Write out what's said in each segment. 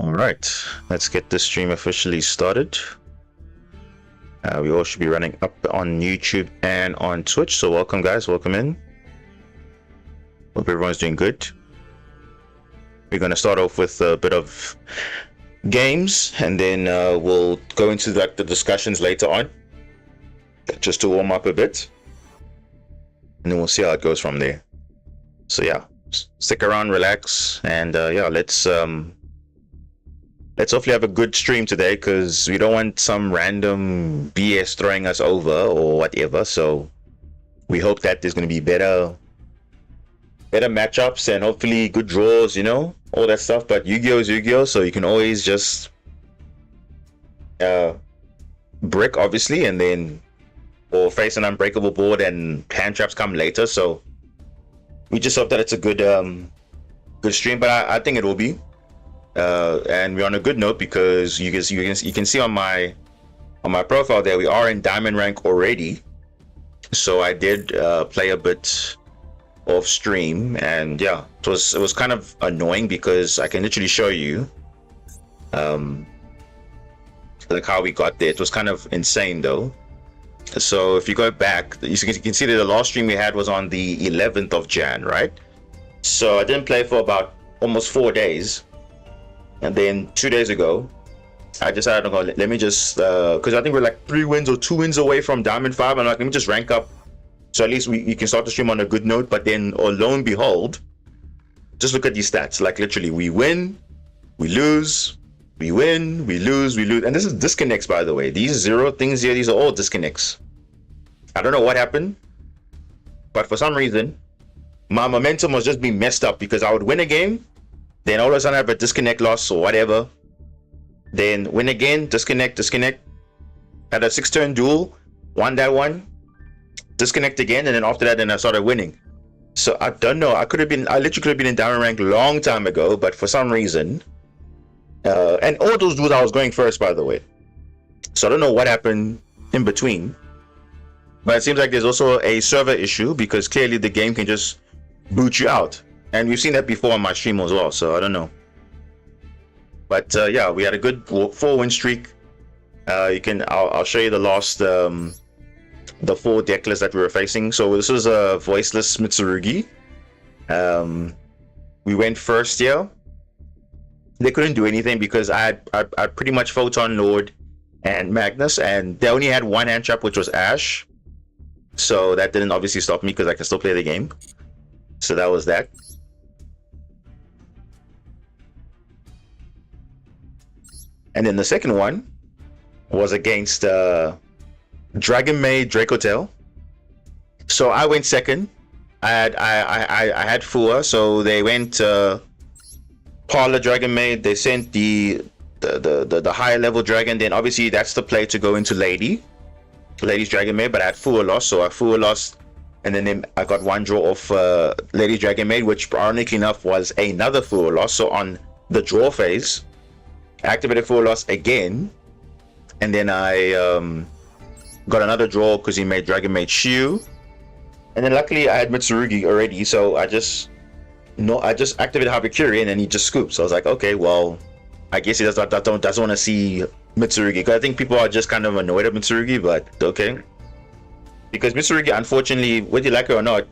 All right, let's get this stream officially started. We all should be running up on YouTube and on Twitch, so welcome guys, welcome in. Hope everyone's doing good. We're going to start off with a bit of games, and then we'll go into the discussions later on, just to warm up a bit, and then we'll see how it goes from there. So yeah, stick around, relax, and yeah, let's hopefully have a good stream today, because we don't want some random BS throwing us over or whatever. So we hope that there's going to be better matchups and hopefully good draws, you know, all that stuff. But Yu-Gi-Oh is Yu-Gi-Oh, so you can always just brick, obviously, and then or face an unbreakable board, and hand traps come later. So we just hope that it's a good stream, but I think it will be. And we're on a good note, because you can see on my profile there, we are in diamond rank already. So I did play a bit off stream, and yeah, it was kind of annoying, because I can literally show you like how we got there. It was kind of insane though. So if you go back, you can see that the last stream we had was on the 11th of Jan, right? So I didn't play for about almost 4 days. And then 2 days ago, I decided to go, let me just, because I think we're like 3 wins or 2 wins away from Diamond 5. I'm like, let me just rank up, so at least we can start the stream on a good note. But then, lo and behold, just look at these stats. Like literally, we win, we lose, we win, we lose, we lose. And this is disconnects, by the way. These 0 things here, these are all disconnects. I don't know what happened, but for some reason, my momentum was just being messed up, because I would win a game, then all of a sudden I have a disconnect loss or whatever, then win again, disconnect, had a 6-turn duel, won that one, disconnect again, and then after that, then I started winning. So I don't know, I literally could have been in diamond rank a long time ago, but for some reason, and all those duels I was going first, by the way. So I don't know what happened in between, but it seems like there's also a server issue, because clearly the game can just boot you out. And we've seen that before on my stream as well, so I don't know. But yeah, we had a good 4-win streak. I'll show you the last the 4 deck lists that we were facing. So this was a voiceless Mitsurugi. We went first here. They couldn't do anything, because I pretty much Photon Lord and Magnus, and they only had 1 hand trap, which was Ash. So that didn't obviously stop me, because I can still play the game. So that was that. And then the second one was against Dragon Maid Dracotail. So I went second. I had Fua, so they went Parlor Dragon Maid. They sent the higher level dragon. Then obviously that's the play to go into Lady's Dragon Maid. But I had Fua lost, so I Fua lost, and then I got 1 draw off Lady's Dragon Maid, which ironically enough was another Fua loss. So on the draw phase, I activated Fua loss again, and then I got another draw because he made Dragon Maid Shiu, and then luckily I had Mitsurugi already, so I just activated Habakuri, and then he just scoops. So I was like, okay, well, I guess he doesn't want to see Mitsurugi, because I think people are just kind of annoyed at Mitsurugi, but okay, because Mitsurugi, unfortunately, whether you like it or not,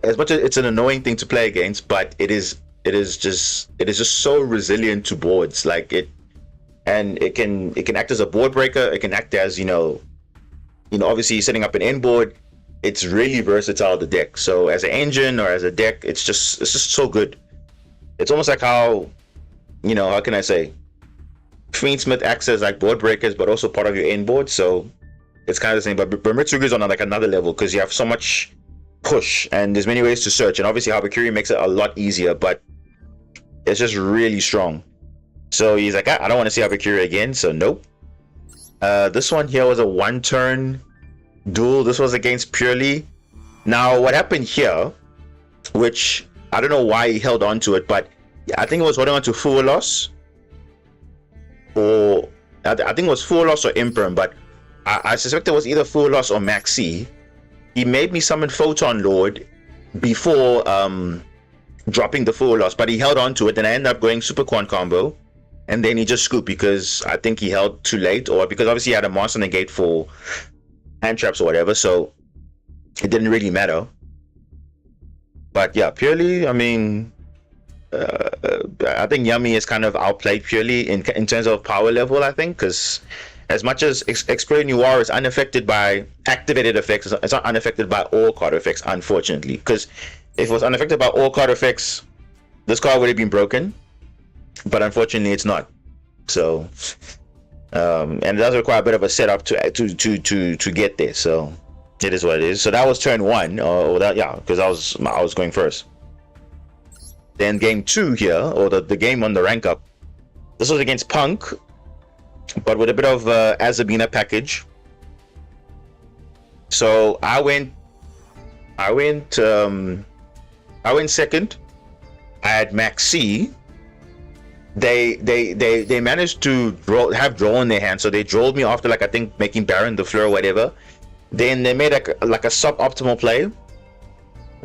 as much as it's an annoying thing to play against, but it is just so resilient to boards. Like it can act as a board breaker. It can act as, you know, obviously setting up an end board. It's really versatile, the deck. So as an engine or as a deck, it's just so good. It's almost like how, you know, how can I say, Fiendsmith acts as like board breakers, but also part of your end board. So it's kind of the same. But Mitsurugi is on like another level, because you have so much push and there's many ways to search, and obviously Habakuri makes it a lot easier, but it's just really strong. So he's like, I don't want to see Habakuri again, so nope. This one here was a 1-turn duel. This was against Purely. Now what happened here, which I don't know why he held on to it, but I think it was holding on to Fua loss, or I think it was Fua loss or Imperm, but I suspect it was either Fua loss or Maxi. He made me summon Photon Lord before dropping the Fua loss, but he held on to it, and I ended up going Super Quan combo, and then he just scooped because I think he held too late, or because obviously he had a monster negate for hand traps or whatever, so it didn't really matter. But yeah, purely, I mean, I think Yummy is kind of outplayed purely in terms of power level, I think, because as much as Expert Noir is unaffected by activated effects, it's not unaffected by all card effects, unfortunately. Because if it was unaffected by all card effects, this card would have been broken, but unfortunately, it's not. So, and it does require a bit of a setup to get there. So, it is what it is. So that was turn one, or that, yeah, because I was going first. Then game 2 here, or the game on the rank up. This was against Punk, but with a bit of Azabina package. So I went second. I had Maxi. They managed to have draw in their hand, so they drawed me after, like, I think making Baron the Fleur or whatever. Then they made like a suboptimal play,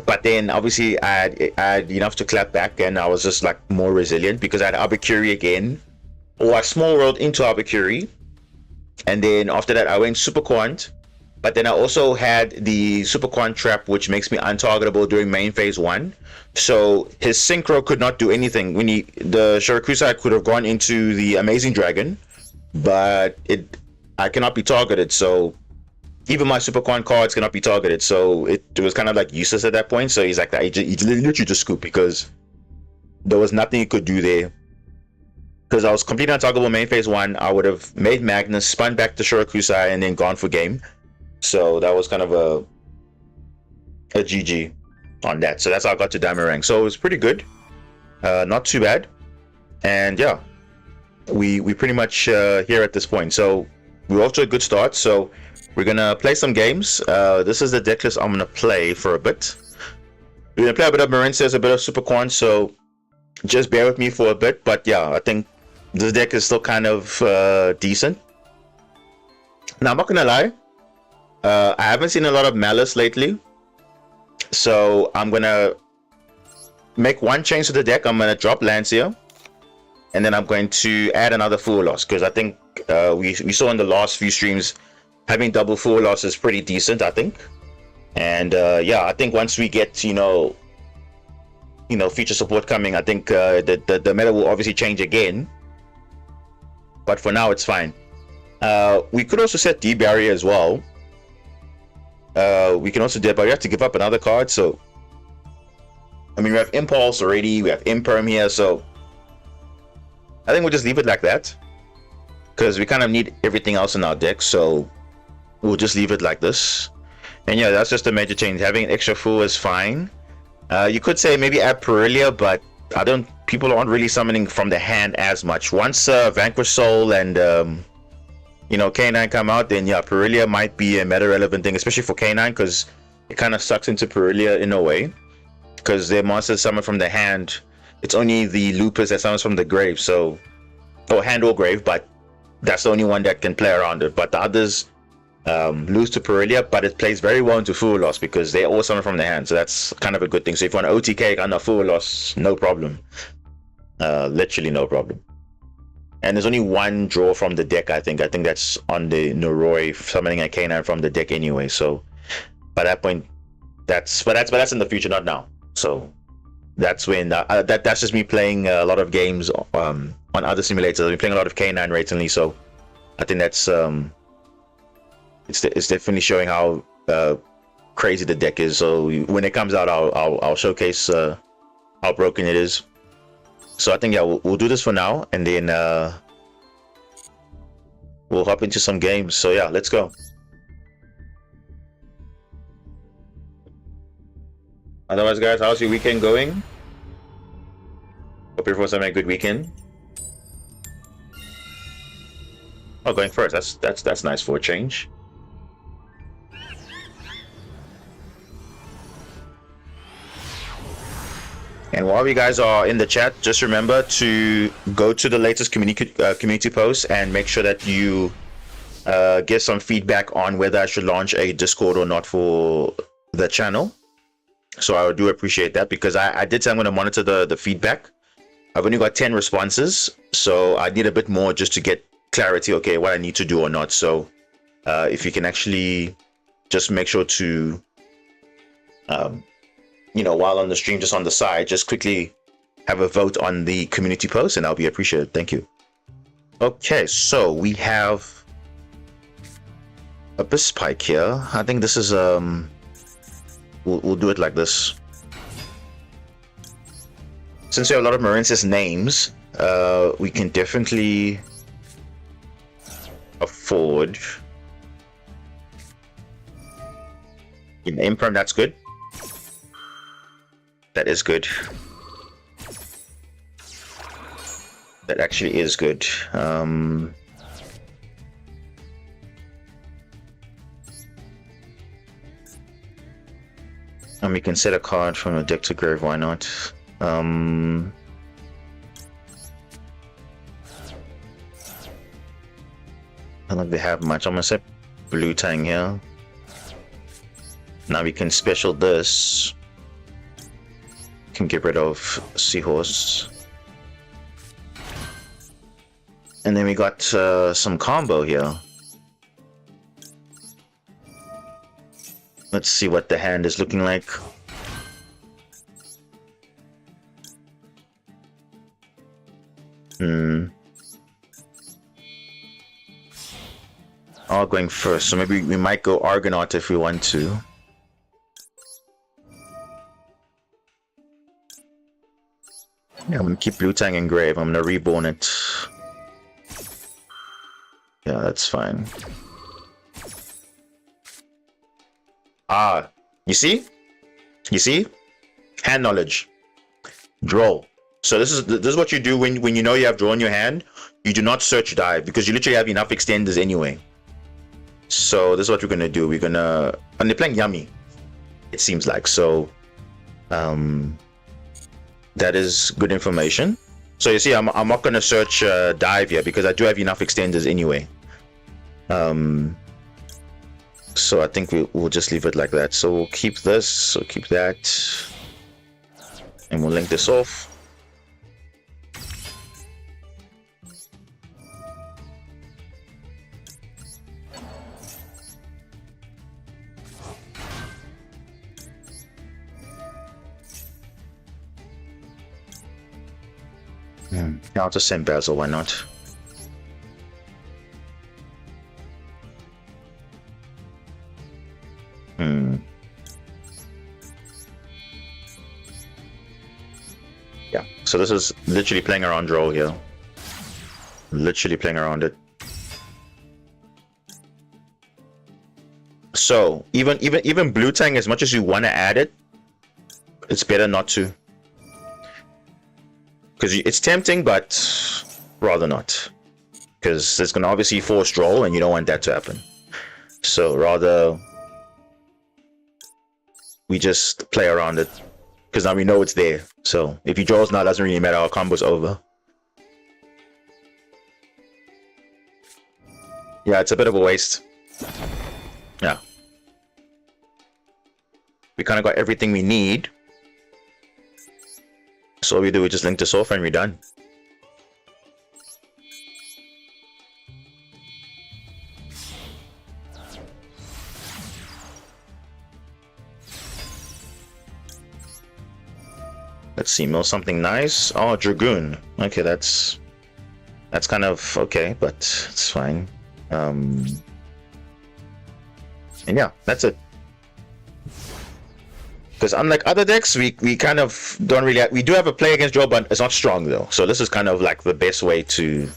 but then obviously I had enough to clap back, and I was just like more resilient because I had Arbacuri again, or I small world into Arbacuri, and then after that I went Super Quant, but then I also had the Super Quant trap, which makes me untargetable during main phase 1. So his Synchro could not do anything. The Shirakusai could have gone into the Amazing Dragon, but I cannot be targeted, so even my Super Quant cards cannot be targeted, so it was kind of like useless at that point. So he's like that. He literally just scooped because there was nothing he could do there. Because I was completely untargetable main phase 1, I would have made Magnus, spun back to Shirakusai, and then gone for game. So that was kind of a GG on that. So that's how I got to Diamond rank. So it was pretty good, not too bad, and yeah, we pretty much here at this point. So we're off to a good start. So we're gonna play some games. This is the deck list I'm gonna play for a bit. We're gonna play a bit of Marincez, a bit of Super Quan, so just bear with me for a bit. But yeah, I think this deck is still kind of decent. Now, I'm not gonna lie, I haven't seen a lot of Malice lately, so I'm gonna make one change to the deck. I'm gonna drop Lancia, and then I'm going to add another Full Loss, because I think we saw in the last few streams having double Full Loss is pretty decent, I think. And yeah, I think once we get feature support coming, I think the meta will obviously change again, but for now it's fine. We could also set D barrier as well. We can also do, but we have to give up another card. So I mean, we have Impulse already, we have Imperm here, so I think we'll just leave it like that, because we kind of need everything else in our deck. So we'll just leave it like this. And yeah, that's just a major change. Having an extra Fool is fine. You could say maybe add Perilia, but people aren't really summoning from the hand as much. Once Vanquish Soul and K9 come out, then yeah, Perilia might be a meta relevant thing, especially for K9, because it kind of sucks into Perilia in a way, because their monsters summon from the hand. It's only the Lupus that summons from the grave, so, or hand or grave, but that's the only one that can play around it. But the others lose to Perilia, but it plays very well into Full Loss because they all summon from the hand, so that's kind of a good thing. So if you want OTK on a Full Loss, no problem, literally no problem. And there's only one draw from the deck. I think that's on the Noroi summoning a K9 from the deck anyway. So by that point, that's in the future, not now. So that's when that's just me playing a lot of games on other simulators. I've been playing a lot of K9 recently, so I think that's it's definitely showing how crazy the deck is. So when it comes out, I'll showcase how broken it is. So I think, yeah, we'll do this for now, and then we'll hop into some games. So yeah, let's go. Otherwise, guys, how's your weekend going? Hope you're having a good weekend. Oh, going first. That's nice for a change. And while you guys are in the chat, just remember to go to the latest community post and make sure that you give some feedback on whether I should launch a Discord or not for the channel. So I do appreciate that, because I did say I'm going to monitor the feedback. I've only got 10 responses, so I need a bit more just to get clarity, okay, what I need to do or not. So if you can actually just make sure to, you know, while on the stream, just on the side, just quickly have a vote on the community post, and I'll be appreciated. Thank you. Okay, so we have a spike here. I think this is we'll do it like this. Since we have a lot of Marince's names, we can definitely afford an imperm. That's good. That is good. That actually is good. And we can set a card from a deck to grave. Why not? I don't think they have much. I'm gonna set Blue Tang here. Now we can special this. Can get rid of Seahorse. And then we got some combo here. Let's see what the hand is looking like. All going first, so maybe we might go Argonaut if we want to. Yeah, I'm gonna keep Blue Tang engraved. I'm gonna reborn it. Yeah, that's fine. Ah, you see? You see? Hand knowledge. Draw. So this is what you do when you know you have draw in your hand. You do not search dive because you literally have enough extenders anyway. So this is what we're gonna do. We're gonna, and they're playing Yummy, it seems like. So that is good information. So you see, I'm not gonna search dive here because I do have enough extenders anyway. So I think we'll just leave it like that. So we'll keep this, so keep that, and we'll link this off. Yeah, I'll just send Basil, why not? Yeah, so this is literally playing around draw here. Literally playing around it. So even Blue Tang, as much as you want to add it, it's better not to. Because it's tempting, but rather not. Because it's going to obviously force draw, and you don't want that to happen. So rather, we just play around it. Because now we know it's there. So if he draws now, it doesn't really matter. Our combo's over. Yeah, it's a bit of a waste. Yeah. We kind of got everything we need. So all we do is just link this off and we're done. Let's see, mill something nice. Oh, Dragoon. Okay, that's kind of okay, but it's fine. And yeah, that's it. Because unlike other decks, we kind of don't really we do have a play against draw, but it's not strong though. So this is kind of like the best way to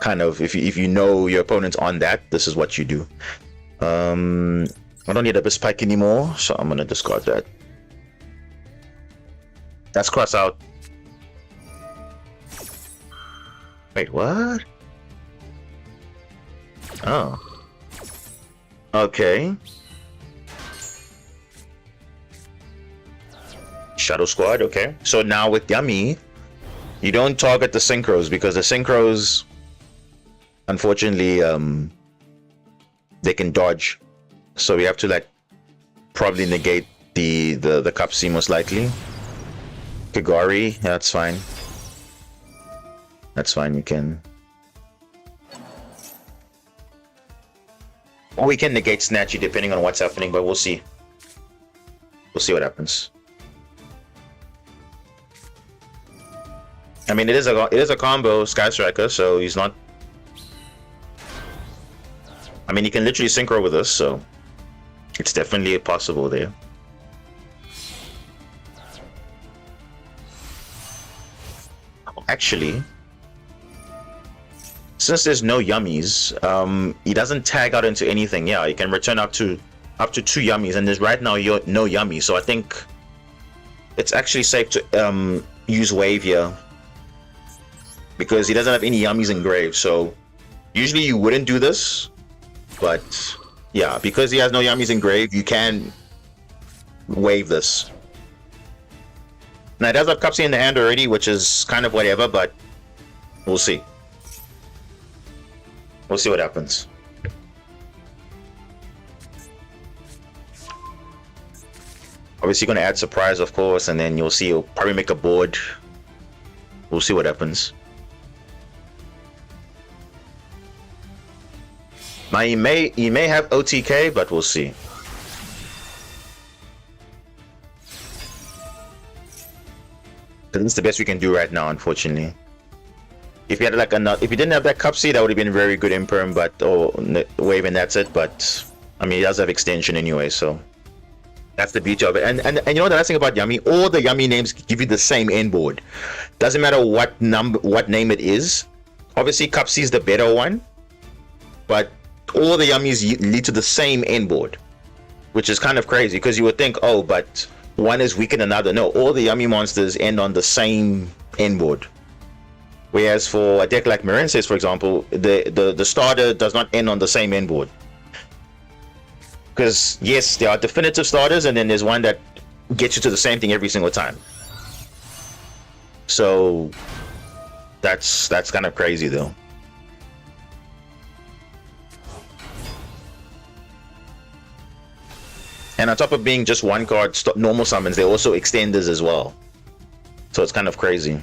kind of, if you know your opponent's on that, this is what you do. I don't need a Spike anymore, so I'm gonna discard that. That's cross out. Wait, what? Oh. Okay. Shadow Squad, okay. So now with Yummy, you don't target the Synchros because the Synchros, unfortunately, they can dodge. So we have to like probably negate the Cup C most likely. Kagari, yeah, that's fine. That's fine, you can. Or we can negate Snatchy depending on what's happening, but we'll see. We'll see what happens. I mean, it is a combo Sky Striker, so he's not. I mean, he can literally synchro with us, so it's definitely possible there. Actually, since there's no yummies, he doesn't tag out into anything. Yeah, he can return up to 2 yummies, and there's right now no yummy, so I think it's actually safe to use wave here because he doesn't have any yummies in grave. So usually you wouldn't do this, but yeah, because he has no yummies in grave, you can wave this. Now it does have Cupsy in the hand already, which is kind of whatever, but we'll see. We'll see what happens. Obviously going to add surprise, of course, and then you'll see he'll probably make a board. We'll see what happens. Now he may have OTK, but we'll see. That's the best we can do right now, unfortunately. If you had like if you didn't have that Cupsy, that would have been very good imperm, but wave and that's it. But I mean, he does have extension anyway, so that's the beauty of it. And you know the last thing about Yummy, all the Yummy names give you the same end board. Doesn't matter what name it is. Obviously, Cupsy is the better one, but all the Yummies lead to the same end board, which is kind of crazy because you would think, oh, but one is weaker than another. No, all the Yummy monsters end on the same end board. Whereas for a deck like Marenses, for example, the starter does not end on the same end board. Because yes, there are definitive starters, and then there's one that gets you to the same thing every single time. So that's kind of crazy, though. And on top of being just one card normal summons, they're also extenders as well. So it's kind of crazy.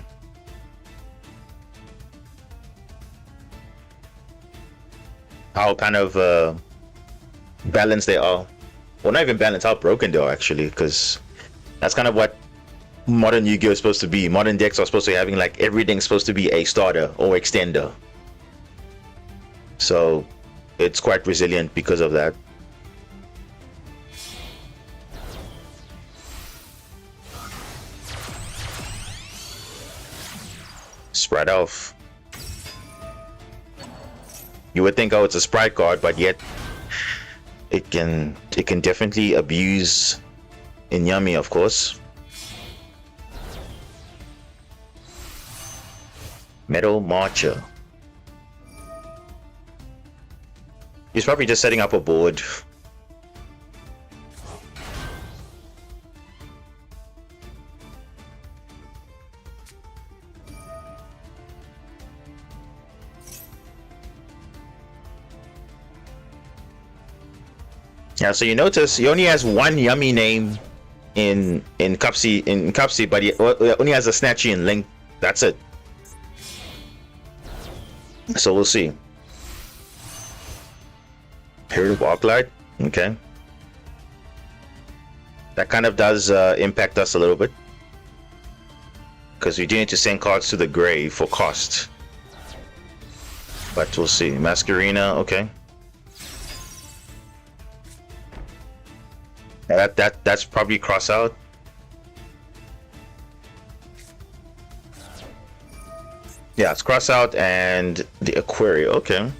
How kind of balanced they are. Well, not even balanced, how broken they are actually, because that's kind of what modern Yu-Gi-Oh is supposed to be. Modern decks are supposed to be having like everything's supposed to be a starter or extender. So it's quite resilient because of that. Spread off. You would think, oh, it's a sprite card, but yet it can definitely abuse in Yummy, of course. Metal Marcher. He's probably just setting up a board. Yeah, so you notice he only has one Yummy name in Cupsy, but he only has a Snatchy and Link. That's it. So we'll see. Period of Arclight. Okay. That kind of does impact us a little bit, because we do need to send cards to the grave for cost. But we'll see. Masquerina, okay. That's probably cross out. Yeah, it's cross out and the Aquaria. Okay.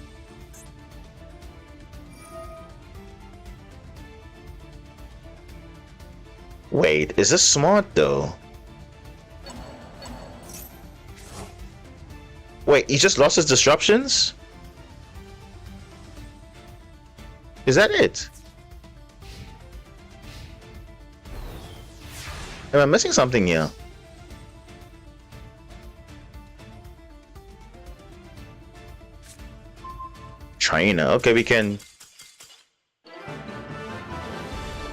Wait, is this smart though? Wait, he just lost his disruptions? Is that it? Am I missing something here? Trainer. Okay, we can.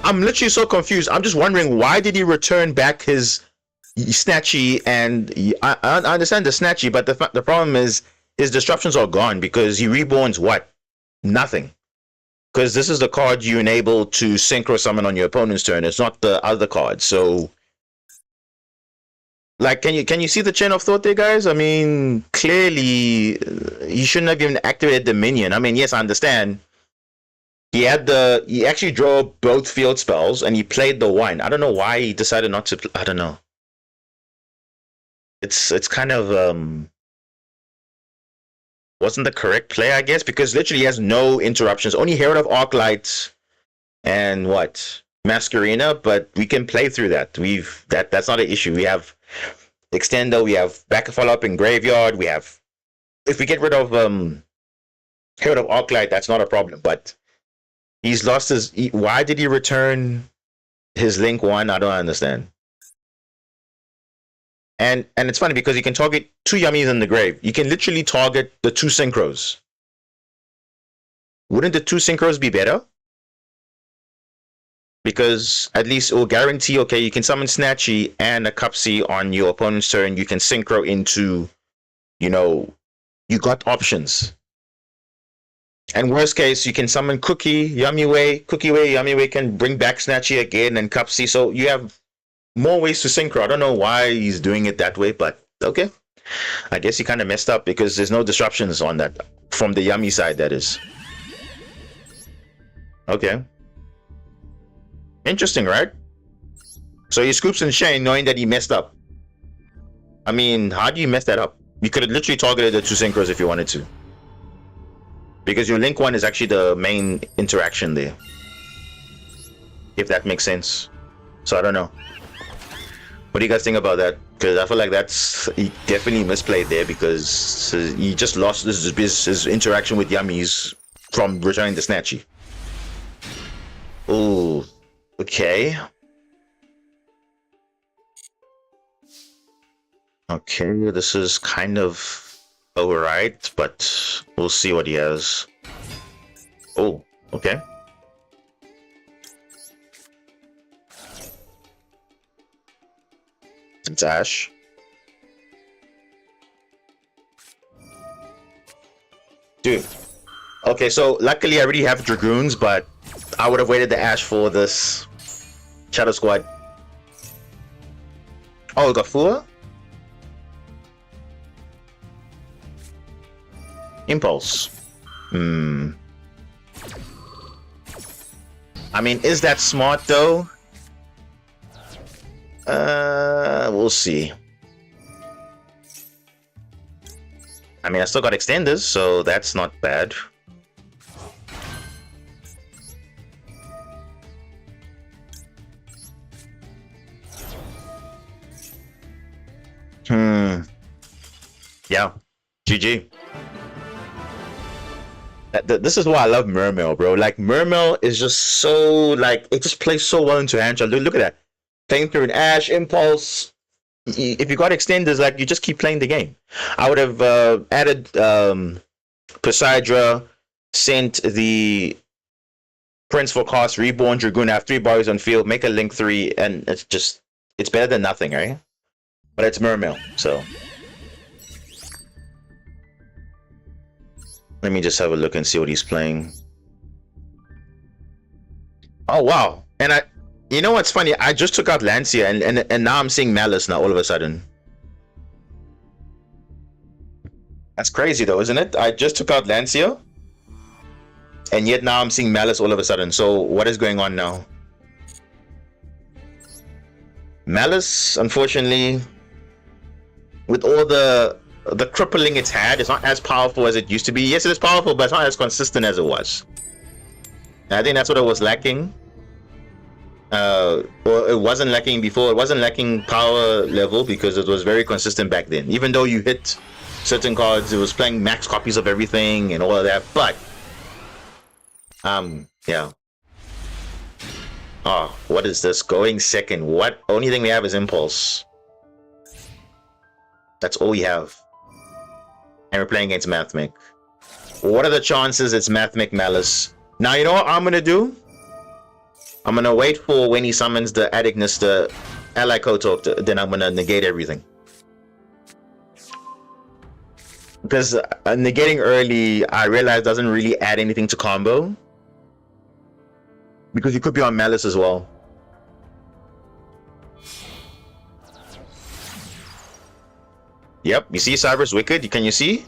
I'm literally so confused. I'm just wondering, why did he return back his Snatchy, and I understand the Snatchy, but the problem is his disruptions are gone because he reborns what? Nothing. Because this is the card you enable to synchro summon on your opponent's turn. It's not the other card. So, like, can you see the chain of thought there, guys? I mean, clearly, he shouldn't have even activated the minion. I mean, yes, I understand. He actually drew both field spells and he played the one. I don't know why he decided not to. I don't know. It's kind of wasn't the correct play, I guess, because literally he has no interruptions. Only Herald of Arclight and what? Masquerena, but we can play through that. That's not an issue. We have Extendo, we have back and follow up in Graveyard, we have, if we get rid of Herald of Arclight, that's not a problem. But he's lost his, why did he return his Link 1? I don't understand. And it's funny because you can target 2 Yummies in the grave. You can literally target the 2 Synchros. Wouldn't the 2 Synchros be better? Because at least it will guarantee, okay, you can summon Snatchy and a Cupsy on your opponent's turn. You can synchro into, you know, you got options. And worst case, you can summon Cookie, Yummy Way, Yummy Way can bring back Snatchy again and Cupsy. So you have more ways to synchro. I don't know why he's doing it that way, but okay. I guess he kind of messed up because there's no disruptions on that. From the Yummy side, that is. Okay. Interesting, right? So he scoops and Shane knowing that he messed up. I mean, how do you mess that up? You could have literally targeted the 2 synchros if you wanted to. Because your Link 1 is actually the main interaction there. If that makes sense. So I don't know. What do you guys think about that? Because I feel like he definitely misplayed there because he just lost his interaction with Yummies from returning the Snatchy. Ooh, okay. Okay, this is kind of alright, but we'll see what he has. Oh, okay. It's Ash. Dude. Okay, so luckily I already have Dragoons, but I would have waited the Ash for this Shadow Squad. Oh, we got Fua? Impulse. I mean, is that smart though? We'll see. I mean, I still got extenders, so that's not bad. Yeah. GG. This is why I love Mermail, bro. Like, Mermail is just so, like, it just plays so well into hand. Look at that. Playing through an Ash, Impulse. If you got extenders, like, you just keep playing the game. I would have added Poseidra, sent the Prince for cost, Reborn Dragoon, have 3 bodies on field, make a Link 3, and it's better than nothing, right? But it's Mermail, so. Let me just have a look and see what he's playing. Oh, wow. And you know what's funny? I just took out Lancia and now I'm seeing Malice now all of a sudden. That's crazy though, isn't it? I just took out Lancia and yet now I'm seeing Malice all of a sudden. So what is going on now? Malice, unfortunately, with all the crippling it's had, it's not as powerful as it used to be. Yes, it is powerful, but it's not as consistent as it was. And I think that's what it was lacking. Well, it wasn't lacking before. It wasn't lacking power level because it was very consistent back then. Even though you hit certain cards, it was playing max copies of everything and all of that. But yeah. Oh, what is this? Going second. What? Only thing we have is Impulse. That's all we have. And we're playing against Mathmic. What are the chances it's Mathmic Malice? Now, you know what I'm gonna do? I'm gonna wait for when he summons the Adignus to ally code talk, then I'm gonna negate everything. Because negating early, I realized doesn't really add anything to combo. Because you could be on Malice as well. Yep, you see Cyber's Wicked? Can you see?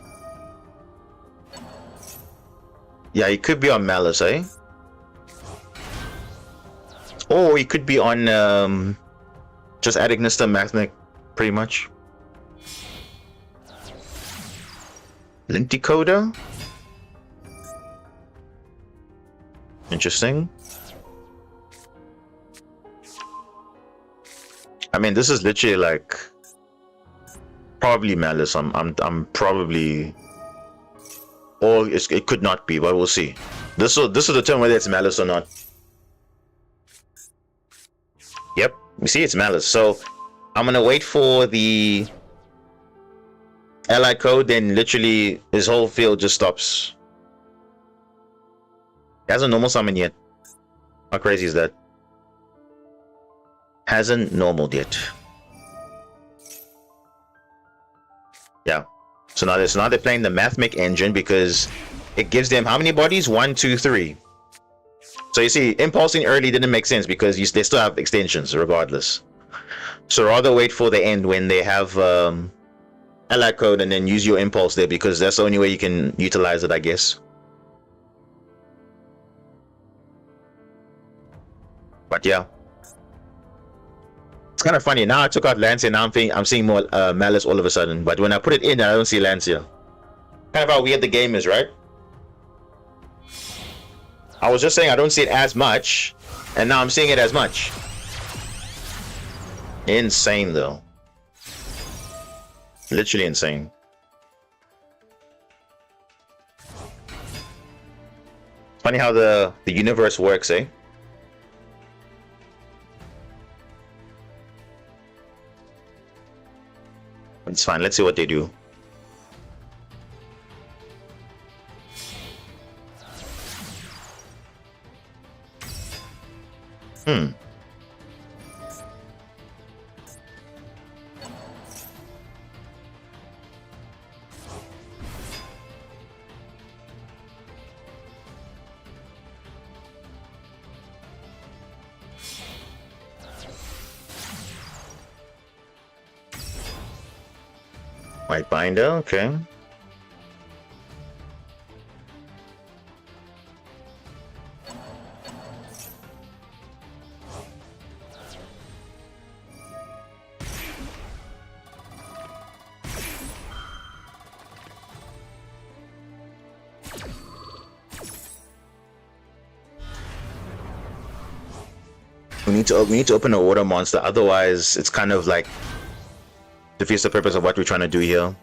Yeah, he could be on Malice, eh? Or he could be on just Adignista Magnet, pretty much. Link Decoder? Interesting. I mean, this is literally like probably Malice. I'm probably, or it could not be, but we'll see. This will determine whether it's Malice or not. Yep, you see it's Malice. So I'm gonna wait for the ally code, then literally his whole field just stops. He hasn't normal summoned yet. How crazy is that? Hasn't normaled yet. Yeah. So now they're playing the Mathmic engine because it gives them how many bodies? 1, 2, 3. So you see, impulsing early didn't make sense because they still have extensions regardless. So rather wait for the end when they have ally code and then use your impulse there, because that's the only way you can utilize it, I guess. But yeah, it's kind of funny. Now I took out Lancia, now I'm seeing more Malice all of a sudden. But when I put it in, I don't see Lancia. Kind of how weird the game is, right? I was just saying I don't see it as much, and now I'm seeing it as much. Insane, though. Literally insane. Funny how the universe works, eh? It's fine. Let's see what they do. White binder, okay. We need to open a water monster, otherwise it's kind of like defeats the purpose of what we're trying to do here.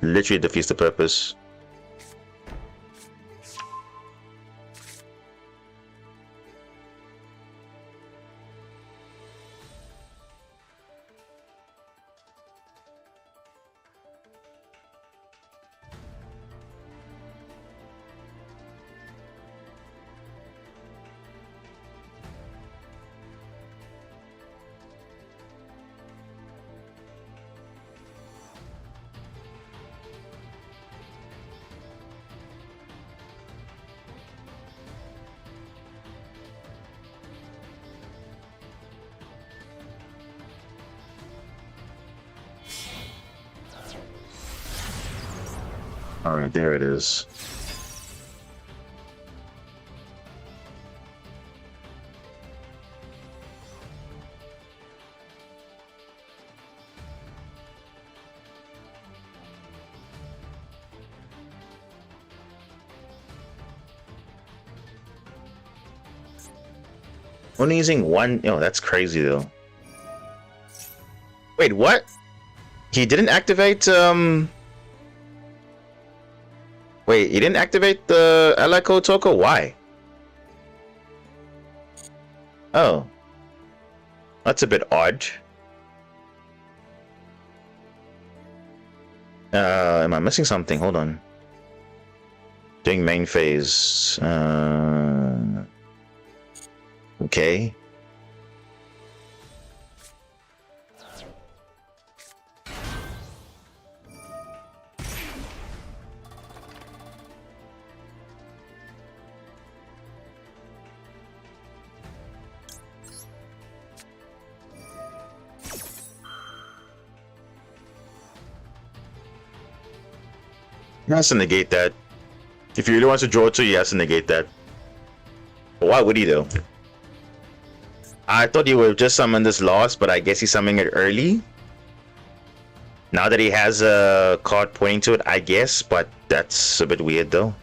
Literally defeats the purpose. All right, there it is. Only using one. Oh, that's crazy though. Wait, what? He didn't activate. Wait, he didn't activate the ally code Toko? Why? Oh. That's a bit odd. Am I missing something? Hold on. Doing main phase. Okay. He has to negate that. If he really wants to draw 2, he has to negate that. But why would he though? I thought he would just summon this loss, but I guess he's summoning it early. Now that he has a card pointing to it, I guess, but that's a bit weird though.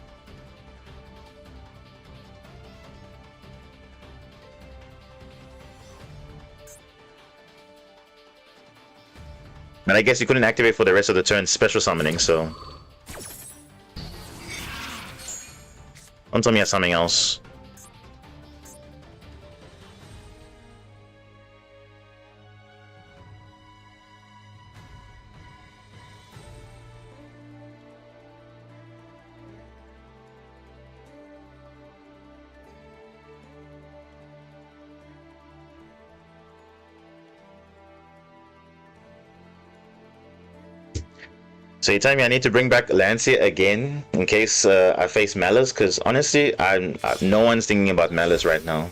And I guess he couldn't activate for the rest of the turn special summoning, so... Don't tell me he has something else. So you're telling me I need to bring back Lancia again in case I face Malice? Because honestly, no one's thinking about Malice right now.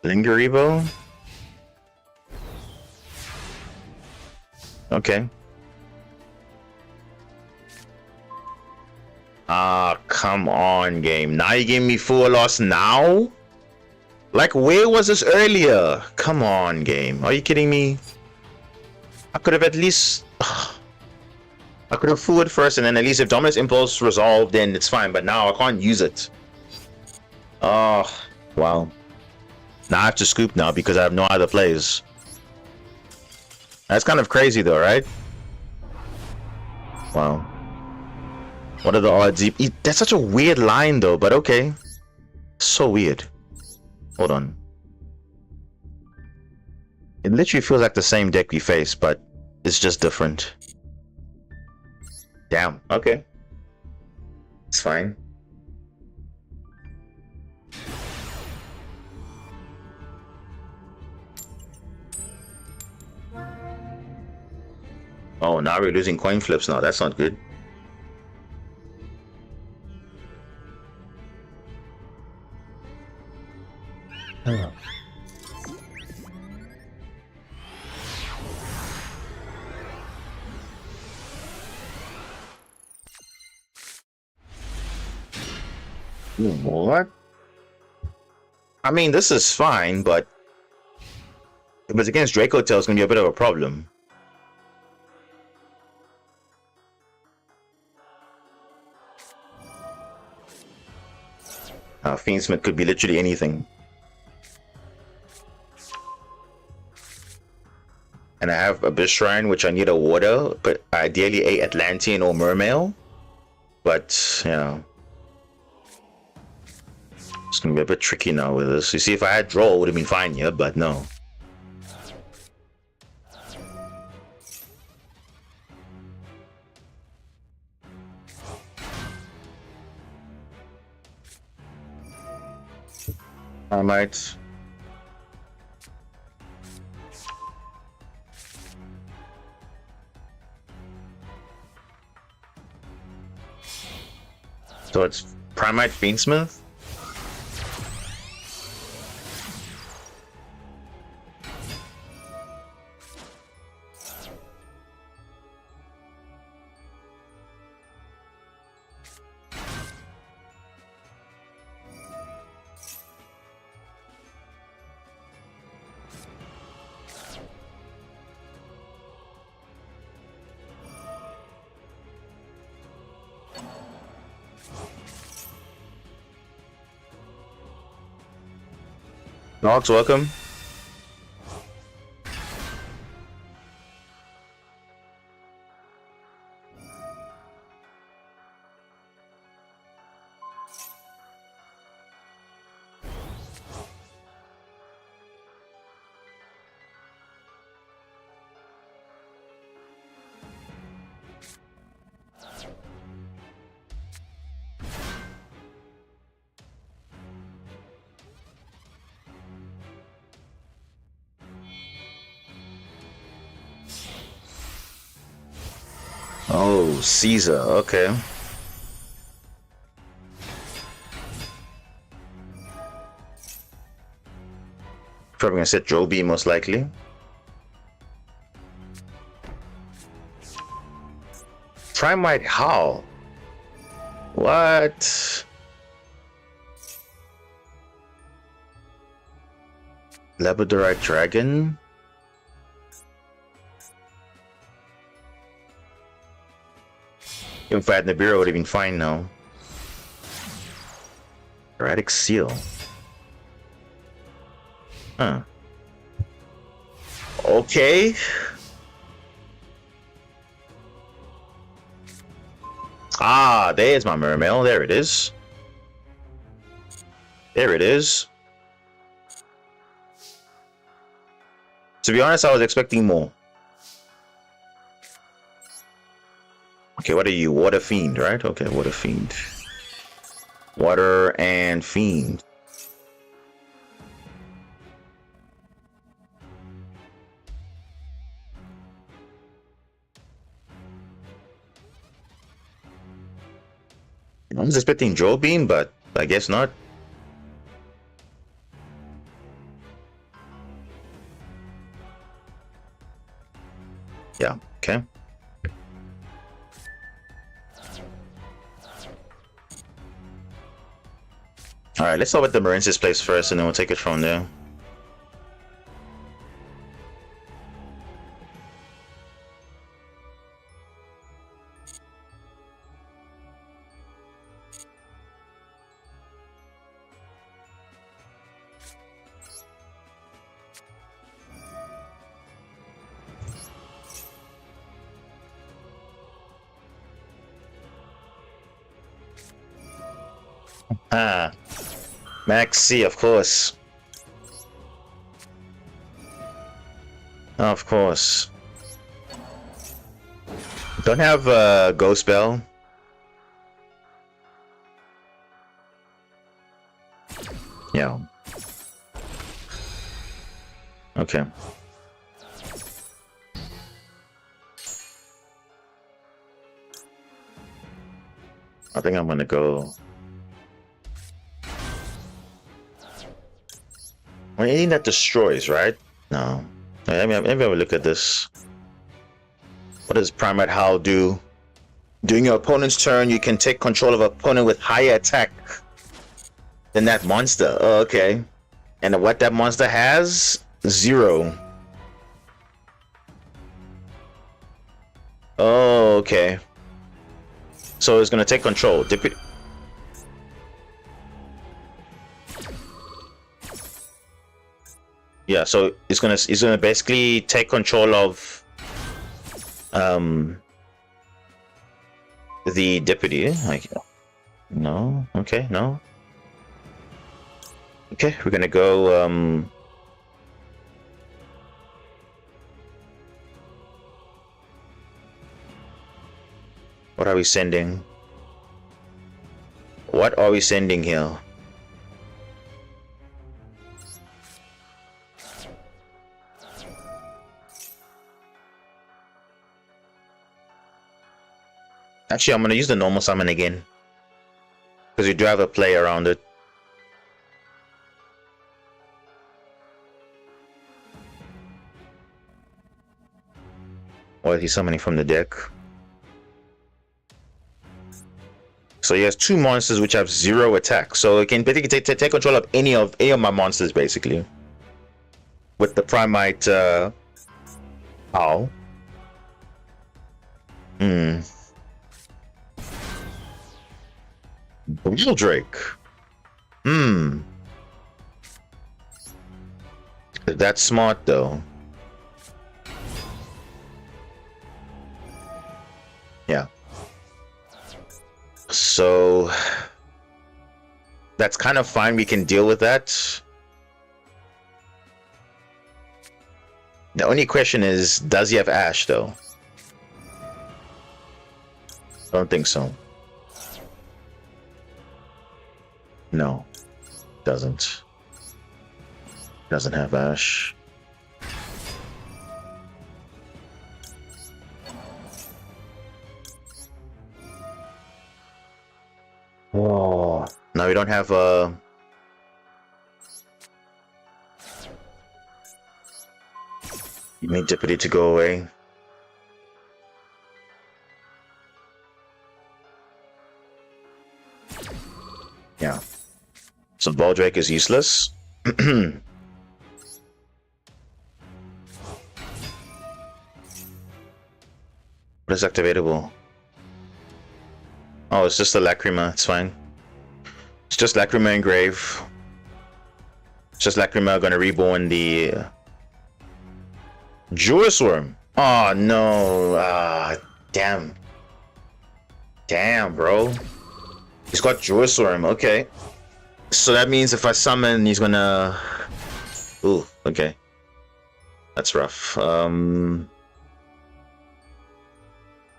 Lingeribo? Okay. Ah, come on, game. Now you gave me full loss now? Like, where was this earlier? Come on, game. Are you kidding me? I could have at least... I could have fooled first, and then at least if Dominus Impulse resolved, then it's fine. But now I can't use it. Oh, wow. Now I have to scoop now because I have no other plays. That's kind of crazy though, right? Wow. What are the odds? That's such a weird line though, but okay. So weird. Hold on. It literally feels like the same deck we faced, but it's just different. Damn, okay. It's fine. Oh, now we're losing coin flips now. That's not good. Oh. What? I mean, this is fine, but if it's against Draco Tail, it's gonna be a bit of a problem. Fiendsmith could be literally anything. And I have Abyss Shrine, which I need a water, but ideally a Atlantean or Mermail. But, you know. It's gonna be a bit tricky now with this. You see, if I had draw, it would have been fine here, but no. I might. So it's Primite Fiendsmith? Nox, welcome. Oh, Caesar, okay. Probably gonna set Joby most likely. Primite Howl. What? Labradorite Dragon? If I had Nibiru, it would have been fine now. Erratic Seal. Huh. Okay. Ah, there's my Mermail. There it is. There it is. To be honest, I was expecting more. Okay, what are you? Water Fiend, right? Okay, Water Fiend. Water and Fiend. I was expecting Joe Beam, but I guess not. Yeah, okay. Alright, let's start with the Marince's place first, and then we'll take it from there. Ah, Maxi, of course. Of course. Don't have Ghost Spell. Yeah. Okay. I think I'm gonna go. Well, anything that destroys, right? No. Let me have a look at this. What does Primate Howl do? During your opponent's turn, you can take control of an opponent with higher attack than that monster. Oh, okay. And what that monster has? 0. Oh, okay. So it's gonna take control. Yeah, so it's gonna basically take control of the deputy. Like, no, okay, no. Okay, we're gonna go what are we sending? What are we sending here? Actually, I'm gonna use the normal summon again, because we do have a play around it. Or is he summoning from the deck? So he has 2 monsters which have 0 attack. So it can basically take control of any of my monsters, basically. With the Primite Owl. Real Drake. That's smart though. Yeah. So that's kind of fine. We can deal with that. The only question is, does he have Ash though? Don't think so. No, doesn't. Doesn't have Ash. Oh, no, we don't have you need Deputy to go away. Yeah. So Ball Drake is useless. What is activatable? Oh, it's just a Lacrima. It's fine. It's just Lacrima Engrave. It's just Lacrima gonna reborn the Jewel. Oh no. Damn. Damn, bro. He's got Jewel. Okay. So that means if I summon, he's gonna... Ooh, okay. That's rough.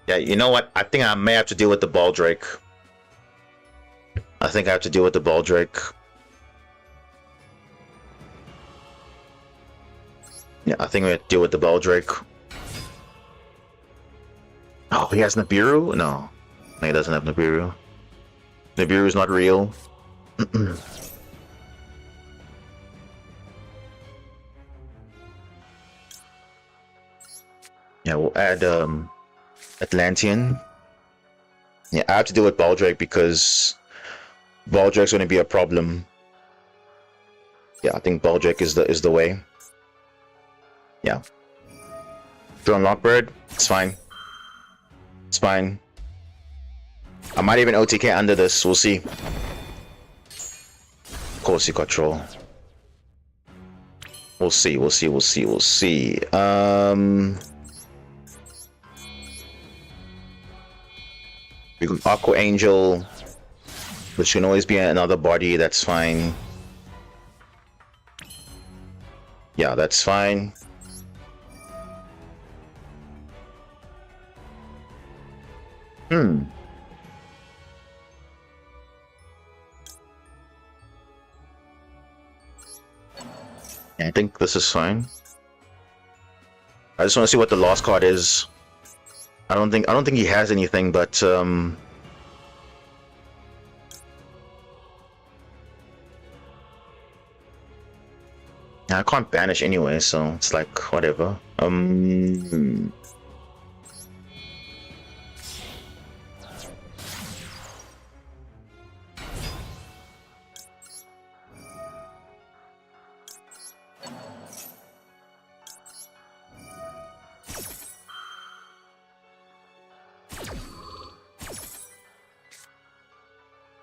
Yeah, you know what? I think I may have to deal with the Ball Drake. I think I have to deal with the Ball Drake. Yeah, I think we have to deal with the Ball Drake. Oh, he has Nibiru? No, he doesn't have Nibiru. Nibiru is not real. Yeah, we'll add Atlantean. Yeah, I have to deal with Ball Drake because Ball Drake's going to be a problem. Yeah, I think Ball Drake is the way. Yeah. Drone Lockbird, it's fine. It's fine. I might even OTK under this, we'll see. Of course he got Troll. We'll see, we'll see, we'll see, we'll see. We got Aqua Angel, which can always be another body, that's fine. Yeah, that's fine. Yeah, I think this is fine. I just want to see what the last card is. I don't think he has anything, but I can't banish anyway, so it's like whatever.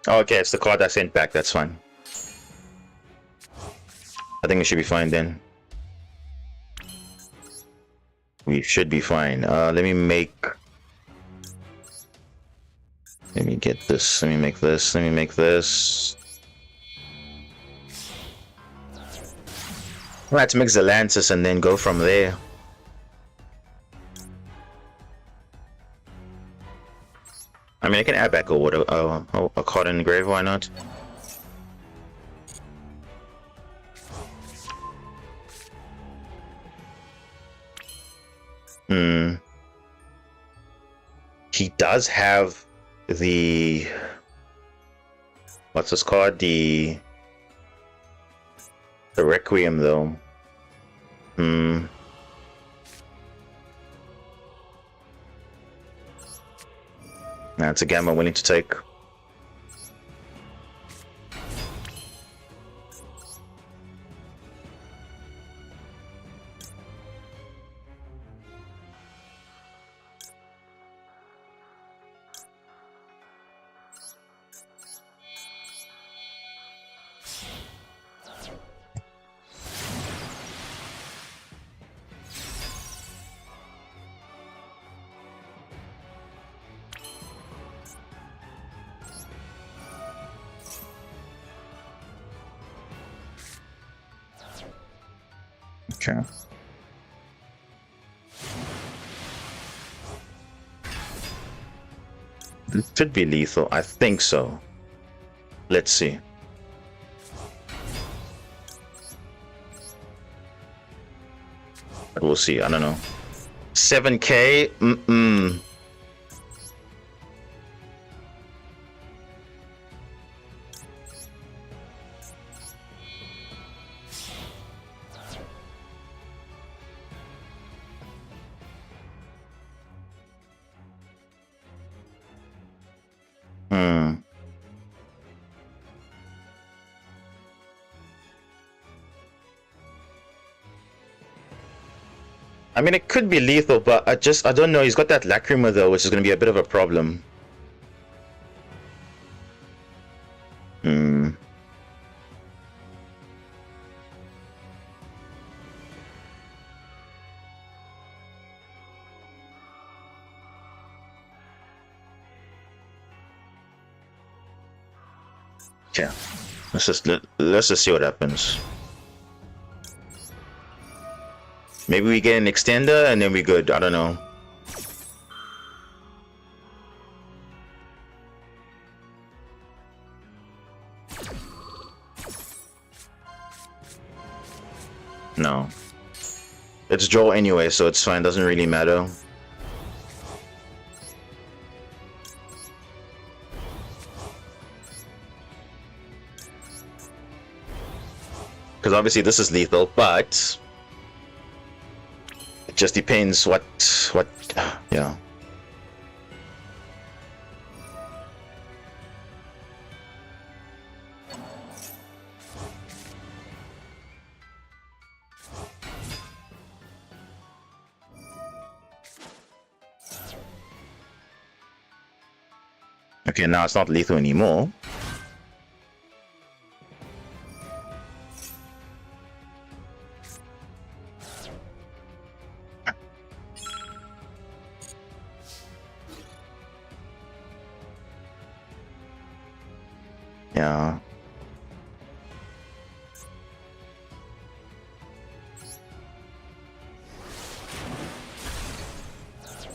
Oh, okay, it's the card I sent back, that's fine. I think we should be fine then. We should be fine. Let me get this, let me make this, let me make this. Let's mix the Lances and then go from there. I mean, I can add back a card in the grave, why not? He does have the... What's this card? The Requiem, though. That's a gamma we need to take. Okay. It should be lethal. I think so. Let's see. But we'll see. I don't know. 7K? I mean, it could be lethal, but I don't know. He's got that lacrima though, which is going to be a bit of a problem. Hmm. Yeah. Let's just see what happens. Maybe we get an extender and then we're good. I don't know. No. It's draw anyway, so it's fine. Doesn't really matter. Because obviously this is lethal, but it just depends what yeah. Okay, now it's not lethal anymore. Yeah.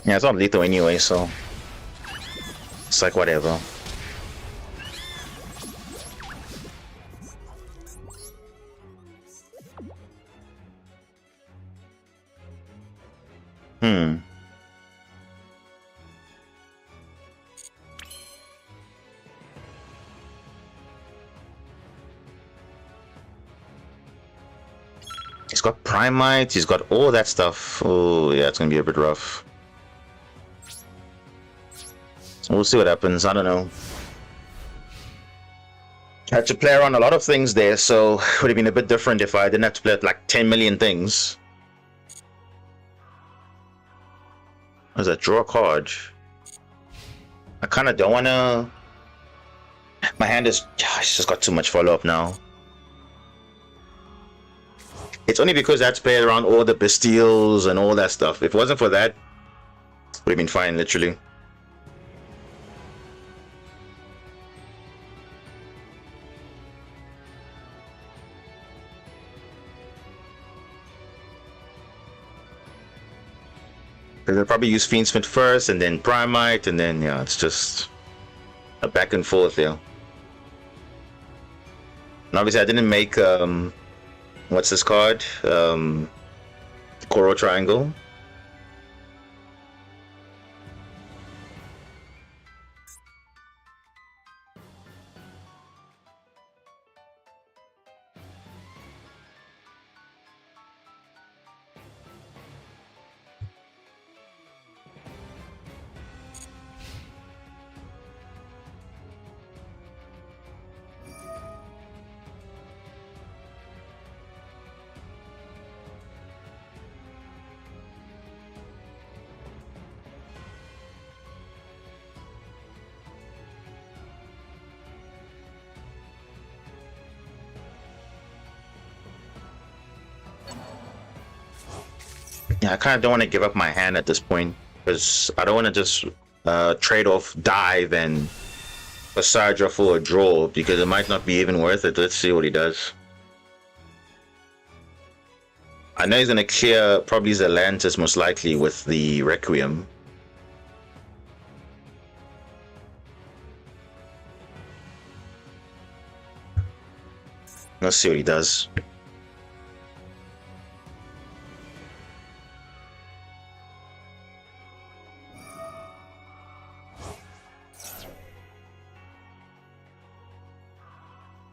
Yeah, it's not lethal anyway, so it's like whatever. Hmm. He's got Primite, he's got all that stuff. Oh, yeah, it's gonna be a bit rough. We'll see what happens. I don't know. I had to play around a lot of things there, so it would have been a bit different if I didn't have to play like 10 million things. What is that? Draw a card. I kind of don't want to. My hand is. It's just got too much follow up now. It's only because that's played around all the Bastilles and all that stuff. If it wasn't for that, it would have been fine, literally. They'll probably use Fiendsmith first, and then Primite, and then, yeah, it's just a back and forth, yeah. And obviously, I didn't make, what's this card? Coral Triangle. Yeah, I kind of don't want to give up my hand at this point because I don't want to just trade off dive and a side draw for a draw because it might not be even worth it. Let's see what he does. I know he's going to clear probably Zelantis most likely with the Requiem. Let's see what he does.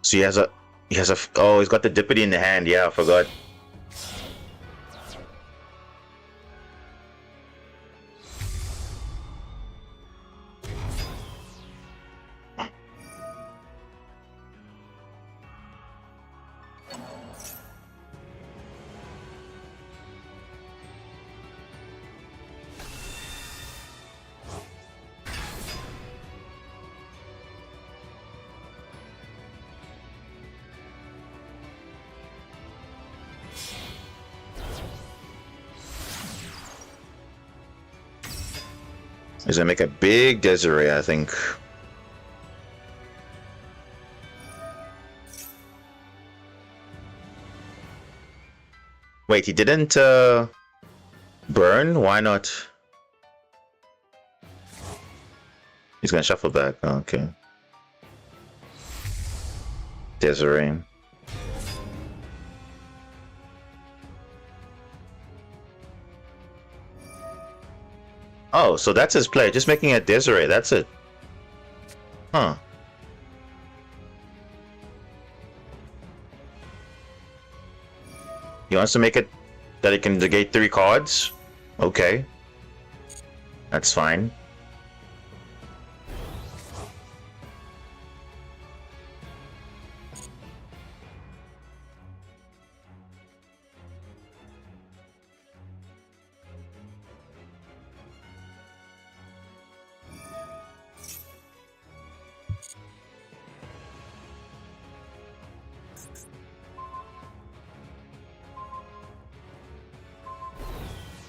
So oh, he's got the Dippity in the hand. Yeah, I forgot. He's gonna make a big Desiree, I think. Wait, he didn't burn? Why not? He's gonna shuffle back. Oh, okay. Desiree. Oh, so that's his play. Just making a Desiree. That's it. Huh. He wants to make it that he can negate 3 cards? Okay. That's fine.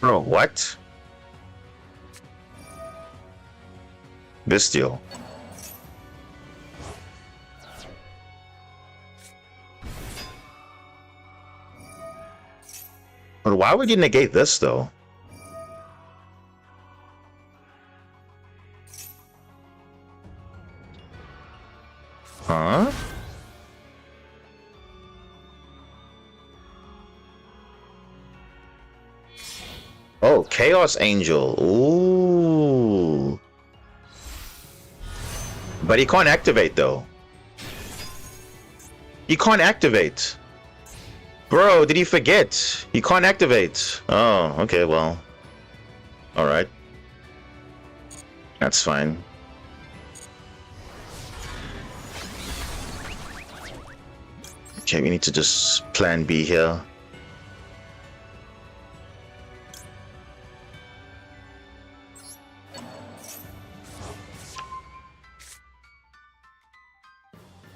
Bro, what? Bestial. But why would you negate this, though? Huh? Oh, Chaos Angel. Ooh. But he can't activate, though. He can't activate. Bro, did he forget? He can't activate. Oh, okay, well. Alright. That's fine. Okay, we need to just plan B here.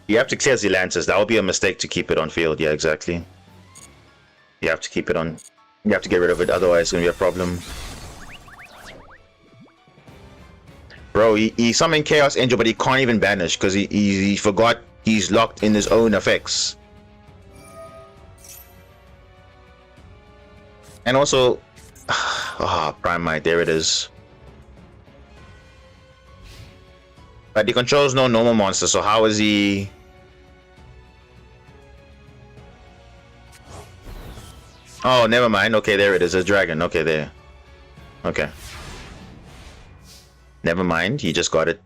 You have to clear the Lances. That would be a mistake to keep it on field. Yeah, exactly. You have to keep it on. You have to get rid of it, otherwise it's going to be a problem. Bro, he summoned Chaos Angel, but he can't even banish because he forgot he's locked in his own effects. And also... Prime Might, there it is. But he controls no normal monster, so how is he... Oh, never mind. Okay, there it is. A dragon. Okay, there. Okay. Never mind. He just got it.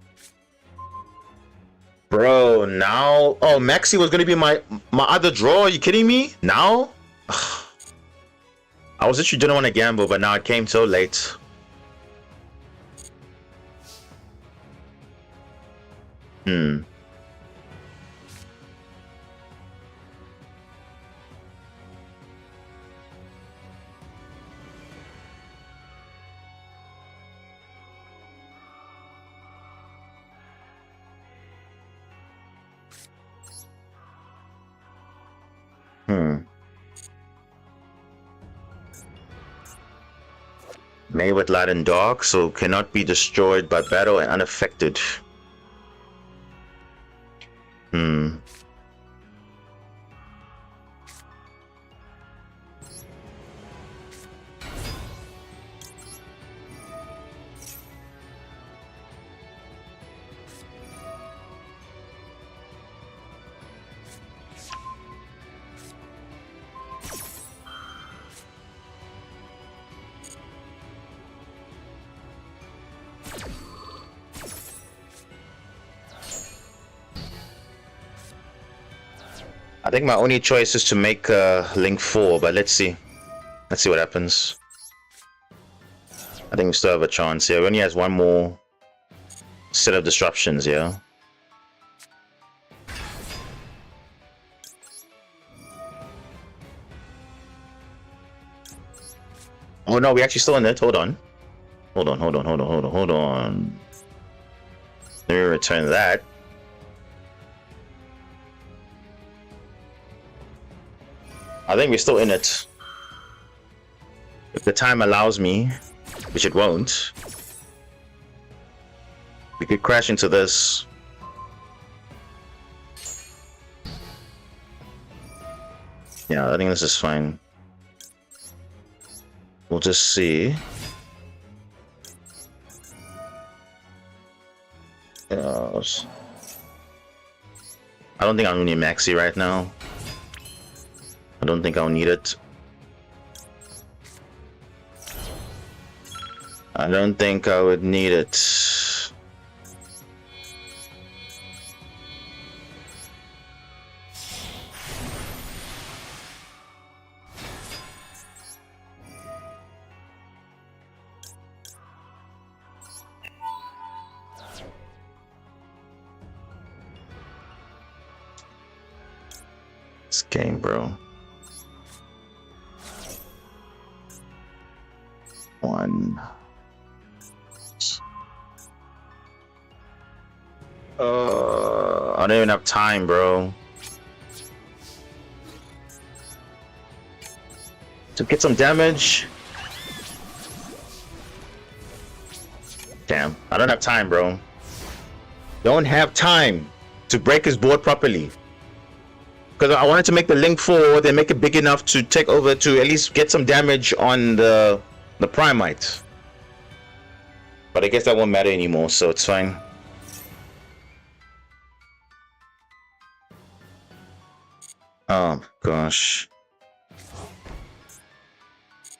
Bro, now... Oh, Maxi was going to be my other draw. Are you kidding me? Now? I was literally didn't want to gamble, but now it came so late. Made with light and dark, so cannot be destroyed by battle and unaffected. I think my only choice is to make Link 4, but let's see. Let's see what happens. I think we still have a chance here. He only has one more set of disruptions, yeah? Oh no, we actually still in it. Hold on. Hold on. Let me return that. I think we're still in it. If the time allows me, which it won't. We could crash into this. Yeah, I think this is fine. We'll just see. Yes. I don't think I'll need Maxi right now. I don't think I'll need it. I don't think I would need it. This game, bro. One. I don't even have time, bro. To get some damage. Damn, I don't have time, bro. Don't have time to break his board properly. Because I wanted to make the link forward and make it big enough to take over to at least get some damage on the Primite. But I guess that won't matter anymore, so it's fine. Oh gosh.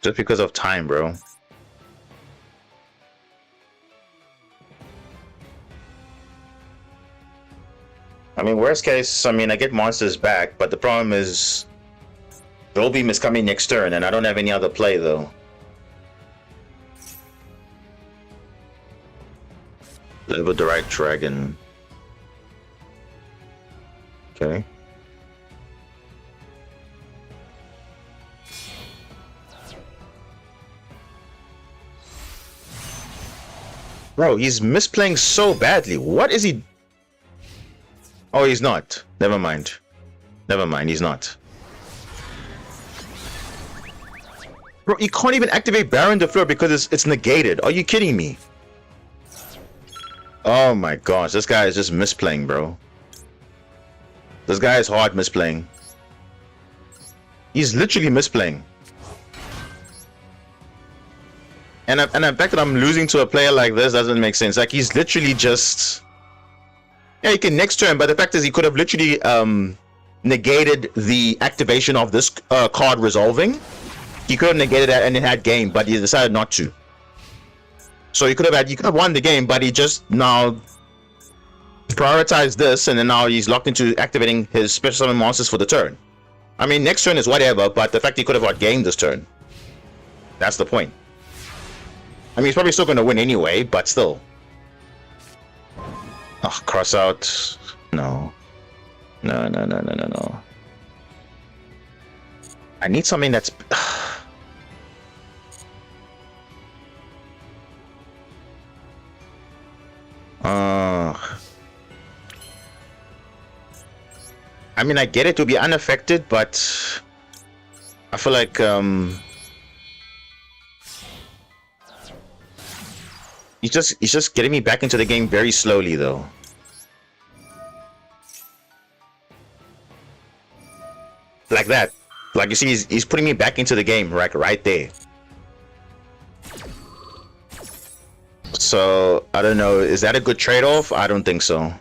Just because of time, bro. I mean, worst case, I mean, I get monsters back, but the problem is Duel Beam is coming next turn, and I don't have any other play, though. Live with the right dragon. Okay. Bro, he's misplaying so badly. What is he? Oh, he's not. Never mind. Never mind, he's not. Bro, you can't even activate Baron de Fleur because it's negated. Are you kidding me? Oh my gosh, this guy is just misplaying, bro. This guy is hard misplaying. He's literally misplaying. And the fact that I'm losing to a player like this doesn't make sense. Like, he's literally just... Yeah, he can next turn, but the fact is he could have literally negated the activation of this card resolving. He could have negated that and it had game, but he decided not to. So he could have won the game, but he just now prioritized this, and then now he's locked into activating his special summon monsters for the turn. I mean, next turn is whatever, but the fact he could have got game this turn. That's the point. I mean, he's probably still going to win anyway, but still. Oh, cross out. No. No. I need something that's... I mean, I get it to be unaffected, but I feel like he's just getting me back into the game very slowly, though. Like that. Like, you see, he's putting me back into the game, right there. So, I don't know. Is that a good trade-off? I don't think so.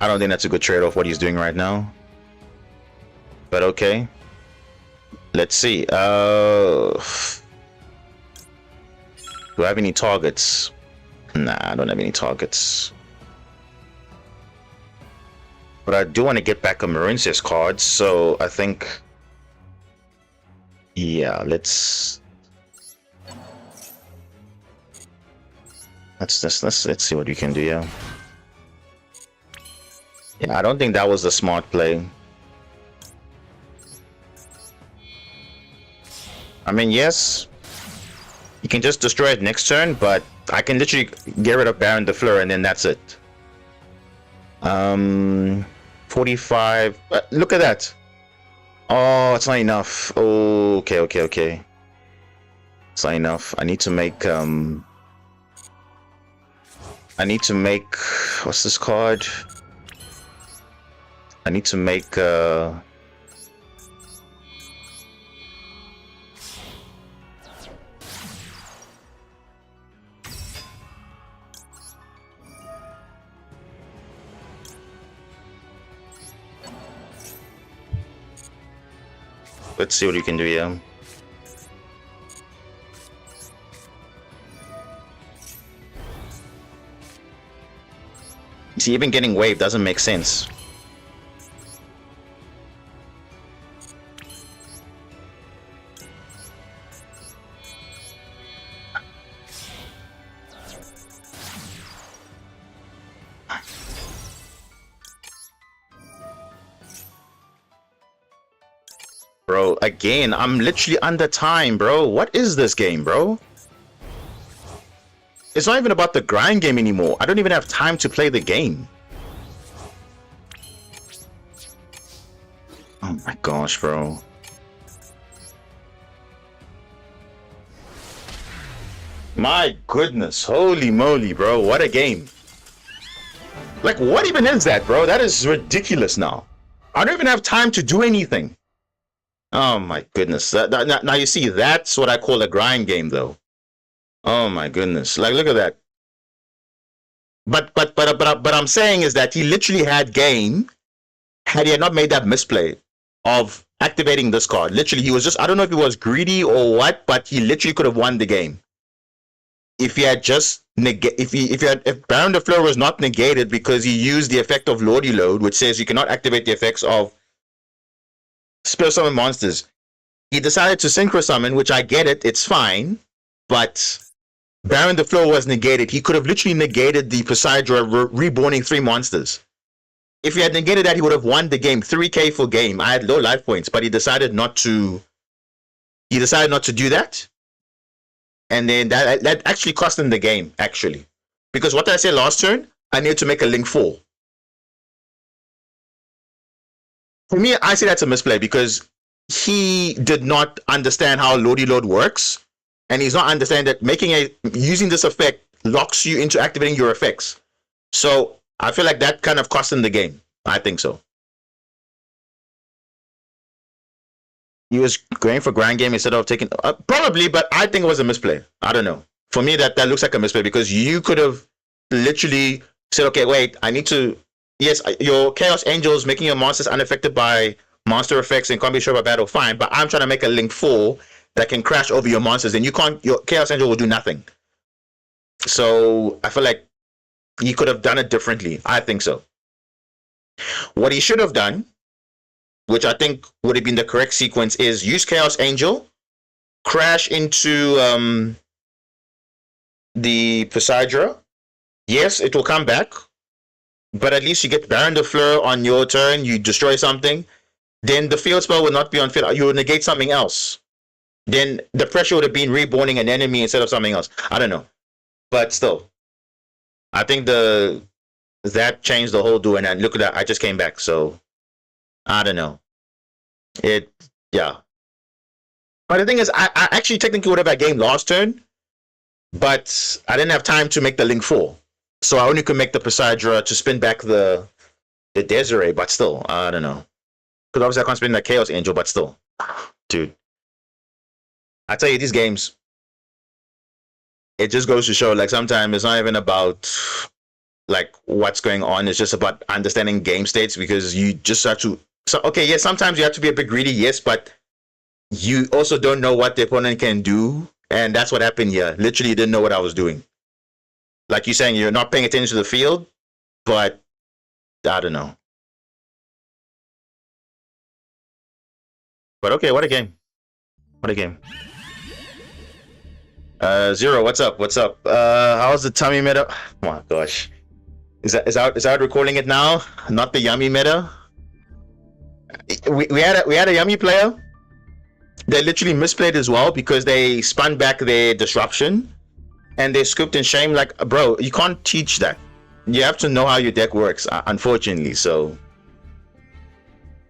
I don't think that's a good trade-off, what he's doing right now. But okay. Let's see. Do I have any targets? Nah, I don't have any targets. But I do want to get back a Marincius card, so I think... Yeah, let's see what we can do, yeah. Yeah, I don't think that was a smart play. I mean, yes, you can just destroy it next turn, but I can literally get rid of Baron de Fleur and then that's it. 45. Look at that. Oh, it's not enough. Oh, okay. It's not enough. I need to make I need to make, what's this card? I need to make let's see what you can do here. See, even getting wave doesn't make sense. Bro, again, I'm literally under time, bro. What is this game, bro? It's not even about the grind game anymore. I don't even have time to play the game. Oh my gosh, bro. My goodness, holy moly, bro. What a game. Like, what even is that, bro? That is ridiculous now. I don't even have time to do anything. Oh my goodness. Now you see, that's what I call a grind game, though. Oh my goodness. Like, look at that. But I'm saying is that he literally had game had he not made that misplay of activating this card. Literally, he was just, I don't know if he was greedy or what, but he literally could have won the game. If he had just if Baron de Fleur was not negated because he used the effect of Lordy Load, which says you cannot activate the effects of Spirit Summon monsters. He decided to Synchro Summon, which I get it, it's fine, but Baron de Fleur was negated. He could have literally negated the Poseidra reborning 3 monsters. If he had negated that, he would have won the game. 3k for game. I had low life points, but he decided not to. He decided not to do that, and then that actually cost him the game. Actually, because what did I say last turn? I needed to make a link 4. For me, I say that's a misplay because he did not understand how Lordy Load works, and he's not understanding that using this effect locks you into activating your effects. So I feel like that kind of cost him the game. I think so. He was going for grind game instead of taking probably, but I think it was a misplay. I don't know. For me, that looks like a misplay because you could have literally said, okay, wait, I need to. Yes, your Chaos Angels making your monsters unaffected by monster effects and can't be destroyed by battle, fine. But I'm trying to make a link 4 that can crash over your monsters, and you can't. Your Chaos Angel will do nothing. So I feel like he could have done it differently. I think so. What he should have done, which I think would have been the correct sequence, is use Chaos Angel, crash into the Poseidra. Yes, it will come back, but at least you get Baron de Fleur on your turn, you destroy something, then the field spell will not be on field, you will negate something else. Then the pressure would have been reborning an enemy instead of something else. I don't know. But still, I think that changed the whole duel, and look at that, I just came back, so I don't know. Yeah. But the thing is, I actually technically would have had game last turn, but I didn't have time to make the link 4. So I only could make the Poseidra to spin back the Desiree, but still, I don't know. Because obviously I can't spin that Chaos Angel, but still. Dude. I tell you, these games, it just goes to show, like, sometimes it's not even about, like, what's going on. It's just about understanding game states, because you just have to. So, okay, yes, sometimes you have to be a bit greedy, yes, but you also don't know what the opponent can do. And that's what happened here. Literally, you didn't know what I was doing. Like you're saying, you're not paying attention to the field, but I don't know. But okay, what a game. What a game. Zero, what's up? What's up? How's the tummy meta? Oh my gosh. Is that recording it now? Not the yummy meta? We had a yummy player. They literally misplayed as well because they spun back their disruption and they scooped in shame. Like, bro, you can't teach that. You have to know how your deck works, unfortunately. So,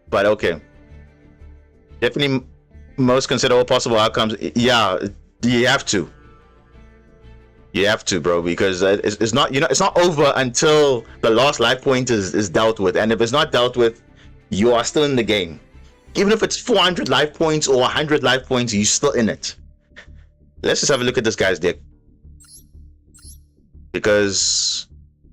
but okay. Definitely most consider all possible outcomes. Yeah, you have to. You have to, bro, because it's not, it's not over until the last life point is dealt with. And if it's not dealt with, you are still in the game. Even if it's 400 life points or 100 life points, you're still in it. Let's just have a look at this guy's deck, because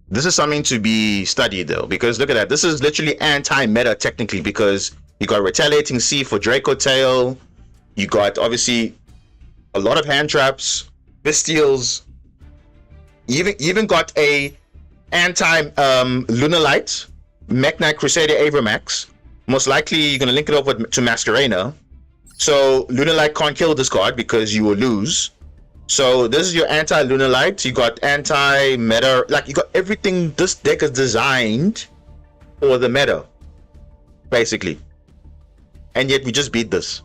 this is something to be studied, though. Because look at that, this is literally anti-meta technically, because you got Retaliating Sea for Draco Tail, you got obviously a lot of hand traps, Bestials, even got a anti Lunar Light, Mech Knight Crusader Abramax. Most likely you're gonna link it up to Masquerena. So Lunar Light can't kill this card because you will lose. So this is your anti-Lunar Light. You got anti-meta, like you got everything. This deck is designed for the meta, basically. And yet we just beat this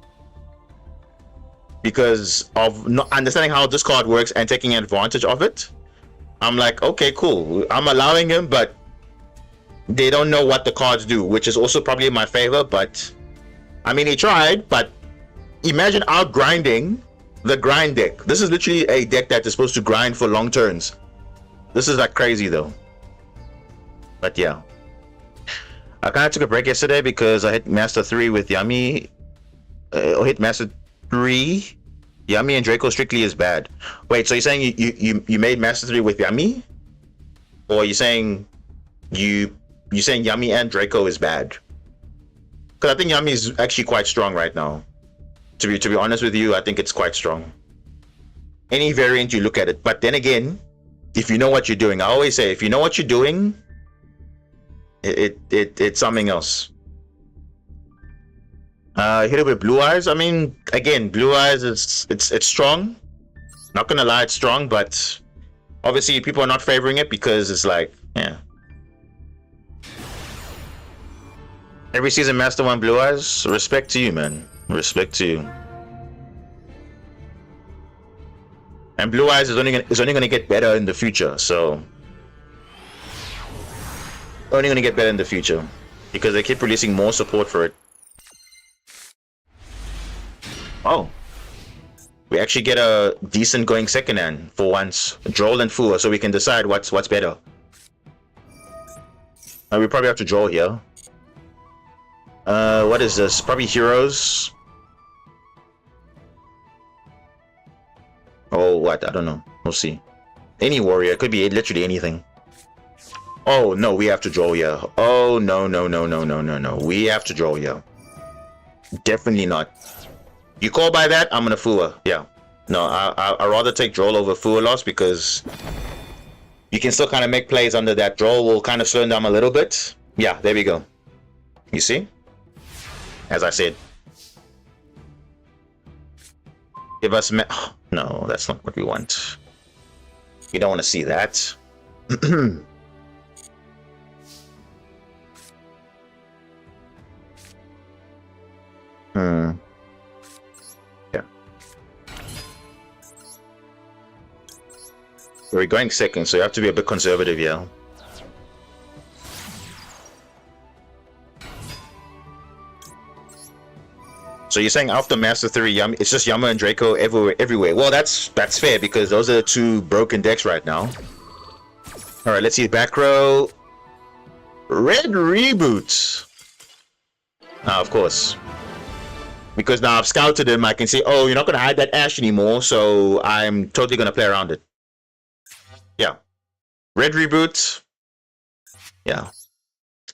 because of not understanding how this card works and taking advantage of it. I'm like, okay, cool. I'm allowing him, but they don't know what the cards do, which is also probably in my favor. But I mean, he tried. But imagine out grinding the grind deck. This is literally a deck that is supposed to grind for long turns. This is like crazy though. But yeah, I kind of took a break yesterday because I hit Master 3 with Yummy. I hit Master 3. Yummy and Draco strictly is bad. Wait, so you're saying you made Master 3 with Yummy? Or you're saying you're saying Yummy and Draco is bad? Because I think Yummy is actually quite strong right now. To be honest with you, I think it's quite strong. Any variant you look at it. But then again, if you know what you're doing, I always say, if you know what you're doing, it's something else. Hit it with Blue Eyes. I mean, again, Blue Eyes it's strong. Not gonna lie, it's strong, but obviously people are not favoring it because it's like, yeah. Every season Master 1 Blue Eyes. Respect to you, man. Respect to you. And Blue Eyes is only gonna get better in the future, so only gonna get better in the future because they keep releasing more support for it. Oh, we actually get a decent going second hand for once, Joel and Fua, so we can decide what's better. We probably have to draw here. What is this? Probably Heroes. Oh, what? I don't know. We'll see. Any warrior. It could be literally anything. Oh, no. We have to draw here. Oh, no. We have to draw here. Definitely not. You call by that, I'm gonna Fua. Yeah. No, I'd rather take draw over Fua loss because you can still kind of make plays under that. Draw will kind of slow down a little bit. Yeah, there we go. You see? As I said. Give us no, that's not what we want. We don't want to see that. Yeah. We're going second, so you have to be a bit conservative, yeah. So you're saying after Master 3, it's just Yama and Draco everywhere. Well, that's fair because those are the two broken decks right now. All right, let's see back row. Red Reboot. Now, of course, because now I've scouted him, I can say, oh, you're not gonna hide that Ash anymore, so I'm totally gonna play around it. Yeah, Red Reboot. Yeah.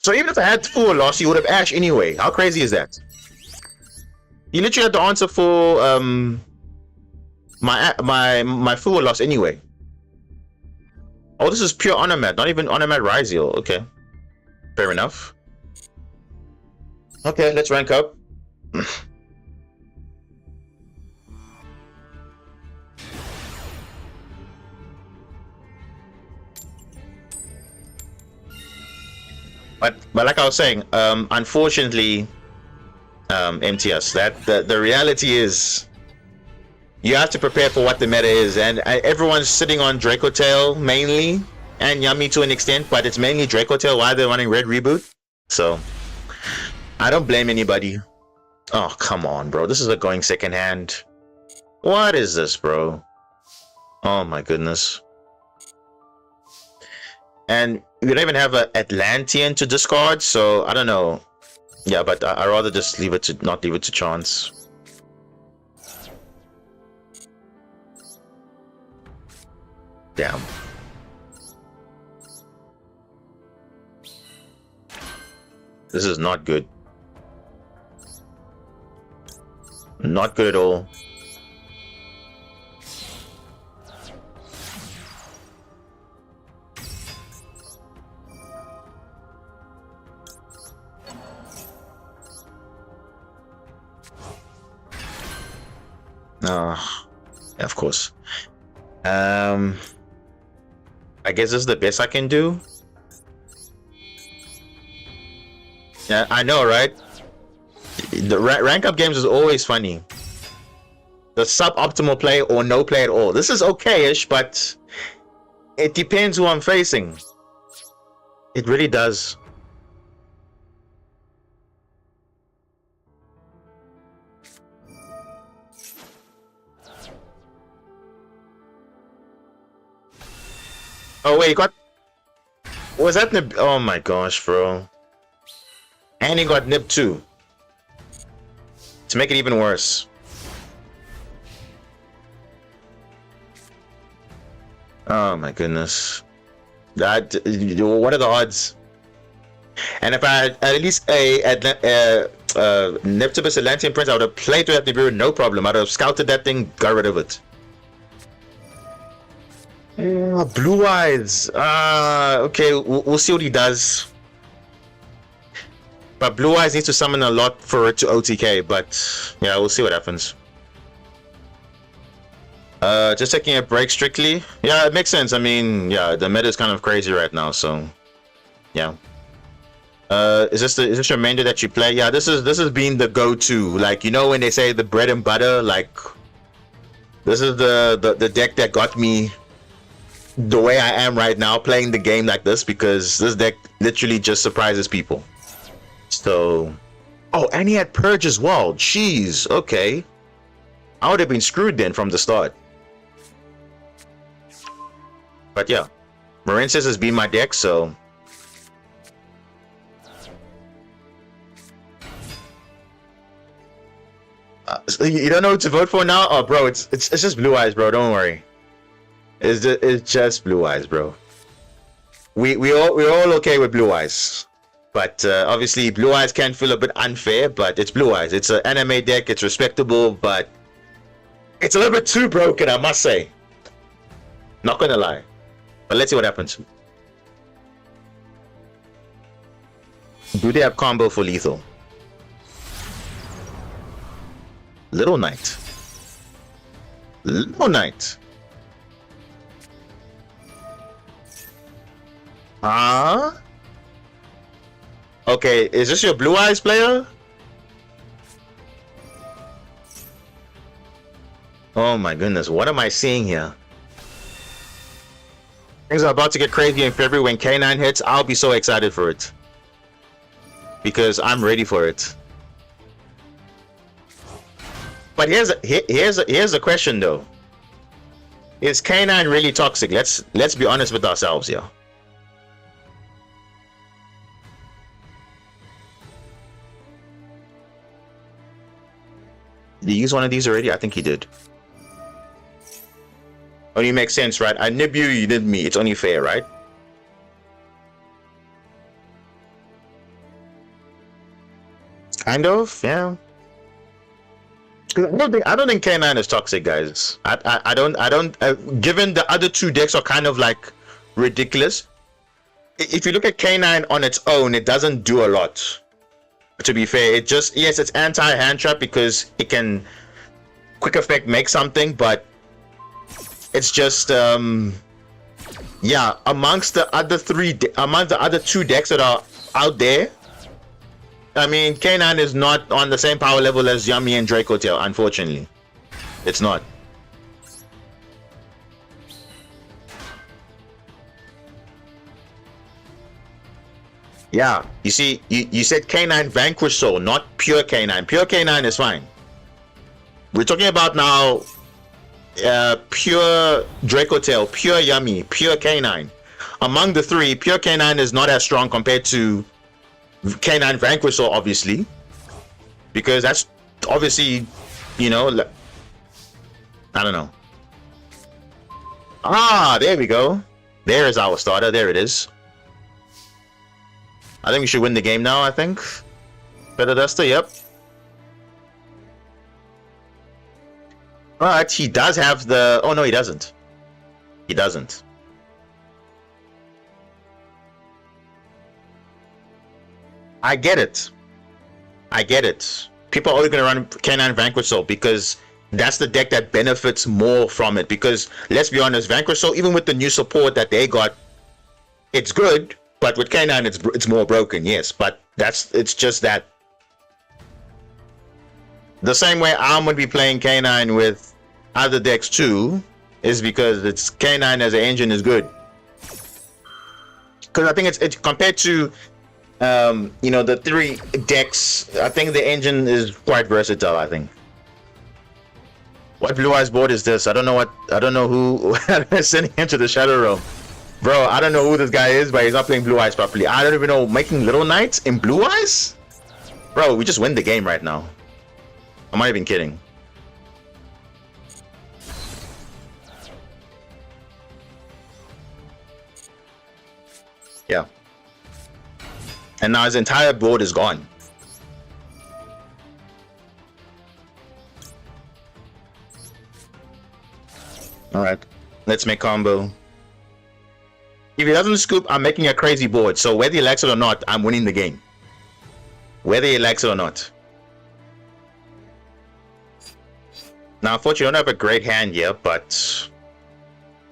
So even if I had full loss, you would have Ash anyway. How crazy is that? You literally had to answer for my full loss anyway. Oh, this is pure Onomat, not even Onomat Ryziel. Okay, fair enough. Okay, let's rank up. But like I was saying, unfortunately, MTS, that the reality is you have to prepare for what the meta is, and everyone's sitting on Draco Tail mainly, and Yummy to an extent, but it's mainly Draco Tail while they're running Red Reboot. So I don't blame anybody. Oh, come on, bro. This is going second hand. What is this, bro? Oh my goodness. And we don't even have an Atlantean to discard, so I don't know. Yeah, but I'd rather just leave it to not leave it to chance. Damn. This is not good. Not good at all. Of course. I guess this is the best I can do. Yeah, I know, right? The rank up games is always funny. The suboptimal play or no play at all. This is okay-ish, but it depends who I'm facing. It really does. Oh wait, got was that nib? Oh my gosh, bro! And he got nipped too. To make it even worse. Oh my goodness. That what are the odds? And if I had at least a Neptibus Atlantean Prince, I would have played with that Nibiru, no problem. I'd have scouted that thing, got rid of it. Blue Eyes. Okay, we'll see what he does. But Blue Eyes needs to summon a lot for it to OTK, but yeah, we'll see what happens. Just taking a break strictly. Yeah, it makes sense. I mean, yeah, the meta is kind of crazy right now, so yeah. Is this your main deck that you play? Yeah, this has been the go-to. Like, you know when they say the bread and butter, like this is the deck that got me the way I am right now playing the game like this, because this deck literally just surprises people. So, oh, and he had Purge as well. Jeez, okay. I would have been screwed then from the start. But yeah, Marinces has been my deck, so you don't know who to vote for now? Oh, bro, it's just Blue Eyes, bro. Don't worry. It's just Blue Eyes, bro. We're all okay with Blue Eyes, but obviously Blue Eyes can feel a bit unfair. But it's Blue Eyes. It's an anime deck. It's respectable, but it's a little bit too broken, I must say. Not gonna lie. But let's see what happens. Do they have combo for lethal? Little Knight. Little Knight. Huh? Okay, is this your Blue Eyes player? Oh my goodness, what am I seeing here? Things are about to get crazy in February when K9 hits. I'll be so excited for it. Because I'm ready for it. But here's a question though. Is K9 really toxic? Let's be honest with ourselves here. Did he use one of these already? I think he did. Only makes sense, right? I nib you, you nib me. It's only fair, right? Kind of, yeah. I don't think K9 is toxic, guys. I don't. Given the other two decks are kind of like ridiculous. If you look at K9 on its own, it doesn't do a lot. To be fair, it just, yes, it's anti-hand trap because it can quick effect make something, but it's just yeah, amongst the other two decks that are out there, I mean, K9 is not on the same power level as Yummy and Draco Tail, unfortunately. It's not. Yeah, you see, you said K9 Vanquish Soul, not pure K9. Pure K9 is fine. We're talking about now pure Draco Tail, pure Yummy, pure K9. among the three, pure K9 is not as strong compared to K9 Vanquisher, obviously, because that's obviously, you know, I don't know. Ah, there we go. There is our starter. There it is. I think we should win the game now, I think. Better Duster, yep. But he does have the... Oh, no, he doesn't. He doesn't. I get it. I get it. People are only going to run K9 Vanquish Soul because that's the deck that benefits more from it. Because, let's be honest, Vanquish Soul, even with the new support that they got, it's good. But with K9, it's more broken, yes. But it's just that. The same way I'm going to be playing K9 with other decks too, is because it's K9 as an engine is good. Because I think it's compared to, you know, the three decks, I think the engine is quite versatile, I think. What Blue Eyes board is this? I don't know who sending him to the Shadow Realm. Bro, I don't know who this guy is, but he's not playing Blue Eyes properly. I don't even know, making Little Knights in Blue Eyes? Bro, we just win the game right now. I'm not even kidding. Yeah. And now his entire board is gone. Alright, let's make combo. If he doesn't scoop, I'm making a crazy board. So whether he likes it or not, I'm winning the game. Whether he likes it or not. Now, unfortunately, I don't have a great hand here, but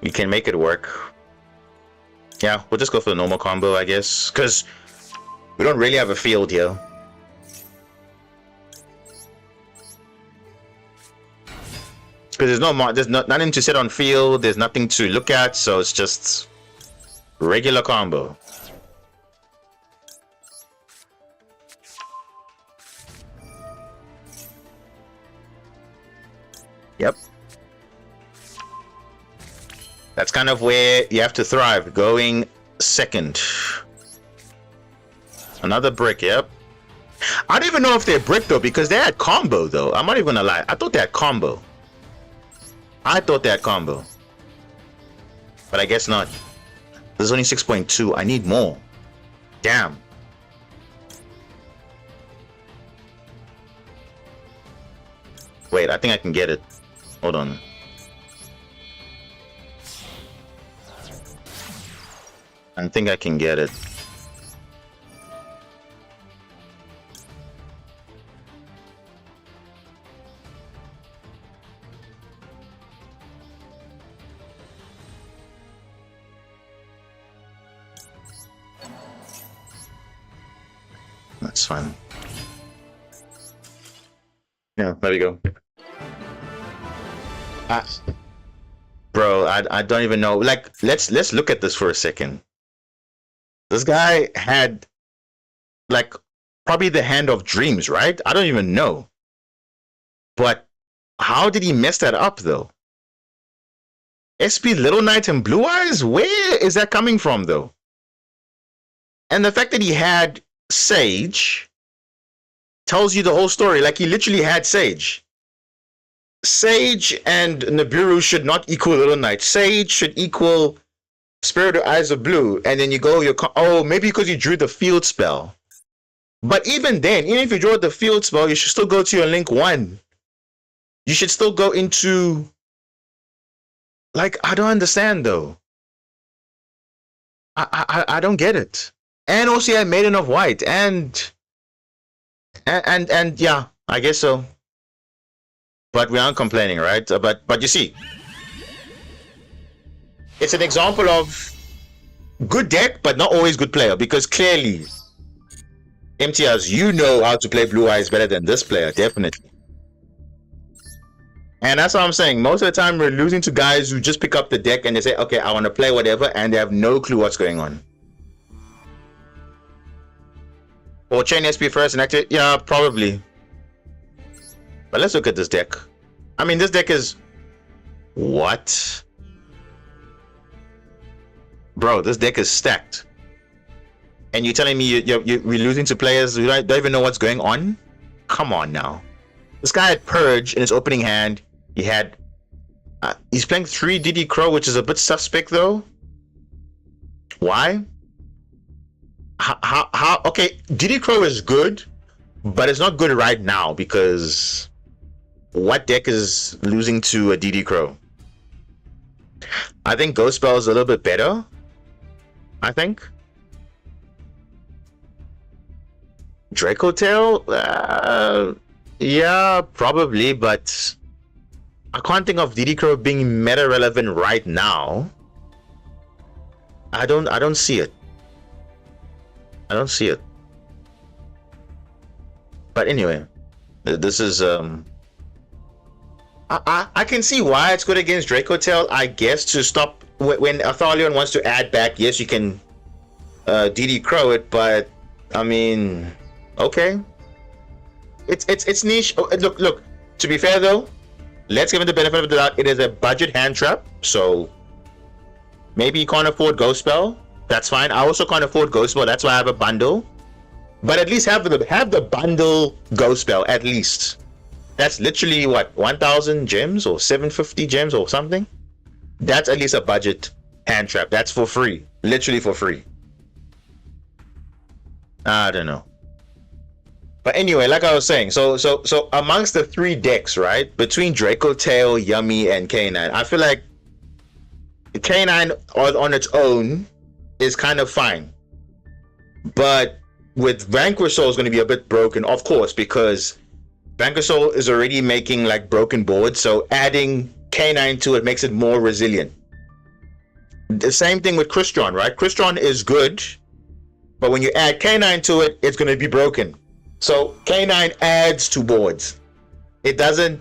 we can make it work. Yeah, we'll just go for the normal combo, I guess. Because we don't really have a field here. Because there's nothing to sit on field, there's nothing to look at, so it's just regular combo. Yep. That's kind of where you have to thrive, going second. Another brick, yep. I don't even know if they're brick though, because they had combo though. I'm not even gonna lie. I thought they had combo. But I guess not. There's only 6.2. I need more. Damn. Wait, I think I can get it. Hold on. I think I can get it. That's fine. Yeah, there we go. Bro, I don't even know. Like, let's look at this for a second. This guy had like probably the hand of dreams, right? I don't even know. But how did he mess that up though? SP Little Knight and Blue Eyes? Where is that coming from though? And the fact that he had Sage tells you the whole story. Like, he literally had Sage. Sage and Nibiru should not equal Little Knight. Sage should equal Spirit of Eyes of Blue. And then you go, oh, maybe because you drew the field spell. But even then, even if you draw the field spell, you should still go to your link 1. You should still go into... Like, I don't understand though. I don't get it. And also, yeah, Maiden of White, and yeah, I guess so. But we aren't complaining, right? But you see, it's an example of good deck, but not always good player. Because clearly, MTRs, you know how to play Blue Eyes better than this player, definitely. And that's what I'm saying. Most of the time, we're losing to guys who just pick up the deck and they say, okay, I want to play whatever, and they have no clue what's going on. Or chain SP first and activate? Yeah, probably. But let's look at this deck. I mean, this deck is... What? bro, this deck is stacked. And you're telling me you're losing to players who don't even know what's going on? Come on now. This guy had Purge in his opening hand. He had... he's playing 3 DD Crow, which is a bit suspect though. Why? How? Okay, DD Crow is good, but it's not good right now because what deck is losing to a DD Crow? I think Ghost Spell is a little bit better. I think. Draco Tail? Yeah, probably, but I can't think of DD Crow being meta relevant right now. I don't see it. I don't see it. But anyway, this is I can see why it's good against Draco Tail, I guess, to stop when Athalion wants to add back. Yes, you can DD Crow it, but I mean, okay, it's niche. Oh, look. To be fair though, let's give it the benefit of the doubt. It is a budget hand trap, so maybe you can't afford Ghost Spell. That's fine. I also can't afford Ghost Spell. That's why I have a bundle. But at least have the bundle Ghost Spell at least. That's literally what, 1,000 gems or 750 gems or something. That's at least a budget hand trap. That's for free, literally for free. I don't know. But anyway, like I was saying, so amongst the 3 decks, right, between Draco Tail, Yummy, and K9, I feel like K9 on its own is kind of fine. But with Vanquish Soul is going to be a bit broken, of course, because Vanquish Soul is already making like broken boards, so adding K9 to it makes it more resilient. The same thing with Crystron, right? Crystron is good, but when you add K9 to it, it's going to be broken. So K9 adds to boards. It doesn't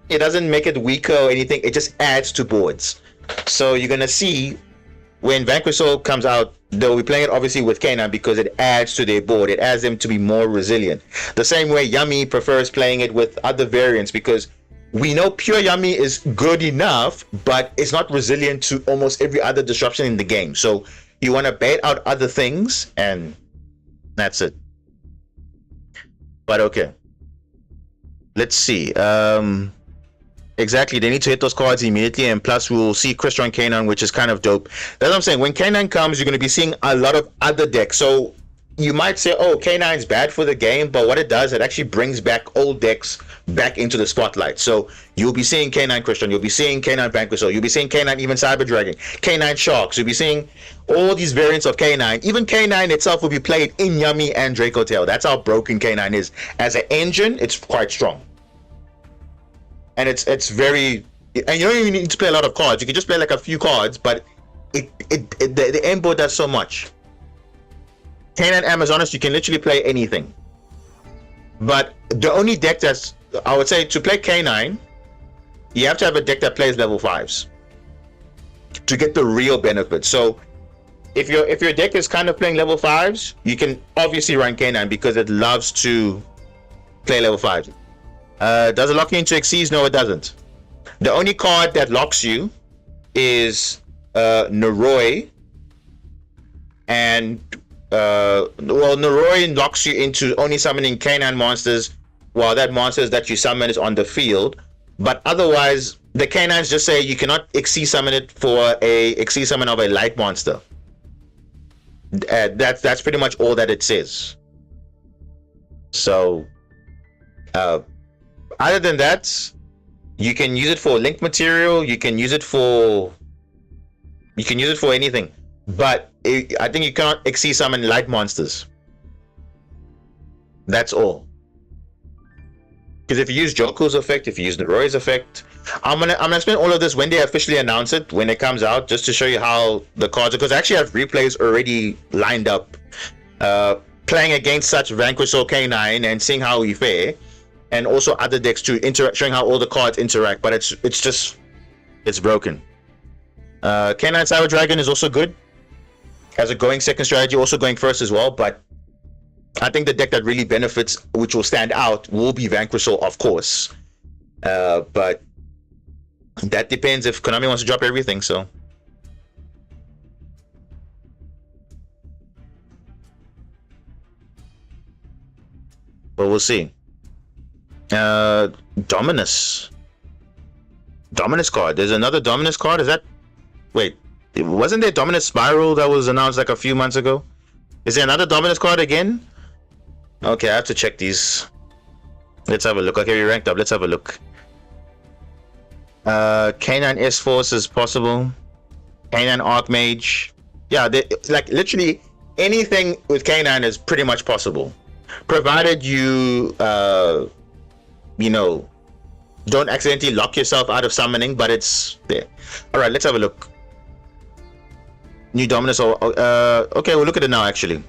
make it weaker or anything. It just adds to boards. So you're going to see when Vanquish Soul comes out, they'll be playing it obviously with K9 because it adds to their board. It adds them to be more resilient. The same way Yummy prefers playing it with other variants, because we know pure Yummy is good enough, but it's not resilient to almost every other disruption in the game. So you want to bait out other things, and that's it. But okay. Let's see. Exactly, they need to hit those cards immediately, and plus we'll see Crystron K9, which is kind of dope. That's what I'm saying. When K9 comes, you're going to be seeing a lot of other decks. So you might say, oh, K9 is bad for the game, but what it does, it actually brings back old decks back into the spotlight. So you'll be seeing K9 Crystron, you'll be seeing K9 Vanquish, you'll be seeing K9 even Cyber Dragon, K9 Sharks, you'll be seeing all these variants of K9. Even K9 itself will be played in Yummy and Draco Tail. That's how broken K9 is. As an engine, it's quite strong. And it's very, and you don't even need to play a lot of cards. You can just play like a few cards, but the end board does so much. K9 Amazoness, you can literally play anything. But the only deck that's, I would say, to play K9, you have to have a deck that plays level 5s to get the real benefit. So if your deck is kind of playing level 5s, you can obviously run K9 because it loves to play level 5s. Does it lock you into Xyz? No, it doesn't. The only card that locks you is Noroi, and Noroi locks you into only summoning K9 monsters while that monsters that you summon is on the field. But otherwise, the K9s just say you cannot Xyz summon it for a Xyz summon of a light monster. That's pretty much all that it says. So other than that, you can use it for link material, you can use it for anything, but I think you cannot Xyz summon light monsters. That's all. Because if you use Joku's effect, if you use Noroi's effect, I'm gonna spend all of this when they officially announce it, when it comes out, just to show you how the cards are, because I actually have replays already lined up playing against such Vanquish or K9 and seeing how we fare, and also other decks too, showing how all the cards interact. But it's broken. K9 Cyber Dragon is also good as a going second strategy, also going first as well, but I think the deck that really benefits, which will stand out, will be Vanquish, of course. But that depends if Konami wants to drop everything. So but we'll see. Dominus card. There's another Dominus card. Is that? Wait, wasn't there Dominus Spiral that was announced like a few months ago? Is there another Dominus card again? Okay, I have to check these. Let's have a look. Okay, we ranked up. Let's have a look. K9 S-Force is possible. K9 Archmage. Yeah, like literally anything with K9 is pretty much possible, provided you you know, don't accidentally lock yourself out of summoning, but it's there. All right, let's have a look. New Dominus. Okay, we'll look at it now. Actually,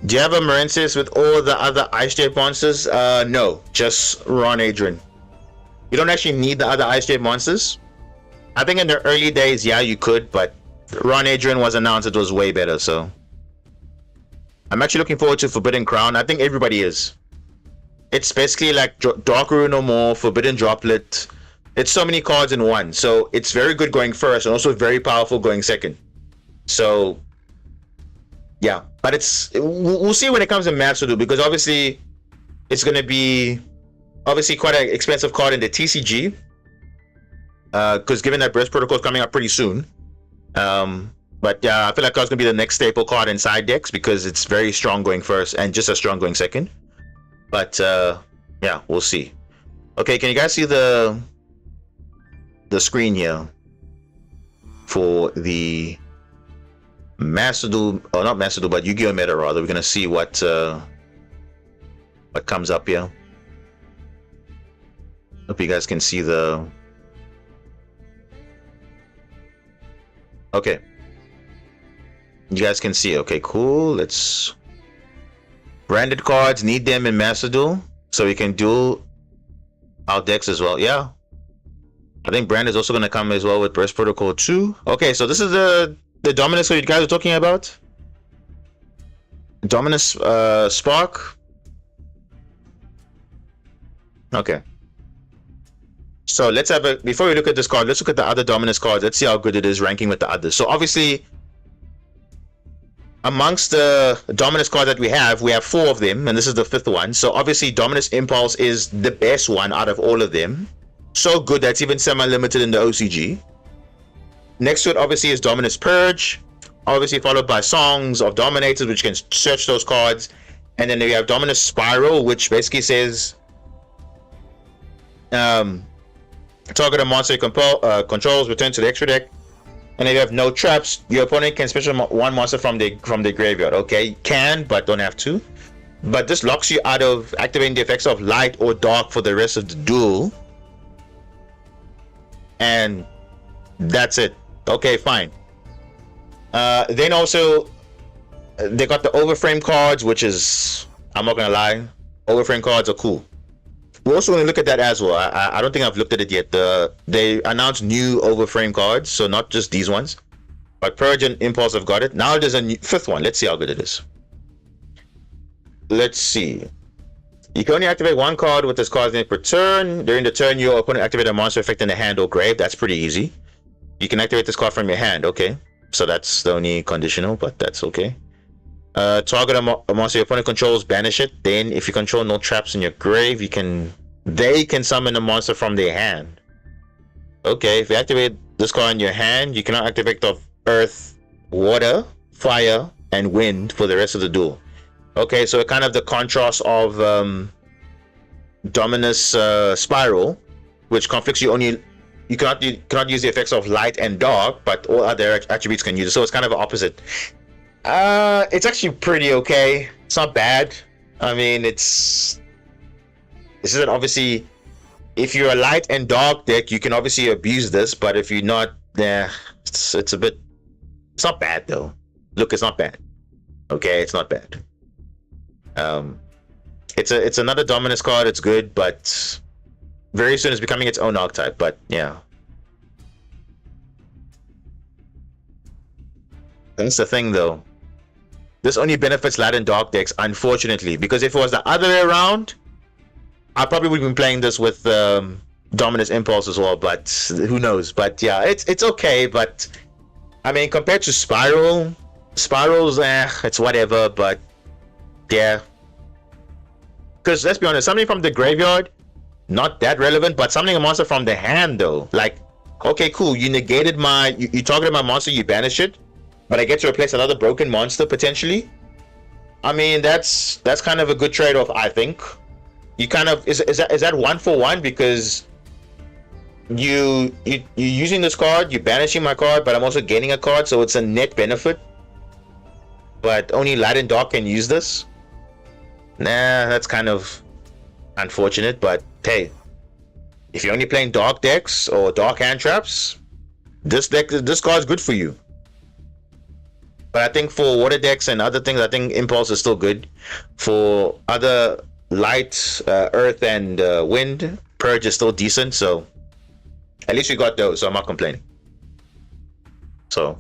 do you have a Marensis with all the other Ice Shape monsters? No, just Ron Adrian. You don't actually need the other Ice Shape monsters. I think in the early days, yeah, you could, but Ron Adrian was announced, it was way better. So I'm actually looking forward to Forbidden Crown. I think everybody is. It's basically like Dark Rune no more, Forbidden Droplet. It's so many cards in one. So it's very good going first and also very powerful going second. So yeah, but we'll see when it comes to Masterduel, because obviously it's going to be quite an expensive card in the TCG. Because given that Burst Protocol is coming up pretty soon. But yeah, I feel like it's going to be the next staple card in side decks because it's very strong going first and just as strong going second. But yeah, we'll see. Okay, can you guys see the screen here for the Masterduel, or not Masterduel, but Yu-Gi-Oh meta rather? We're gonna see what comes up here. Hope you guys can see the. Okay, you guys can see. Okay, cool. Let's. Branded cards, need them in Masterduel, so we can duel our decks as well. Yeah, I think brand is also going to come as well with Burst Protocol 2. Okay, so this is the Dominus that you guys were talking about. Dominus Spark. Okay. So let's have a, before we look at this card, let's look at the other Dominus cards. Let's see how good it is ranking with the others. So obviously, amongst the Dominus card that we have 4 of them, and this is the 5th one. So obviously Dominus Impulse is the best one out of all of them. So good that's even semi-limited in the OCG. Next to it obviously is Dominus Purge, obviously followed by Songs of Dominators, which can search those cards. And then we have Dominus Spiral, which basically says target a monster controls, return to the extra deck. And if you have no traps, your opponent can special one monster from the graveyard. Okay, can, but don't have to. But this locks you out of activating the effects of light or dark for the rest of the duel. And that's it. Okay, fine. Then also, they got the Overframe cards, which is, I'm not gonna lie, Overframe cards are cool. We're also going to look at that as well. I don't think I've looked at it yet. They announced new Overframe cards, so not just these ones. But Purge and Impulse have got it. Now there's a new 5th one. Let's see how good it is. Let's see. You can only activate one card with this card's name per turn. During the turn, your opponent activate a monster effect in the hand or grave. That's pretty easy. You can activate this card from your hand. Okay. So that's the only conditional, but that's okay. Target a monster your opponent controls, banish it. Then if you control no traps in your grave, they can summon a monster from their hand. Okay, if you activate this card in your hand, you cannot activate the earth, water, fire, and wind for the rest of the duel. Okay, so kind of the contrast of Dominus Spiral, which conflicts you cannot use the effects of light and dark, but all other attributes can use it. So it's kind of the opposite. It's actually pretty okay. It's not bad. I mean, this isn't obviously, if you're a light and dark deck, you can obviously abuse this, but if you're not, it's a bit, it's not bad though. Look, it's not bad. Okay, it's not bad. It's another Dominus card. It's good, but very soon it's becoming its own archetype. But yeah, that's the thing though. This only benefits light and dark decks, unfortunately, because if it was the other way around, I probably would have been playing this with Dominus Impulse as well, but who knows. But yeah, it's okay, but I mean, compared to Spiral's it's whatever, but yeah, Because let's be honest, something from the graveyard, not that relevant, but something a monster from the hand though. Like, okay, cool, you negated my, you targeted my monster, you banish it, but I get to replace another broken monster potentially. I mean, that's kind of a good trade-off, I think. You kind of, is that 1-for-1? Because you're using this card, you're banishing my card, but I'm also gaining a card, so it's a net benefit. But only light and dark can use this. Nah, that's kind of unfortunate, but hey, if you're only playing dark decks or dark hand traps, this card's good for you. But I think for water decks and other things, I think Impulse is still good. For other light, earth, and wind, Purge is still decent. So at least we got those, so I'm not complaining. So,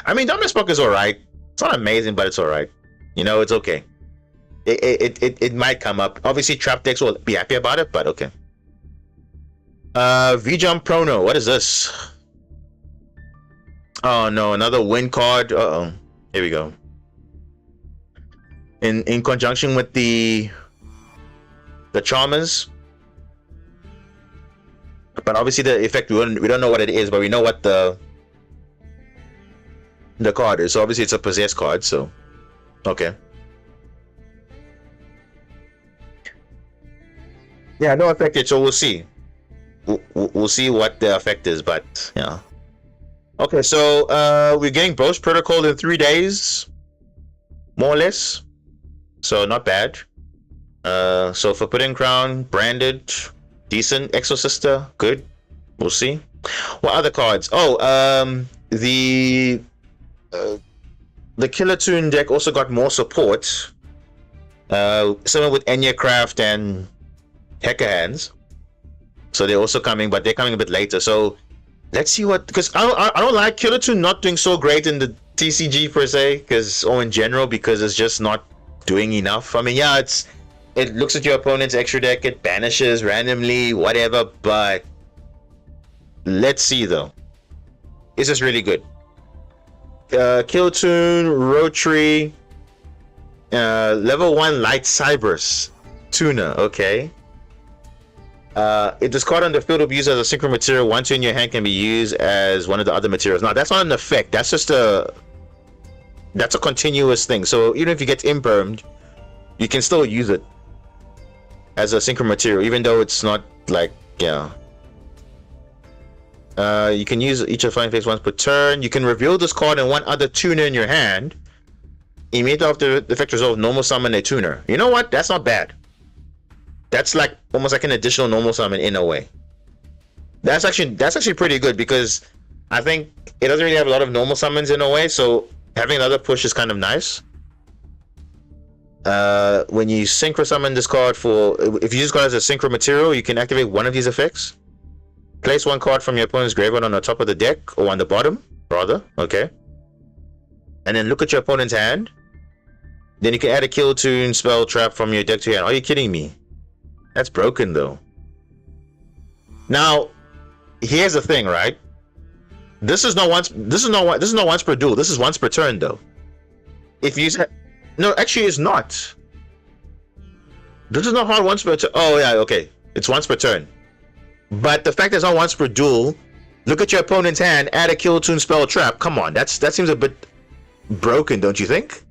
I mean, Dominus Spark is alright. It's not amazing, but it's alright. You know, it's okay. It might come up. Obviously, trap decks will be happy about it, but okay. V-Jump Prono, what is this? Oh no, another win card. Uh-oh. Here we go. In conjunction with the Charmers. But obviously the effect, we don't know what it is, but we know what the card is. So obviously it's a possessed card, so okay. Yeah, no effect yet, so we'll see. We'll see what the effect is, but yeah. Okay, so we're getting Boast Protocol in 3 days, more or less. So not bad. So Forbidden Crown, branded, decent. Exorcister, good. We'll see. What other cards? Oh, the Killer Toon deck also got more support. Similar with Enya Craft and Hacker Hands. So they're also coming, but they're coming a bit later. So let's see what, because I don't like Killer Toon not doing so great in the TCG per se, or in general, because it's just not doing enough. I mean, yeah, it looks at your opponent's extra deck, it banishes randomly, whatever, but let's see though. Is this really good? Killer Toon, Rotary, level 1 Light Cybers, Tuna, okay. If this card on the field will be used as a synchro material, once in your hand can be used as one of the other materials. Now that's not an effect, that's just that's a continuous thing. So even if you get impermed, you can still use it as a synchro material, even though it's not like, yeah. You can use each of flying face once per turn. You can reveal this card and one other tuner in your hand. Immediately after the effect resolve, normal summon a tuner. You know what? That's not bad. That's like almost like an additional normal summon in a way. That's actually pretty good, because I think it doesn't really have a lot of normal summons in a way, so having another push is kind of nice. When you synchro summon this card if you use this card as a synchro material, you can activate one of these effects. Place one card from your opponent's graveyard on the top of the deck, or on the bottom, rather, okay. And then look at your opponent's hand. Then you can add a Kill Toon spell trap from your deck to your hand. Are you kidding me? That's broken though. Now, here's the thing, right? This is not once per duel. This is once per turn though. If you no, actually it's not. This is not hard once per turn. Oh yeah, okay. It's once per turn. But the fact that it's not once per duel, look at your opponent's hand, add a Kill Toon spell trap. Come on, that seems a bit broken, don't you think?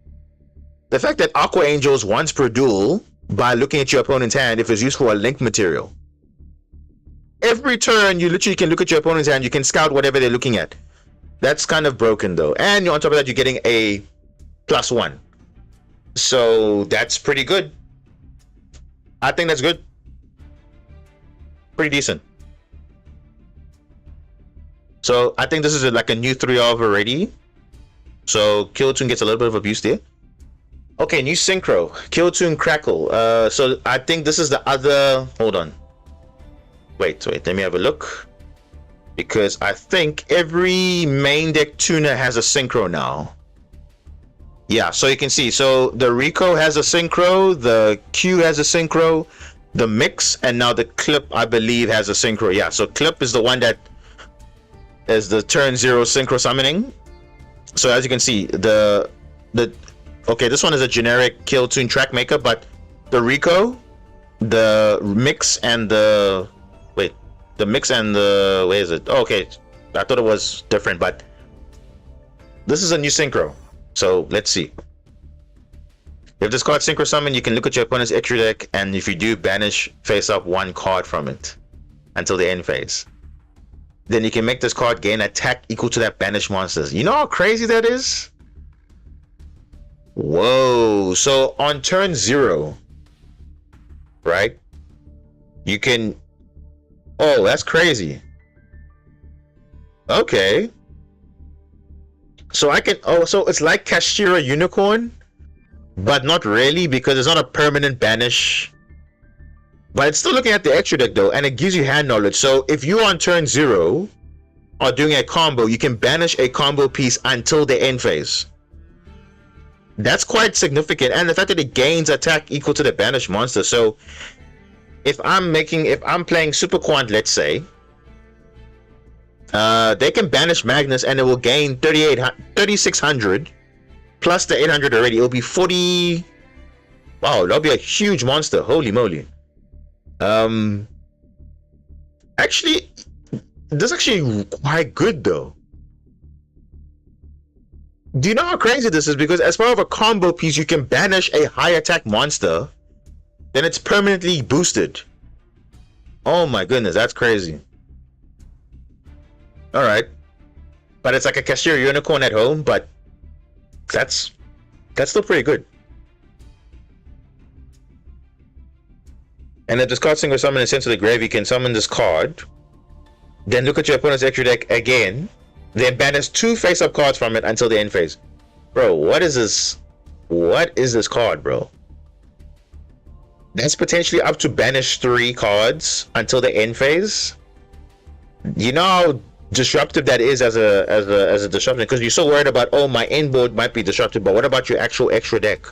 The fact that Aqua Angel's once per duel by looking at your opponent's hand if it's used for a link material. Every turn you literally can look at your opponent's hand, you can scout whatever they're looking at. That's kind of broken though. And on top of that, you're getting a +1. So that's pretty good. I think that's good. Pretty decent. So I think this is like a new 3-of already. So Kill Toon gets a little bit of abuse there. Okay, new synchro. Kill Toon Crackle. So I think this is the other. Hold on. Wait. Let me have a look. Because I think every main deck tuner has a synchro now. Yeah, so you can see. So the Rico has a synchro. The Q has a synchro. The Mix, and now the Clip, I believe, has a synchro. Yeah, so Clip is the one that is the turn 0 synchro summoning. So as you can see, okay, this one is a generic Kill Toon track maker, but the Rico the mix and the wait, the mix and the where is it? Oh, okay, I thought it was different, but this is a new synchro. So let's see. If this card synchro summon, you can look at your opponent's extra deck, and if you do, banish face up one card from it until the end phase. Then you can make this card gain attack equal to that banished monsters. You know how crazy that is? Whoa. So on turn 0, right? You can... Oh, that's crazy. Okay. So I can... Oh, so it's like Kashira Unicorn, but not really, because it's not a permanent banish. But it's still looking at the extra deck though, and it gives you hand knowledge. So if you on turn 0 are doing a combo, you can banish a combo piece until the end phase. That's quite significant, and the fact that it gains attack equal to the banished monster. So if I'm playing Super Quant, let's say, they can banish Magnus and it will gain 3600 plus the 800 already. It'll be 40. Wow, that'll be a huge monster. Holy moly. Actually, this is actually quite good though. Do you know how crazy this is? Because as part of a combo piece, you can banish a high attack monster, then it's permanently boosted. Oh my goodness, that's crazy. All right, but it's like a Kashira Unicorn at home, but that's still pretty good. And if this card synchro summon is sent to the grave, you can summon this card, then look at your opponent's extra deck again, then banish 2 face-up cards from it until the end phase. Bro, what is this? What is this card, bro? That's potentially up to banish 3 cards until the end phase. You know how disruptive that is as a disruption, because you're so worried about, oh, my end board might be disrupted, but what about your actual extra deck?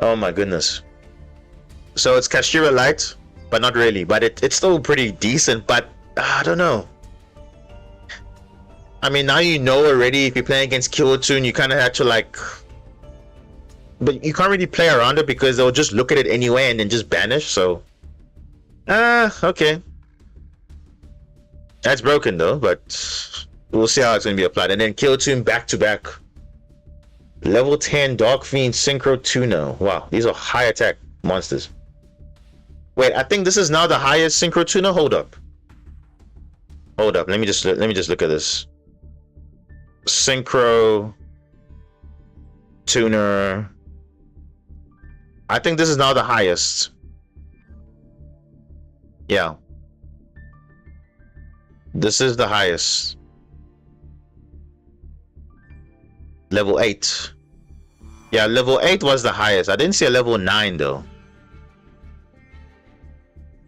Oh my goodness. So it's Kashira Light, but not really. But it's still pretty decent, but I don't know. I mean, now you know already, if you're playing against Killtoon, you kind of have to like... But you can't really play around it because they'll just look at it anyway and then just banish, so... okay. That's broken though, but we'll see how it's going to be applied. And then Killtoon back-to-back. Level 10 Dark Fiend Synchro Tuna. Wow, these are high attack monsters. Wait, I think this is now the highest Synchro Tuna. Hold up. Let me just look at this. Synchro Tuner. I think this is now the highest. Yeah. This is the highest. Level 8. Yeah, level 8 was the highest. I didn't see a level 9 though.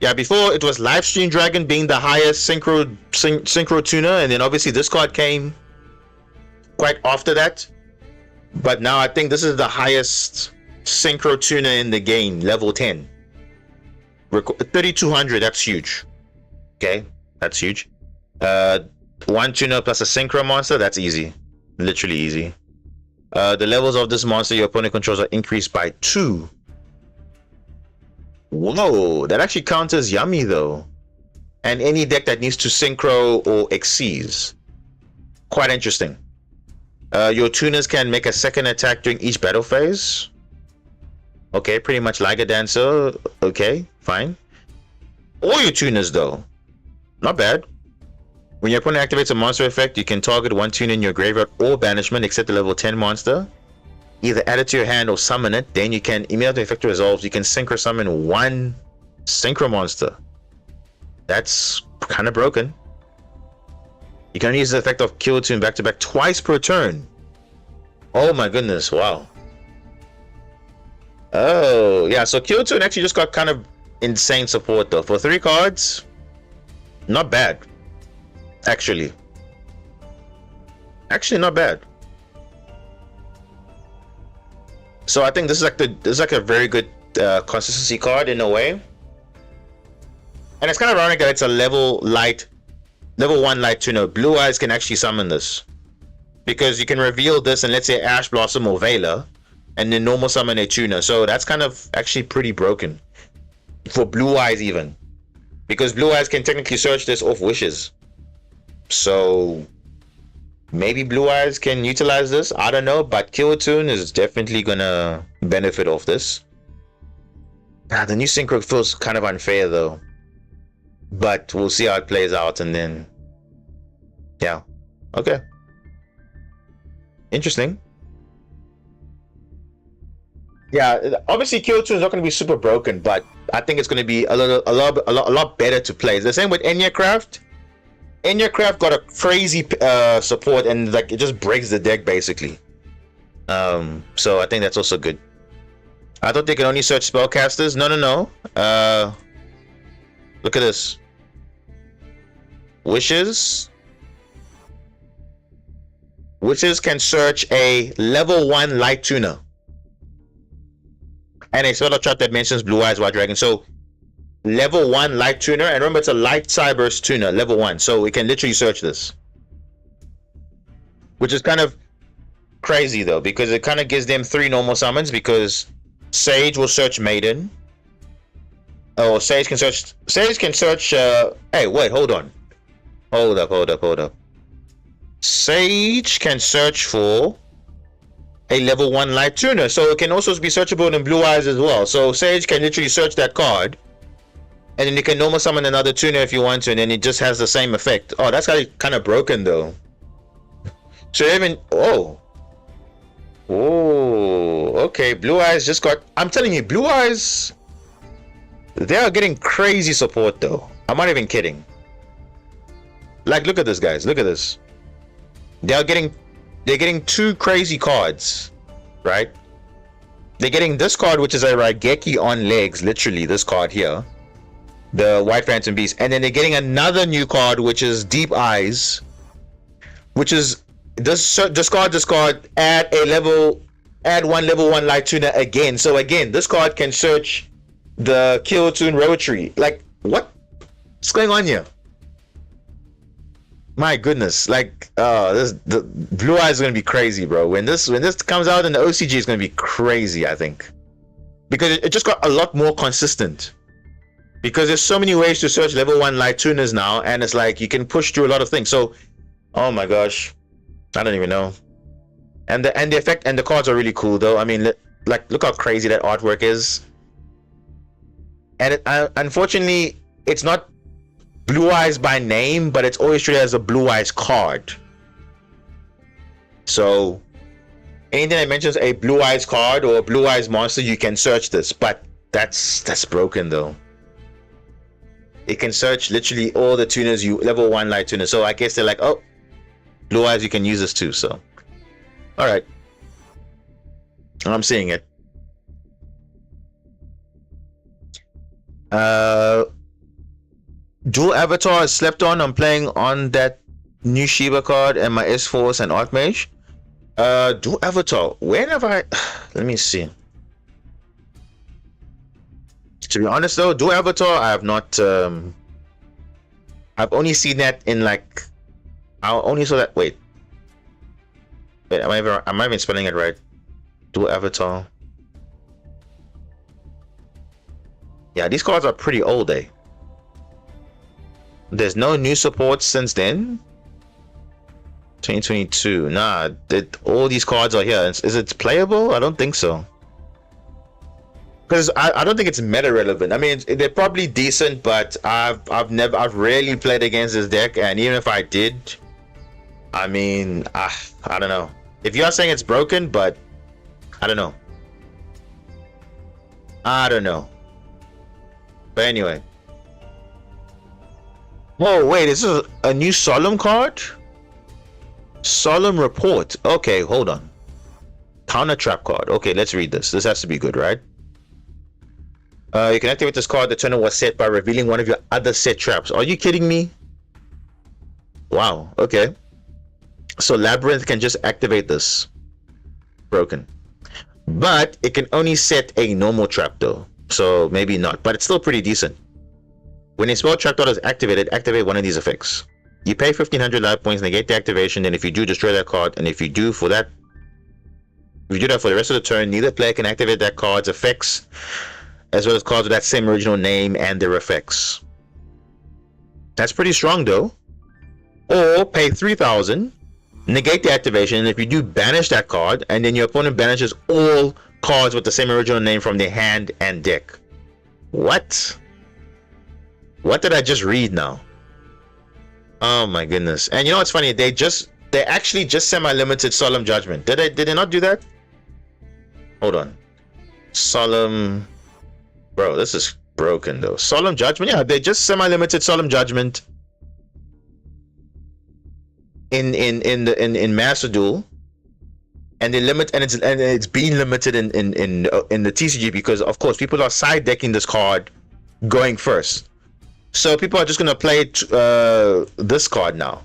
Yeah, before it was Livestream Dragon being the highest Synchro Tuna, and then obviously this card came quite after that. But now I think this is the highest Synchro Tuna in the game, level 10. 3200, that's huge. Okay, that's huge. 1 tuna plus a Synchro monster, that's easy. Literally easy. The levels of this monster your opponent controls are increased by 2. Whoa, that actually counts as yummy though. And any deck that needs to synchro or exceeds. Quite interesting. Your tuners can make a second attack during each battle phase. Okay, pretty much like a dancer. Okay, fine. All your tuners though, not bad. When your opponent activates a monster effect, you can target 1 tuner in your graveyard or banishment except the level 10 monster. Either add it to your hand or summon it. Then you can, immediately effect resolves, you can synchro summon 1 synchro monster. That's kind of broken. You can only use the effect of Killtoon back-to-back twice per turn. Oh my goodness, wow. Oh, yeah, so Killtoon actually just got kind of insane support though. For 3 cards, not bad. Actually not bad. So I think this is like a very good consistency card in a way. And it's kind of ironic that it's a level 1 light tuner. Blue Eyes can actually summon this, because you can reveal this and let's say Ash Blossom or Vela, and then normal summon a tuner. So that's kind of actually pretty broken. for Blue Eyes even, because Blue Eyes can technically search this off wishes. So maybe Blue Eyes can utilize this. I don't know, but Kill-Tune is definitely gonna benefit off this. The new synchro feels kind of unfair though, but we'll see how it plays out, and then yeah, okay, interesting. Yeah, obviously Kill-Tune is not going to be super broken, but I think it's going to be a lot better to play. It's the same with Enyacraft. Enyacraft got a crazy support, and like it just breaks the deck basically. So I think that's also good. I thought they could only search spellcasters. No. Look at this. Wishes can search a level 1 light tuner and a spell trap that mentions Blue Eyes White Dragon. So level 1 light tuner, and remember it's a light cyberse tuner, level 1, so we can literally search this, which is kind of crazy though, because it kind of gives them 3 normal summons, because Sage will search Maiden. Oh, Sage can search hey, wait, hold up. Sage can search for a level 1 light tuner, so it can also be searchable in Blue Eyes as well. So Sage can literally search that card, and then you can normal summon another tuner if you want to, and then it just has the same effect. Oh, that's kind of broken though. So even okay, Blue Eyes just got, I'm telling you, Blue Eyes, they are getting crazy support though. I'm not even kidding. Like, look at this, guys, look at this. They're getting 2 crazy cards, right? They're getting this card, which is a Raigeki on legs, literally this card here, the White Phantom Beast, and then they're getting another new card, which is Deep Eyes, which is discard, add one level 1 light tuner again. So again, this card can search the Kill-Tune Rotary. Like, what's going on here? My goodness, like the Blue Eyes is gonna be crazy, bro. When this comes out in the OCG, it's gonna be crazy, I think, because it just got a lot more consistent. Because there's so many ways to search level 1 light tuners now, and it's like you can push through a lot of things. So, oh my gosh, I don't even know. And the effect and the cards are really cool though. I mean, like, look how crazy that artwork is. And unfortunately, it's not Blue Eyes by name, but it's always treated as a Blue Eyes card. So anything that mentions a Blue Eyes card or a Blue Eyes monster, you can search this, but that's broken though. It can search literally all the tuners, level 1 light tuners. So I guess they're like, oh, Blue Eyes, you can use this too. So all right, I'm seeing it. Dual Avatar is slept on. I'm playing on that new Shiba card and my S-Force and Archmage. Dual Avatar, when have I let me see. To be honest though, Dual Avatar, I have not I've only seen that in like, I only saw that, wait, am I even spelling it right? Dual Avatar. Yeah, these cards are pretty old, eh? There's no new support since then. 2022. Nah, all these cards are here. Is it playable? I don't think so. Because I don't think it's meta relevant. I mean, they're probably decent, but I've rarely played against this deck, and even if I did, I mean, I don't know. If you are saying it's broken, but I don't know. But anyway. Oh wait, this is a new Solemn card? Solemn Report. Okay, hold on. Counter Trap card. Okay, let's read this. This has to be good, right? You can activate this card. The turn was set by revealing one of your other set traps. Are you kidding me? Wow, okay. So Labyrinth can just activate this. Broken. But it can only set a normal trap though. So maybe not, but it's still pretty decent. When a spell trap is activated, activate one of these effects. You pay 1500 life points, negate the activation, and if you do, destroy that card. And if you do that for the rest of the turn, neither player can activate that card's effects as well as cards with that same original name and their effects. That's pretty strong though. Or pay 3,000, negate the activation, and if you do, banish that card, and then your opponent banishes all cards with the same original name from their hand and deck. What? What did I just read now? Oh my goodness. And you know what's funny? They actually just semi-limited Solemn Judgment. Did they not do that? Hold on. Solemn... Bro, this is broken though. Solemn Judgment? Yeah, they just semi-limited Solemn Judgment in Master Duel. And they limit, and it's being limited in the TCG because of course people are side decking this card going first. So people are just gonna play this card now.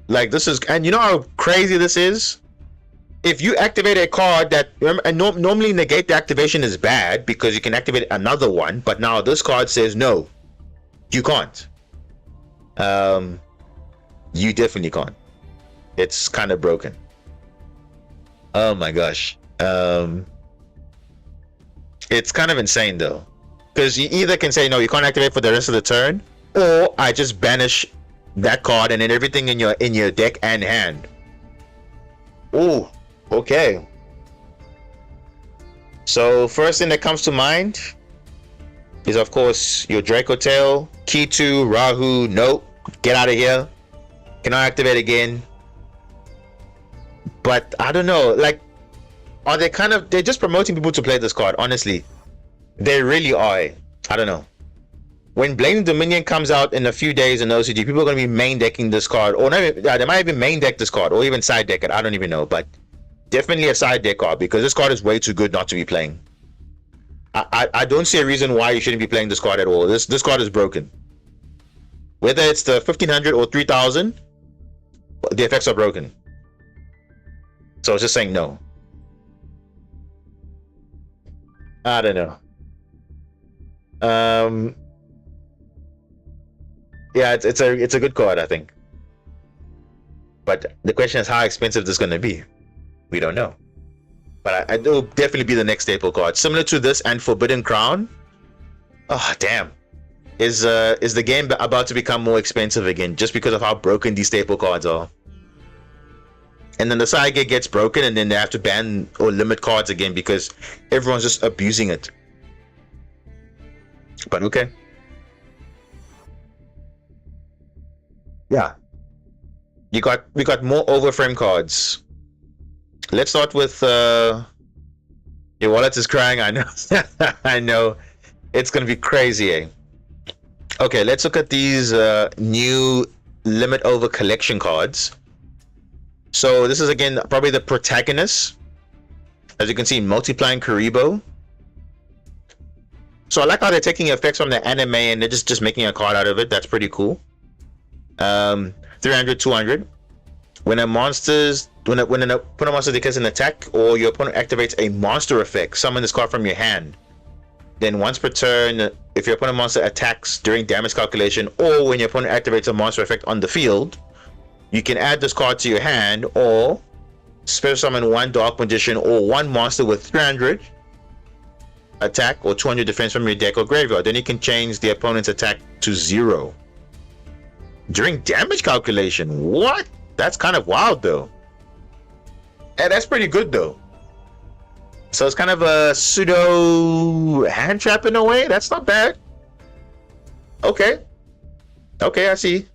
Like this is, and you know how crazy this is. If you activate a card that, and normally negate the activation is bad because you can activate another one, but now this card says no, you can't. You definitely can't. It's kind of broken. Oh my gosh. It's kind of insane though, because you either can say no, you can't activate for the rest of the turn, or I just banish that card and then everything in your deck and hand. Ooh, okay. So first thing that comes to mind is of course your Draco Tail, Key 2, Rahu, nope, get out of here. Cannot activate again. But I don't know, like, are they they're just promoting people to play this card, honestly. They really are. I don't know. When Blazing Dominion comes out in a few days in OCG, people are going to be main decking this card, or not, they might even main deck this card, or even side deck it. I don't even know, but definitely a side deck card because this card is way too good not to be playing. I don't see a reason why you shouldn't be playing this card at all. This card is broken. Whether it's the 1500 or 3000, the effects are broken. So I was just saying no. I don't know. Yeah, it's a good card, I think. But the question is how expensive this is going to be. We don't know. But it will definitely be the next staple card, similar to this and Forbidden Crown. Oh damn! Is the game about to become more expensive again just because of how broken these staple cards are? And then the side gate gets broken, and then they have to ban or limit cards again because everyone's just abusing it. But okay. Yeah. We got more overframe cards. Let's start with your wallet is crying, I know. I know. It's gonna be crazy, eh? Okay, let's look at these new limit over collection cards. So this is again probably the protagonist. As you can see, multiplying Karibo. So I like how they're taking effects from the anime and they're just making a card out of it. That's pretty cool. 300, 200. When a opponent monster declares an attack or your opponent activates a monster effect, summon this card from your hand. Then once per turn, if your opponent monster attacks during damage calculation or when your opponent activates a monster effect on the field, you can add this card to your hand or special summon one Dark Magician or one monster with 300 attack or 200 defense from your deck or graveyard. Then you can change the opponent's attack to 0 during damage calculation. What? That's kind of wild though. And that's pretty good though. So it's kind of a pseudo hand trap in a way. That's not bad. Okay. Okay, I see.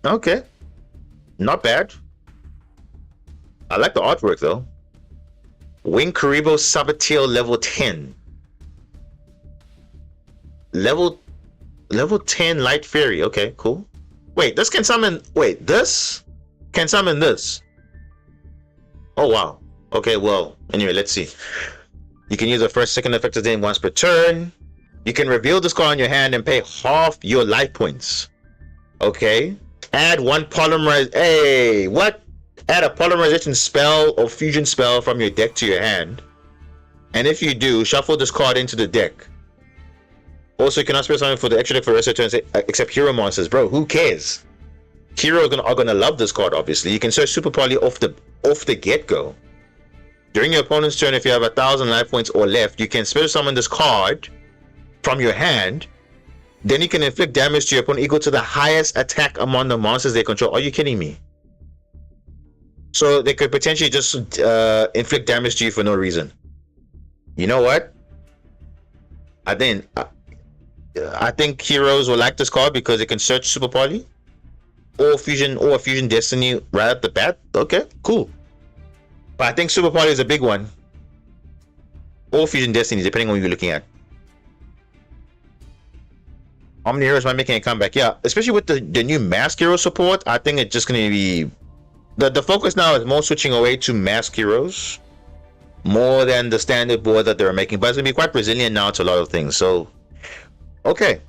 Okay. Not bad. I like the artwork though. Wing Karibo Saboteur level 10. Level 10 Light Fairy. Okay, cool. Wait, this can summon. Wait, this can summon this. Oh wow. Okay, well, anyway, let's see. You can use the first, second effect of the game once per turn. You can reveal this card on your hand and pay half your life points. Okay. Add one polymerize. Hey, what? Add a polymerization spell or fusion spell from your deck to your hand. And if you do, shuffle this card into the deck. Also, you cannot spell something for the extra deck for the rest of the turns except hero monsters. Bro, who cares? Heroes are gonna love this card, obviously. You can search Super Poly off the get-go. During your opponent's turn, if you have 1,000 life points or left, you can special summon this card from your hand. Then you can inflict damage to your opponent equal to the highest attack among the monsters they control. Are you kidding me? So they could potentially just inflict damage to you for no reason. You know what? I think heroes will like this card because it can search Super Poly or Fusion Destiny right at the bat. Okay, cool. But I think Super Poly is a big one. Or Fusion Destiny, depending on what you're looking at. Omni Heroes might making a comeback. Yeah, especially with the new Mask Hero support, I think it's just going to be... The focus now is more switching away to Mask Heroes more than the standard board that they're making. But it's going to be quite resilient now to a lot of things. So, okay.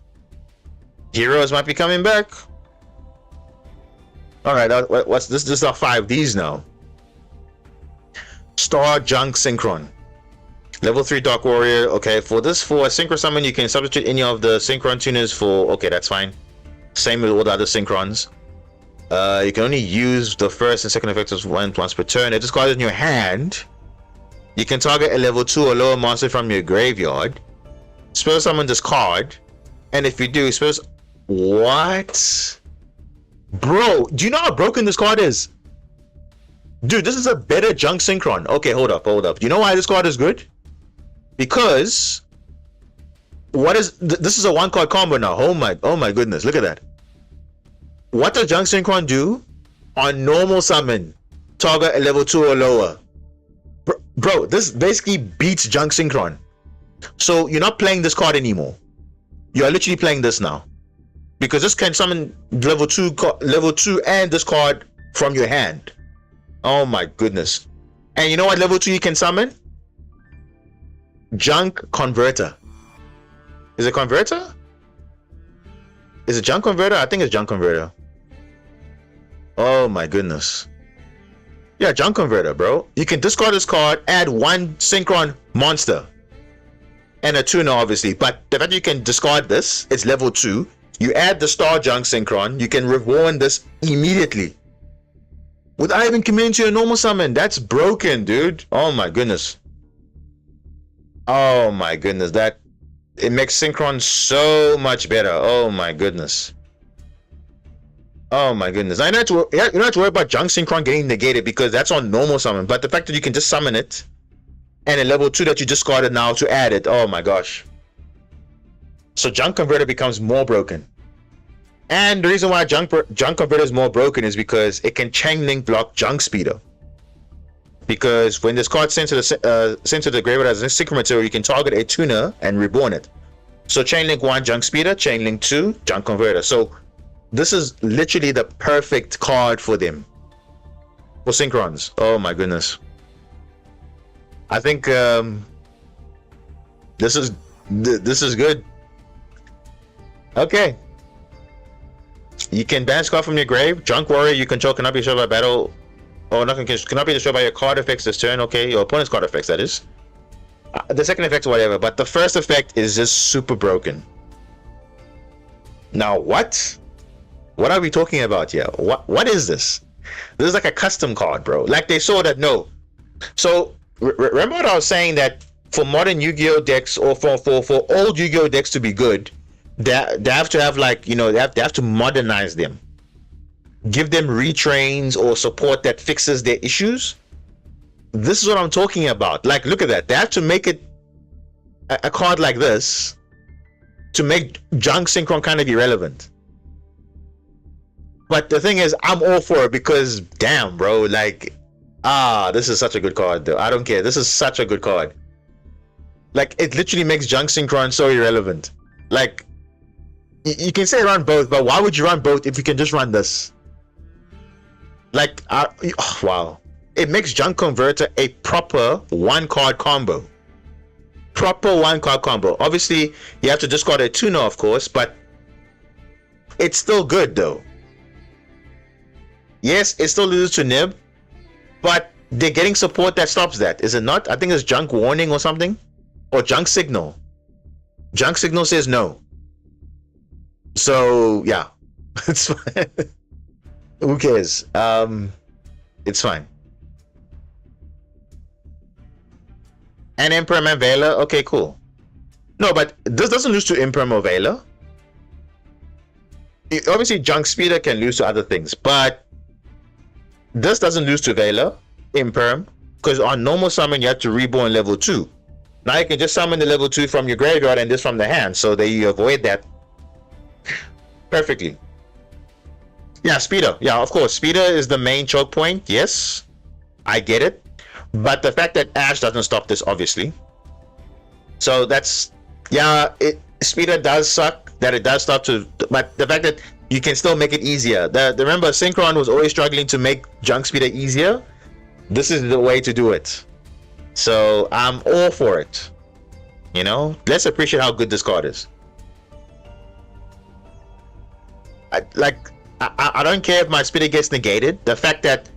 Heroes might be coming back. Alright, what's this? This is our 5Ds now. Star Junk Synchron. Level 3 Dark Warrior. Okay, for a Synchro Summon, you can substitute any of the Synchron tuners for... Okay, that's fine. Same with all the other Synchrons. You can only use the first and second effects once per turn. If this card is in your hand, you can target a level 2 or lower monster from your graveyard. Special summon this card. And if you do, what? Bro, do you know how broken this card is? Dude, this is a better Junk Synchron. Okay, hold up. Do you know why this card is good? Because this is a one card combo now. Oh my goodness, look at that. What does Junk Synchron do? On normal summon, target a level 2 or lower. Bro, this basically beats Junk Synchron. So you're not playing this card anymore. You are literally playing this now. Because this can summon level 2 and this card from your hand. Oh my goodness. And you know what level 2 you can summon? Junk Converter. Is it Converter? Is it Junk Converter? I think it's Junk Converter. Oh my goodness. Yeah, Junk Converter, bro. You can discard this card, add one Synchron monster. And a tuner, obviously. But the fact you can discard this, it's level 2. You add the Star Junk Synchron, you can reborn this immediately. Without even committing to a normal summon. That's broken, dude. Oh my goodness. Oh my goodness. It makes Synchron so much better. Oh my goodness. Oh my goodness. I don't have to worry about Junk Synchron getting negated because that's on normal summon. But the fact that you can just summon it and a level 2 that you discarded now to add it. Oh my gosh. So Junk Converter becomes more broken. And the reason why Junk Converter is more broken is because it can chain link block Junk Speeder. Because when this card sent to the graveyard as a Synchro material, you can target a tuner and reborn it. So chain link 1 Junk Speeder, chain link 2 Junk Converter. So this is literally the perfect card for them. For Synchrons. Oh my goodness. I think this is good. Okay. You can banish card from your grave. Junk Warrior you control cannot be destroyed by battle. Oh, nothing cannot be destroyed by your card effects this turn. Okay, your opponent's card effects, that is. The second effect, whatever. But the first effect is just super broken. Now, what? What are we talking about here? What is this? This is like a custom card, bro. Like they saw that, no. So, remember what I was saying that for modern Yu-Gi-Oh decks or for old Yu-Gi-Oh decks to be good, they have to have like, you know, they have to modernize them. Give them retrains or support that fixes their issues. This is what I'm talking about. Like, look at that. They have to make it a card like this to make Junk Synchron kind of irrelevant. But the thing is, I'm all for it because, damn, bro, like, this is such a good card, though. I don't care. This is such a good card. Like, it literally makes Junk Synchron so irrelevant. Like, you can say run both, but why would you run both if you can just run this? Like, wow. It makes Junk Converter a proper one-card combo. Proper one-card combo. Obviously, you have to discard a tuner, of course, but it's still good, though. Yes, it still loses to Nib, but they're getting support that stops that, is it not? I think it's Junk Warning or something. Or Junk Signal. Junk Signal says no. So, yeah. It's fine. Who cares? It's fine. And Imperm and Vela. Okay, cool. No, but this doesn't lose to Imperm or Vela. Obviously, Junk Speeder can lose to other things, but this doesn't lose to Vela, Imperm, because on normal summon you have to reborn level 2. Now you can just summon the level 2 from your graveyard and this from the hand, so that you avoid that perfectly. Yeah, Speeder. Yeah, of course. Speeder is the main choke point. Yes, I get it. But the fact that Ash doesn't stop this, obviously. So that's, yeah, Speeder does suck that it does stop to, but the fact that you can still make it easier. Remember, Synchron was always struggling to make Junk Speeder easier. This is the way to do it. So I'm all for it. You know, let's appreciate how good this card is. I don't care if my Speeder gets negated. The fact that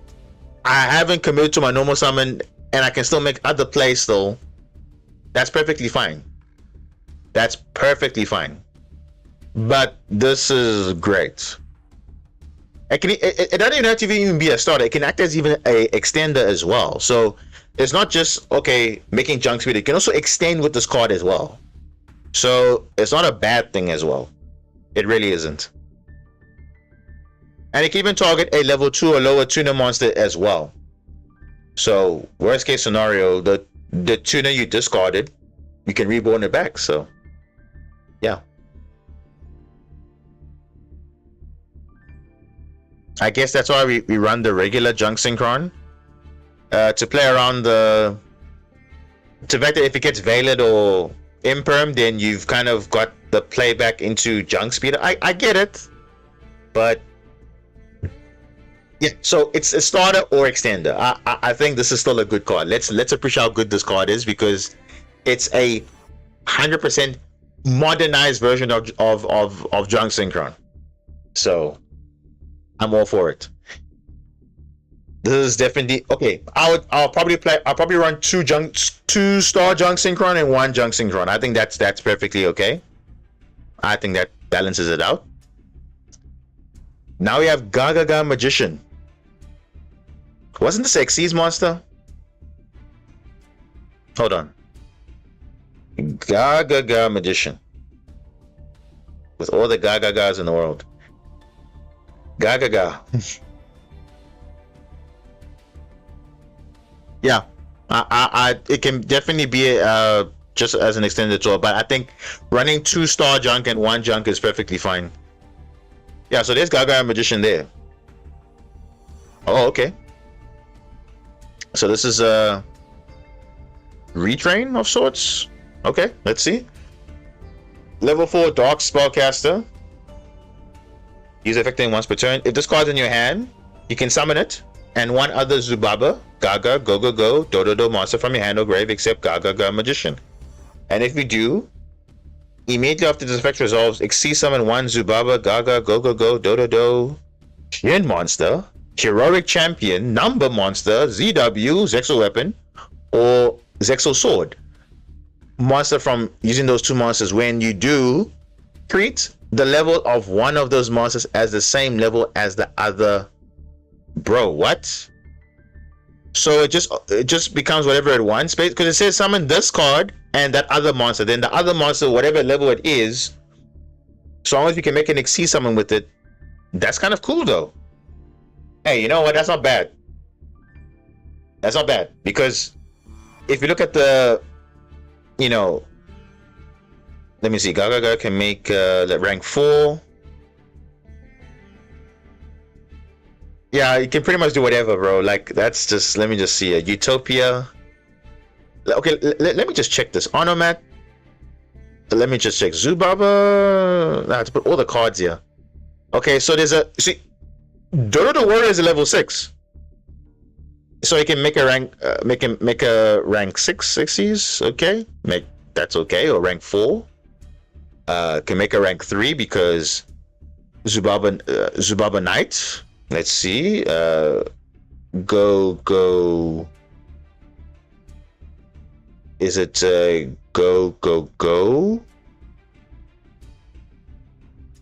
I haven't committed to my normal summon and I can still make other plays still, that's perfectly fine. That's perfectly fine. But this is great. It doesn't even have to even be a starter. It can act as even a extender as well. So it's not just, okay, making Junk Speed. It can also extend with this card as well. So it's not a bad thing as well. It really isn't. And it can even target a level 2 or lower tuner monster as well. So worst case scenario, the tuner you discarded, you can reborn it back. So yeah. I guess that's why we run the regular Junk Synchron. To play around the fact that if it gets Veiled or Imperm, then you've kind of got the playback into Junk Speed. I get it. But yeah, so it's a starter or extender. I think this is still a good card. Let's appreciate how good this card is, because it's a 100% modernized version of Junk Synchron. So I'm all for it. This is definitely okay. I'll probably run two star Junk Synchron and one Junk Synchron. I think that's perfectly okay. I think that balances it out. Now we have Gaga Magician. Wasn't this Xyz monster? Hold on. Gaga Magician. With all the Gagas in the world. Gaga. Yeah, it can definitely be just as an extended tour, but I think running 2 star Junk and 1 Junk is perfectly fine. Yeah, so there's Gaga Magician there. Oh, okay. So this is a retrain of sorts. Okay, let's see. Level 4 Dark Spellcaster. Use effecting once per turn. If this card's in your hand, you can summon it and one other Zubaba, Gaga, Go, Do monster from your hand or grave except Gaga Magician. And if you do, immediately after this effect resolves, Xyz summon 1 Zubaba, Gaga, Go, Do, Shin monster, Heroic Champion, Number monster, ZW, Zexal Weapon, or Zexal Sword. Monster from using those 2 monsters. When you do, treat the level of one of those monsters as the same level as the other. Bro, what? So it just becomes whatever it wants, because it says summon this card and that other monster. Then the other monster, whatever level it is, so long as you can make an Xyz summon with it, that's kind of cool though. Hey, you know what? That's not bad. That's not bad, because if you look at the, you know, let me see. Gaga can make rank 4. Yeah, you can pretty much do whatever, bro. Like, that's just, let me just see. Utopia. Okay, let me just check this. Onomat. Let me just check. Zubaba. I have to put all the cards here. Okay, so there's a, see, Dodo the Warrior is a level 6. So he can make a rank, make a rank 6 Xyz. Okay, that's okay. Or rank 4. Can make a rank 3 because Zubaba Knight. Let's see. Go. Is it go?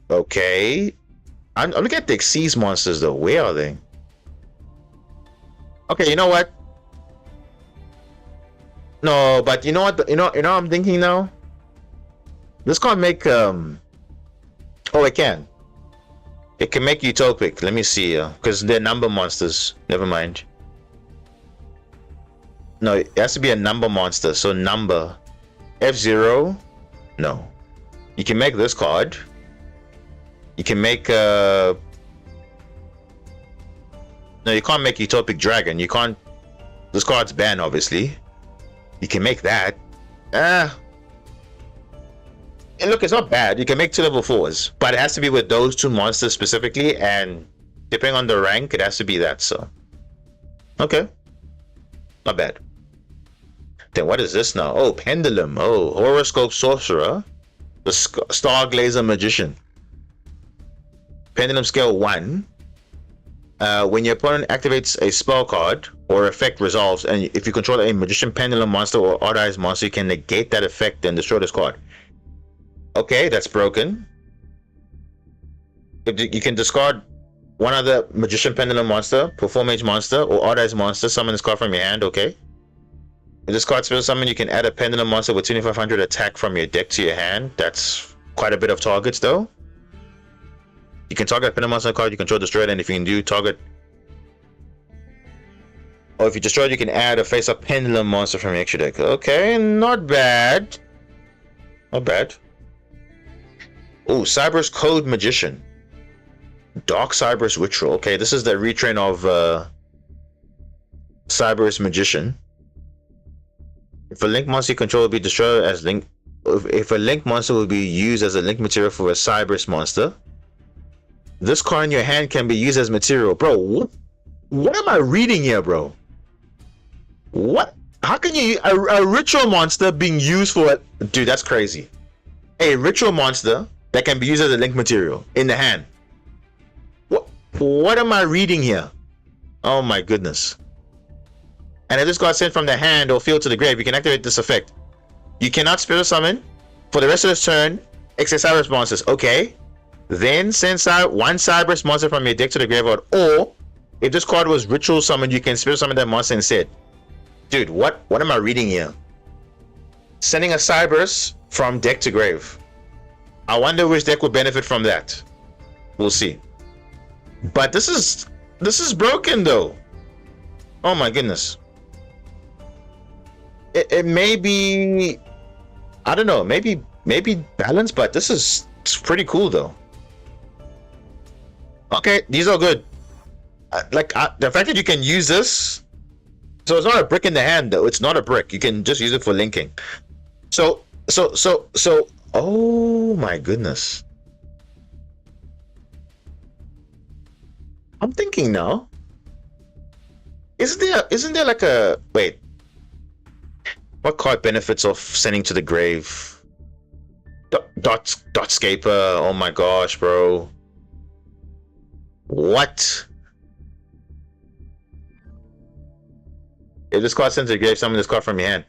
Okay. I'm looking at the Xyz monsters though. Where are they? Okay, you know what? No, but you know what? You know what I'm thinking now. This can't make Oh, it can. It can make utopic. Let me see. Because they're number monsters. Never mind. No, it has to be a number monster. So number F0. No. You can make this card. You can make no, you can't make Utopic Dragon. You can't. This card's banned, obviously. You can make that. And look, it's not bad. You can make 2 level 4s, but it has to be with those 2 monsters specifically, and depending on the rank, it has to be that. So, okay, not bad. Then what is this now? Oh, Pendulum. Oh, Horoscope Sorcerer. The Stargazer Magician. Pendulum scale 1. When your opponent activates a spell card or effect resolves, and if you control a Magician Pendulum monster or Odd Eyes monster, you can negate that effect and destroy this card. Okay, that's broken. You can discard one other Magician Pendulum monster, Perform Mage monster, or Odd Eyes monster, summon this card from your hand, okay? If this card spell summon, you can add a Pendulum monster with 2500 attack from your deck to your hand. That's quite a bit of targets though. You can target a Pendulum monster card you control, destroy it, and if you can do target, or if you destroy it, you can add a face-up Pendulum monster from your extra deck. Okay, not bad. Not bad. Oh, Cyber's Code Magician. Dark Cyber's Ritual. Okay, this is the retrain of Cyber's Magician. If a link monster you control will be destroyed as link, if a link monster will be used as a link material for a Cyber's monster, this card in your hand can be used as material. Bro, what am I reading here, bro? What? How can you a ritual monster being used for it? Dude, that's crazy. A ritual monster that can be used as a link material in the hand. What am I reading here? Oh my goodness. And if this card sent from the hand or field to the grave, you can activate this effect. You cannot spirit summon for the rest of this turn except Cyber's monsters. Okay. Then send one Cyber's monster from your deck to the graveyard. Or if this card was ritual summoned, you can spirit summon that monster instead. Dude, what am I reading here? Sending a Cyber's from deck to grave. I wonder which deck would benefit from that. We'll see. But this is broken though. Oh my goodness. It may be, I don't know, maybe balanced, but this is pretty cool though. Okay, these are good. The fact that you can use this, so it's not a brick in the hand though. It's not a brick. You can just use it for linking. So. Oh my goodness. I'm thinking now. Isn't there like a wait? What card benefits of sending to the grave? Dotscaper. Oh my gosh, bro. What? If this card sends to the grave, summon this card from your hand.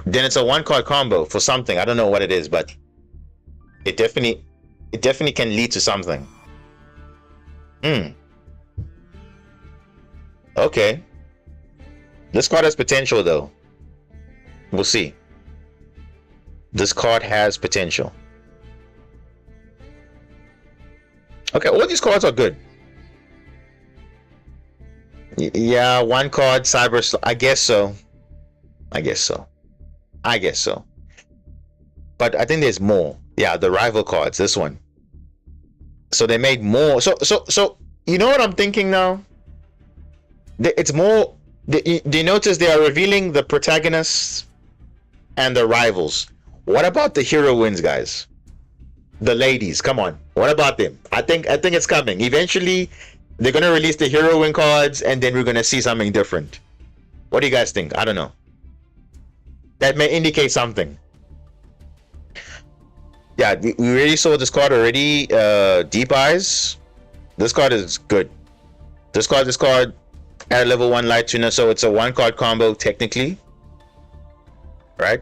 Then it's a 1-card combo for something. I don't know what it is, but it definitely can lead to something. Okay. This card has potential though. We'll see. This card has potential. Okay, all these cards are good. Yeah, 1-card Cyber. I guess so. But I think there's more. Yeah, the rival cards. This one. So they made more. So you know what I'm thinking now? It's more. Do you notice they are revealing the protagonists and the rivals? What about the heroines, guys? The ladies, come on. What about them? I think it's coming. Eventually, they're gonna release the heroine cards, and then we're gonna see something different. What do you guys think? I don't know. That may indicate something. Yeah, we already saw this card already. Deep Eyes. This card is good. This card at level 1 light tuner, so it's a 1-card combo technically, right?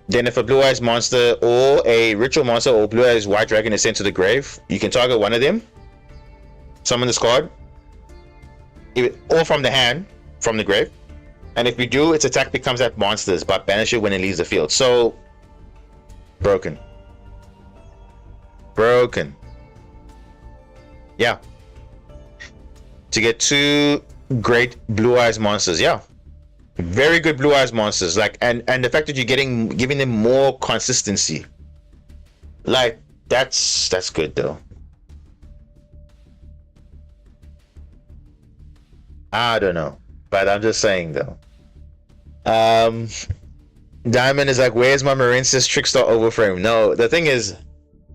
Then if a Blue Eyes monster or a ritual monster or Blue Eyes White Dragon is sent to the grave, you can target one of them, summon this card, or from the hand, from the grave. And if you do, its attack becomes at monsters, but banish it when it leaves the field. So, broken. Broken. Yeah. To get 2 great Blue Eyes monsters. Yeah. Very good Blue Eyes monsters. Like, and the fact that you're giving them more consistency. Like, that's good though. I don't know, but I'm just saying though. Diamond is like, where's my Marinsys Trickstar Overframe? No, the thing is,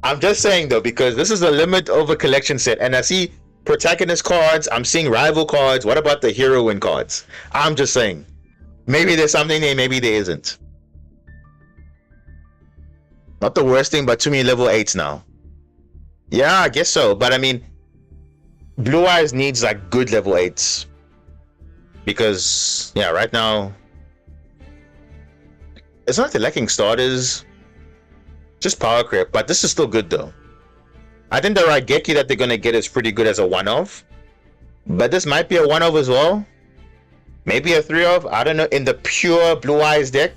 I'm just saying though, because this is a limit over collection set, and I see protagonist cards, I'm seeing rival cards. What about the heroine cards? I'm just saying, maybe there's something there, maybe there isn't. Not the worst thing, but too many level 8s now. Yeah, I guess so, but I mean, Blue Eyes needs like good level 8s. Because, yeah, right now, it's not the lacking starters, just power creep, but this is still good though. I think the Raigeki that they're gonna get is pretty good as a one-off, but this might be a one-off as well. Maybe a 3-off, I don't know, in the pure Blue Eyes deck.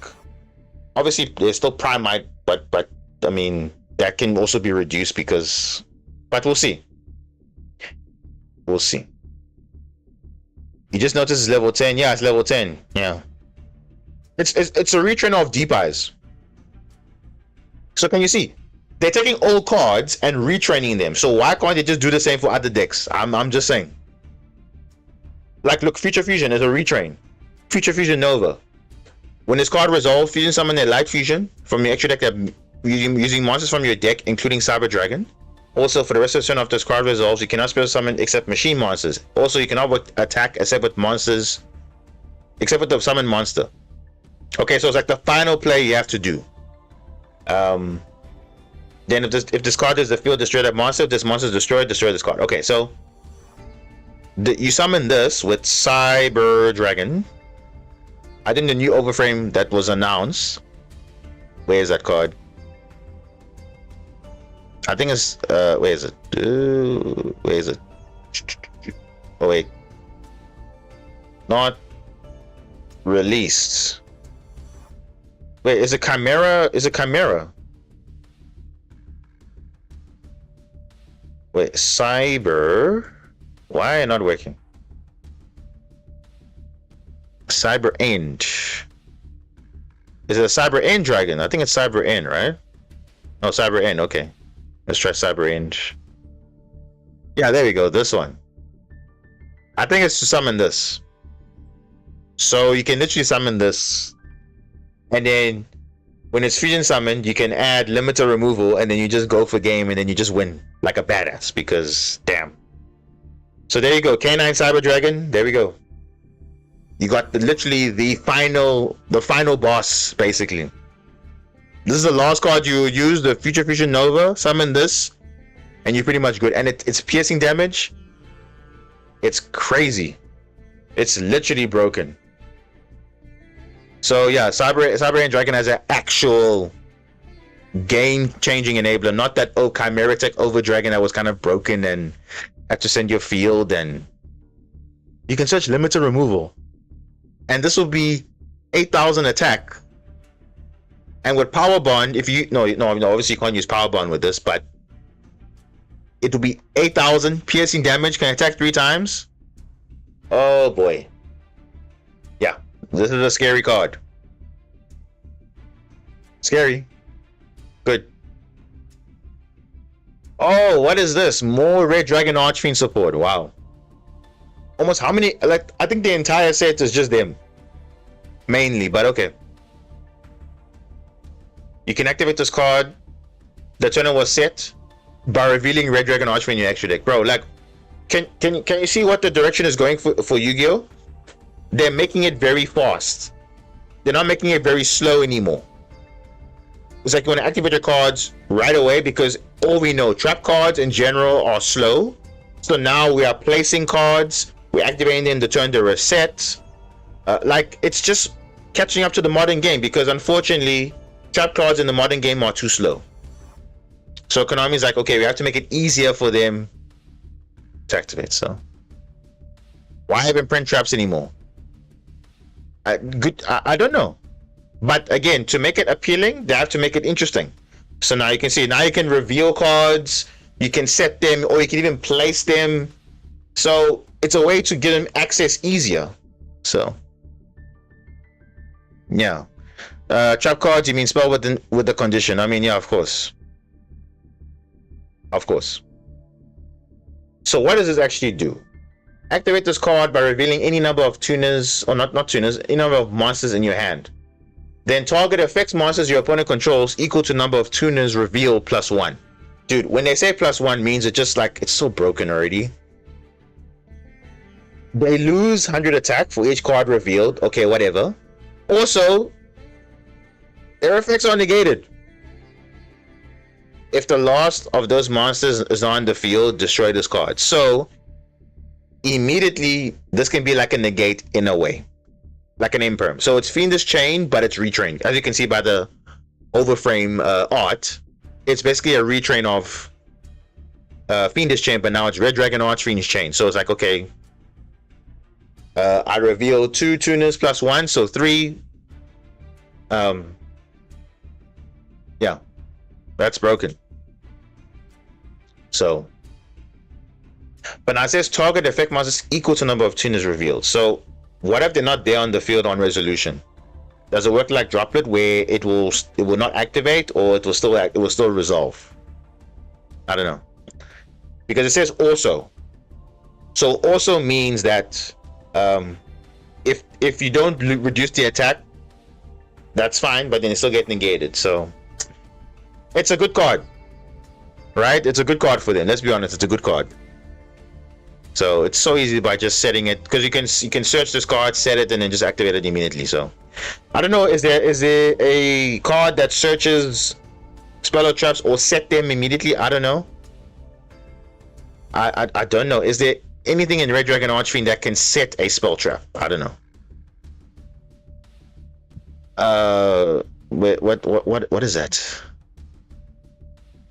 Obviously, there's still Primite, but I mean, that can also be reduced because, but we'll see. We'll see. You just notice it's level 10. Yeah, it's level 10. Yeah. It's a retrain of Deep Eyes. So can you see? They're taking old cards and retraining them. So why can't they just do the same for other decks? I'm just saying. Like, look, Future Fusion is a retrain. Future Fusion Nova. When this card resolves, fusion summon a Light Fusion from your extra deck that using monsters from your deck, including Cyber Dragon. Also, for the rest of the turn after this card resolves, you cannot special summon except machine monsters. Also, you cannot attack except with monsters, except with the summon monster. Okay, so it's like the final play you have to do. Then if this card is the field, destroy that monster. If this monster is destroyed, destroy this card. Okay, so you summon this with Cyber Dragon. I think the new overframe that was announced. Where is that card? I think it's where is it? Where is it? Oh wait, not released. Wait, is it Chimera? Is it Chimera? Wait, Cyber. Why are not working? Cyber End. Is it a Cyber End Dragon? I think it's Cyber End, right? Oh, Cyber End. Okay. Let's try Cyber End. Yeah, there we go. This one. I think it's to summon this. So you can literally summon this. And then when it's fusion summoned, you can add limiter removal. And then you just go for game. And then you just win like a badass. Because, damn. So there you go. K9 Cyber Dragon. There we go. You got literally the final boss, basically. This is the last card you use, the Future Fusion Nova. Summon this, and you're pretty much good. And it's piercing damage. It's crazy. It's literally broken. So yeah, Cyber and Dragon has an actual game-changing enabler, not that Chimera Tech over Dragon that was kind of broken and had to send your field. And you can search limiter removal, and this will be 8,000 attack. And with Power Bond, if you no, obviously you can't use Power Bond with this, but it will be 8,000 piercing damage, can attack 3 times. Oh boy. Yeah, this is a scary card. Scary. Good. Oh, what is this? More Red Dragon Archfiend support. Wow. Almost how many? Like, I think the entire set is just them. Mainly, but okay. You can activate this card. The turn was set by revealing Red Dragon Archfiend in your extra deck. Bro, like, can you see what the direction is going for Yu-Gi-Oh? They're making it very fast. They're not making it very slow anymore. It's like you want to activate your cards right away, because all we know, trap cards in general are slow. So now we are placing cards, we're activating them to turn to reset. Like, it's just catching up to the modern game, because unfortunately trap cards in the modern game are too slow. So Konami's like, okay, we have to make it easier for them to activate. So why even print traps anymore? I don't know. But again, to make it appealing, they have to make it interesting. So now you can see, now you can reveal cards, you can set them, or you can even place them. So it's a way to get them access easier. So yeah. Trap cards, you mean spell with the condition? I mean, yeah, of course. Of course. So what does this actually do? Activate this card by revealing any number of tuners, or not tuners, any number of monsters in your hand. Then target effects monsters your opponent controls equal to number of tuners revealed +1. Dude, when they say +1 means it's just like, it's so broken already. They lose 100 attack for each card revealed. Okay, whatever. Also, their effects are negated. If the last of those monsters is on the field, destroy this card. So, immediately, this can be like a negate in a way. Like an imperm. So it's Fiendish Chain, but it's retrained. As you can see by the overframe art, it's basically a retrain of Fiendish Chain, but now it's Red Dragon Arch Fiendish Chain. So it's like, okay, I reveal 2 tuners +1, so 3. Yeah, that's broken. So, but now it says target effect monsters equal to number of tuners revealed. So what if they're not there on the field on resolution? Does it work like Droplet where it will not activate, or it will still resolve? I don't know, because it says also. So also means that if you don't reduce the attack, that's fine, but then it still get negated. So it's a good card, right? It's a good card for them. Let's be honest, it's a good card. So it's so easy by just setting it, because you can search this card, set it, and then just activate it immediately. So I don't know, is there a card that searches spell or traps or set them immediately? I don't know. I don't know. Is there anything in Red Dragon Archfiend that can set a spell trap? I don't know. Wait, what is that?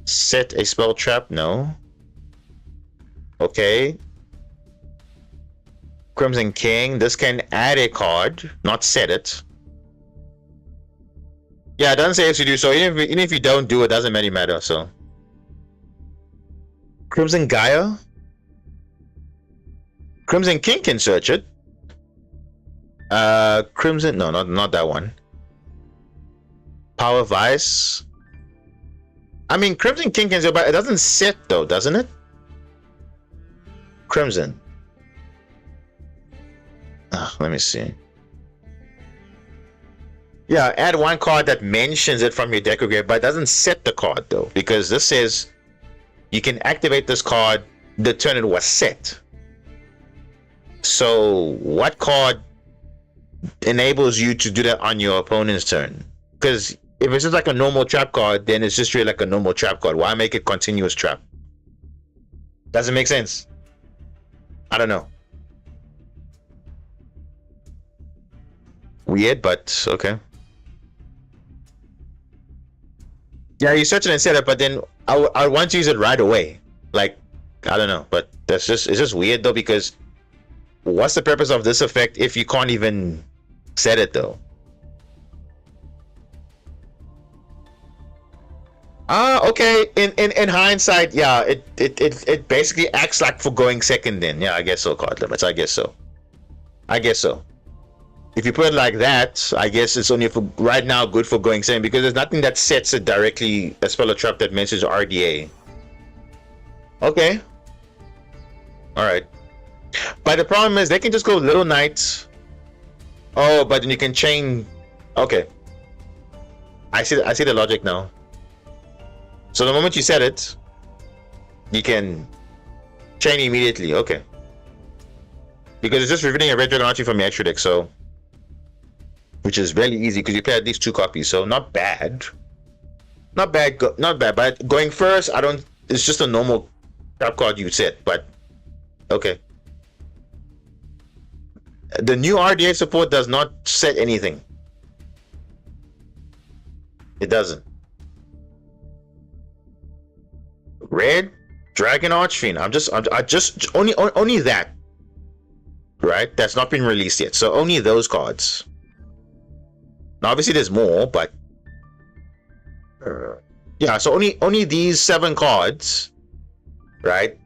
Set a spell trap? No. Okay. Crimson King, this can add a card, not set it. Yeah, it doesn't say if you do, so even if you don't do it, doesn't really matter. So Crimson Gaia, Crimson King can search it. Crimson, no, not that one. Power Vice. I mean, Crimson King can search, but it doesn't set though, doesn't it? Crimson. Let me see. Yeah, add one card that mentions it from your deck or grave, but it doesn't set the card though, because this says you can activate this card the turn it was set. So what card enables you to do that on your opponent's turn? Because if it's just like a normal trap card, then it's just really like a normal trap card. Why make it continuous trap? Doesn't make sense. I don't know. Weird, but okay. Yeah, you search it and set it, but then I want to use it right away. Like, I don't know, but it's just weird though, because what's the purpose of this effect if you can't even set it though? Okay. In hindsight, yeah, it basically acts like for going second then. Yeah, I guess so, card limits. I guess so. If you put it like that, I guess it's only for right now good for going second, because there's nothing that sets it directly a spell or trap that mentions RDA. Okay. Alright. But the problem is they can just go Little Knight. Oh, but then you can chain. Okay. I see the logic now. So the moment you set it, you can chain immediately. Okay. Because it's just revealing a Red Dragon Archie from your extra deck, so, which is really easy because you play at least 2 copies, so not bad. Not bad. But going first, it's just a normal trap card you set, but okay. The new RDA support does not set anything. It doesn't. Red Dragon Archfiend. I just only that. Right? That's not been released yet. So only those cards. Now, obviously, there's more, but yeah. So only these 7 cards, right?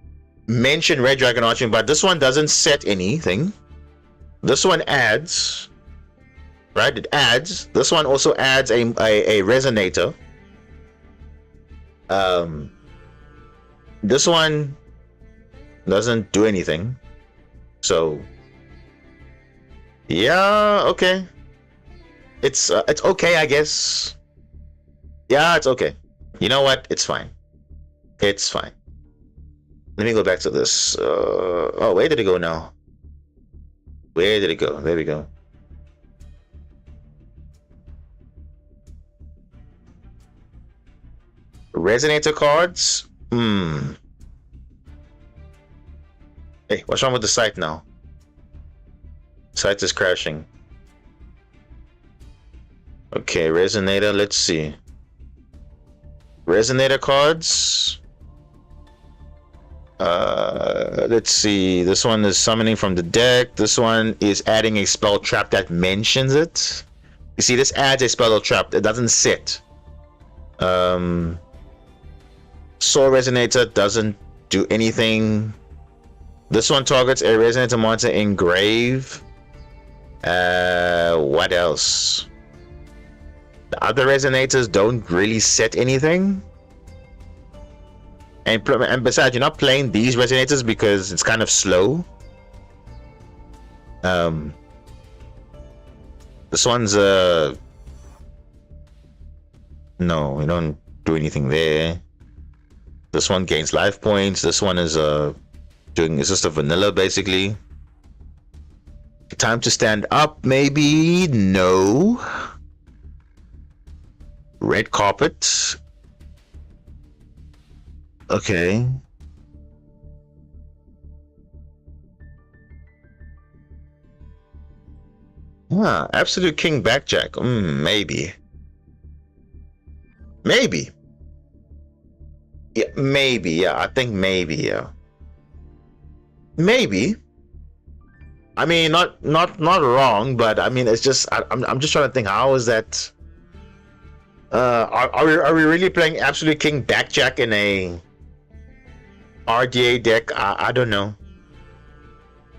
Mention Red Dragon Arching, but this one doesn't set anything. This one adds, right? It adds. This one also adds a resonator. This one doesn't do anything. So yeah, okay. It's okay, I guess. Yeah, it's okay. You know what? It's fine. It's fine. Let me go back to this. Oh, where did it go now? Where did it go? There we go. Resonator cards? Hey, what's wrong with the site now? Site is crashing. Okay, Resonator, let's see. Resonator cards. Let's see. This one is summoning from the deck. This one is adding a spell trap that mentions it. You see, this adds a spell trap that doesn't sit. Soul Resonator doesn't do anything. This one targets a Resonator monster in grave. What else? The other Resonators don't really set anything. And besides, you're not playing these Resonators because it's kind of slow. This one's no, we don't do anything there. This one gains life points. This one is doing, it's just a vanilla basically. Time to stand up, maybe? No. Red carpet. Okay. Absolute King Backjack. Maybe. Maybe. Yeah, maybe. Yeah, I think maybe. Yeah. Maybe. I mean, not wrong, but I mean, it's just I'm just trying to think. How is that? Are we really playing Absolute King Backjack in a RDA deck? I don't know.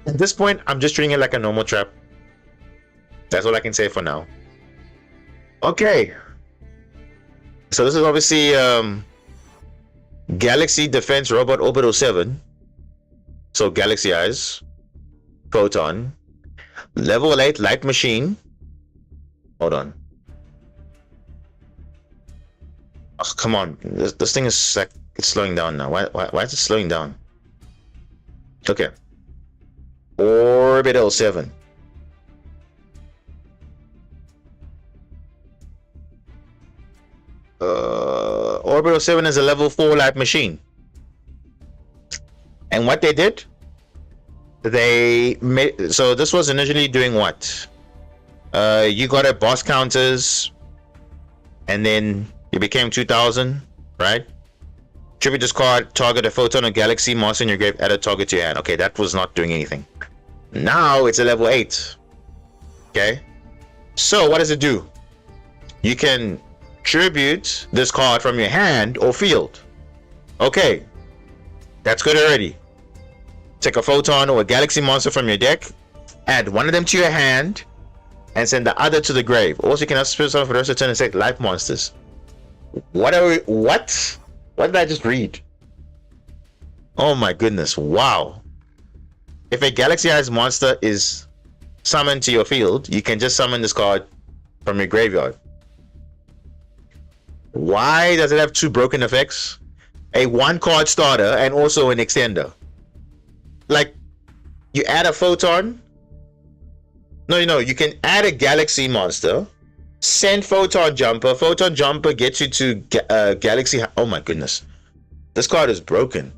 At this point, I'm just treating it like a normal trap. That's all I can say for now. Okay. So this is obviously Galaxy Defense Robot Orbital 7. So Galaxy Eyes. Photon. Level 8 Light Machine. Hold on. Oh, come on. This thing is like, it's slowing down now. Why is it slowing down? Okay. Orbital 7. Orbital 7 is a level 4 light machine. And what they did, they made, so this was initially doing what? You got a boss counters, and then it became 2000, right? Tribute this card, target a photon or galaxy monster in your grave, add a target to your hand. Okay, that was not doing anything. Now it's a level 8. Okay, so what does it do? You can tribute this card from your hand or field. Okay, that's good already. Take a photon or a galaxy monster from your deck, add one of them to your hand, and send the other to the grave. Also, you can have spirit for the rest of the turn and select life monsters. What are we? What? What did I just read? Oh my goodness! Wow. If a Galaxy Eyes monster is summoned to your field, you can just summon this card from your graveyard. Why does it have 2 broken effects? A 1-card starter and also an extender. Like, you add a photon. No, you can add a galaxy monster, send photon jumper gets you to galaxy. Oh my goodness, this card is broken,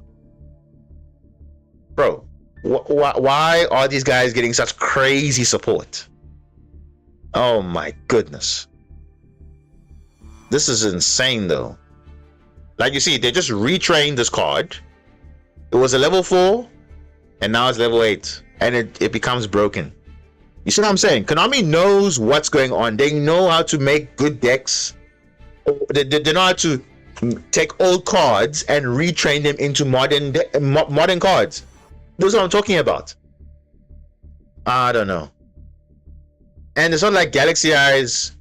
bro. Why are these guys getting such crazy support? Oh my goodness, this is insane though. Like, you see, they just retrained this card. It was a level 4 and now it's level 8, and it becomes broken. You see what I'm saying? Konami knows what's going on. They know how to make good decks. They know how to take old cards and retrain them into modern cards. That's what I'm talking about. I don't know. And it's not like Galaxy Eyes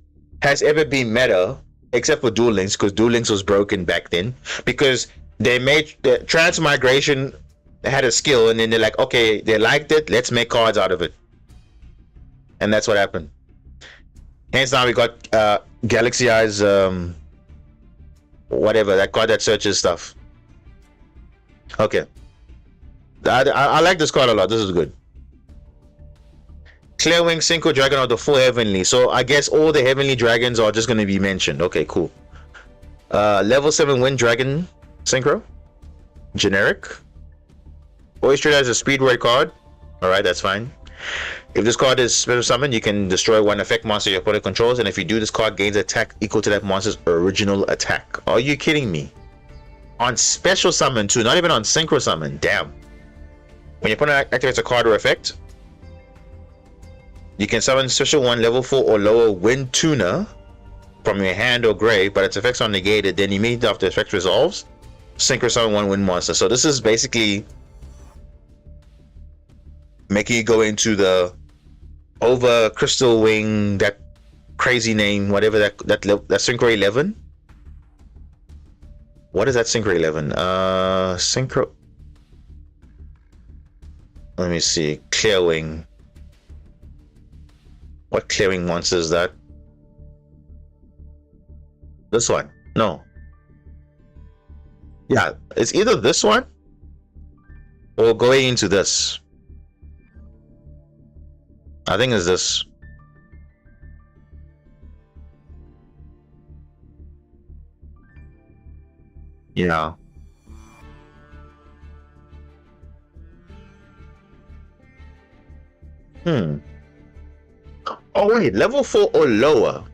has ever been meta, except for Duel Links, because Duel Links was broken back then. Because they made the transmigration had a skill, and then they're like, okay, they liked it, let's make cards out of it. And that's what happened. Hence now we got Galaxy Eyes, whatever, that card that searches stuff. Okay. I like this card a lot. This is good. Clearwing Synchro Dragon of the 4 Heavenly. So I guess all the Heavenly Dragons are just going to be mentioned. Okay, cool. Level 7 Wind Dragon Synchro. Generic. Always treated as a speed word card. Alright, that's fine. If this card is special summon, you can destroy one effect monster your opponent controls, and if you do, this card gains attack equal to that monster's original attack. Are you kidding me? On special summon too, not even on synchro summon. Damn. When your opponent activates a card or effect, you can summon special 1 level 4 or lower Wind Tuner from your hand or grave, but its effects are negated. Then immediately after the effect resolves, synchro summon 1 wind monster. So this is basically making you go into the over Crystal Wing, that crazy name, whatever that Synchro 11. What is that Synchro 11? Synchro. Let me see. Clearwing. What Clearwing monster is that? This one? No. Yeah, it's either this one or going into this. I think it's this. Yeah. Oh wait, level 4 or lower.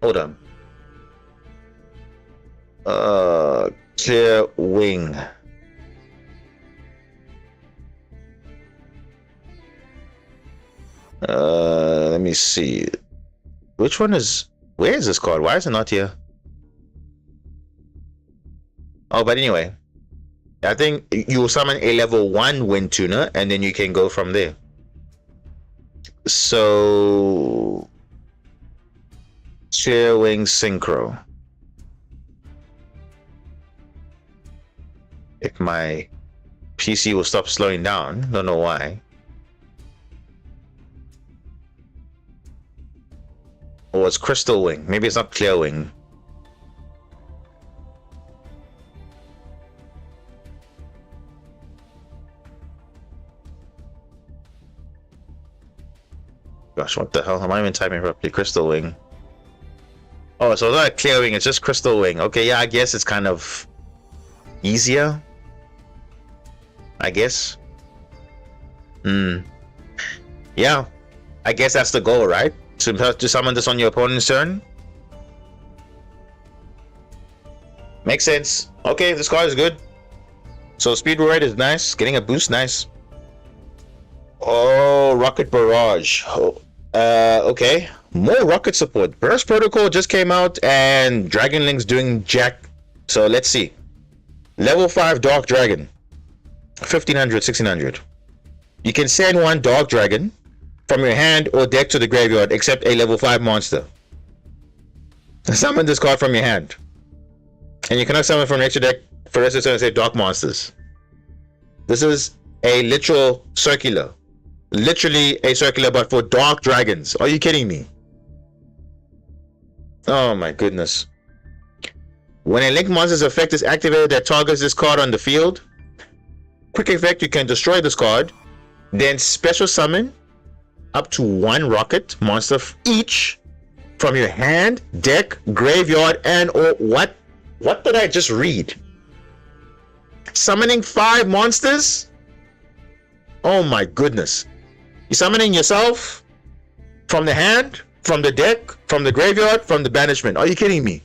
Hold on. Clear Wing. Let me see. Which one is... Where is this card? Why is it not here? Oh, but anyway. I think you will summon a level 1 Wind Tuner, and then you can go from there. So... Clearwing Synchro. If my PC will stop slowing down, don't know why. Or it's Crystal Wing. Maybe it's not Clear Wing. Gosh, what the hell? Am I even typing properly? Crystal Wing. Oh, so it's not Clear Wing, it's just Crystal Wing. Okay, yeah, I guess it's kind of easier. I guess. Yeah. I guess that's the goal, right? To summon this on your opponent's turn. Makes sense. Okay, this card is good. So speed rate is nice. Getting a boost, nice. Oh, Rocket Barrage. Oh, okay. More rocket support. Burst Protocol just came out and Dragon Link's doing jack. So let's see. Level 5 Dark Dragon. 1500, 1600. You can send 1 Dark Dragon from your hand or deck to the graveyard, except a level 5 monster. Summon this card from your hand. And you cannot summon from your extra deck for the rest of the turn, say Dark Monsters. This is a literal circular. Literally a circular, but for Dark Dragons. Are you kidding me? Oh my goodness. When a Link monster's effect is activated that targets this card on the field, quick effect, you can destroy this card, then special summon up to 1 rocket monster each from your hand, deck, graveyard, and or what did I just read? Summoning 5 monsters? Oh my goodness. You're summoning yourself from the hand, from the deck, from the graveyard, from the banishment. Are you kidding me?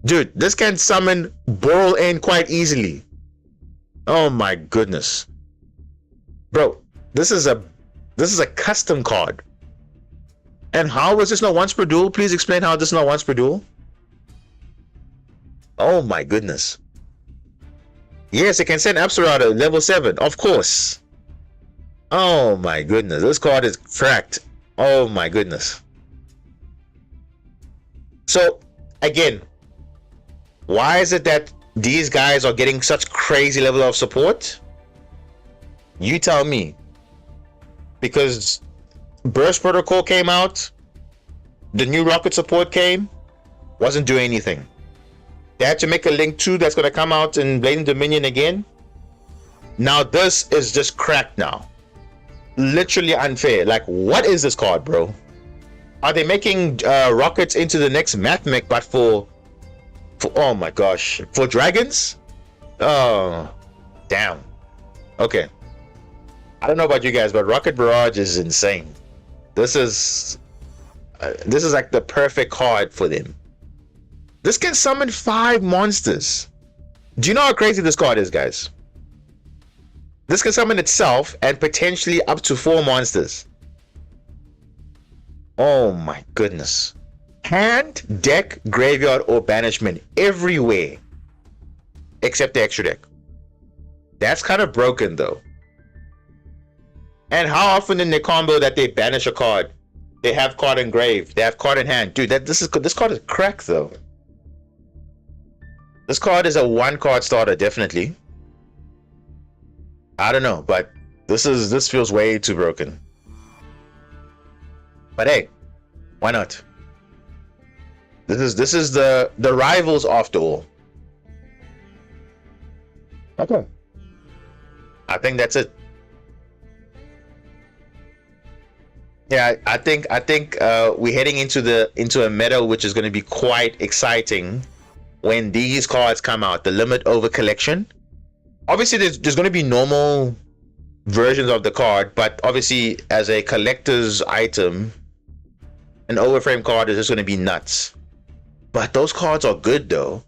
Dude, this can summon Boral in quite easily. Oh my goodness. Bro, This is a custom card. And how is this not once per duel? Please explain how this is not once per duel. Oh my goodness. Yes, it can send Apsara level 7, of course. Oh my goodness, this card is cracked. Oh my goodness. So again, why is it that these guys are getting such crazy level of support? You tell me. Because Burst Protocol came out, the new rocket support came, wasn't doing anything. They had to make a Link 2 that's going to come out in Blazing Dominion again. Now this is just cracked now. Literally unfair. Like, what is this card, bro? Are they making rockets into the next math mech, but for oh my gosh, for dragons? Oh, damn. Okay. I don't know about you guys, but Rocket Barrage is insane. This is like the perfect card for them. This can summon 5 monsters. Do you know how crazy this card is, guys? This can summon itself and potentially up to 4 monsters. Oh my goodness. Hand, deck, graveyard, or banishment everywhere except the extra deck. That's kind of broken though. And how often in the combo that they banish a card, they have card engraved, they have card in hand. Dude, this card is cracked though. This card is a 1 card starter, definitely. I don't know, but this feels way too broken. But hey, why not? This is the rivals after all. Okay. I think that's it. Yeah, I think we're heading into a meta which is going to be quite exciting when these cards come out. The limit over collection. Obviously, there's going to be normal versions of the card, but obviously as a collector's item, an overframe card is just going to be nuts. But those cards are good though.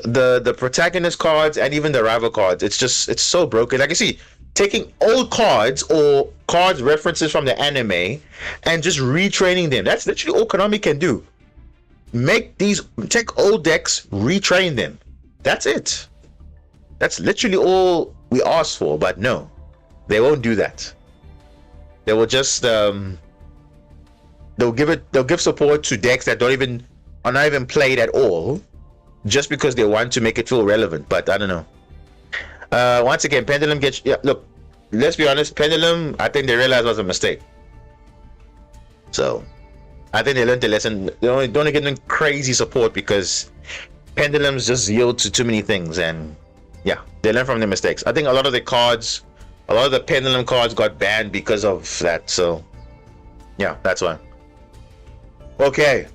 The protagonist cards and even the rival cards, it's so broken. Like you see, taking old cards or cards references from the anime and just retraining them. That's literally all Konami can do. Take old decks, retrain them. That's it. That's literally all we asked for, but no, they won't do that. They will just they'll give support to decks that are not even played at all, just because they want to make it feel relevant. But I don't know. Once again, Pendulum gets, yeah, look, let's be honest, Pendulum, I think they realized was a mistake. So I think they learned the lesson. Don't get them crazy support because Pendulums just yield to too many things, and yeah, they learn from their mistakes. I think a lot of the Pendulum cards got banned because of that. So yeah, that's why. Okay,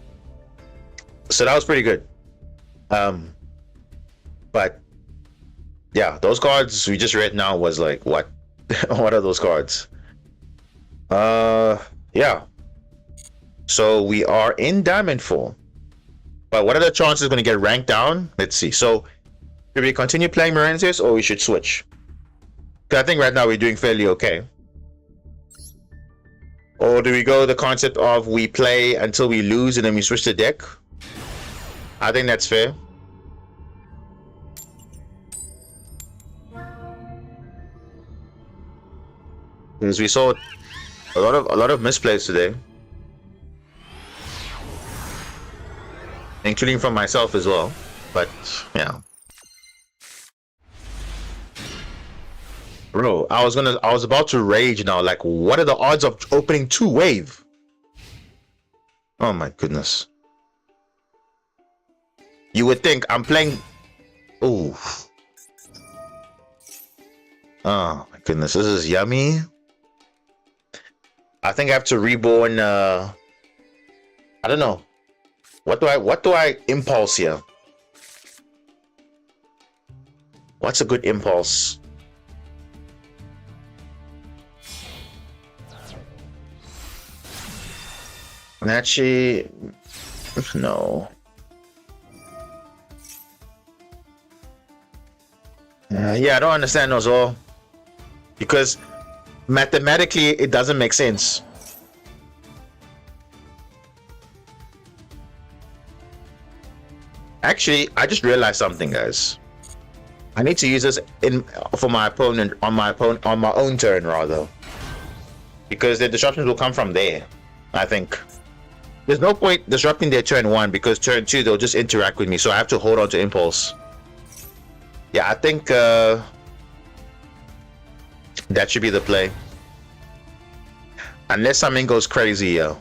so that was pretty good. But yeah, those cards we just read now was like, what? What are those cards? Yeah. So we are in Diamond 4. But what are the chances going to get ranked down? Let's see. So should we continue playing Morensis or we should switch? Because I think right now we're doing fairly okay. Or do we go the concept of we play until we lose and then we switch the deck? I think that's fair. Because we saw a lot of misplays today, including from myself as well. But yeah, bro, I was about to rage now. Like, what are the odds of opening 2 wave? Oh my goodness. You would think I'm playing. Oh my goodness, this is yummy. I think I have to reborn. I don't know. What do I impulse here? What's a good impulse? Actually, no. Yeah, I don't understand those all, because Mathematically, it doesn't make sense. Actually, I just realized something, guys. I need to use this in for my opponent on my own turn rather, because the disruptions will come from there. I think there's no point disrupting their turn one because turn two they'll just interact with me, so I have to hold on to impulse. Yeah, I think that should be the play, unless something goes crazy, yo.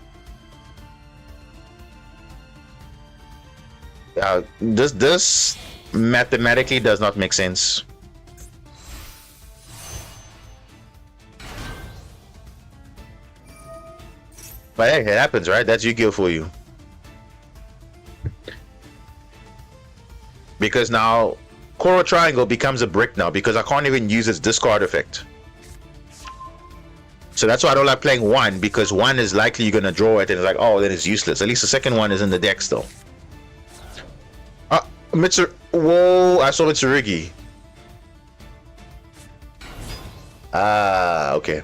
This mathematically does not make sense. But hey, it happens, right? That's Yu-Gi-Oh for you. Because now Coral Triangle becomes a brick now because I can't even use its discard effect. So that's why I don't like playing one, because one is likely you're gonna draw it and it's like, oh, then it's useless. At least the second one is in the deck still. Whoa, I saw Mitsurugi. Ah, okay.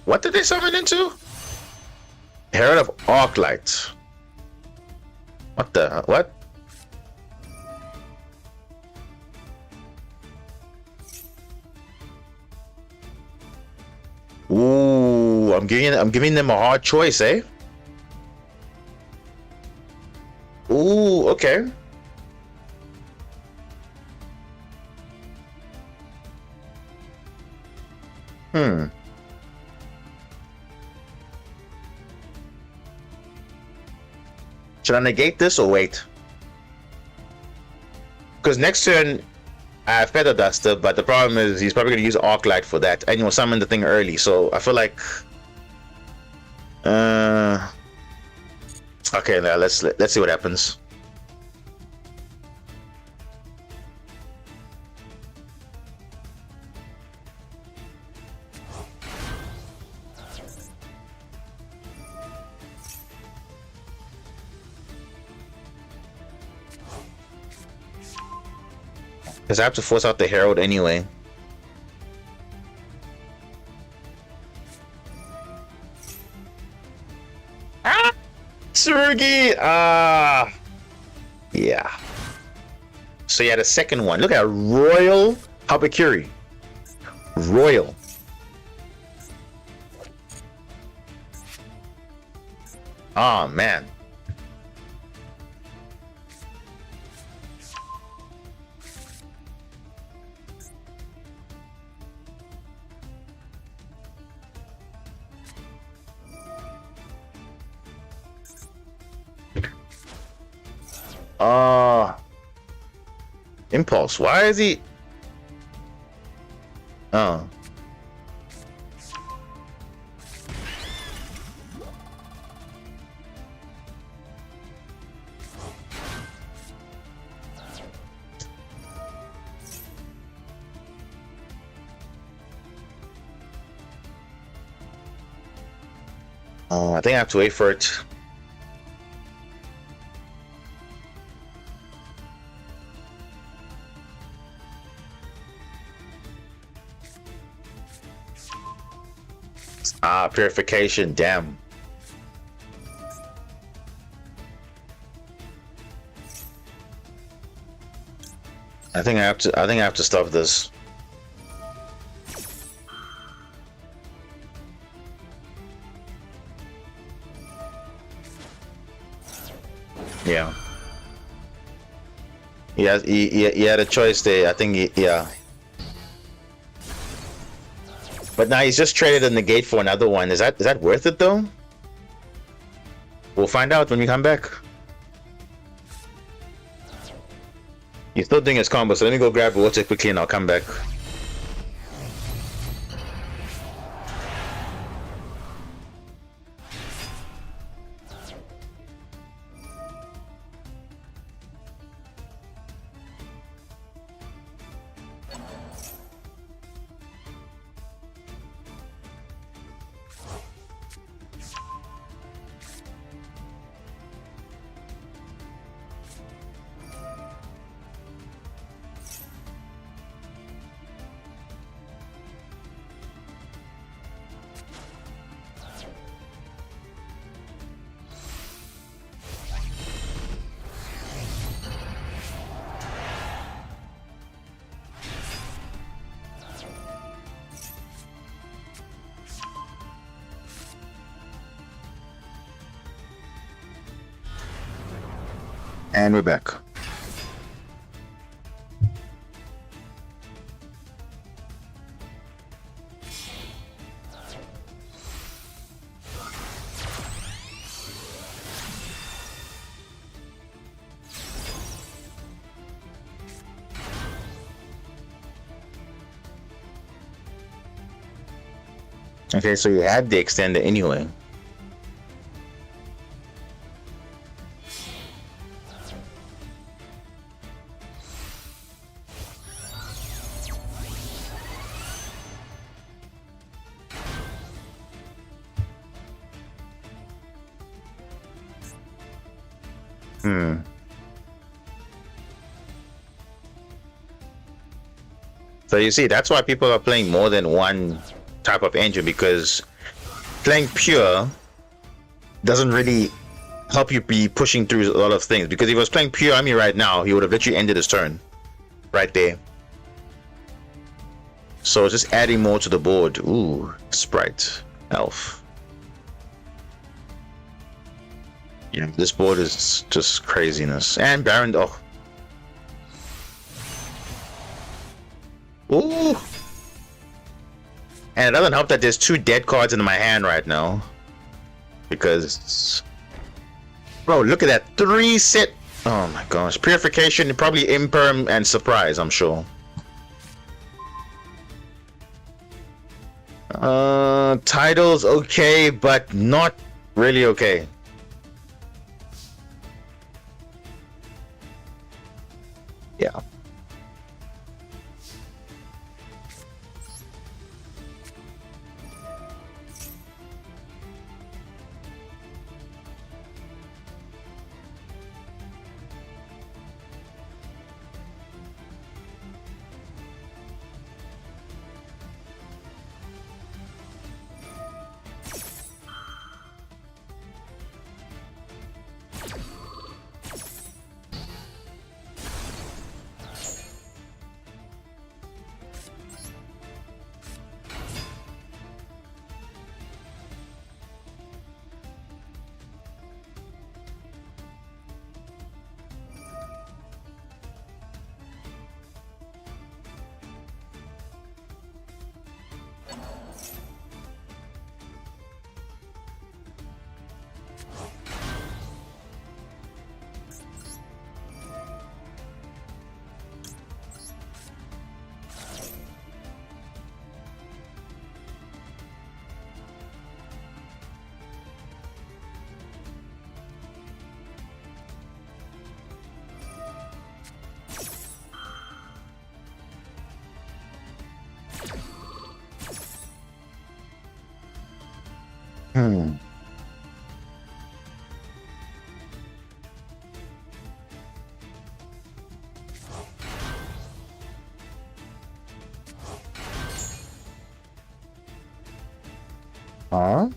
What did they summon into? Herald of Arclight. What the what? Ooh, I'm giving them a hard choice, eh? Ooh, okay. Should I negate this or wait? Because next turn I have Feather Duster, but the problem is he's probably going to use Arclight for that, and you'll summon the thing early. So I feel like, okay, now let's see what happens. Because I have to force out the Herald anyway. Ah! Tsurugi! Ah! Yeah. So yeah, the second one. Look at Royal Habakiri. Royal. Oh, man. Impulse. Why is he? Oh. Oh, I think I have to wait for it. Ah, purification, damn. I think I have to stop this. Yeah. He had a choice there. I think yeah. But now he's just traded a negate for another one. Is that worth it though? We'll find out when we come back. He's still doing his combo, so let me go grab water quickly and I'll come back. And we're back. Okay, so you had the extender anyway. So you see, that's why people are playing more than one type of engine, because playing pure doesn't really help you be pushing through a lot of things. Because if he was playing pure army right now, he would have literally ended his turn right there. So just adding more to the board. Ooh, Sprite, Elf. Yeah, this board is just craziness. And Baron, oh. Ooh. And it doesn't help that there's 2 dead cards in my hand right now. Because... Bro, look at that. 3 set. Oh my gosh. Purification, probably Imperm, and Surprise, I'm sure. Titles okay, but not really okay. Yeah. Huh?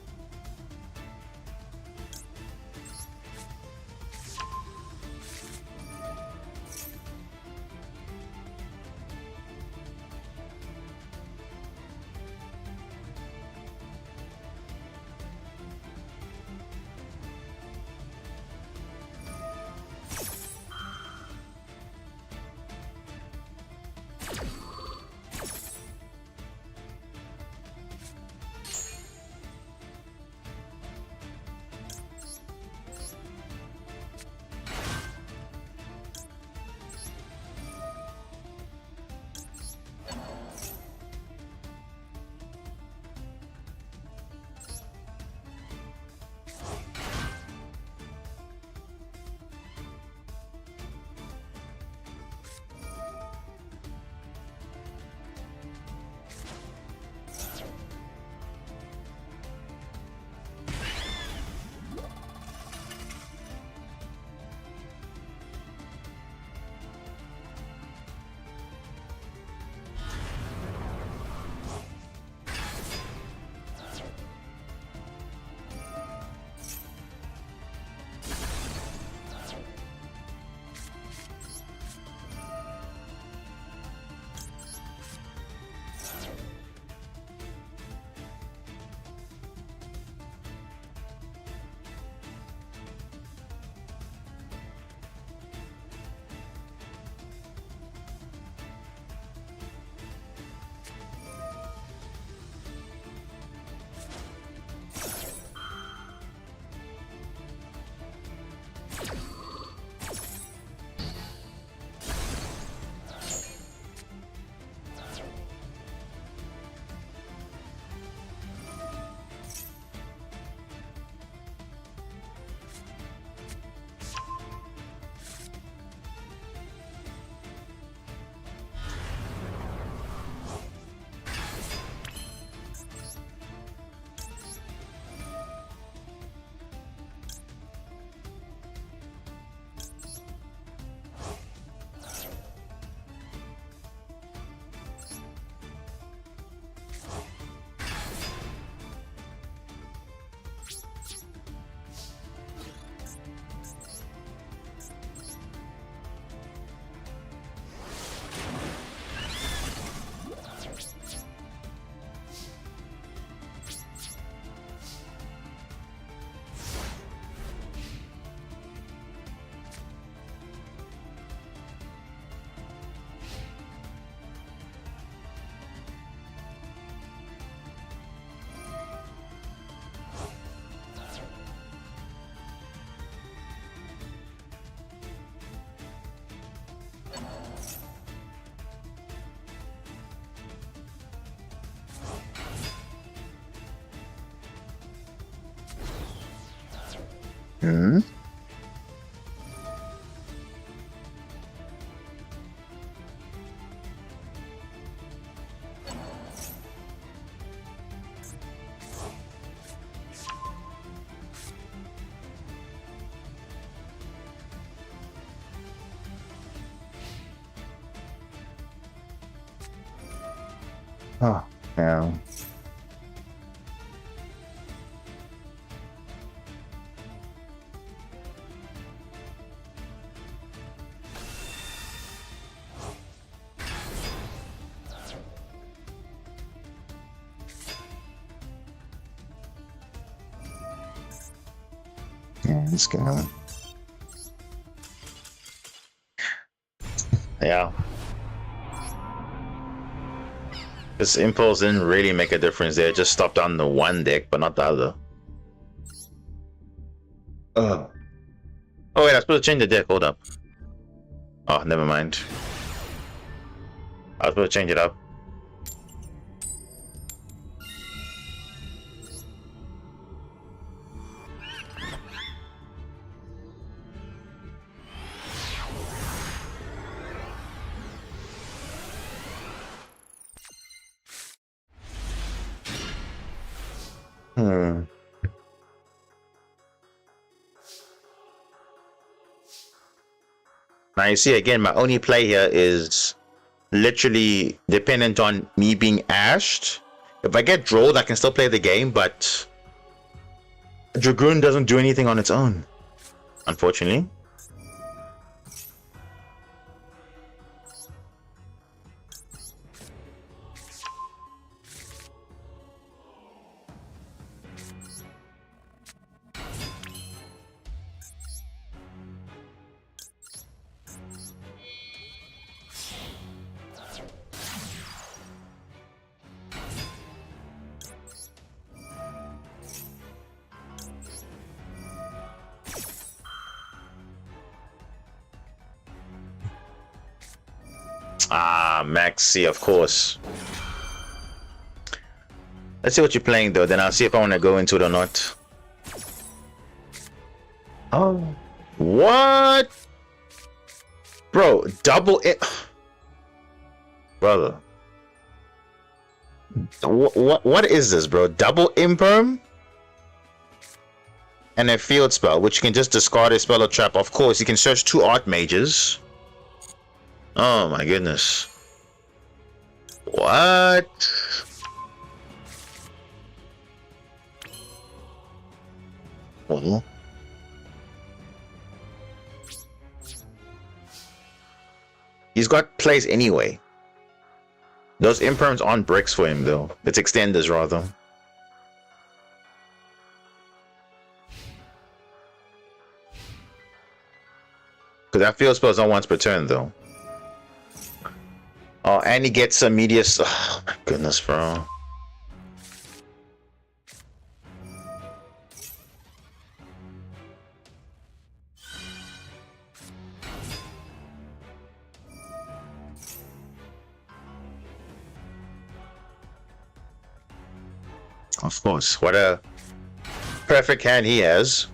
Hmm. Oh, yeah. Yeah, it's good. Yeah. This impulse didn't really make a difference there. It just stopped on the one deck, but not the other. Oh wait, I was supposed to change the deck. Hold up. Oh, never mind. I was supposed to change it up. Hmm. Now you see again, my only play here is literally dependent on me being ashed. If I get drolled, I can still play the game, but Dragoon doesn't do anything on its own, unfortunately. Ah, Maxi, of course. Let's see what you're playing though, then I'll see if I want to go into it or not. Oh. What? Bro, double it. Brother. What is this, bro? Double imperm? And a field spell, which you can just discard a spell or trap. Of course, you can search 2 archmages. Oh my goodness. What? Well, he's got plays anyway. Those imperms aren't bricks for him though. It's extenders rather. Because that field spell's on once per turn though. Oh, and he gets some media. Oh my goodness, bro. Of course. What a perfect hand he has.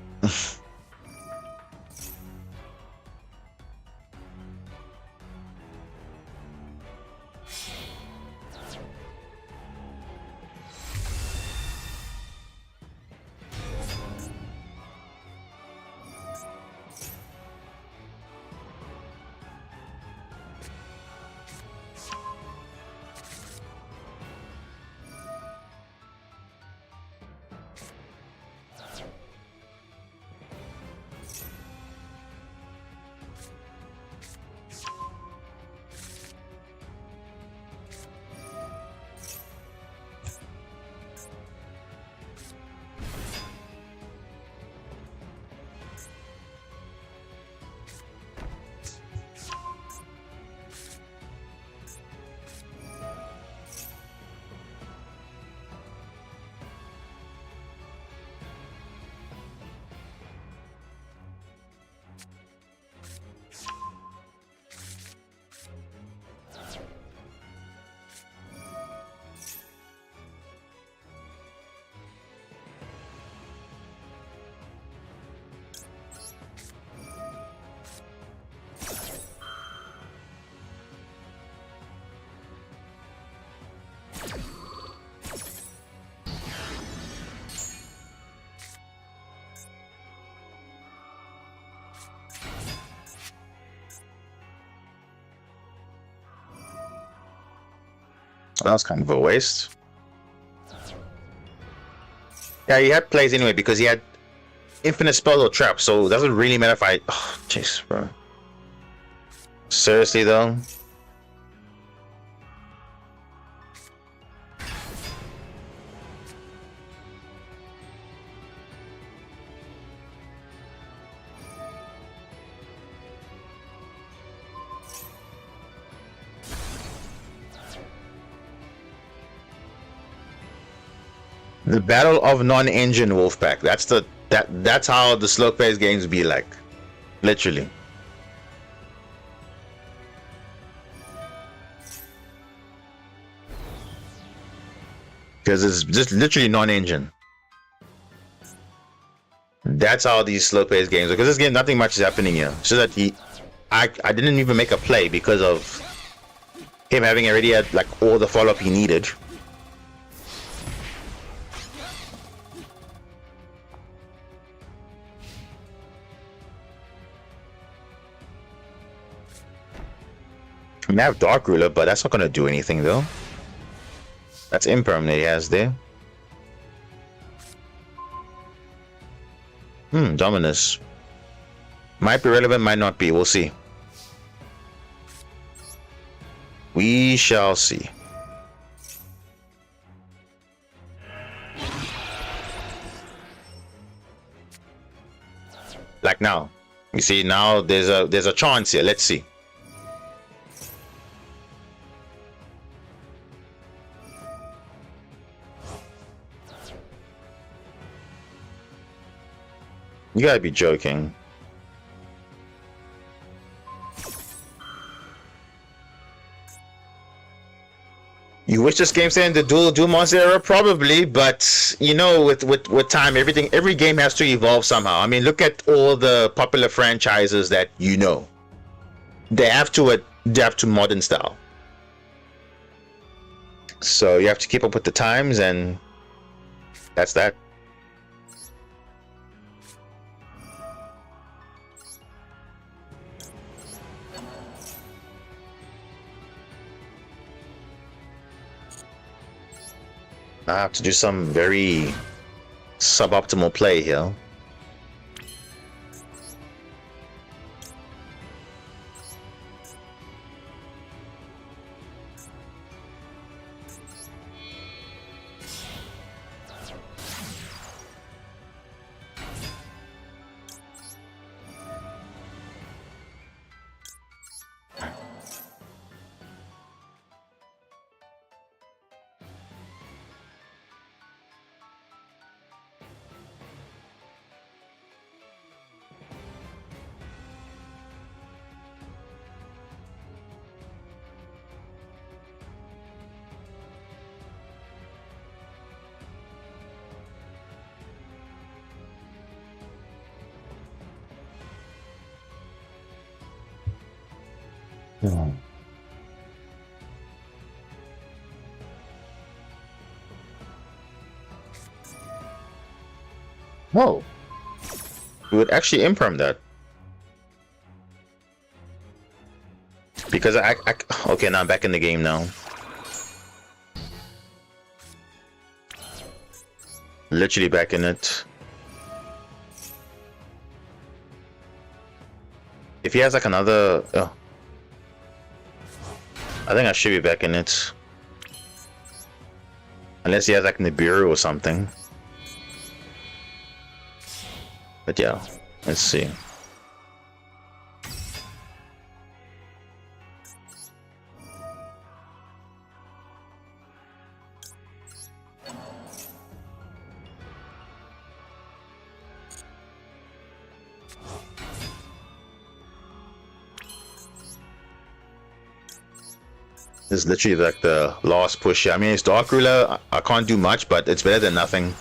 That was kind of a waste. Yeah, he had plays anyway because he had infinite spell or trap, so it doesn't really matter if I. Oh, jeez, bro. Seriously though. The battle of non-engine Wolfpack. That's how the slow paced games be like. Literally. Because it's just literally non-engine. That's how these slow paced games are. Because this game nothing much is happening here. So that I didn't even make a play because of him having already had like all the follow-up he needed. I mean, I have Dark Ruler, but that's not going to do anything, though. That's impermanent he has there. Dominus. Might be relevant, might not be. We'll see. We shall see. Like now. You see, now there's a chance here. Let's see. You gotta be joking. You wish this game stayed in the Duel Monster era? Probably, but you know, with time, every game has to evolve somehow. I mean, look at all the popular franchises that you know. They have to adapt to modern style. So you have to keep up with the times, and that's that. I have to do some very suboptimal play here. Whoa. We would actually imperm that. Because okay, now I'm back in the game now. Literally back in it. If he has like another... Oh. I think I should be back in it. Unless he has like Nibiru or something. But yeah, let's see. This is literally like the last push here. I mean, it's Dark Ruler. I can't do much, but it's better than nothing.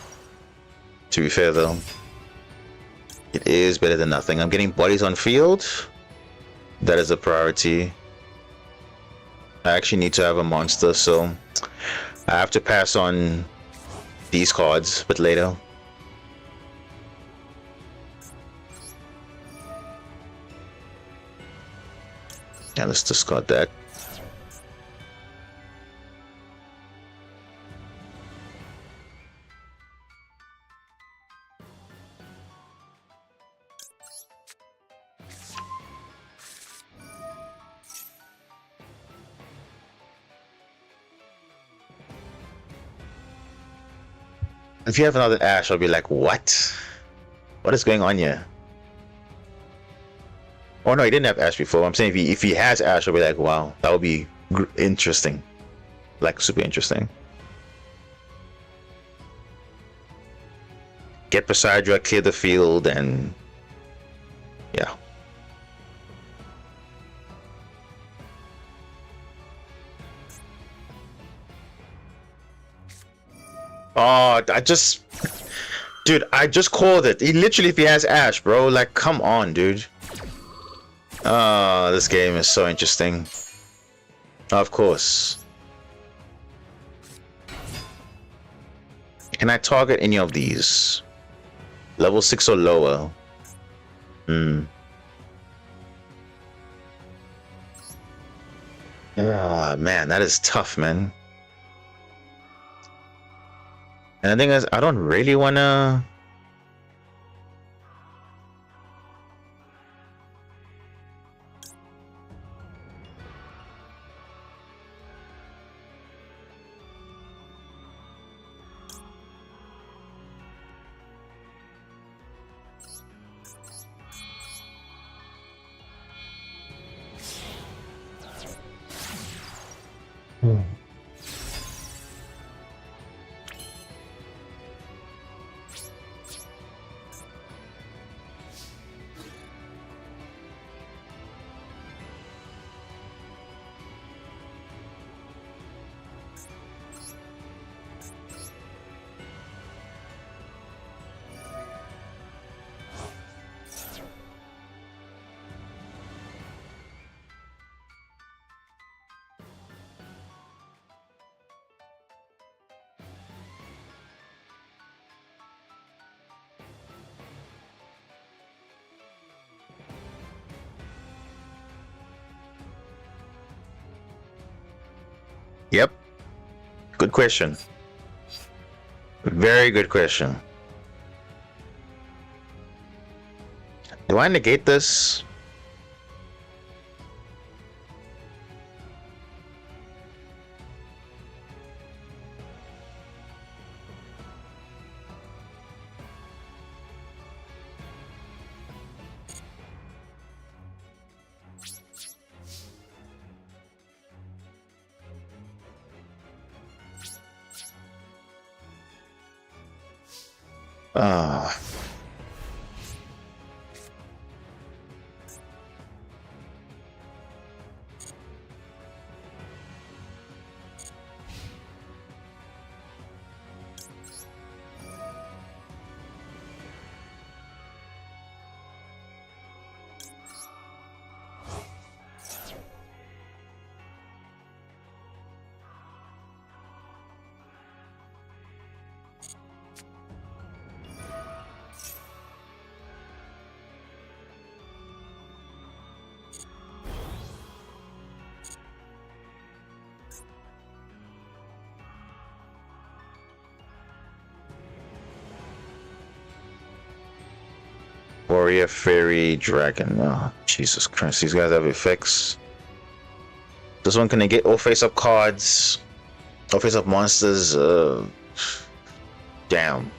To be fair, though. It is better than nothing. I'm getting bodies on field. That is a priority. I actually need to have a monster, so I have to pass on these cards a bit later. Yeah, let's discard that. If you have another Ash, I'll be like, what? What is going on here? Oh no, he didn't have Ash before. I'm saying if he has Ash, I'll be like, wow, that would be interesting, like super interesting. Get Poseidon, clear the field, and yeah. Oh, dude, I just called it. He literally, if he has Ash, bro, like, come on, dude. Oh, this game is so interesting. Of course. Can I target any of these? Level 6 or lower? Ah, man, that is tough, man. And the thing is, I don't really wanna... Yep. Good question. Very good question. Do I negate this? Ah. Warrior, Fairy, Dragon. Oh, Jesus Christ, these guys have effects. This one can get all face-up cards, all face-up monsters. Damn.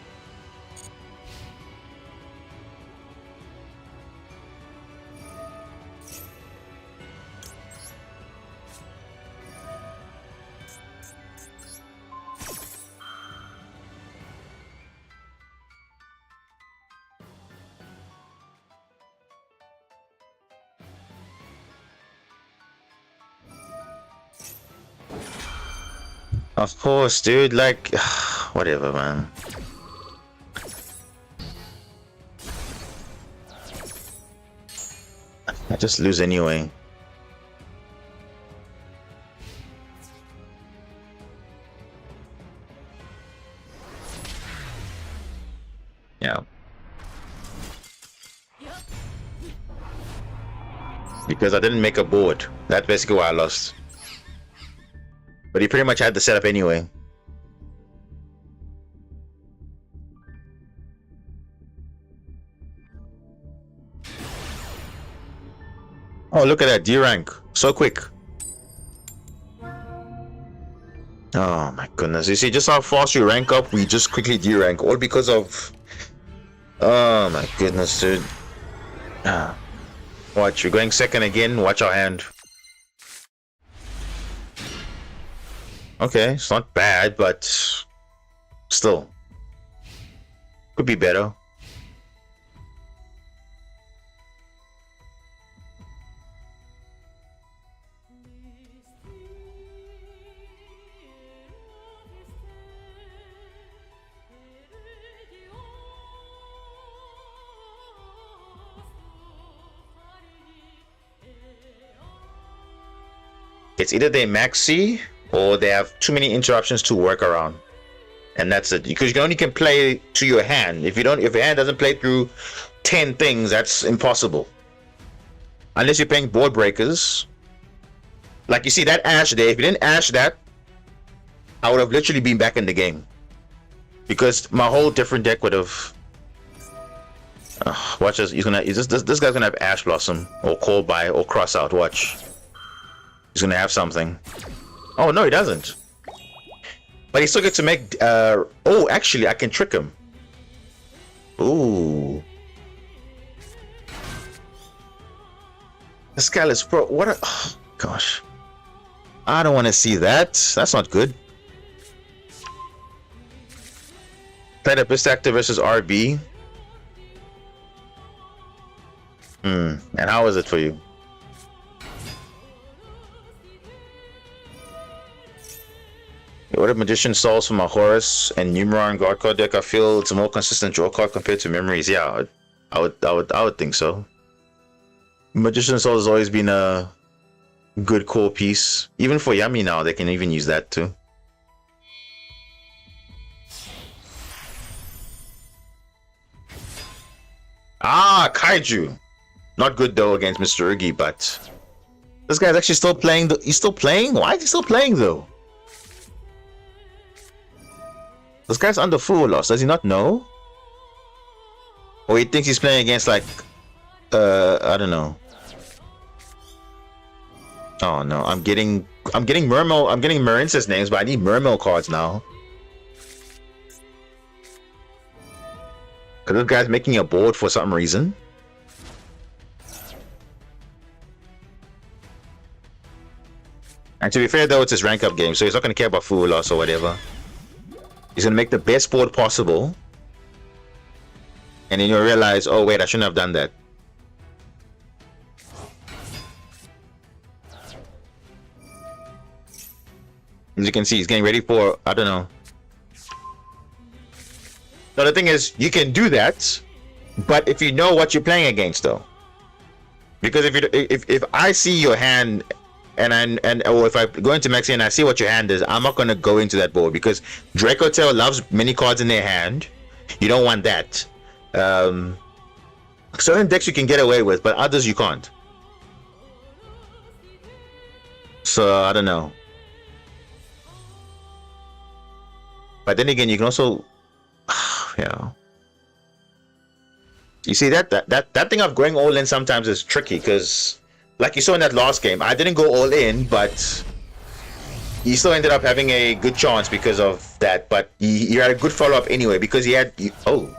Of course, dude, like, whatever, man. I just lose anyway. Yeah. Because I didn't make a board. That's basically why I lost. But he pretty much had the setup anyway. Oh, look at that. D rank. So quick. Oh my goodness. You see just how fast you rank up, we just quickly de-rank. All because of... Oh my goodness, dude. Watch, we're going second again. Watch our hand. Okay, it's not bad, but still could be better. It's either they maxi or they have too many interruptions to work around, and that's it. Because you only can play to your hand. If your hand doesn't play through 10 things, that's impossible. Unless you're playing board breakers. Like you see that ash there. If you didn't ash that, I would have literally been back in the game. Because my whole different deck would have. Watch this. This guy's gonna have Ash Blossom or Call By or Cross Out. Watch. He's gonna have something. Oh no, he doesn't. But he still gets to make. Oh, actually, I can trick him. Ooh. This guy is pro. What a. Oh, gosh. I don't want to see that. That's not good. Played a Best Actor versus RB. And how is it for you? What if Magician Souls for my Horus and Numeron Guard card deck? I feel it's a more consistent draw card compared to Memories. Yeah, I would think so. Magician Souls has always been a good core piece. Even for Yummy now, they can even use that too. Ah, Kaiju. Not good though against Mr. Urgi, but this guy's actually still playing. He's still playing? Why is he still playing though? This guy's under full loss. Does he not know? Or he thinks he's playing against like I don't know. Oh no, I'm getting Mermel, I'm getting Marince's names, but I need Mermel cards now. Cause this guy's making a board for some reason. And to be fair though, it's his rank up game, so he's not gonna care about full loss or whatever. He's gonna make the best board possible. And then you'll realize, oh wait, I shouldn't have done that. As you can see, he's getting ready for, I don't know. Now the thing is, you can do that, but if you know what you're playing against though. Because if I see your hand or if I go into Maxi and I see what your hand is, I'm not gonna go into that board because Draco Tail loves many cards in their hand. You don't want that. Certain decks you can get away with, but others you can't. So I don't know. But then again, you can also, yeah. You see that thing of going all in sometimes is tricky because, like you saw in that last game, I didn't go all in, but he still ended up having a good chance because of that. But he had a good follow up anyway because he had oh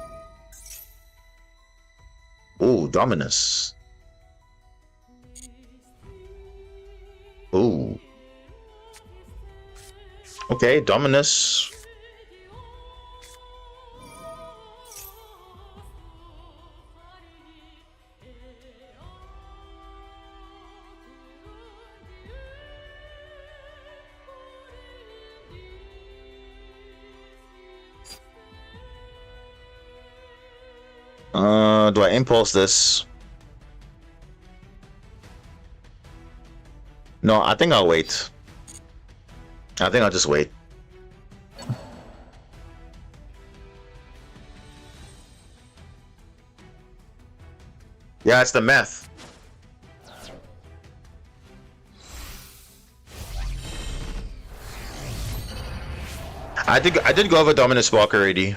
Dominus. Oh, okay, Dominus. Do I impulse this? No, I think I'll wait. I think I'll just wait. Yeah, it's the math. I did go over Dominus Spark already.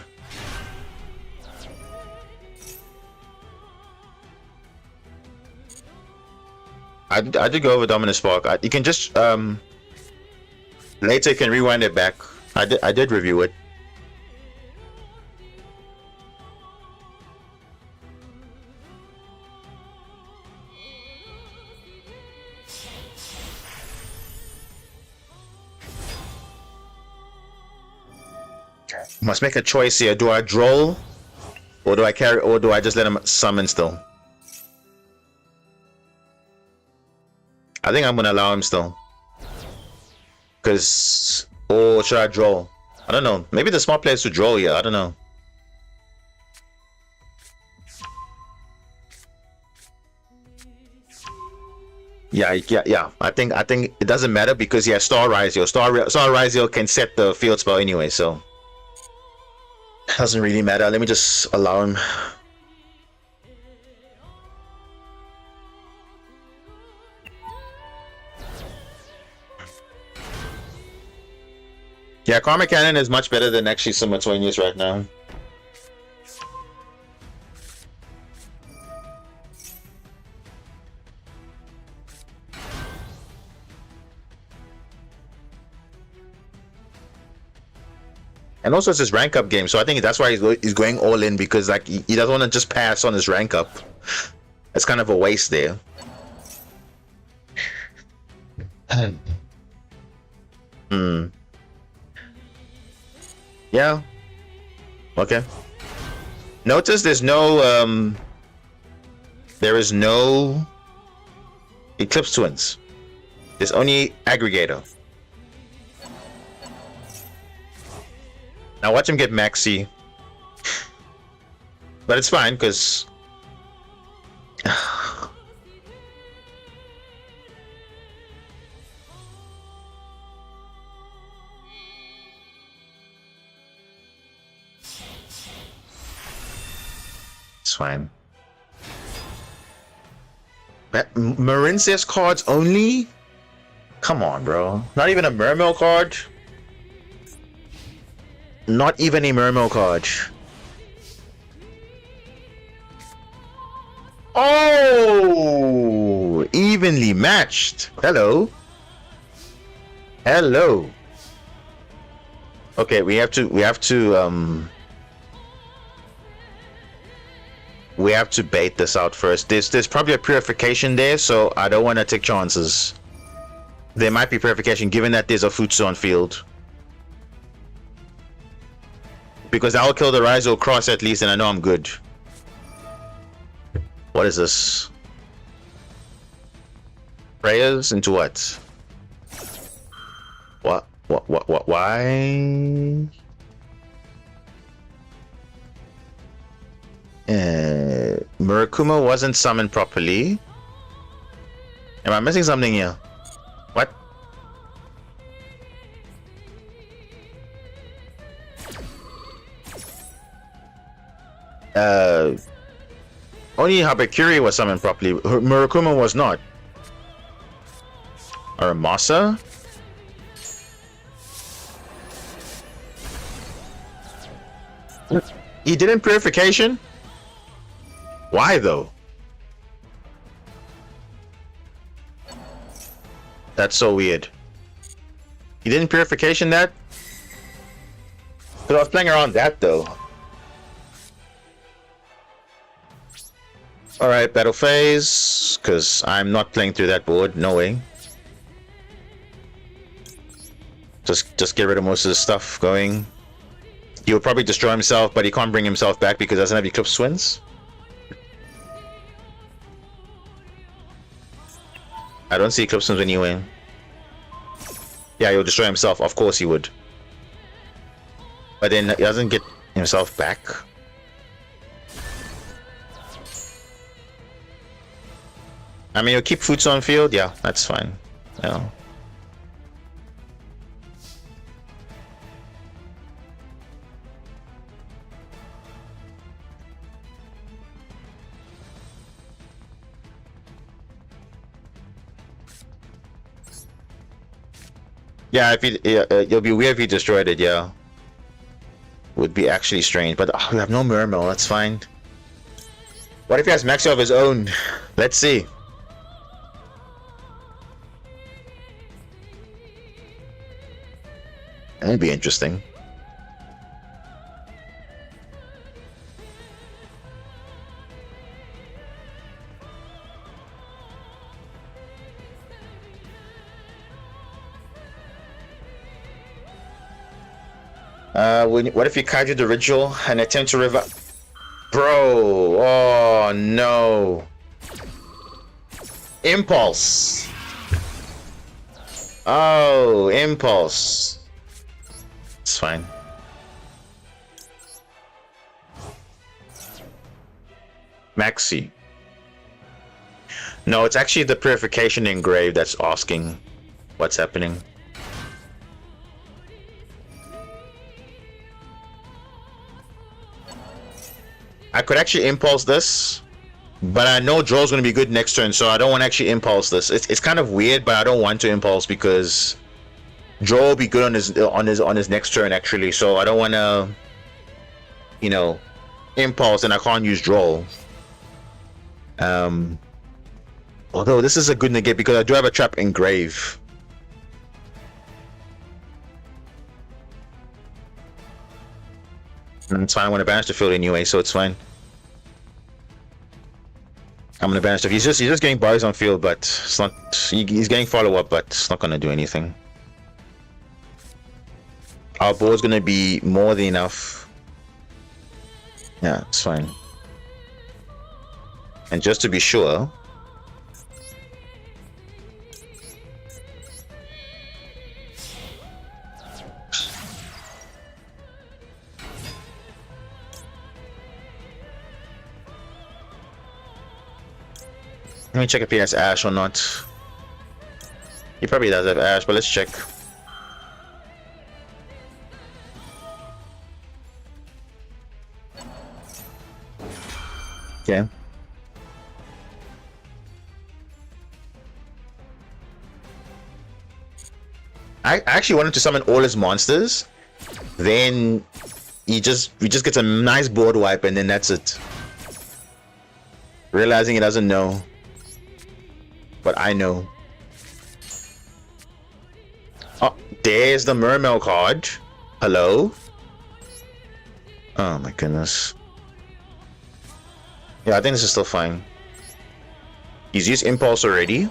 I did go over Dominus Spark. You can just Later you can rewind it back. I did review it. Must make a choice here. Do I droll? Or do I carry, or do I just let him summon still? I think I'm gonna allow him still. Cause, or should I draw? I don't know. Maybe the smart players should draw here. I don't know. Yeah. I think it doesn't matter because he has Star Rizio. Star Rizio can set the field spell anyway, so doesn't really matter. Let me just allow him. Yeah, Karma Cannon is much better than actually Simultaneous right now. And also it's his rank up game, so I think that's why he's going all in, because like he doesn't want to just pass on his rank up. It's kind of a waste there. Yeah. Okay. Notice there's no there is no Eclipse Twins. There's only Aggregator. Now watch him get Maxi. But it's fine, because it's fine. Marincius cards only? Come on, bro. Not even a Mermail card? Not even a Mermail card. Oh! Evenly matched. Hello. Hello. Okay, we have to bait this out first. There's probably a purification there, so I don't want to take chances. There might be purification given that there's a Futsu on field. Because I'll kill the Rizal Cross at least, and I know I'm good. What is this? Prayers into what? What? Why? Murakuma wasn't summoned properly. Am I missing something here? What? Only Habakiri was summoned properly. Murakuma was not. Or Masa? He did in purification? Why though? That's so weird. He did in purification that? Because I was playing around that though. Alright, battle phase. Because I'm not playing through that board. No way. Just get rid of most of the stuff going. He will probably destroy himself, but he can't bring himself back because he doesn't have Eclipse Twins. I don't see Eclipse Twins anyway. Yeah, he'll destroy himself. Of course he would. But then he doesn't get himself back. I mean, he'll keep Futsu on field. Yeah, that's fine. Yeah. Yeah, if it'll be weird if he destroyed it. Yeah, would be actually strange. But we have no Mermail. That's fine. What if he has Maxi of his own? Let's see. That'd be interesting. What if you kaiju the ritual and attempt to revive? Bro, oh no. Impulse. Oh, impulse. It's fine. Maxi. No, it's actually the purification engraved that's asking what's happening. I could actually impulse this, but I know draw's going to be good next turn, so I don't want to actually impulse this. It's kind of weird, but I don't want to impulse because draw will be good on his next turn actually. So I don't want to, you know, impulse and I can't use draw. Although this is a good negate because I do have a trap engrave. And it's fine. I'm gonna banish the field anyway, so it's fine. I'm gonna banish the field. He's just getting bars on field, but it's not. He's getting follow up, but it's not gonna do anything. Our board's gonna be more than enough. Yeah, it's fine. And just to be sure. Let me check if he has Ash or not. He probably does have Ash, but let's check. Okay. I actually wanted to summon all his monsters. Then he just gets a nice board wipe and then that's it. Realizing he doesn't know. But I know. Oh, there's the Mermail card. Hello? Oh my goodness. Yeah, I think this is still fine. He's used Impulse already.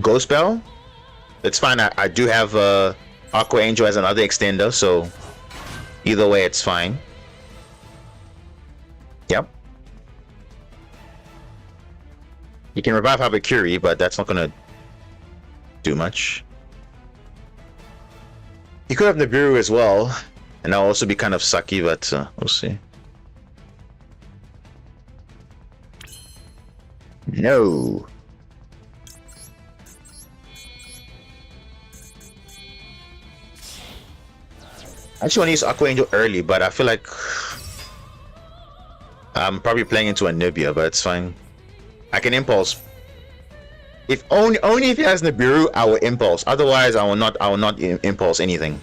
Ghost Spell? It's fine. I do have Aqua Angel as another extender, so either way it's fine. Yep. You can revive Habakiri, but that's not gonna do much. You could have Nibiru as well, and that'll also be kind of sucky, but we'll see. No. I actually want to use Aqua Angel early, but I feel like I'm probably playing into a Nibia, but it's fine. I can impulse. If only if he has Nibiru, I will impulse. Otherwise, I will not impulse anything.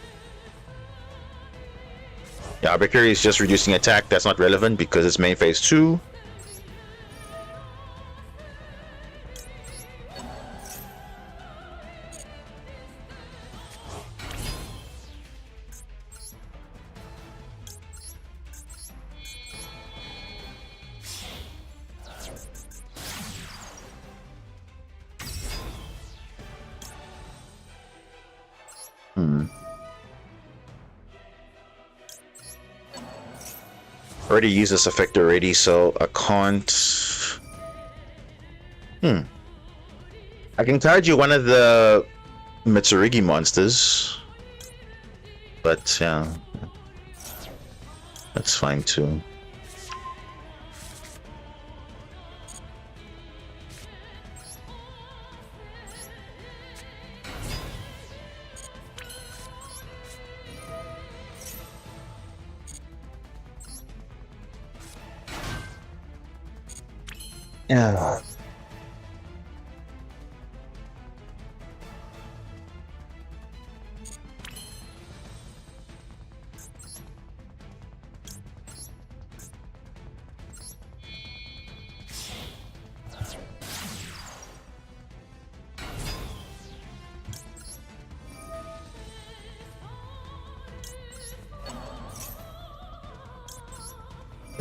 Yeah, Abakiri is just reducing attack. That's not relevant because it's main phase 2. Already used this effect already, so I can't. I can charge you one of the Mitsurugi monsters, but yeah, that's fine too. Yeah.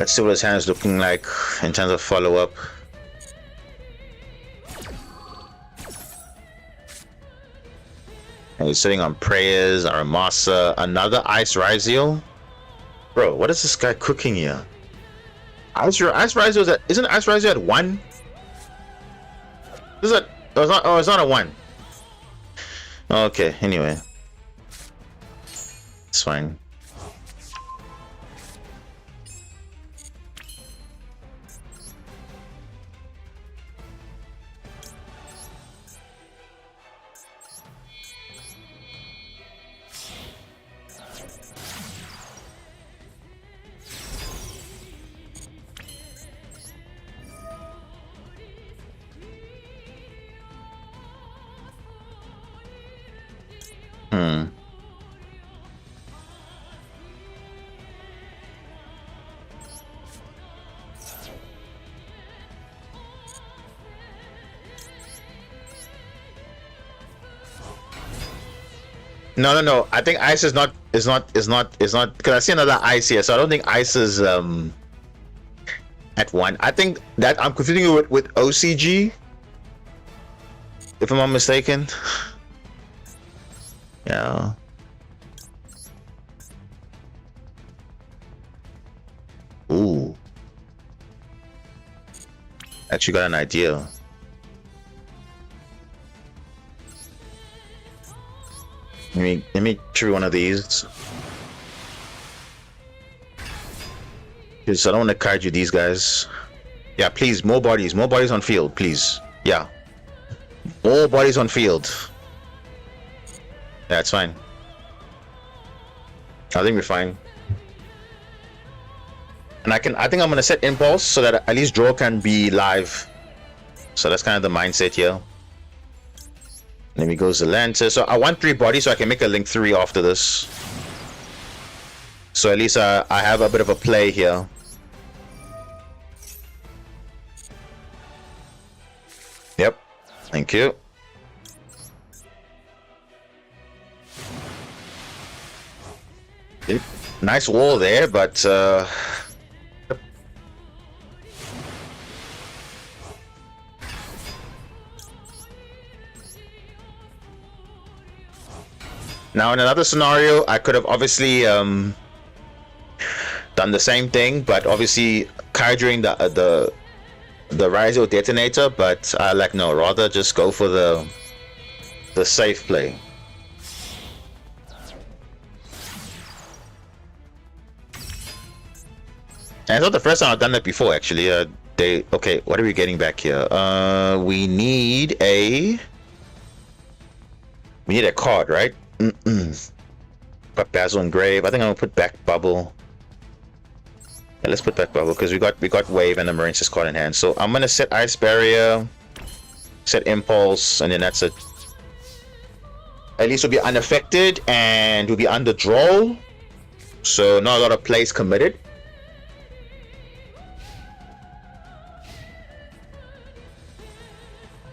Let's see what his hand is looking like in terms of follow-up. And he's sitting on prayers, Aramasa, another ice Rizio. Bro, what is this guy cooking here? Ice Rizio is at, isn't Ice Rizio at 1? Is it? Oh, it's not a 1. Okay, anyway. It's fine. No. I think ice is not because I see another ice here, so I don't think ice is at 1. I think that I'm confusing it with OCG, if I'm not mistaken. Yeah. Ooh. Actually got an idea. Let me trigger one of these. Because I don't want to kaiju these guys. Yeah, please, more bodies on field, please. Yeah. More bodies on field. That's fine. I think we're fine. And I think I'm gonna set impulse so that at least draw can be live. So that's kind of the mindset here. Then we go Zelanta. So I want 3 bodies so I can make a link 3 after this. So at least I have a bit of a play here. Yep. Thank you. Yep. Nice wall there, but now in another scenario, I could have obviously done the same thing, but obviously kaijuing the Rizio detonator. But I like no, rather just go for the safe play. And it's not the first time I've done that before, actually. Okay, what are we getting back here? We need a card, right? Got Basil and Grave. I think I'm gonna put back Bubble. Yeah, let's put back Bubble because we got Wave and the Marine's card in hand. So I'm gonna set Ice Barrier, set Impulse, and then that's it. At least we'll be unaffected and we'll be under draw. So not a lot of plays committed.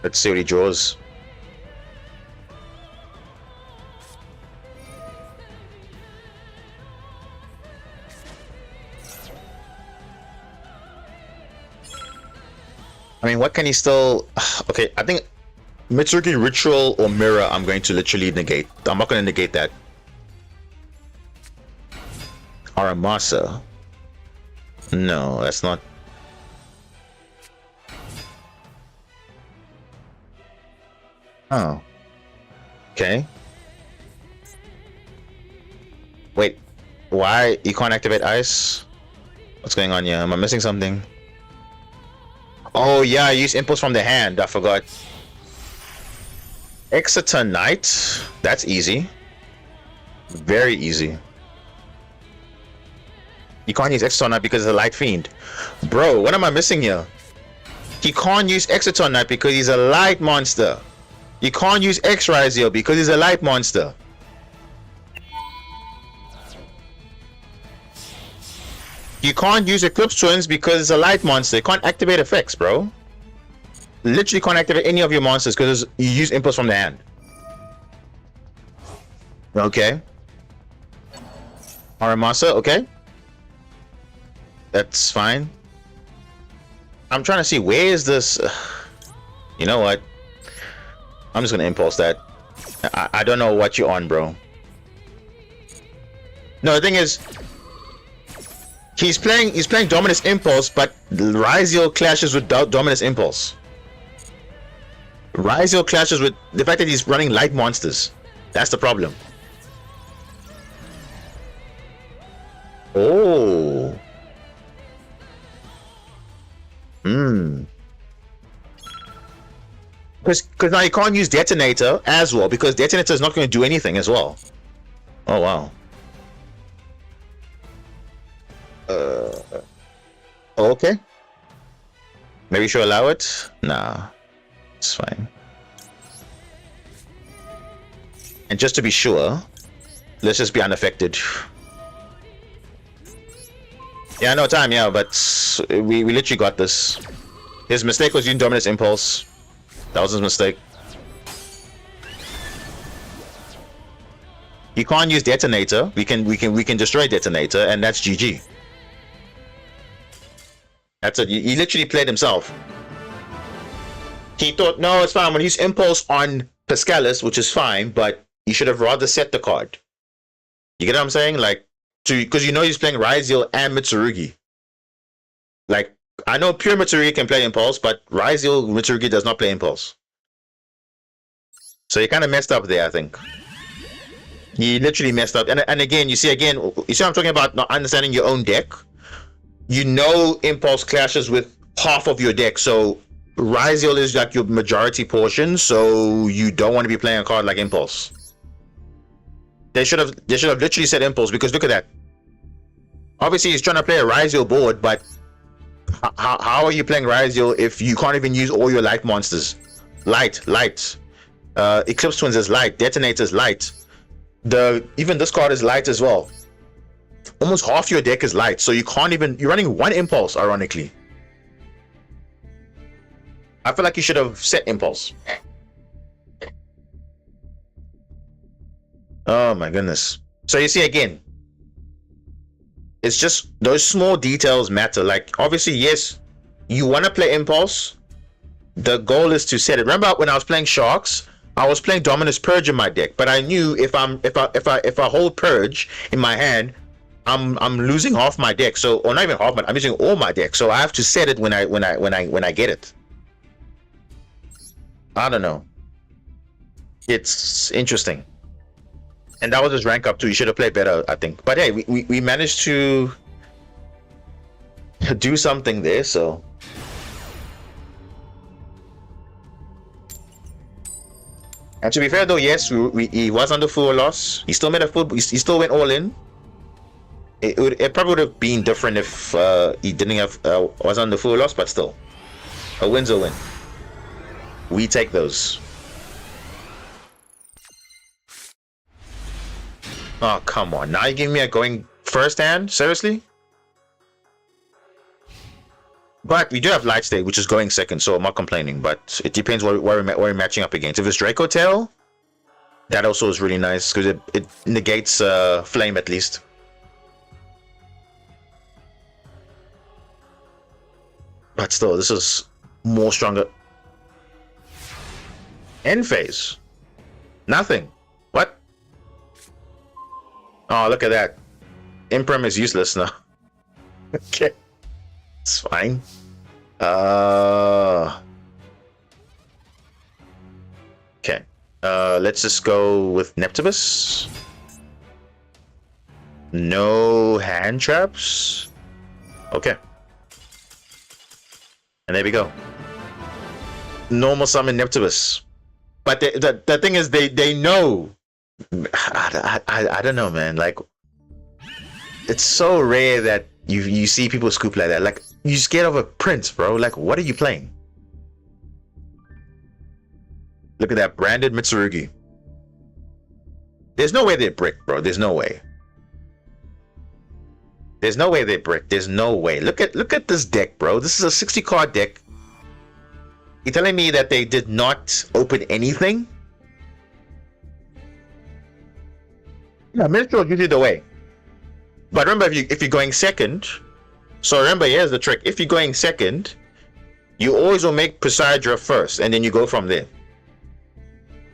Let's see what he draws. I mean, what can he still... Okay, I think Mitsurugi Ritual or Mirror I'm going to literally negate. I'm not going to negate that. Aramasa. No, that's not... Oh. Okay. Wait. Why? You can't activate ice? What's going on here? Am I missing something? Oh yeah, I use impulse from the hand. I forgot. Exeter Knight. That's easy. Very easy. You can't use Exeter Knight because it's a light fiend. Bro, what am I missing here? He can't use Exeter Knight because he's a light monster. You can't use X-Rizio because he's a light monster. You can't use Eclipse Twins because it's a light monster. You can't activate effects, bro. Literally can't activate any of your monsters because you use impulse from the hand. Okay. Aramasa, okay. That's fine. I'm trying to see where is this. You know what? I'm just gonna impulse that. I don't know what you're on, bro. No, the thing is, he's playing Dominus Impulse, but Ryziel clashes with Dominus Impulse. Ryziel clashes with the fact that he's running light monsters. That's the problem. Oh. Because now you can't use Detonator as well, because Detonator is not going to do anything as well. Oh wow. Okay. Maybe you should allow it? Nah. It's fine. And just to be sure, let's just be unaffected. Yeah, no time, yeah, but we literally got this. His mistake was using Dominus Impulse. That was his mistake. You can't use Detonator. We can destroy Detonator, and that's GG. That's it. He literally played himself. He thought, no, it's fine. I'm gonna use Impulse on Pascalis, which is fine, but you should have rather set the card. You get what I'm saying? Like, because you know he's playing Ryziel and Mitsurugi. Like, I know pure Mitsurugi can play Impulse, but Ryziel Mitsurugi does not play Impulse. So he kind of messed up there, I think. He literally messed up. And again, you see what I'm talking about, not understanding your own deck. You know Impulse clashes with half of your deck, so Ryziel is like your majority portion, so you don't want to be playing a card like Impulse. They should have literally said Impulse, because look at that. Obviously he's trying to play a Ryziel board, but how are you playing Ryziel if you can't even use all your light monsters? Light. Eclipse Twins is light, Detonator is light. Even this card is light as well. Almost half your deck is light, so you can't even, you're running one Impulse, ironically. I feel like you should have set Impulse. Oh my goodness. So you see, again, it's just those small details matter. Like, obviously, yes, you want to play Impulse. The goal is to set it. Remember when I was playing Sharks, I was playing Dominus Purge in my deck, but I knew if I hold Purge in my hand, I'm losing half my deck. So, or not even half, I'm using all my deck. So I have to set it when I get it. I don't know. It's interesting. And that was his rank up too. You should have played better, I think. But hey, we managed to do something there, so. And to be fair though, yes, he was under full loss. He still made a full, he still went all in. It probably would have been different if he didn't have was under full loss, but still. A win's a win. We take those. Oh, come on. Now you're giving me a going first hand? Seriously? But we do have Light State, which is going second, so I'm not complaining. But it depends what we're matching up against. If it's Draco Tail, that also is really nice, because it negates Flame at least. But still, this is more stronger. End phase. Nothing. What? Oh, look at that. Imprim is useless now. Okay. It's fine. Okay. Let's just go with Neptibus. No hand traps. Okay. And there we go. Normal summon Neptibus. But the thing is, they know. I don't know, man. Like, it's so rare that you see people scoop like that. Like, you scared of a prince, bro. Like, what are you playing? Look at that branded Mitsurugi. There's no way they're brick, bro. There's no way. There's no way they're brick. There's no way. Look at this deck, bro. This is a 60 card deck. You're telling me that they did not open anything? Yeah, Minstrel is usually the way. But remember, if you're going second, So remember, here's the trick. If you're going second, you always will make Poseidra first, and then you go from there.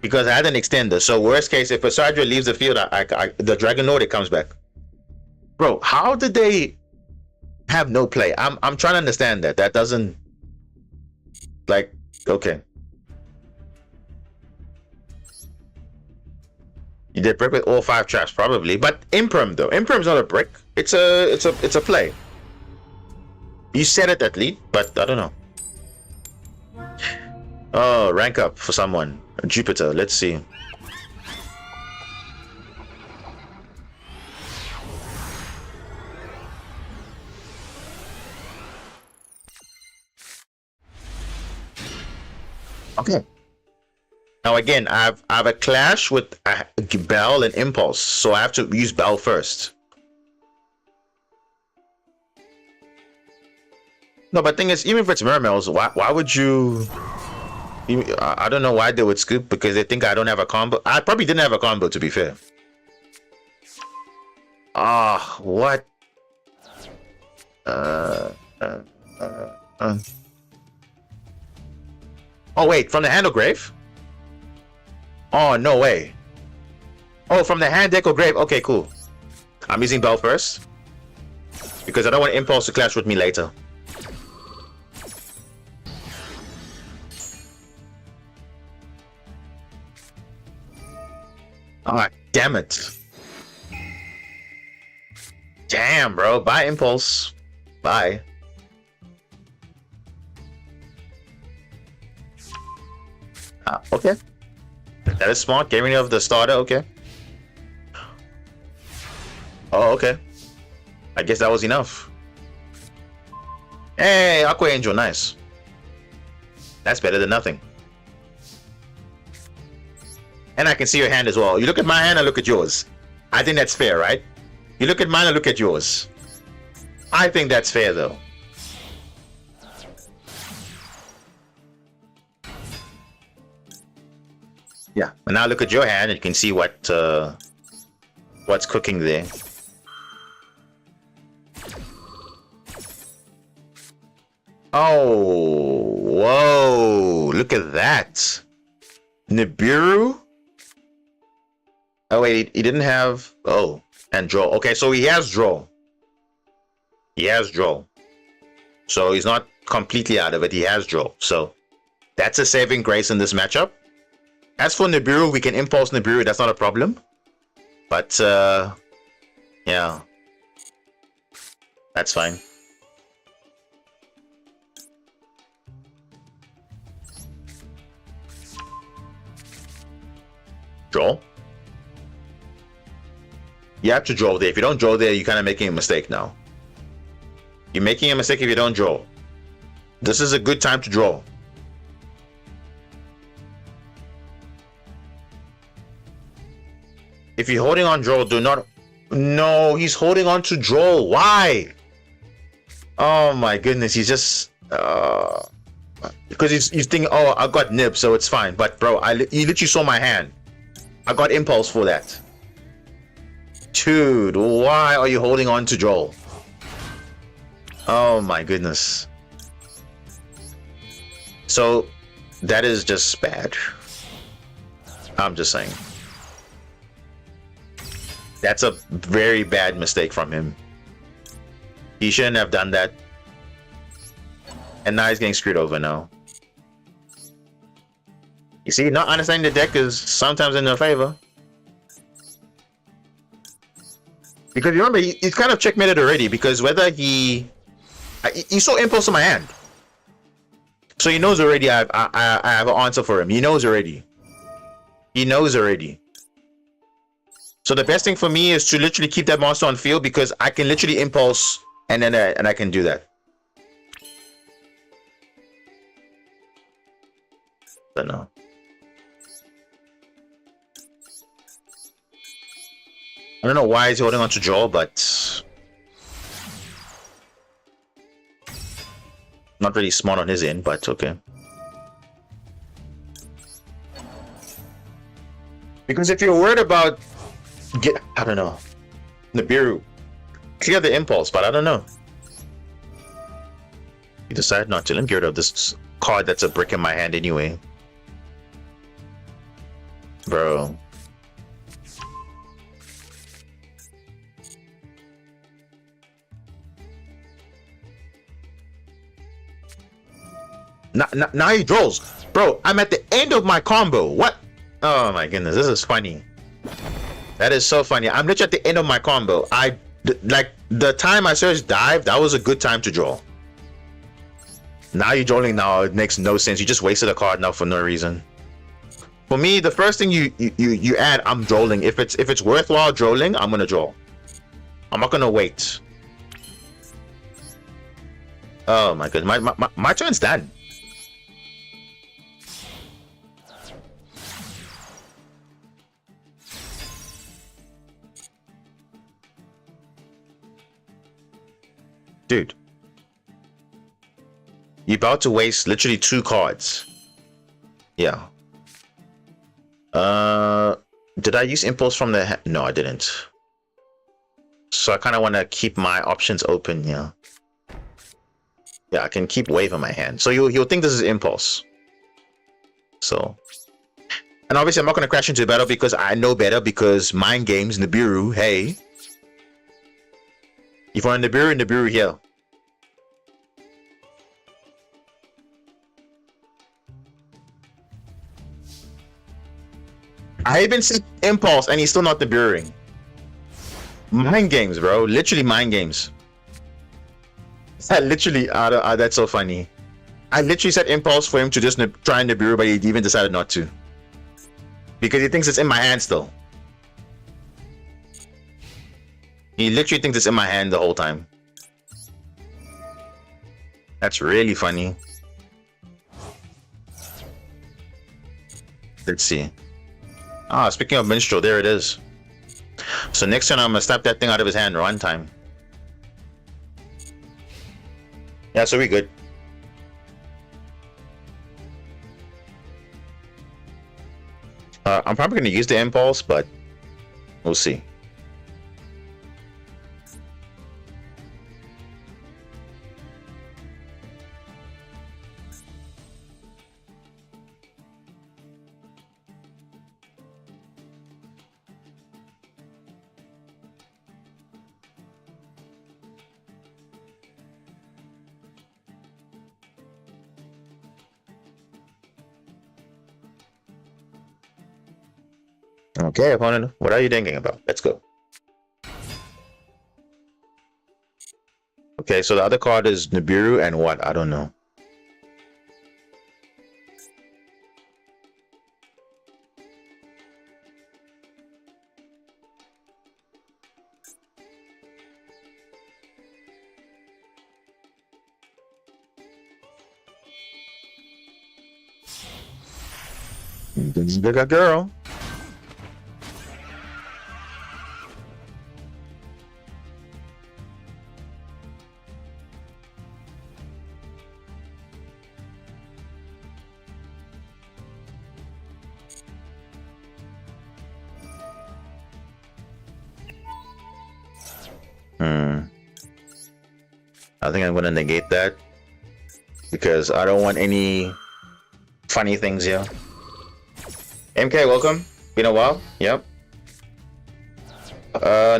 Because I had an extender, so worst case, if Poseidra leaves the field, the Dragon Lord, it comes back. Bro, how did they have no play? I'm trying to understand that. That doesn't, like, okay. You did brick with all 5 traps, probably. But Imperm though, Imperm's not a brick. It's a play. You said it at least, but I don't know. Oh, rank up for someone. Jupiter, let's see. Okay. Now again, I have a clash with Bell and Impulse, so I have to use Bell first. No, but the thing is, even if it's Mermails, why would you? I don't know why they would scoop, because they think I don't have a combo. I probably didn't have a combo, to be fair. Ah, what? Oh wait, from the Hand of Grave? Oh, no way. Oh, from the Hand Deck or Grave. Okay, cool. I'm using Bell first, because I don't want Impulse to clash with me later. Ah, damn it. Damn, bro. Bye, Impulse. Bye. Okay. That is smart. Getting rid of the starter. Okay. Oh, okay. I guess that was enough. Hey, Aqua Angel. Nice. That's better than nothing. And I can see your hand as well. You look at my hand, I look at yours. I think that's fair, right? You look at mine, I look at yours. I think that's fair, though. Yeah, and now look at your hand, and you can see what's cooking there. Oh, whoa! Look at that, Nibiru. Oh wait, he didn't have. Oh, and draw. Okay, so he has draw. He has draw. So he's not completely out of it. He has draw. So that's a saving grace in this matchup. As for Nibiru, we can impulse Nibiru. That's not a problem. But yeah, that's fine. Draw. You have to draw there. If you don't draw there, you're kind of making a mistake now. You're making a mistake if you don't draw. This is a good time to draw. If you're holding on draw, do not... No, he's holding on to draw. Why? Oh my goodness, he's just... because he's thinking, oh, I got nib, so it's fine. But bro, you literally saw my hand. I got impulse for that. Dude, why are you holding on to draw? Oh my goodness. So, that is just bad. I'm just saying. That's a very bad mistake from him. He shouldn't have done that. And now he's getting screwed over now. You see, not understanding the deck is sometimes in their favor. Because remember, he's kind of checkmated already, because whether he saw impulse in my hand. So he knows already I have an answer for him. He knows already. He knows already. So the best thing for me is to literally keep that monster on field, because I can literally impulse and then I can do that. Don't know. I don't know why he's holding on to draw, but not really smart on his end, but okay. Because if you're worried about I don't know, Nibiru, clear the impulse, but I don't know. You decided not to. Let me get rid of this card that's a brick in my hand anyway. Bro. Now he draws. Bro, I'm at the end of my combo. What? Oh my goodness, this is funny. That is so funny. I'm literally at the end of my combo. Like the time I searched dive, that was a good time to draw. Now you're drawing now, it makes no sense. You just wasted a card now for no reason. For me, the first thing you add, I'm drawing. If it's worthwhile drawing, I'm gonna draw. I'm not gonna wait. Oh my goodness, my turn's done. Dude, you're about to waste literally 2 cards. Yeah. Did I use impulse from the no, I didn't. So I kind of want to keep my options open. Yeah. Yeah, I can keep wave in my hand. So you'll think this is impulse. So, and obviously I'm not going to crash into battle because I know better. Because mind games, Nibiru. Hey. If you're in Nibiru here. I even said impulse and he's still not Nibiruing. Mind games, bro. Literally mind games. That literally, that's so funny. I literally said impulse for him to just try and Nibiru, but he even decided not to. Because he thinks it's in my hand still. He literally thinks it's in my hand the whole time. That's really funny. Let's see. Ah, speaking of minstrel, there it is. So next turn I'm gonna slap that thing out of his hand one time. Yeah, so we good. I'm probably gonna use the impulse, but we'll see. Okay, opponent, what are you thinking about? Let's go. Okay, so the other card is Nibiru and what? I don't know. Bigger girl. I think I'm gonna negate that because I don't want any funny things here. MK, welcome. Been a while. Yep.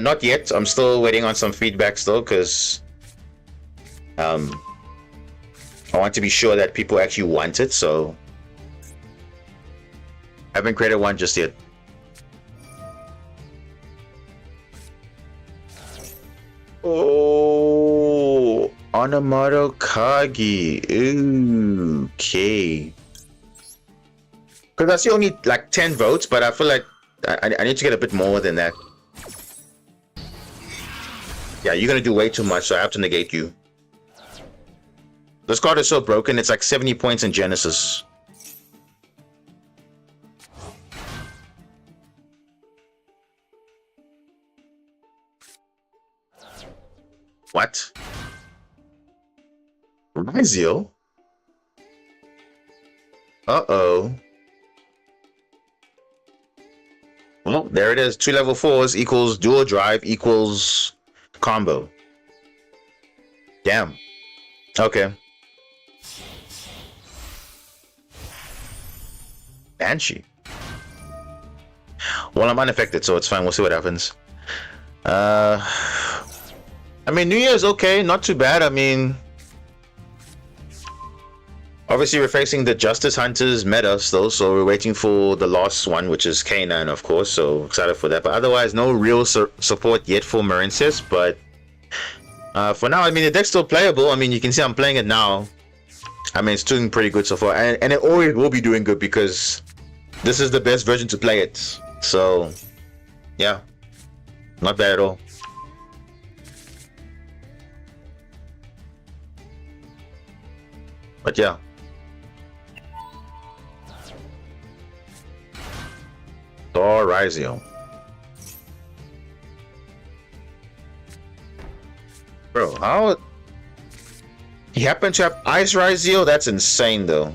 Not yet. I'm still waiting on some feedback still because I want to be sure that people actually want it, so I haven't created one just yet. Oh, Onomato Kagi. Ooh, okay. Because I see only like 10 votes, but I feel like I need to get a bit more than that. Yeah, you're gonna do way too much, so I have to negate you. This card is so broken, it's like 70 points in Genesis. What? Rizio? Uh-oh. Well, there it is. 2 level 4s equals dual drive equals combo. Damn. Okay. Banshee. Well, I'm unaffected, so it's fine. We'll see what happens. I mean, New Year's okay, not too bad. I mean, obviously we're facing the Justice Hunters meta still, so we're waiting for the last one, which is K9, of course. So excited for that. But otherwise, no real support yet for Marincess. But for now, I mean, the deck's still playable. I mean, you can see I'm playing it now. I mean, it's doing pretty good so far, and it always will be doing good because this is the best version to play it. So, yeah, not bad at all. But yeah. Thorizio. Bro, how... He happened to have Ice Rizio? That's insane, though.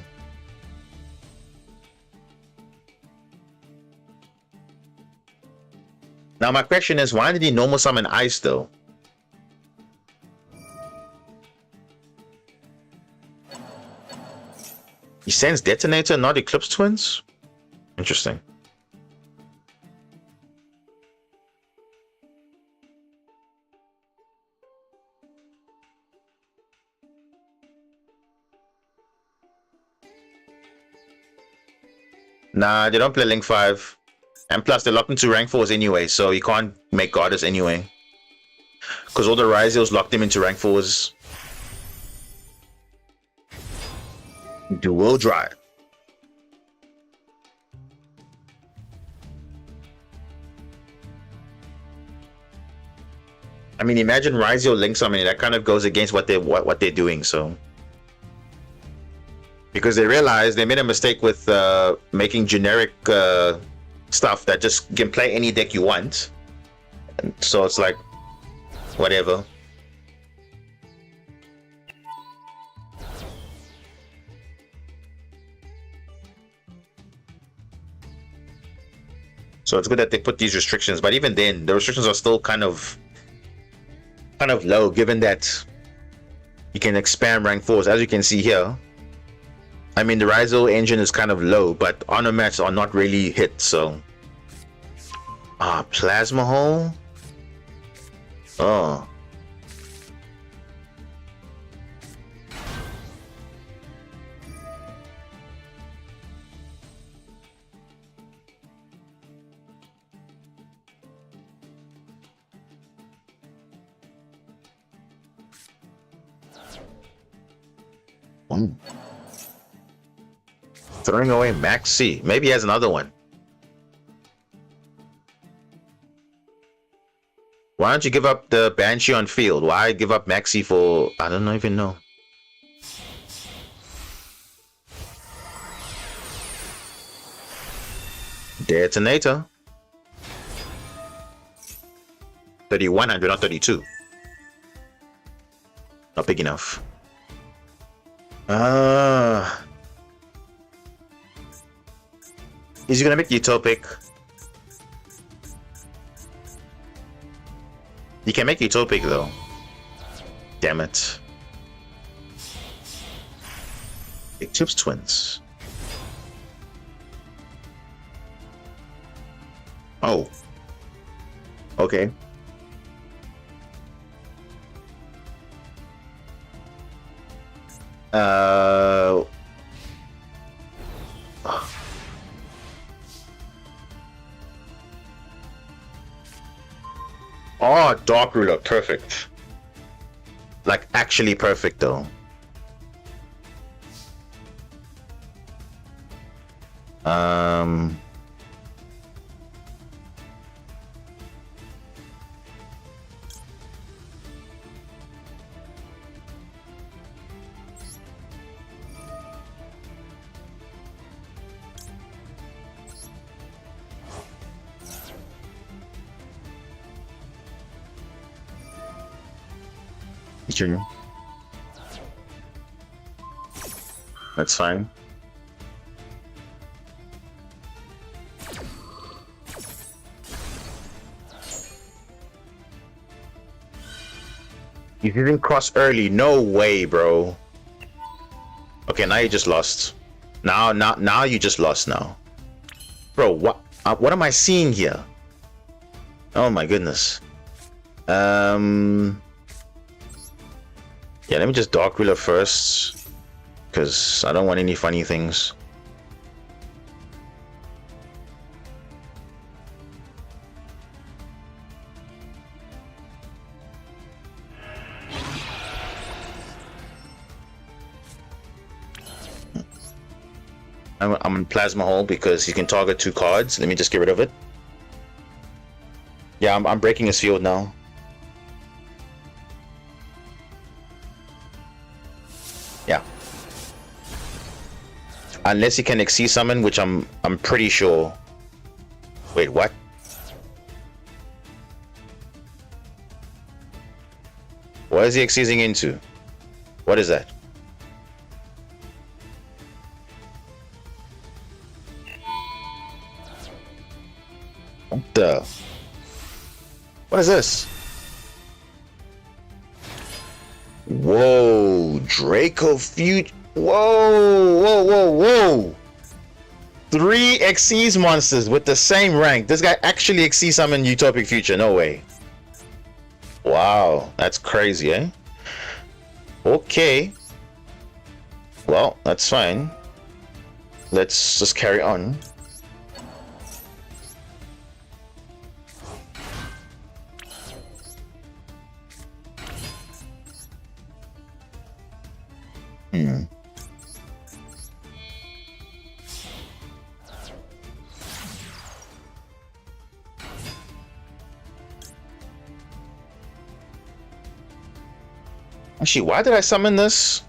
Now, my question is, why did he normal summon Ice, though? He sends Detonator, not Eclipse Twins? Interesting. Nah, they don't play Link 5. And plus, they're locked into rank 4s anyway, so you can't make Goddess anyway. Because all the Rizios locked him into rank 4s. Duel Drive. I mean, imagine Rizio Link summoning. That kind of goes against what they're doing, so... Because they realized they made a mistake with making generic stuff that just can play any deck you want. And so it's like, whatever. So it's good that they put these restrictions, but even then, the restrictions are still kind of low, given that you can expand rank 4s, as you can see here. I mean, the Rizzo engine is kind of low, but honor matches are not really hit, so... Plasma Hole? Oh. Throwing away Max C. Maybe he has another one. Why don't you give up the Banshee on field? Why give up Maxi for... I don't even know. Detonator. 3100, not 32. Not big enough. Is he gonna make Utopic? You can make Utopic though. Damn it. Eclipse Twins. Oh. Okay. Oh, Dark Ruler, perfect. Like, actually perfect, though. Junior. That's fine. You didn't cross early. No way, bro. Okay, now you just lost. Now you just lost now. Bro, what am I seeing here? Oh my goodness. Yeah, let me just Dark Ruler first, because I don't want any funny things. I'm in Plasma Hole because he can target 2 cards. Let me just get rid of it. Yeah, I'm breaking his field now. Yeah. Unless he can Xyz summon, which I'm pretty sure. Wait, what? What is he Xyzing into? What is that? What the? What is this? Whoa, Draco Future. Whoa. 3 Xyz monsters with the same rank. This guy actually Xyz summoned Utopic Future. No way. Wow, that's crazy, eh? Okay. Well, that's fine. Let's just carry on. Actually, why did I summon this?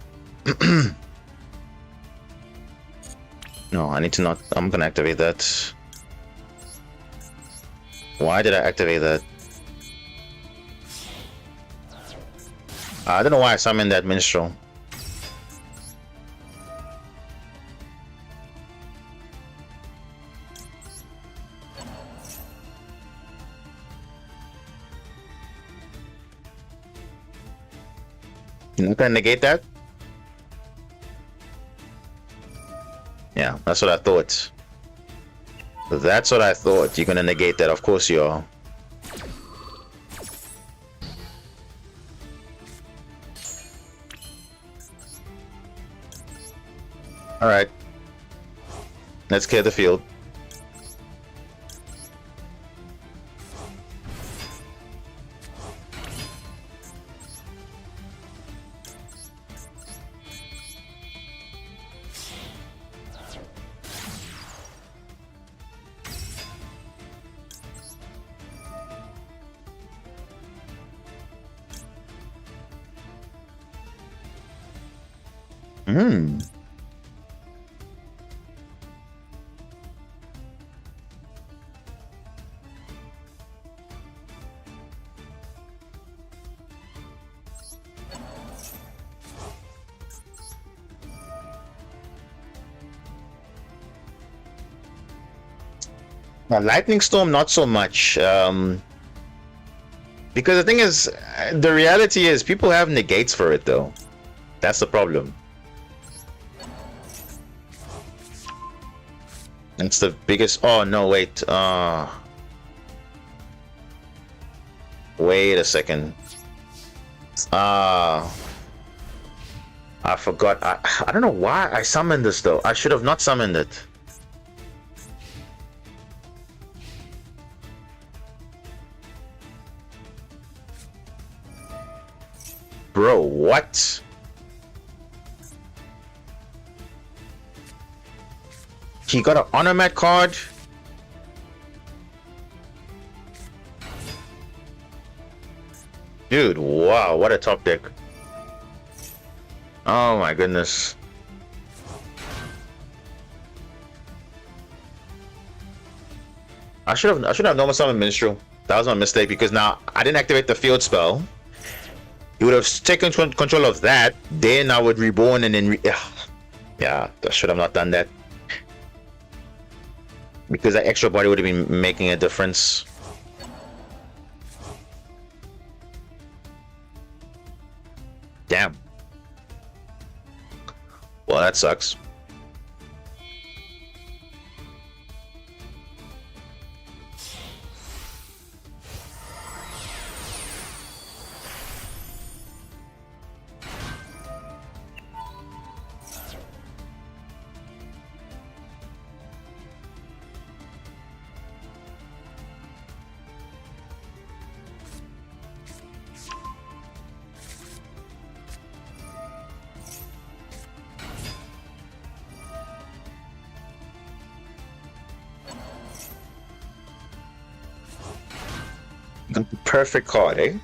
No, I need to not. I'm gonna activate that. Why did I activate that? I don't know why I summoned that minstrel. You're not gonna negate that? Yeah, that's what I thought. That's what I thought. You're gonna negate that. Of course you are. Alright. Let's clear the field. Now, Lightning Storm, not so much. Because the thing is, the reality is, people have negates for it, though. That's the problem. That's the biggest. Oh no! Wait. Wait a second. I forgot. I don't know why I summoned this though. I should have not summoned it. Bro, what? He got an honor mat card. Dude, wow, what a top deck. Oh my goodness. I should have normal summoned Minstrel. That was my mistake because now I didn't activate the field spell. He would have taken control of that. Then I would reborn and then yeah, I should have not done that. Because that extra body would have been making a difference. Damn. Well, that sucks. Perfect card, eh?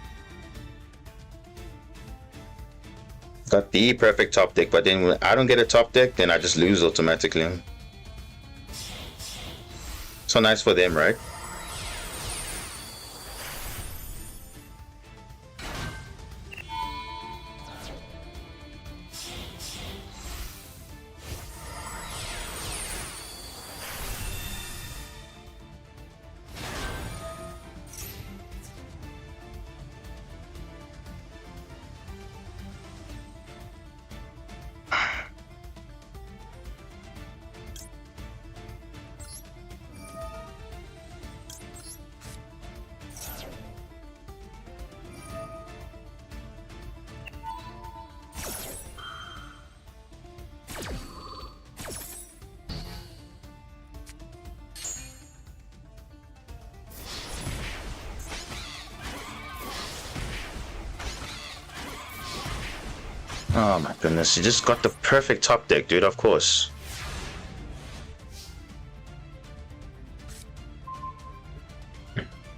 Got the perfect top deck, but then when I don't get a top deck, then I just lose automatically. So nice for them, right? Oh my goodness, you just got the perfect top deck, dude, of course.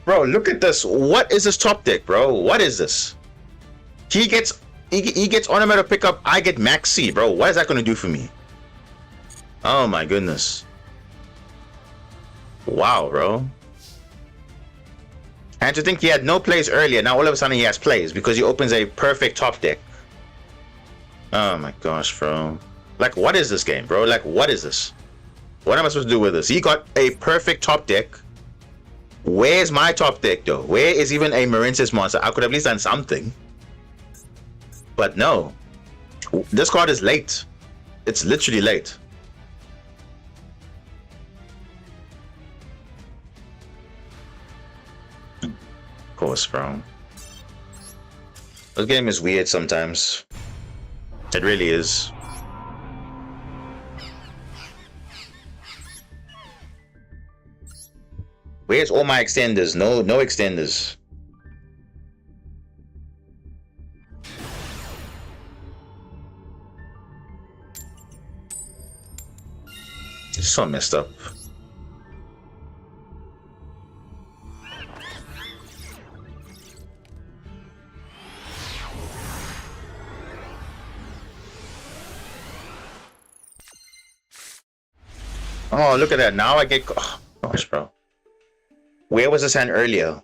Bro, look at this. What is this top deck, bro? What is this? He gets ornamental pickup, I get max C, bro. What is that gonna do for me? Oh my goodness. Wow, bro. And to think he had no plays earlier, now all of a sudden he has plays because he opens a perfect top deck. Oh my gosh, bro. Like, what is this game, bro? Like, what is this? What am I supposed to do with this? He got a perfect top deck. Where's my top deck, though? Where is even a Marincis monster? I could have at least done something. But no. This card is late. It's literally late. Of course, bro. This game is weird sometimes. It really is. Where's all my extenders? No extenders. It's so messed up. Oh, look at that. Now I get... Oh, gosh, bro. Where was this hand earlier?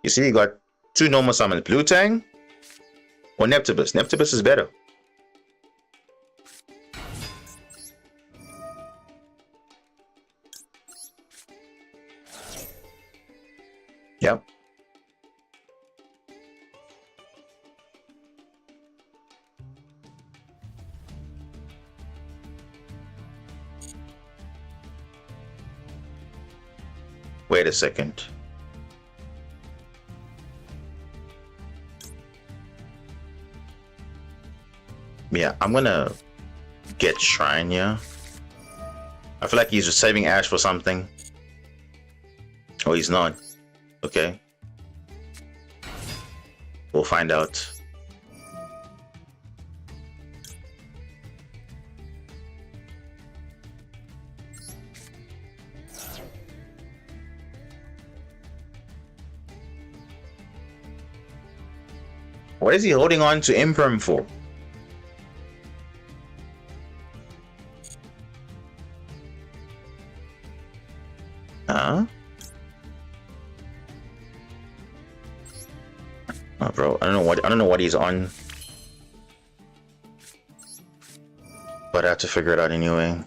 You see, you got two normal summons. Blue Tang or Neptibus? Neptibus is better. Yep. Wait a second. Yeah, I'm gonna get Shrine here. I feel like he's just saving Ash for something. Oh, he's not. Okay. We'll find out. What is he holding on to Imperm for? Huh? Oh, bro, I don't know what he's on. But I have to figure it out anyway.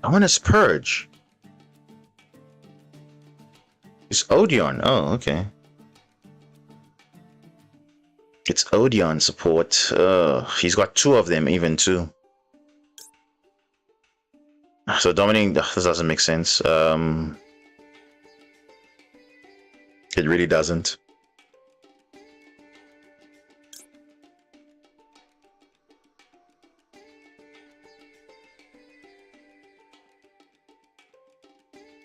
I want to purge. It's Odeon. Oh, okay. It's Odeon support. He's got two of them, even too. So dominating, this doesn't make sense. It really doesn't.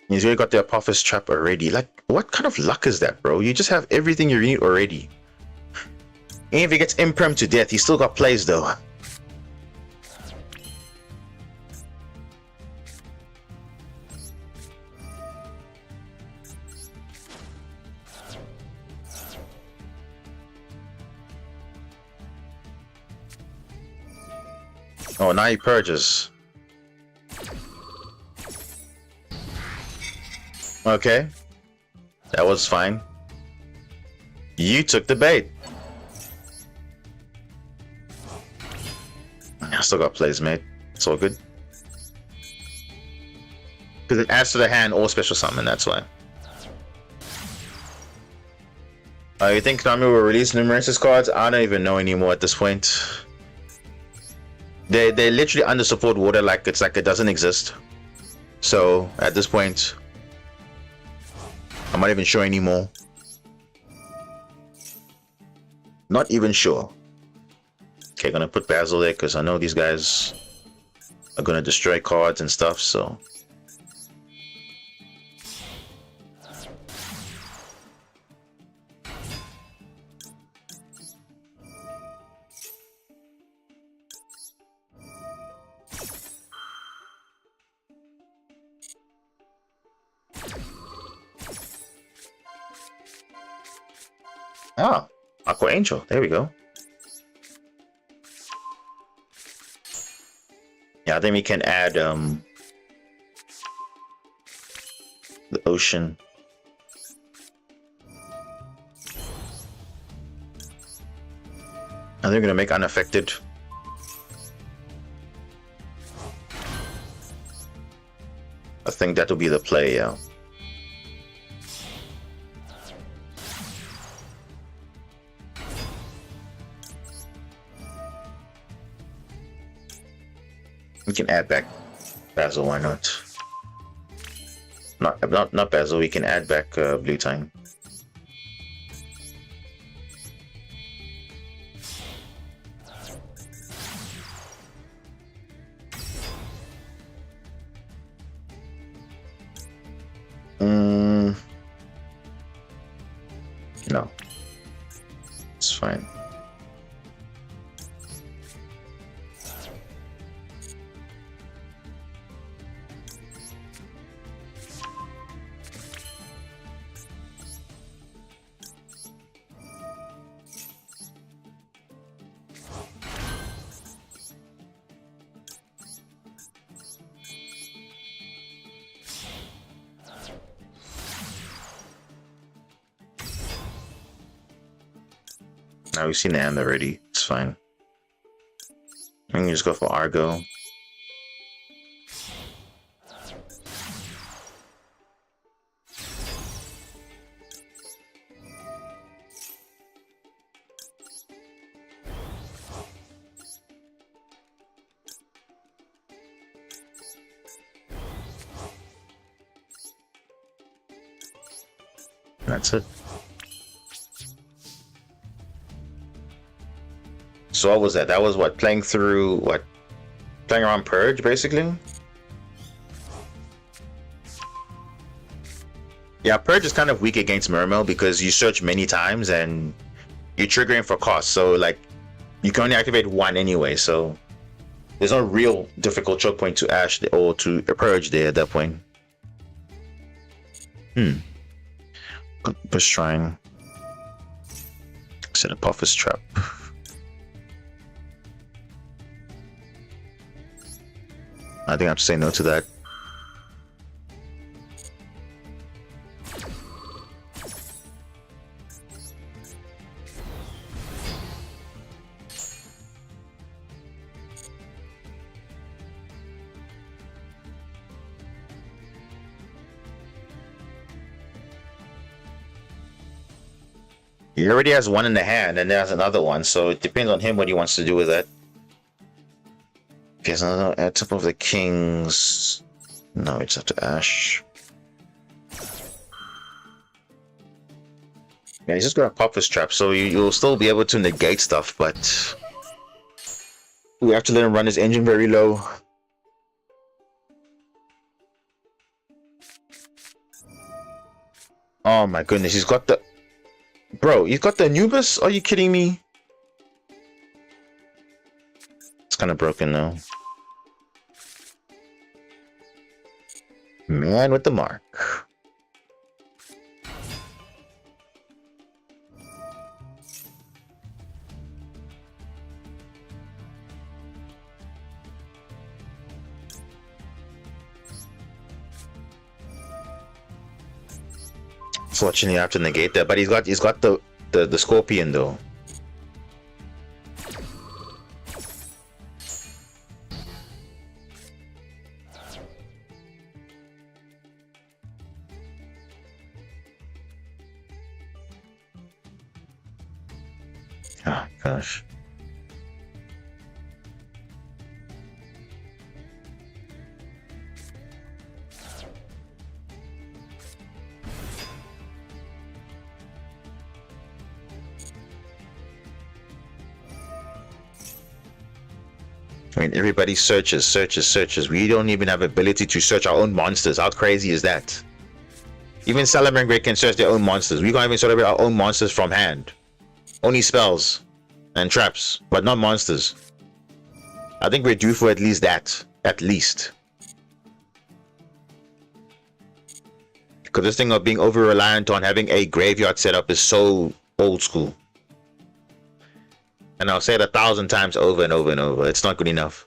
He's already got the Apophis trap already. Like, what kind of luck is that, bro? You just have everything you need already. And if he gets Imperm to death, he still got plays though. Oh, now he purges. Okay. That was fine. You took the bait. I still got plays made. It's all good. Because it adds to the hand or special summon, that's why. You think Konami will release numerous cards? I don't even know anymore at this point. They literally under support water like it's like it doesn't exist. So at this point, I'm not even sure anymore. Not even sure. Okay, gonna put Basil there because I know these guys are gonna destroy cards and stuff, so. Ah, Aqua Angel, there we go. Yeah, I think we can add the ocean. I think we're gonna make unaffected. I think that will be the play, yeah. We can add back Basil, why not? Not Basil, we can add back Blue Time. No. It's fine. Now we've seen the end already. It's fine. I can just go for Argo. That's it. So what was that? That was what? Playing through what? Playing around Purge, basically? Yeah, Purge is kind of weak against Mermail because you search many times and you're triggering for cost. So, like, you can only activate one anyway. So, there's no real difficult choke point to Ash or to Purge there at that point. Bush Shrine. Set a Puffer's Trap. I think I have to say no to that. He already has one in the hand, and there's another one, so it depends on him what he wants to do with that. There's another at top of the Kings. No, it's up to Ash. Yeah, he's just gonna pop his trap, so you'll still be able to negate stuff, but we have to let him run his engine very low. Oh my goodness, he's got the... Bro, he's got the Anubis? Are you kidding me? It's kind of broken now. Man with the mark. Unfortunately, I have to negate that, but he's got the scorpion though. Oh gosh. I mean, everybody searches. We don't even have ability to search our own monsters. How crazy is that? Even Salamangreat can search their own monsters. We can't even search our own monsters from hand. Only spells and traps, but not monsters. I think we're due for at least that. At least. Because this thing of being over-reliant on having a graveyard setup is so old school. And I'll say it 1,000 times over and over and over. It's not good enough.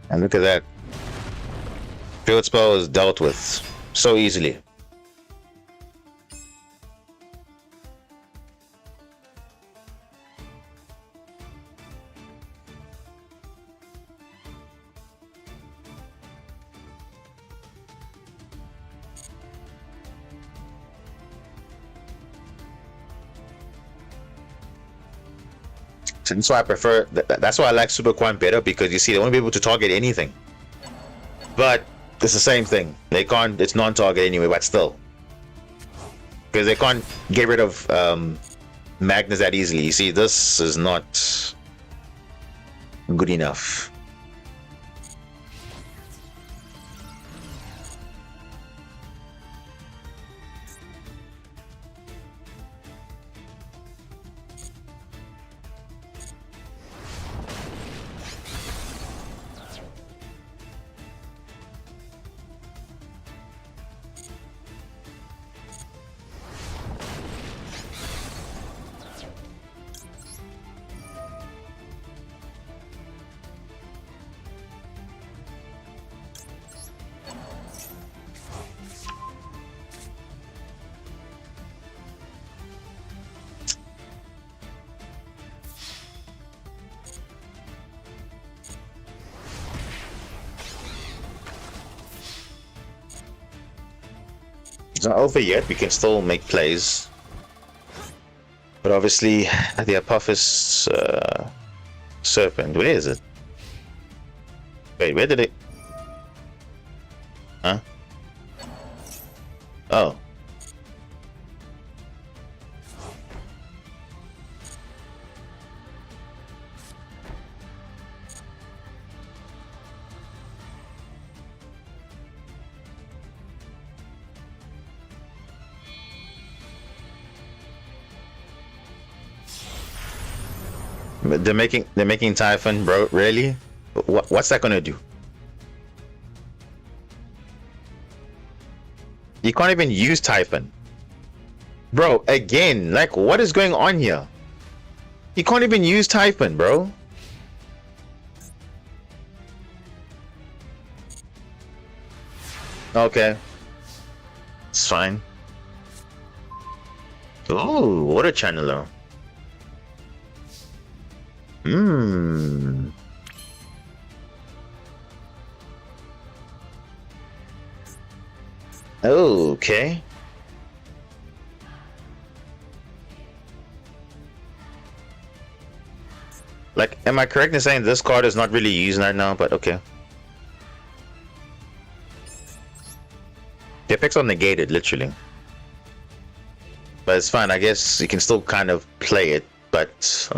And look at that. Field spell is dealt with so easily. So that's why I prefer. That's why I like Super Quan better, because you see, they won't be able to target anything. But it's the same thing. They can't. It's non-target anyway, but still, because they can't get rid of Magnus that easily. You see, this is not good enough. It's not over yet. We can still make plays, but obviously the Apophis Serpent. Where is it? Wait, where did it? Huh? Oh. They're making Typhon, bro. Really? What's that gonna do? You can't even use Typhon, bro. Again, like, what is going on here? You can't even use Typhon, bro. Okay, it's fine. Oh, what a channeler. Hmm. Okay. Like, am I correct in saying this card is not really used right now? But okay. The effects are negated, literally. but it's fine. I guess you can still kind of play it, but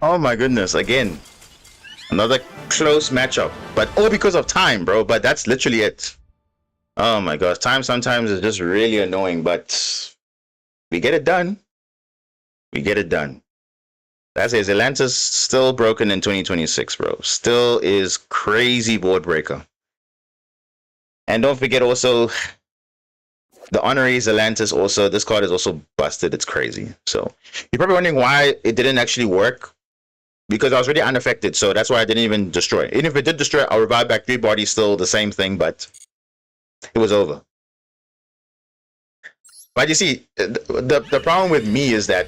Oh my goodness, again. Another close matchup. But all because of time, bro. But that's literally it. Oh my gosh. Time sometimes is just really annoying, but we get it done. We get it done. That's it. Atlanta's still broken in 2026, bro. Still is crazy board breaker. And don't forget also the honorees Atlantis also. This card is also busted. It's crazy. So you're probably wondering why it didn't actually work. Because I was really unaffected, so that's why I didn't even destroy it. Even if it did destroy it, I'll revive back 3 bodies, still the same thing, but it was over. But you see, the problem with me is that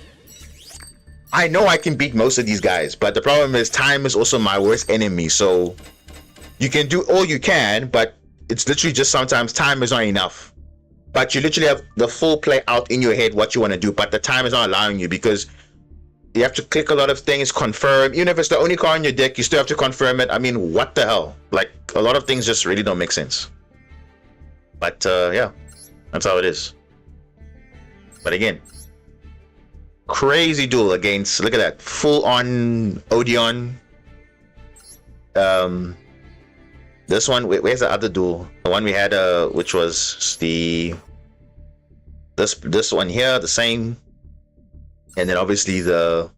I know I can beat most of these guys, but the problem is time is also my worst enemy. So you can do all you can, but it's literally just sometimes time is not enough. But you literally have the full play out in your head what you want to do, but the time is not allowing you because you have to click a lot of things, confirm. Even if it's the only card in your deck, you still have to confirm it. I mean, what the hell? Like, a lot of things just really don't make sense. But, yeah, that's how it is. But again, crazy duel against, look at that, full-on Odeon. This one, where's the other duel? The one we had, which was the... This one here, the same. And then obviously the...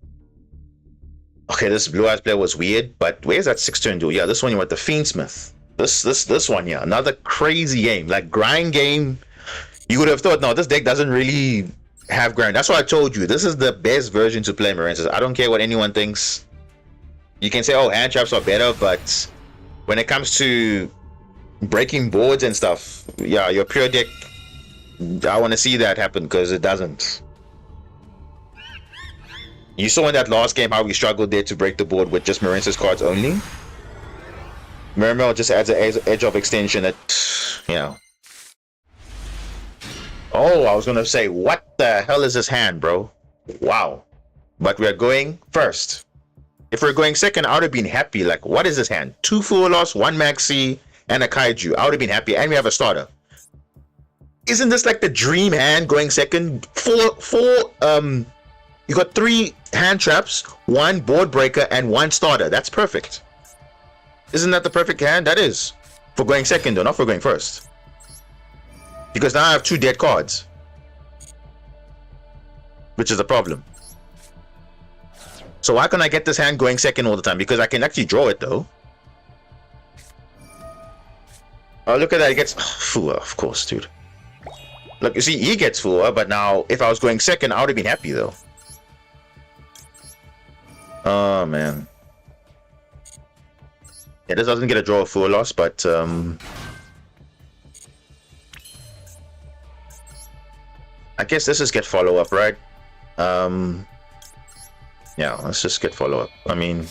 Okay, this Blue Eyes player was weird, but where's that 6-turn duel? Yeah, this one you want the Fiendsmith. This one, yeah. Another crazy game. Like, grind game. You would have thought, no, this deck doesn't really have grind. That's why I told you. This is the best version to play Marensis. I don't care what anyone thinks. You can say, oh, hand traps are better, but when it comes to breaking boards and stuff, yeah, your pure deck, I want to see that happen because it doesn't. You saw in that last game how we struggled there to break the board with just Marensis cards only. Mermail just adds an edge of extension that, you know. Oh, I was going to say, what the hell is this hand, bro? Wow. But we're going first. If we're going second, I would have been happy. Like, what is this hand? 2 Full Loss, 1 Maxi, and a Kaiju. I would have been happy. And we have a starter. Isn't this like the dream hand going second? You got 3 hand traps, 1 board breaker, and 1 starter. That's perfect. Isn't that the perfect hand? That is. For going second, though, not for going first. Because now I have 2 dead cards. Which is a problem. So why can't I get this hand going second all the time? Because I can actually draw it, though. Oh, look at that. It gets... Fua, of course, dude. Look, you see, he gets Fua, but now, if I was going second, I would have been happy, though. Oh, man. Yeah, this doesn't get a draw of Full Loss, but... I guess this is get follow-up, right? Yeah, let's just get follow-up. I mean...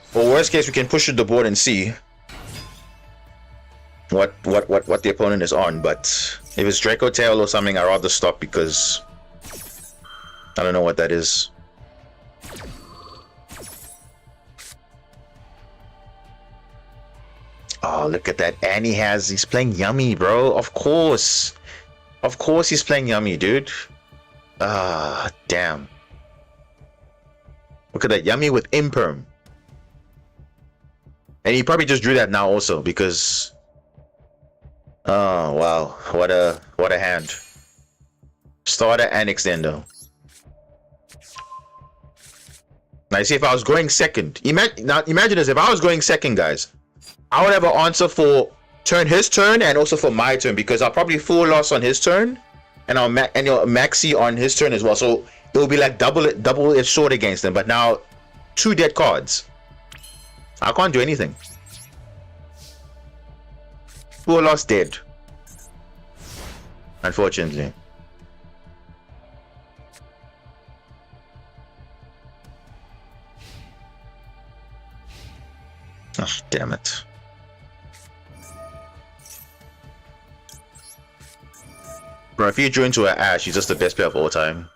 For worst case, we can push to the board and see what the opponent is on, but if it's Draco Tail or something, I'd rather stop because I don't know what that is. Oh, look at that. And he's playing Yummy, bro. Of course. Of course he's playing Yummy, dude. Ah, damn. Look at that. Yummy with Imperm. And he probably just drew that now also because... Oh, wow. What a hand. Starter and Extendo. Now, you see, if I was going second... imagine this. If I was going second, guys, I would have an answer for his turn and also for my turn because I'll probably Full Loss on his turn and I'll Maxi on his turn as well. So it will be like double-edged sword against them. But now, 2 dead cards. I can't do anything. Full Loss dead. Unfortunately. Oh, damn it. Bro, if you drew into an Ash, he's just the best player of all time.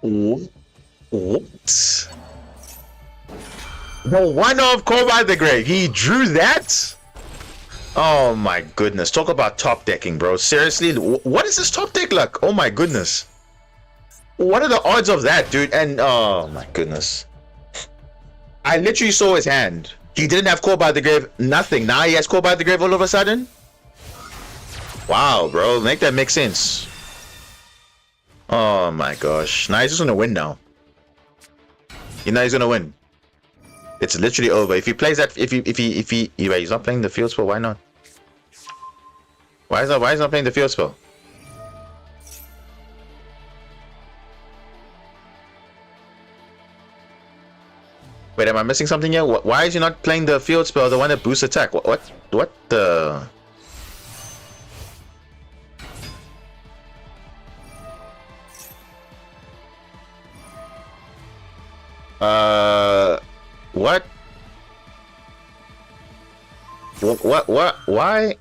What? The one of Call by the Grave. He drew that? Oh my goodness. Talk about top decking, bro. Seriously, what is this top deck like? Oh my goodness. What are the odds of that, dude? And oh my goodness. I literally saw his hand. He didn't have Call by the Grave, nothing. Now he has Call by the Grave all of a sudden? Wow, bro. Make that make sense. Oh my gosh. Now he's just gonna win now. You know he's gonna win. It's literally over. If he plays that, if he wait, he's not playing the field spell, why not? Why is he not playing the field spell? Wait, am I missing something here? Why is he not playing the field spell, the one that boosts attack? What the? What? Why?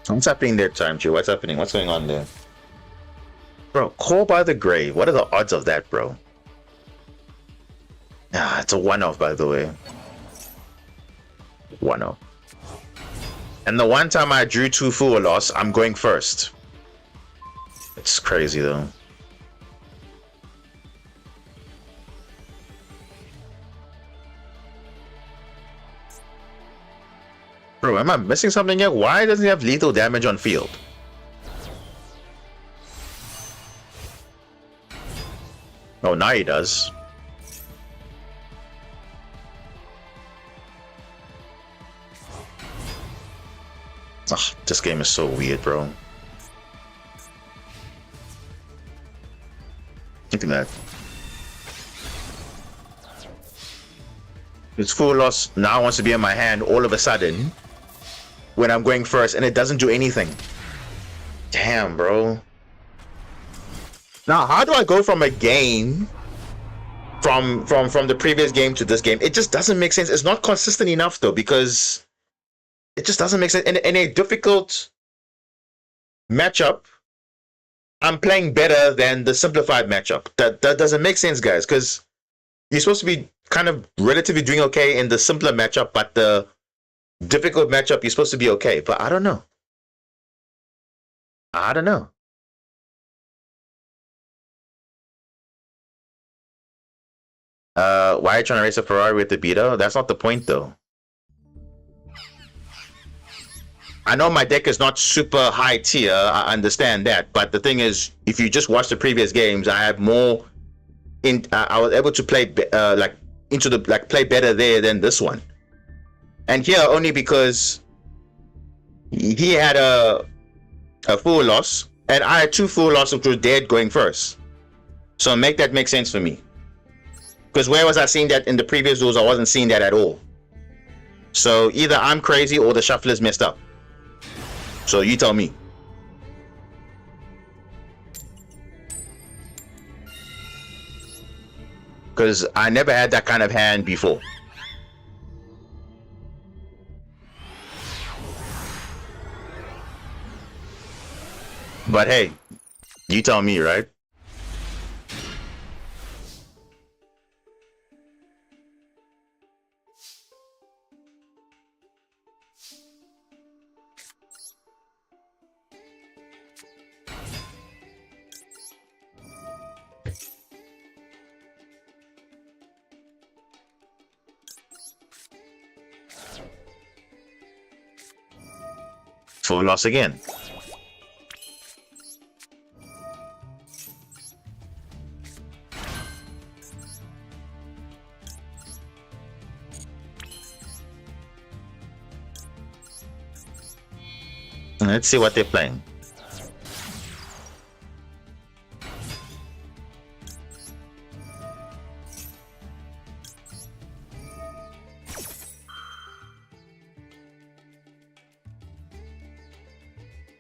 What's happening there, Time Chew? What's happening? What's going on there? Bro, Call by the Grave. What are the odds of that, bro? Ah, it's a one-off, by the way. One-off. And the one time I drew 2 full loss, I'm going first. It's crazy, though. Bro, am I missing something here? Why doesn't he have lethal damage on field? Oh, now he does. Ugh, this game is so weird, bro. Look at that. His full loss now wants to be in my hand all of a sudden when I'm going first, and it doesn't do anything. Damn, bro. Now, how do I go from a game from the previous game to this game? It just doesn't make sense. It's not consistent enough, though, because it just doesn't make sense. In a difficult matchup, I'm playing better than the simplified matchup. That doesn't make sense, guys, because you're supposed to be kind of relatively doing okay in the simpler matchup, but the difficult matchup, you're supposed to be okay. But I don't know. I don't know. Why are you trying to race a Ferrari with the Beetle? That's not the point, though. I know my deck is not super high tier, I understand that, but the thing is, if you just watch the previous games, I have more I was able to play play better there than this one. And here only because he had a full loss and I had 2 full losses which were dead going first. So make that make sense for me. Because where was I seeing that in the previous duels? I wasn't seeing that at all. So either I'm crazy or the shuffler's messed up. So you tell me. Because I never had that kind of hand before. But hey, you tell me, right? Full loss again. Let's see what they're playing.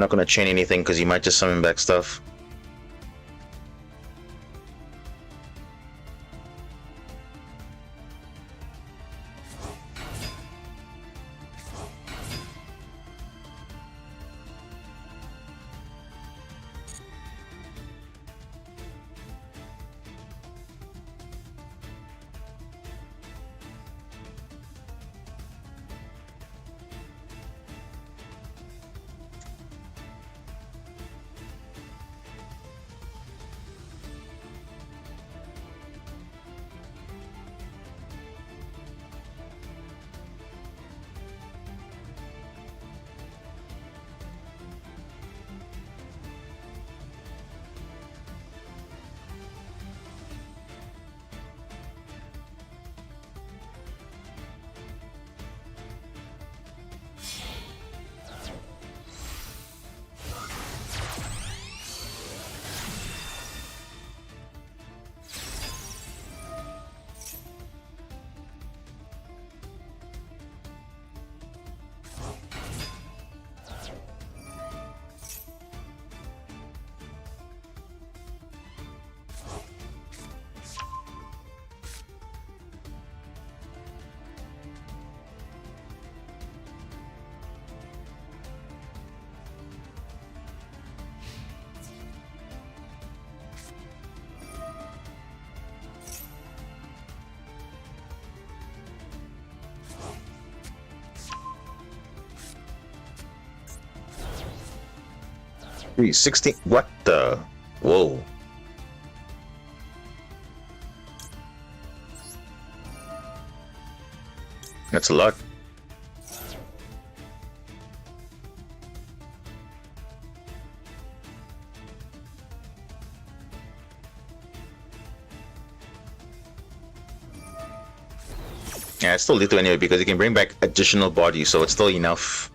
not gonna chain anything because he might just summon back stuff. Three 16. What the? Whoa. That's a lot. Yeah, it's still lethal anyway because you can bring back additional bodies, so it's still enough.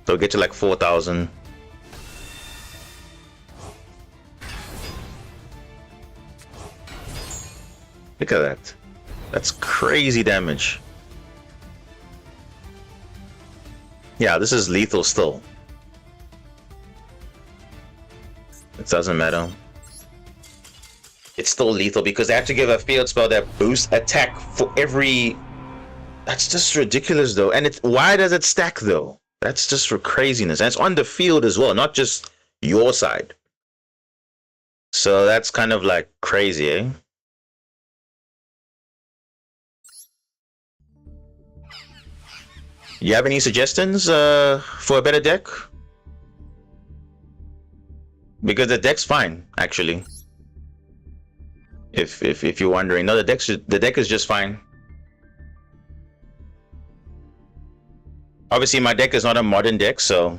So get to like 4,000. Look at that. That's crazy damage. Yeah, this is lethal still. It doesn't matter. It's still lethal because they have to give a field spell that boosts attack for every... That's just ridiculous though. And why does it stack though? That's just for craziness. And it's on the field as well, not just your side. So that's kind of like crazy, eh? You have any suggestions for a better deck? Because the deck's fine, actually. If you're wondering, no, the deck is just fine. Obviously, my deck is not a modern deck, so.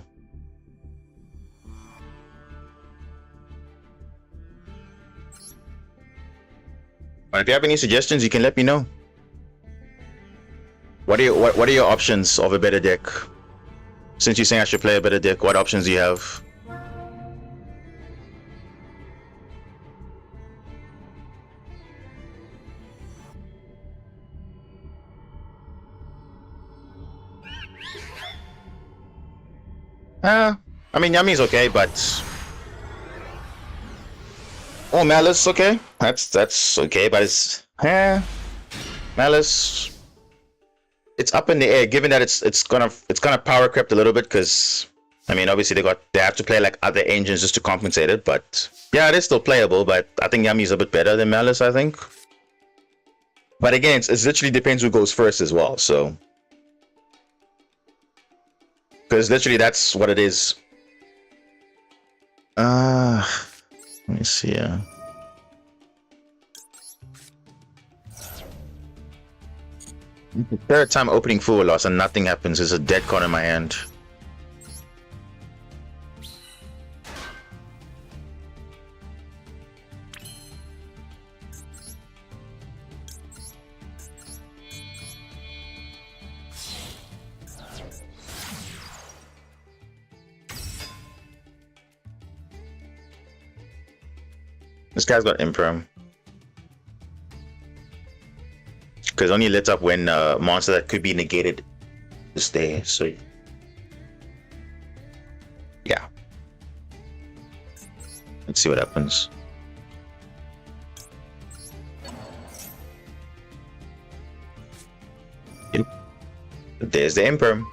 But if you have any suggestions, you can let me know. What are your options of a better deck? Since you're saying I should play a better deck, what options do you have? I mean Yami's okay, but oh, Malice okay. That's okay, but it's Malice. It's up in the air, given that it's gonna power crept a little bit because I mean obviously they have to play like other engines just to compensate it, but yeah, it is still playable. But I think Yami's a bit better than Malice, I think. But again, it literally depends who goes first as well. So because literally that's what it is. Let me see. Third time opening full loss and nothing happens. There's a dead card in my hand. This guy's got Imperm. Because only lit up when monster that could be negated is there. So Let's see what happens. Yep. There's the Imperm.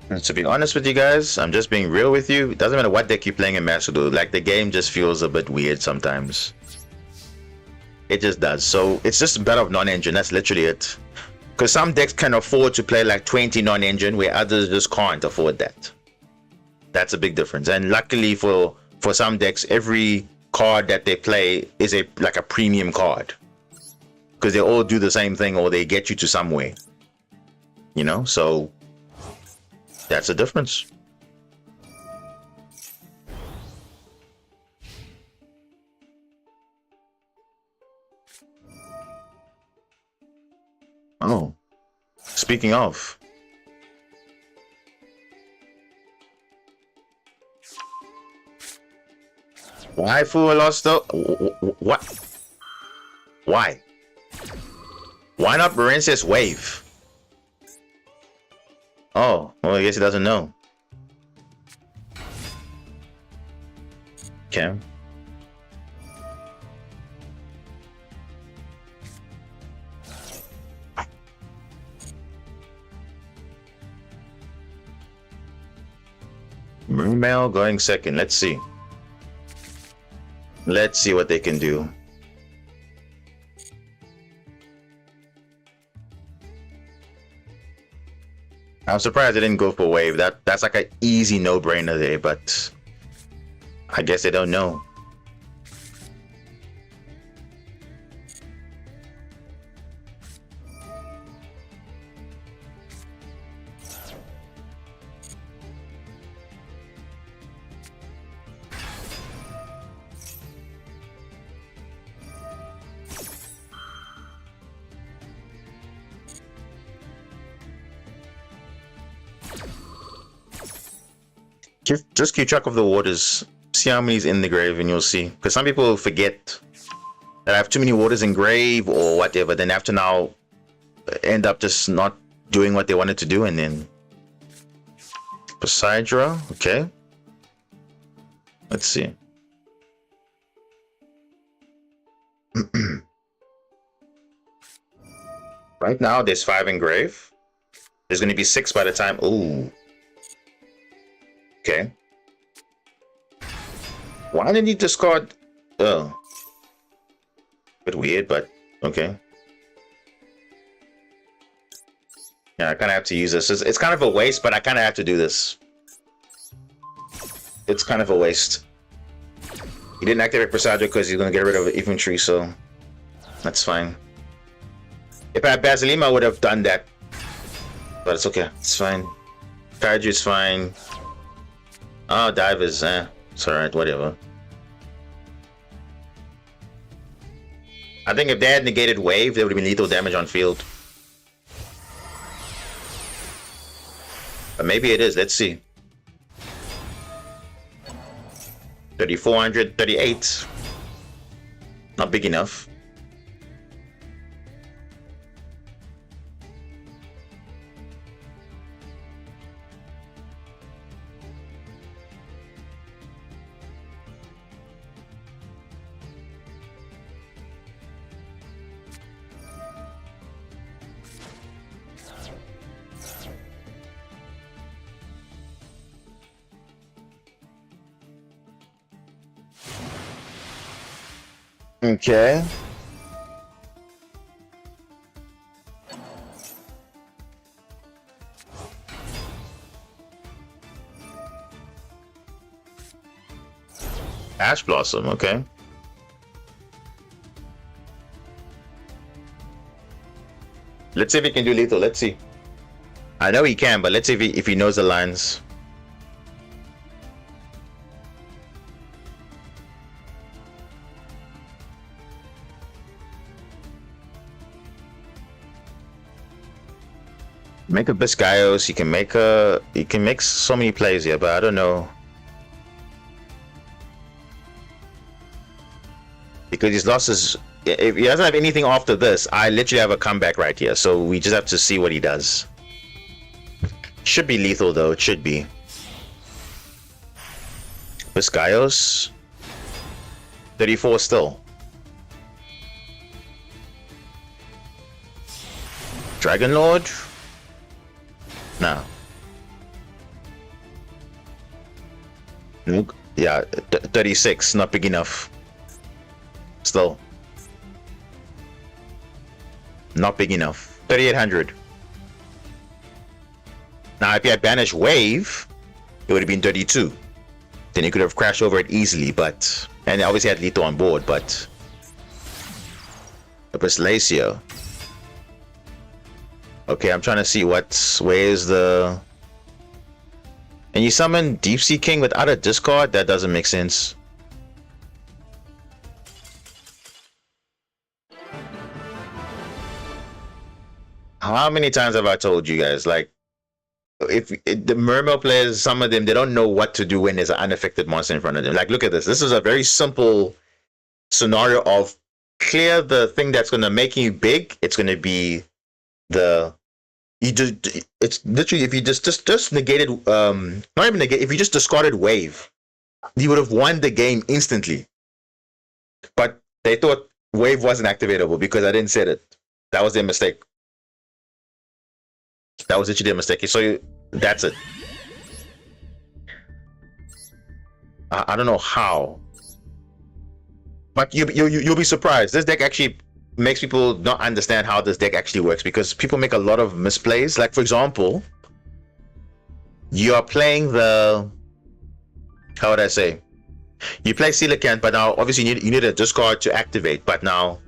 And to be honest with you guys, I'm just being real with you. It doesn't matter what deck you're playing in Master Duel. Like, the game just feels a bit weird sometimes. It just does. So it's just a battle of non-engine. That's literally it. Because some decks can afford to play like 20 non-engine, where others just can't afford that. That's a big difference. And luckily for some decks, every card that they play is like a premium card. Because they all do the same thing, or they get you to somewhere. You know, so that's the difference. Oh, speaking of, why Fool lost though? What? Why? Why not Berenice's Wave? Oh, well, I guess he doesn't know. Okay. Moonmail going second. Let's see. Let's see what they can do. I'm surprised they didn't go for Wave. That's like an easy no-brainer there, but I guess they don't know. Just keep track of the waters. See how many's in the grave, and you'll see. Because some people forget that I have too many waters in grave or whatever. Then they have to now end up just not doing what they wanted to do, and then Poseidra. Okay. Let's see. Right now, there's 5 in grave. There's going to be 6 by the time. Ooh. Okay. Why didn't you discard? Oh. Bit weird, but okay. Yeah, I kind of have to use this. It's kind of a waste, but I kind of have to do this. It's kind of a waste. He didn't activate Poseidra because he's going to get rid of infantry, so that's fine. If I had Basilima, I would have done that. But it's okay. It's fine. Kaiju's fine. Oh, Divers, it's alright, whatever. I think if they had negated Wave, there would have been lethal damage on field. maybe it is. Let's see. 3,400, 38. Not big enough. Okay. Ash Blossom, okay. Let's see if he can do lethal. Let's see. I know he can, but let's see if he knows the lines. Make a Biscayos. He can make so many plays here, but I don't know. Because his losses, if he doesn't have anything after this, I literally have a comeback right here. So we just have to see what he does. Should be lethal though, it should be. Biscayos. 34 still. Dragon Lord? No. Yeah, 36, not big enough. Still. Not big enough. 3,800. Now, if you had banished Wave, it would have been 32. Then you could have crashed over it easily, but... And obviously had lethal on board, but... It was Lacio. Okay, I'm trying to see where's the... And you summon Deep Sea King without a discard? That doesn't make sense. How many times have I told you guys, like, if the Mermail players, some of them, they don't know what to do when there's an unaffected monster in front of them. Like, look at this. This is a very simple scenario of clear the thing that's going to make you big. It's going to be the... It's literally, if you just negated, not even negate, if you just discarded Wave, you would have won the game instantly. But they thought Wave wasn't activatable because I didn't set it. That was their mistake. That was literally a mistake. So that's it. I don't know how, but you'll be surprised. This deck actually makes people not understand how this deck actually works because people make a lot of misplays. Like for example, you are playing the, how would I say? You play Coelacanth, but now obviously you need a discard to activate. But now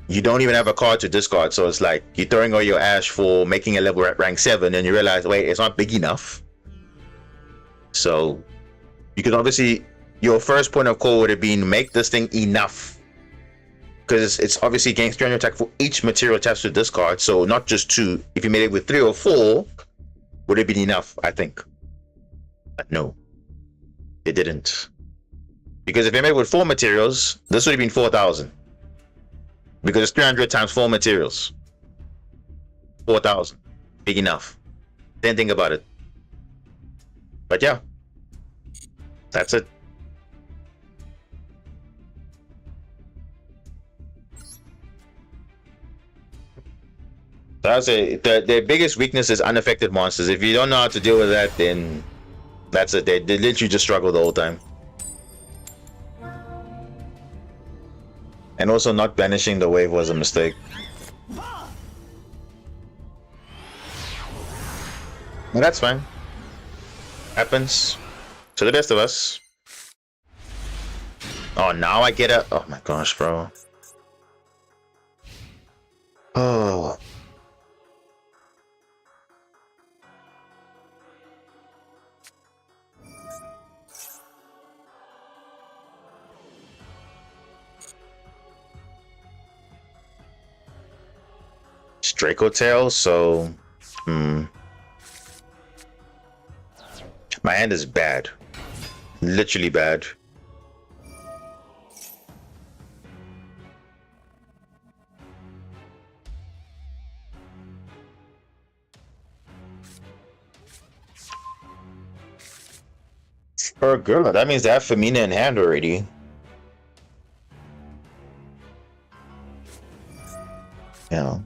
you don't even have a card to discard, so it's like you're throwing all your ash for making a level at rank 7, and you realize, wait, it's not big enough. So you could obviously, your first point of call would have been make this thing enough, because it's obviously gains 300 attack for each material attached to discard, so not just 2. If you made it with 3 or 4, would have been enough, I think. But no, it didn't. Because if you made it with 4 materials, this would have been 4,000. Because it's 300 times 4 materials. 4,000. Big enough. Didn't think about it. But yeah. That's it. So I'd say their biggest weakness is unaffected monsters. If you don't know how to deal with that, then that's it. They literally just struggle the whole time. And also not banishing the Wave was a mistake. But that's fine. Happens to the best of us. Oh, now I get a... Oh my gosh, bro. Oh. Draco Tail, so My hand is bad. Literally bad. For a girl, that means they have Femina in hand already. Yeah.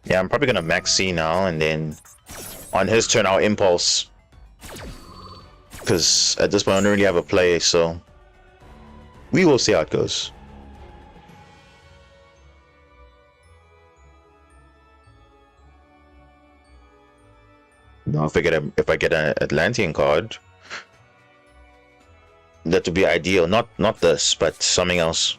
Yeah, I'm probably gonna max C now, and then on his turn I'll impulse. Because at this point I don't really have a play, so we will see how it goes. Now if I get an Atlantean card, that would be ideal. Not this, but something else.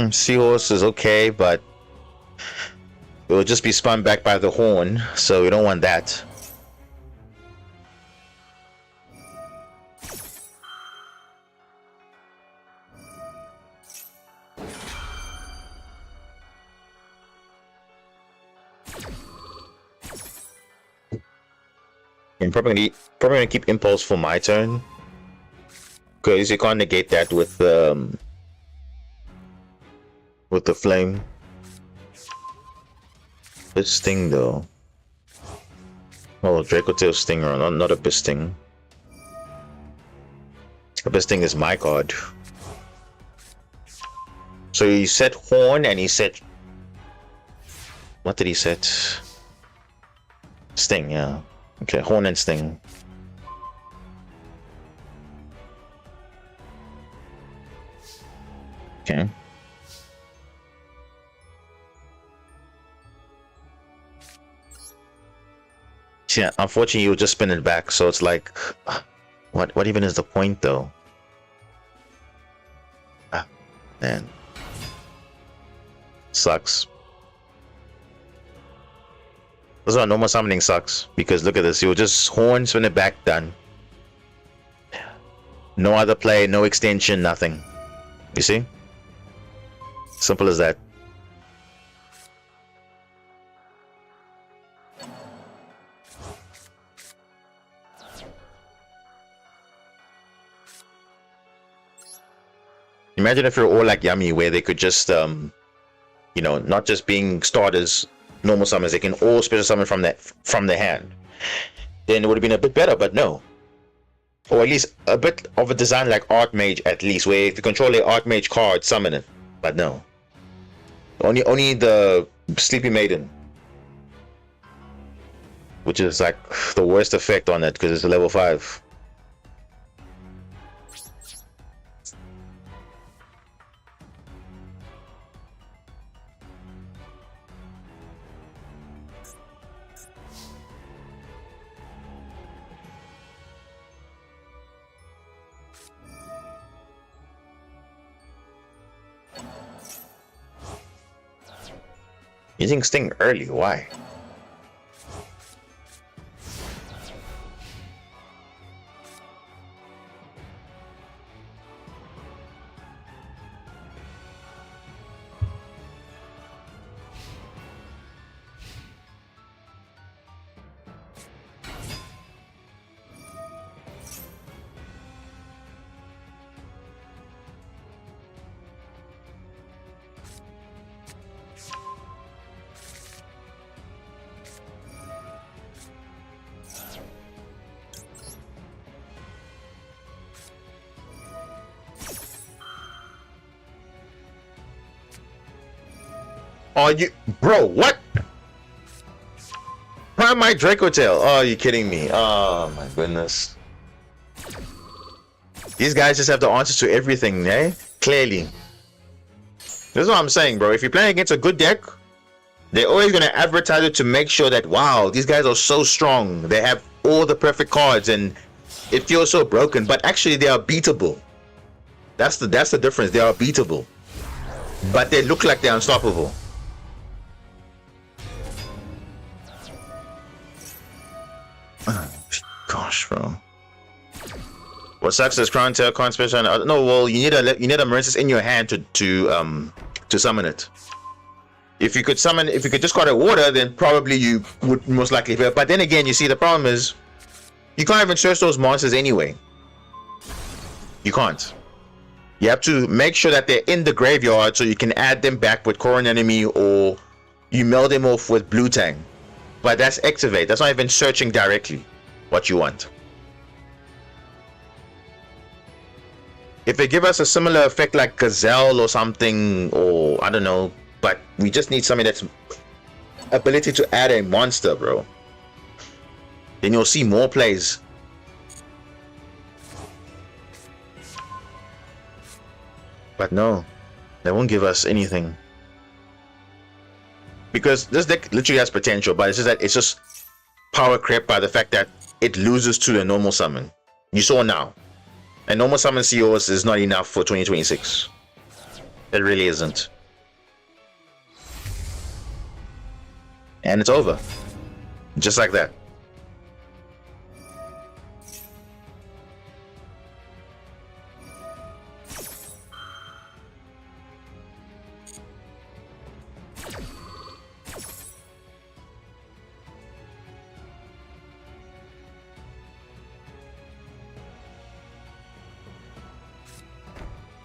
Seahorse is okay, but it will just be spun back by the horn, so we don't want that. I'm probably gonna keep impulse for my turn, because you can't negate that with the flame. This thing though. Oh, Dracotail Stinger, not a Bisting. A Bisting is my card. So he set Horn and he set. What did he set? Sting, yeah. Okay, Horn and Sting. Okay. Yeah, unfortunately you'll just spin it back, so it's like what even is the point though? Ah, man. Sucks. This is why normal summoning sucks, because look at this, you'll just horn, spin it back, done. No other play, no extension, nothing. You see? Simple as that. Imagine if you're all like Yummy, where they could just, you know, not just being starters, normal summons, they can all special summon from the hand. Then it would have been a bit better, but no. Or at least a bit of a design like Archmage, at least, where if you control a Archmage card, summon it. But no. Only the Sleepy Maiden, which is like the worst effect on it because it's a level 5. Using Sting early, why? Oh, you, bro, what? Prime my Dracotail. Oh, you kidding me? Oh my goodness. These guys just have the answers to everything, eh? Clearly. This is what I'm saying, bro. If you're playing against a good deck, they're always gonna advertise it to make sure that, wow, these guys are so strong. They have all the perfect cards and it feels so broken, but actually they are beatable. That's the difference. They are beatable, but they look like they're unstoppable. Gosh, bro. What sucks is Crown Tail can't special. No, well, you need a Marincess in your hand to summon it. If you could just call it water, then probably you would most likely. But then again, you see the problem is you can't even search those monsters anyway. You can't. You have to make sure that they're in the graveyard so you can add them back with Current Enemy, or you mill them off with Blue Tang. But that's activate. That's not even searching directly what you want. If they give us a similar effect like Gazelle or something, or I don't know, but we just need something that's ability to add a monster, bro. Then you'll see more plays. But no, they won't give us anything. Because this deck literally has potential, but it's just that it's just power crept by the fact that it loses to the normal summon. You saw now. And normal summon COs is not enough for 2026. It really isn't. And it's over. Just like that.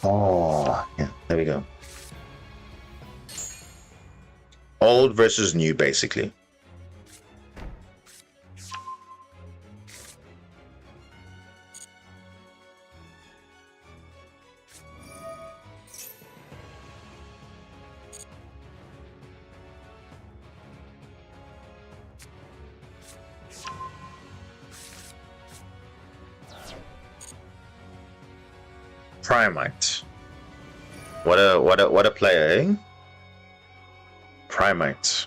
Oh, yeah, there we go. Old versus new, basically. Primite. What a player, eh? Primite.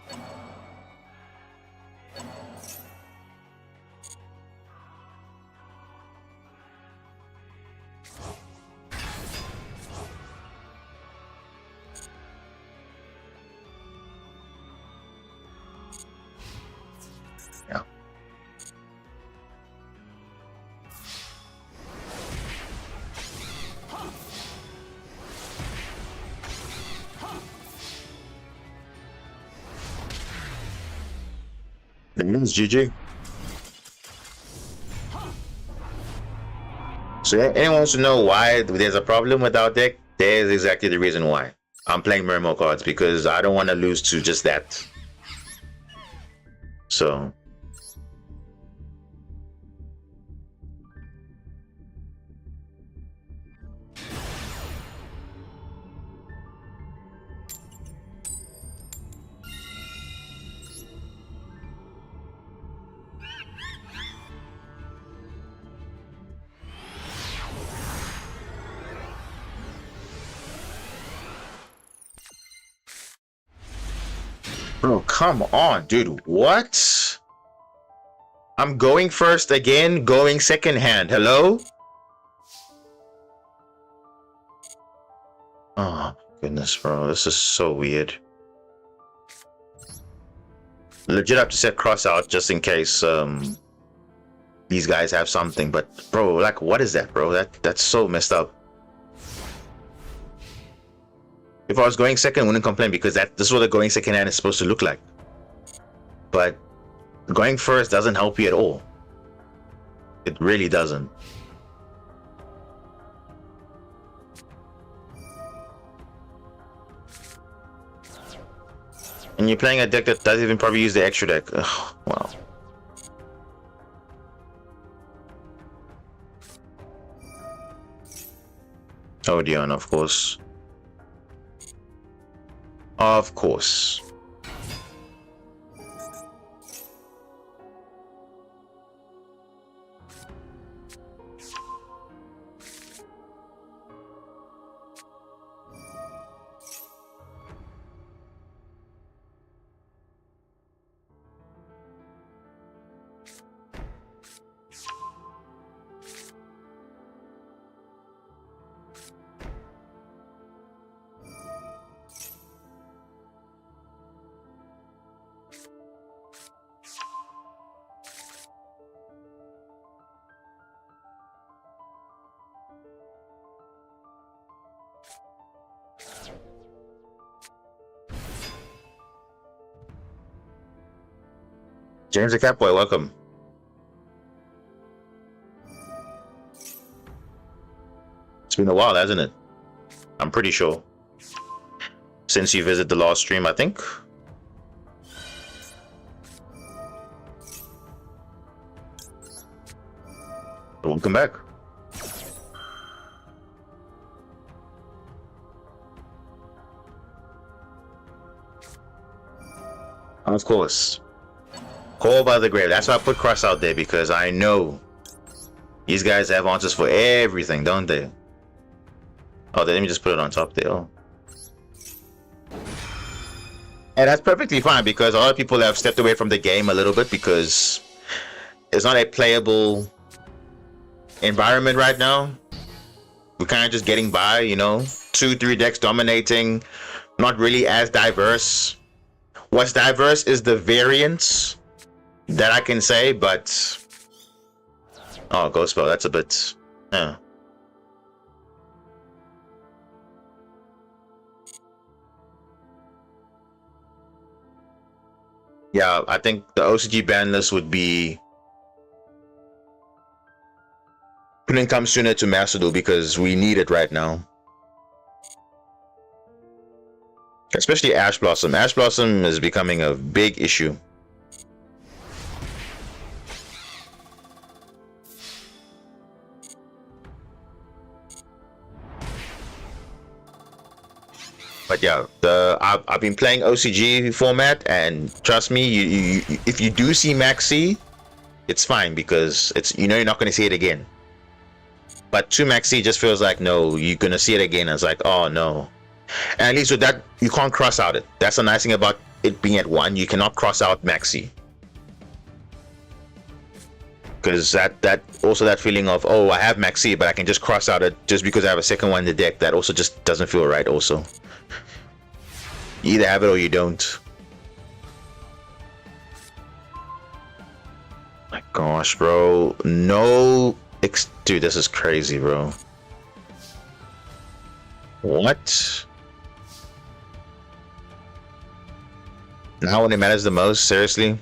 Yeah. It's GG. So yeah, anyone wants to know why there's a problem with our deck? There's exactly the reason why. I'm playing Mermo cards because I don't want to lose to just that. So bro, come on, dude. What? I'm going first again, going second hand. Hello? Oh, goodness, bro. This is so weird. Legit have to set cross out just in case these guys have something. But, bro, like, what is that, bro? That's so messed up. If I was going second, I wouldn't complain because this is what the going second hand is supposed to look like. But going first doesn't help you at all. It really doesn't. And you're playing a deck that doesn't even probably use the extra deck. Ugh, wow. Oh, Dion, of course. Of course. James the Catboy, welcome. It's been a while, hasn't it? I'm pretty sure. Since you visited the last stream, I think. Welcome back. Of course. Call by the grave. That's why I put Cross out there, because I know these guys have answers for everything, don't they? Oh, let me just put it on top there. Oh. And that's perfectly fine, because a lot of people have stepped away from the game a little bit because it's not a playable environment right now. We're kind of just getting by, you know, 2-3 decks dominating, not really as diverse. What's diverse is the variance that I can say, but oh, Ghost Spell, that's a bit yeah. Yeah, I think the OCG ban list would be couldn't come sooner to masterduel because we need it right now. Especially Ash Blossom. Ash Blossom is becoming a big issue. But yeah, I've been playing OCG format, and trust me, you if you do see Maxi, it's fine because it's, you know, you're not going to see it again. But 2 Maxi just feels like, no, you're going to see it again. It's like, oh no. And at least with that, you can't cross out it. That's the nice thing about it being at 1. You cannot cross out Maxi. Because that also that feeling of, oh, I have Maxi, but I can just cross out it just because I have a second one in the deck. That also just doesn't feel right also. You either have it or you don't. My gosh, bro. No. Dude, this is crazy, bro. What? Now when it matters the most? Seriously?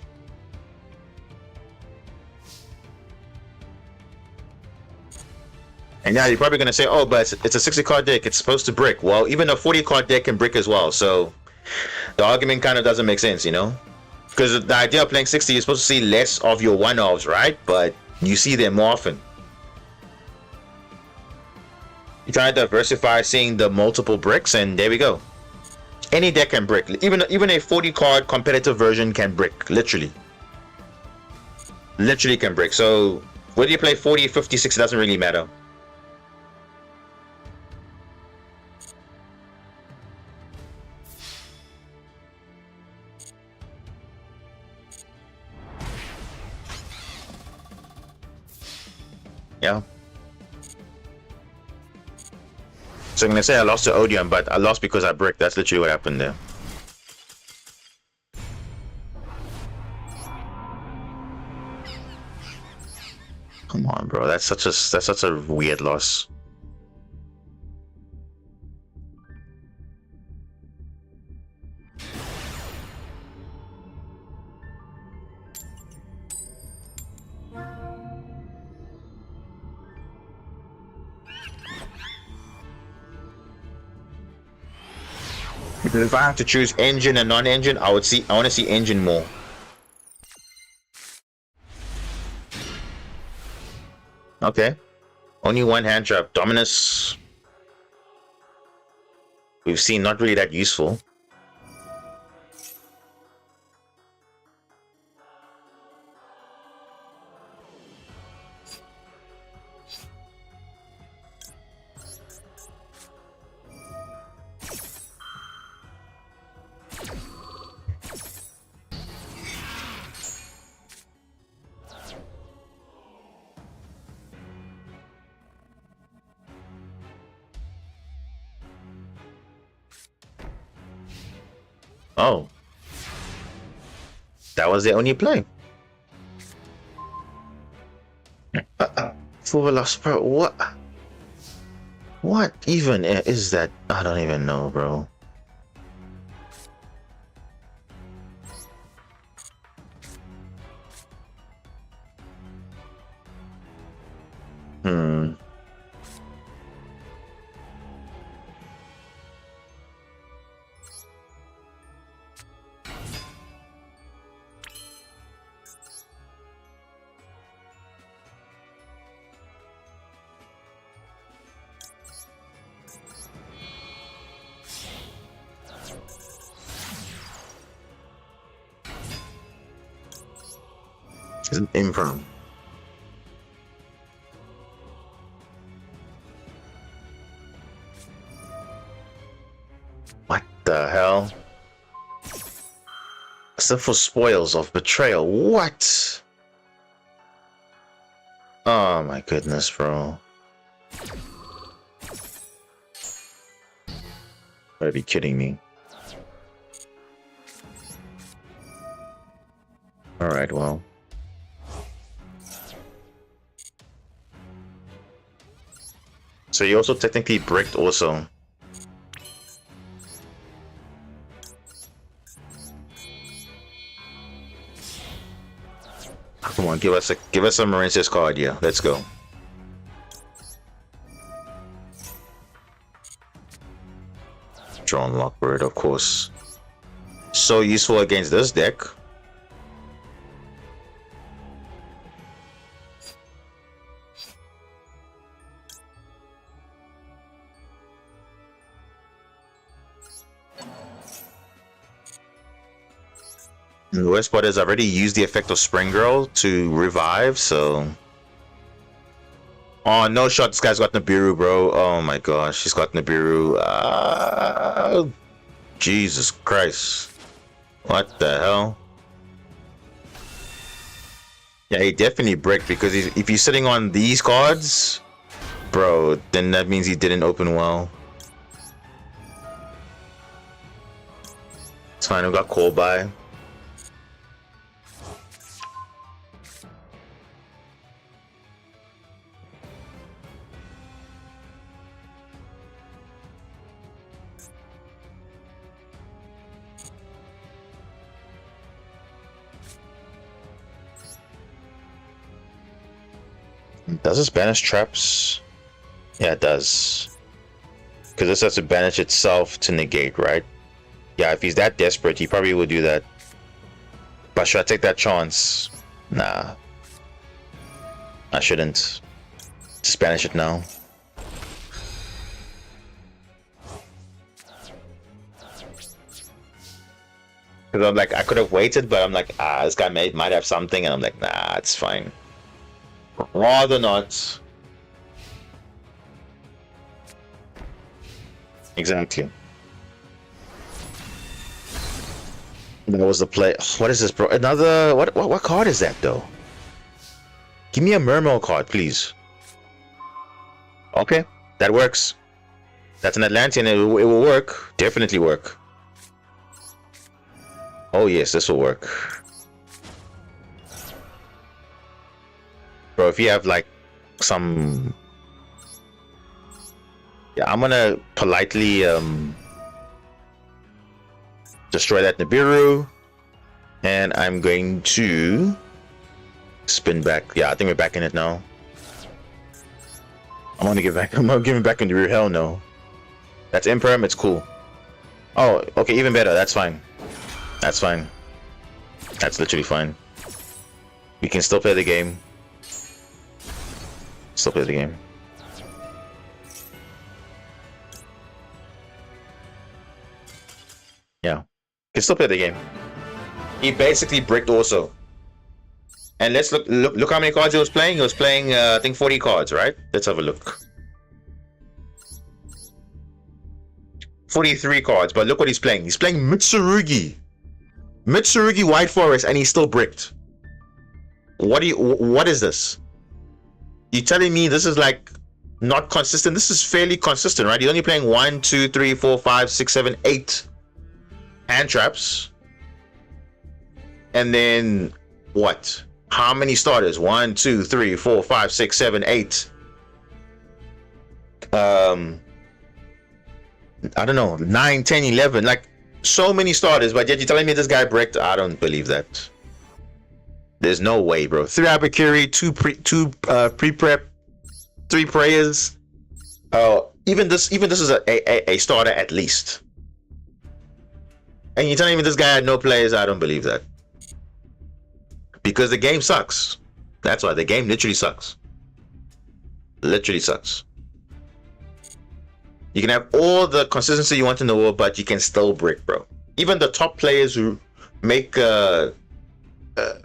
And now you're probably going to say, oh, but it's a 60 card deck, it's supposed to brick. Well, even a 40 card deck can brick as well, so the argument kind of doesn't make sense, you know? Because the idea of playing 60, you're supposed to see less of your one-offs, right? But you see them more often. You try to diversify, seeing the multiple bricks, and there we go. Any deck can brick. Even a 40 card competitive version can brick, literally. Literally can brick. So whether you play 40, 50, 60, doesn't really matter. Yeah. So I'm gonna say I lost to Odeon, but I lost because I bricked. That's literally what happened there. Come on, bro. That's such a weird loss. If I have to choose engine and non-engine, I want to see engine more. Okay. Only one hand trap. Dominus. We've seen not really that useful. Oh. That was the only play. Full Velocipede, what? What even is that? I don't even know, bro. It's an improv. What the hell? Except for spoils of betrayal. What? Oh my goodness, bro. Gotta be kidding me. Alright, well. So you also technically bricked also. Come on, give us a Maurice's card, yeah. Let's go. Drawn Lockbird, of course. So useful against this deck. And the worst part is I've already used the effect of Spring Girl to revive, so... Oh, no shot, this guy's got Nibiru, bro. Oh my gosh, he's got Nibiru. Jesus Christ. What the hell? Yeah, he definitely bricked because if he's sitting on these cards, bro, then that means he didn't open well. It's fine, we got called by. Does this banish traps? Yeah, it does. Because this has to banish itself to negate, right? Yeah, if he's that desperate, he probably will do that. But should I take that chance? Nah. I shouldn't. Just banish it now. Because I'm like, I could have waited, but I'm like, this guy might have something, and I'm like, nah, it's fine. Rather not. Exactly. That was the play. What is this, bro? Another what card is that though? Give me a Mermail card, please. Okay, that works. That's an Atlantean. It will work. Definitely work. Oh yes, this will work. Bro, if you have like some... Yeah, I'm gonna politely destroy that Nibiru. And I'm going to spin back. Yeah, I think we're back in it now. I'm gonna give back. I'm gonna give him back into rear. Hell no. That's Imperm, it's cool. Oh, okay, even better. That's fine. That's fine. That's literally fine. We can still play the game. Still play the game. Yeah. Can still play the game. He basically bricked also. And let's look how many cards he was playing. He was playing I think 40 cards, right? Let's have a look. 43 cards, but look what he's playing. He's playing Mitsurugi. Mitsurugi White Forest, and he still bricked. What is this? You telling me this is like not consistent? This is fairly consistent, right? You're only playing 1, 2, 3, 4, 5, 6, 7, 8 hand traps. And then what? How many starters? 1, 2, 3, 4, 5, 6, 7, 8. I don't know, 9, 10, 11. Like so many starters, but yet you're telling me this guy bricked? I don't believe that. There's no way, bro. 3 Abakiri, 2 pre-prep, 3 prayers. Even this is a starter at least. And you're telling me this guy had no players? I don't believe that. Because the game sucks. That's why the game literally sucks. Literally sucks. You can have all the consistency you want in the world, but you can still brick, bro. Even the top players who make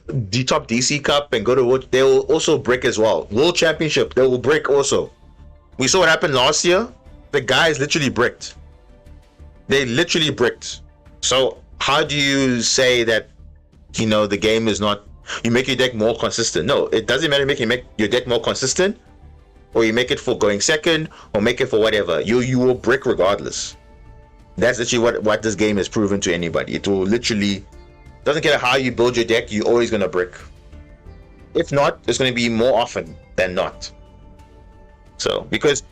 the top DC Cup and go to World, they will also brick as well. World Championship, they will brick also. We saw what happened last year. The guys literally bricked. They literally bricked. So how do you say that, you know, the game is not, you make your deck more consistent? No, it doesn't matter if you make your deck more consistent, or you make it for going second, or make it for whatever. You will brick regardless. That's literally what this game has proven to anybody. It will literally, doesn't care how you build your deck, you're always gonna brick. If not, it's gonna be more often than not. So because,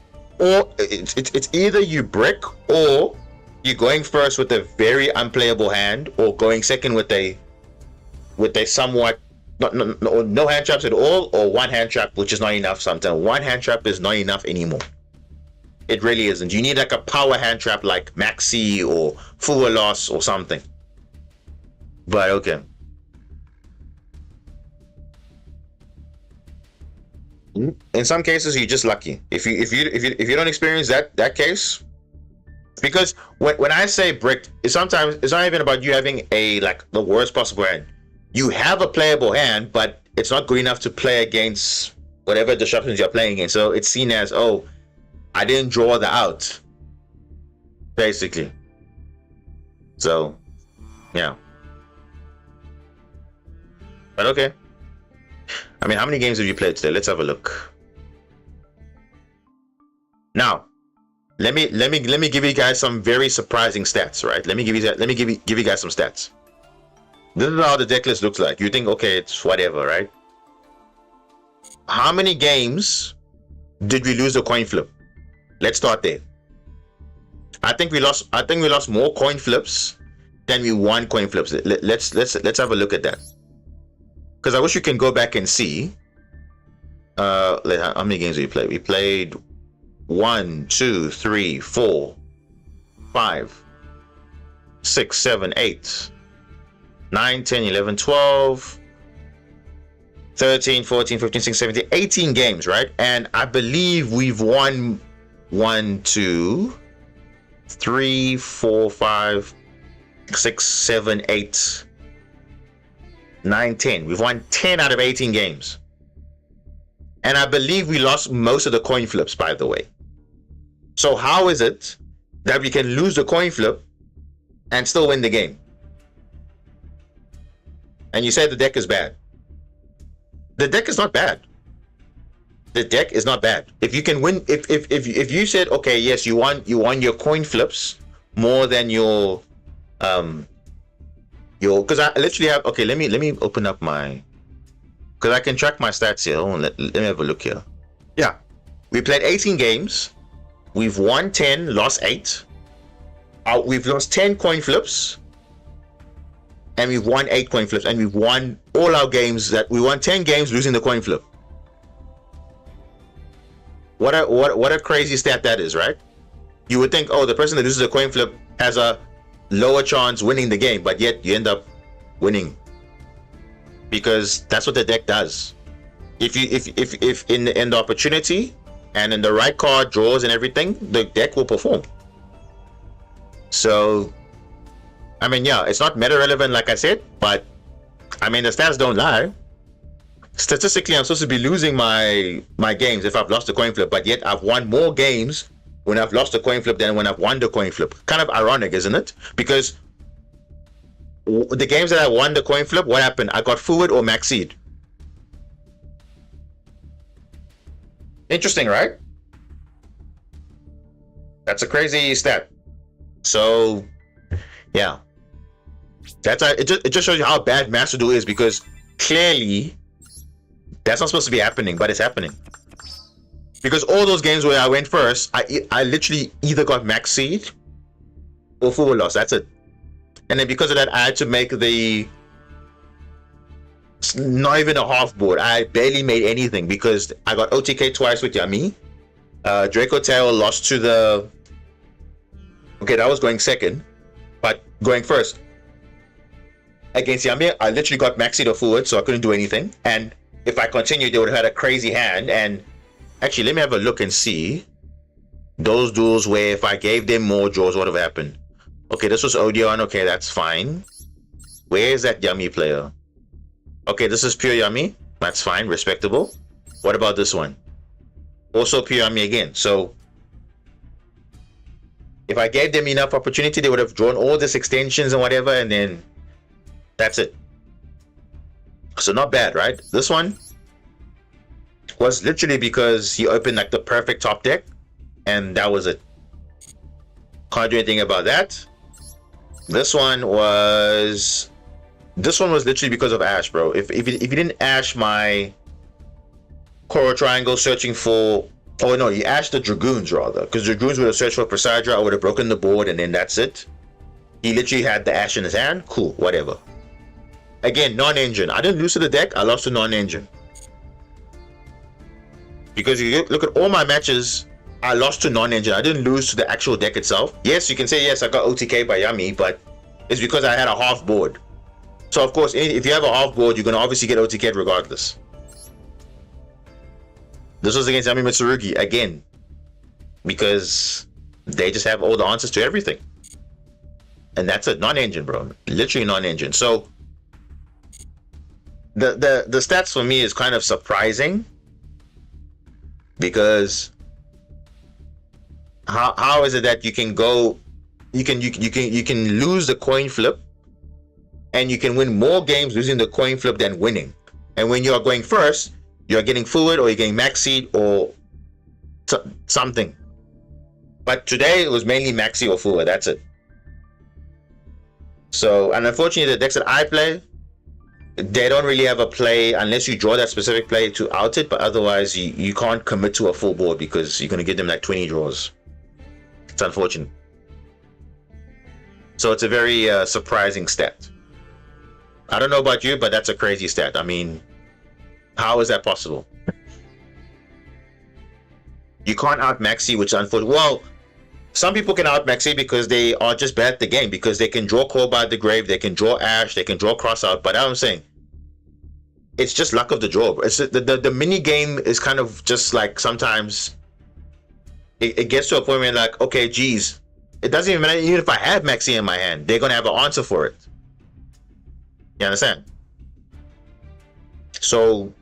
or it's either you brick, or you're going first with a very unplayable hand, or going second with a somewhat no hand traps at all, or one hand trap, which is not enough. Sometimes one hand trap is not enough anymore. It really isn't. You need like a power hand trap like Maxi or Full Loss or something. But okay. In some cases, you're just lucky. If you don't experience that case, because when I say bricked, sometimes it's not even about you having a like the worst possible hand. You have a playable hand, but it's not good enough to play against whatever disruptions you're playing in. So it's seen as, oh, I didn't draw the out, basically. So, yeah. But okay. I mean, how many games have you played today? Let's have a look. Now, let me give you guys some very surprising stats, right? Let me give you guys some stats. This is how the deck list looks like. You think, okay, it's whatever, right? How many games did we lose the coin flip? Let's start there. I think we lost more coin flips than we won coin flips. Let's have a look at that. Because I wish you can go back and see. How many games did we play? We played 1, 2, 3, 4, 5, 6, 7, 8, 9, 10, 11, 12, 13, 14, 15, 16, 17, 18 games, right? And I believe we've won 1, 2, 3, 4, 5, 6, 7, 8, 9, 10. We've won 10 out of 18 games. And I believe we lost most of the coin flips, by the way. So how is it that we can lose the coin flip and still win the game? And you said the deck is bad. The deck is not bad. The deck is not bad. If you can win, if you said, okay, yes, you won your coin flips more than your because I literally have, okay, let me open up my, because I can track my stats here. Hold on, let me have a look here. Yeah, we played 18 games. We've won 10, lost 8. We've lost 10 coin flips, and we've won 8 coin flips, and we've won all our games. That we won 10 games losing the coin flip. What a crazy stat that is, right? You would think, oh, the person that loses a coin flip has a lower chance winning the game, but yet you end up winning, because that's what the deck does. If in the opportunity and in the right card draws and everything, the deck will perform. So I mean, yeah, it's not meta relevant like I said, but I mean the stats don't lie. Statistically, I'm supposed to be losing my games if I've lost a coin flip, but yet I've won more games when I've lost a coin flip than when I've won the coin flip. Kind of ironic, isn't it? Because the games that I won the coin flip, what happened? I got forward or maxied. Interesting, right? That's a crazy stat. So, yeah, it just shows you how bad Master Duel is, because clearly that's not supposed to be happening, but it's happening. Because all those games where I went first, I literally either got maxied or full loss. That's it. And then because of that, I had to make the not even a half board. I barely made anything because I got OTK twice with Yami. Draco Tail lost to the. Okay, that was going second, but going first against Yami, I literally got maxied or forward, so I couldn't do anything. And if I continued, they would have had a crazy hand. And actually, let me have a look and see those duels where if I gave them more draws, what would have happened. Okay, this was Odeon. Okay, that's fine. Where is that Yami player? Okay, this is pure yummy. That's fine, respectable. What about this one? Also pure yummy again. So if I gave them enough opportunity, they would have drawn all these extensions and whatever, and then that's it. So not bad, right? This one was literally because he opened like the perfect top deck, and that was it. Can't do anything about that. This one was literally because of Ash, bro. If you didn't Ash my Coral Triangle searching for, oh no, you Ashed the Dragoons rather, because Dragoons would have searched for Presidra, I would have broken the board, and then that's it. He literally had the Ash in his hand. Cool, whatever. Again, non-engine. I didn't lose to the deck. I lost to non-engine. Because you look at all my matches, I lost to non-engine. I didn't lose to the actual deck itself. Yes, you can say, yes, I got OTK by Yummy, but it's because I had a half board. So, of course, if you have a half board, you're going to obviously get OTK regardless. This was against Yami Mitsurugi, again, because they just have all the answers to everything. And that's it. Non-engine, bro. Literally non-engine. So, the stats for me is kind of surprising, because how is it that you can go, you can lose the coin flip, and you can win more games losing the coin flip than winning. And when you are going first, you're getting fluid, or you're getting max seed, or something. But today it was mainly maxi or fluid. That's it. So, and unfortunately, the decks that I play, they don't really have a play unless you draw that specific play to out it. But otherwise, you can't commit to a full board because you're going to give them like 20 draws. It's unfortunate. So it's a very surprising stat. I don't know about you, but that's a crazy stat. I mean, how is that possible? You can't out maxi, which is unfortunate. Well, some people can out maxi because they are just bad at the game, because they can draw Call by the Grave, they can draw Ash, they can draw Cross out. But I'm saying, it's just luck of the draw. It's the mini game is kind of just like, sometimes it gets to a point where you're like, okay, geez, it doesn't even matter. Even if I have maxi in my hand, they're gonna have an answer for it. You understand? So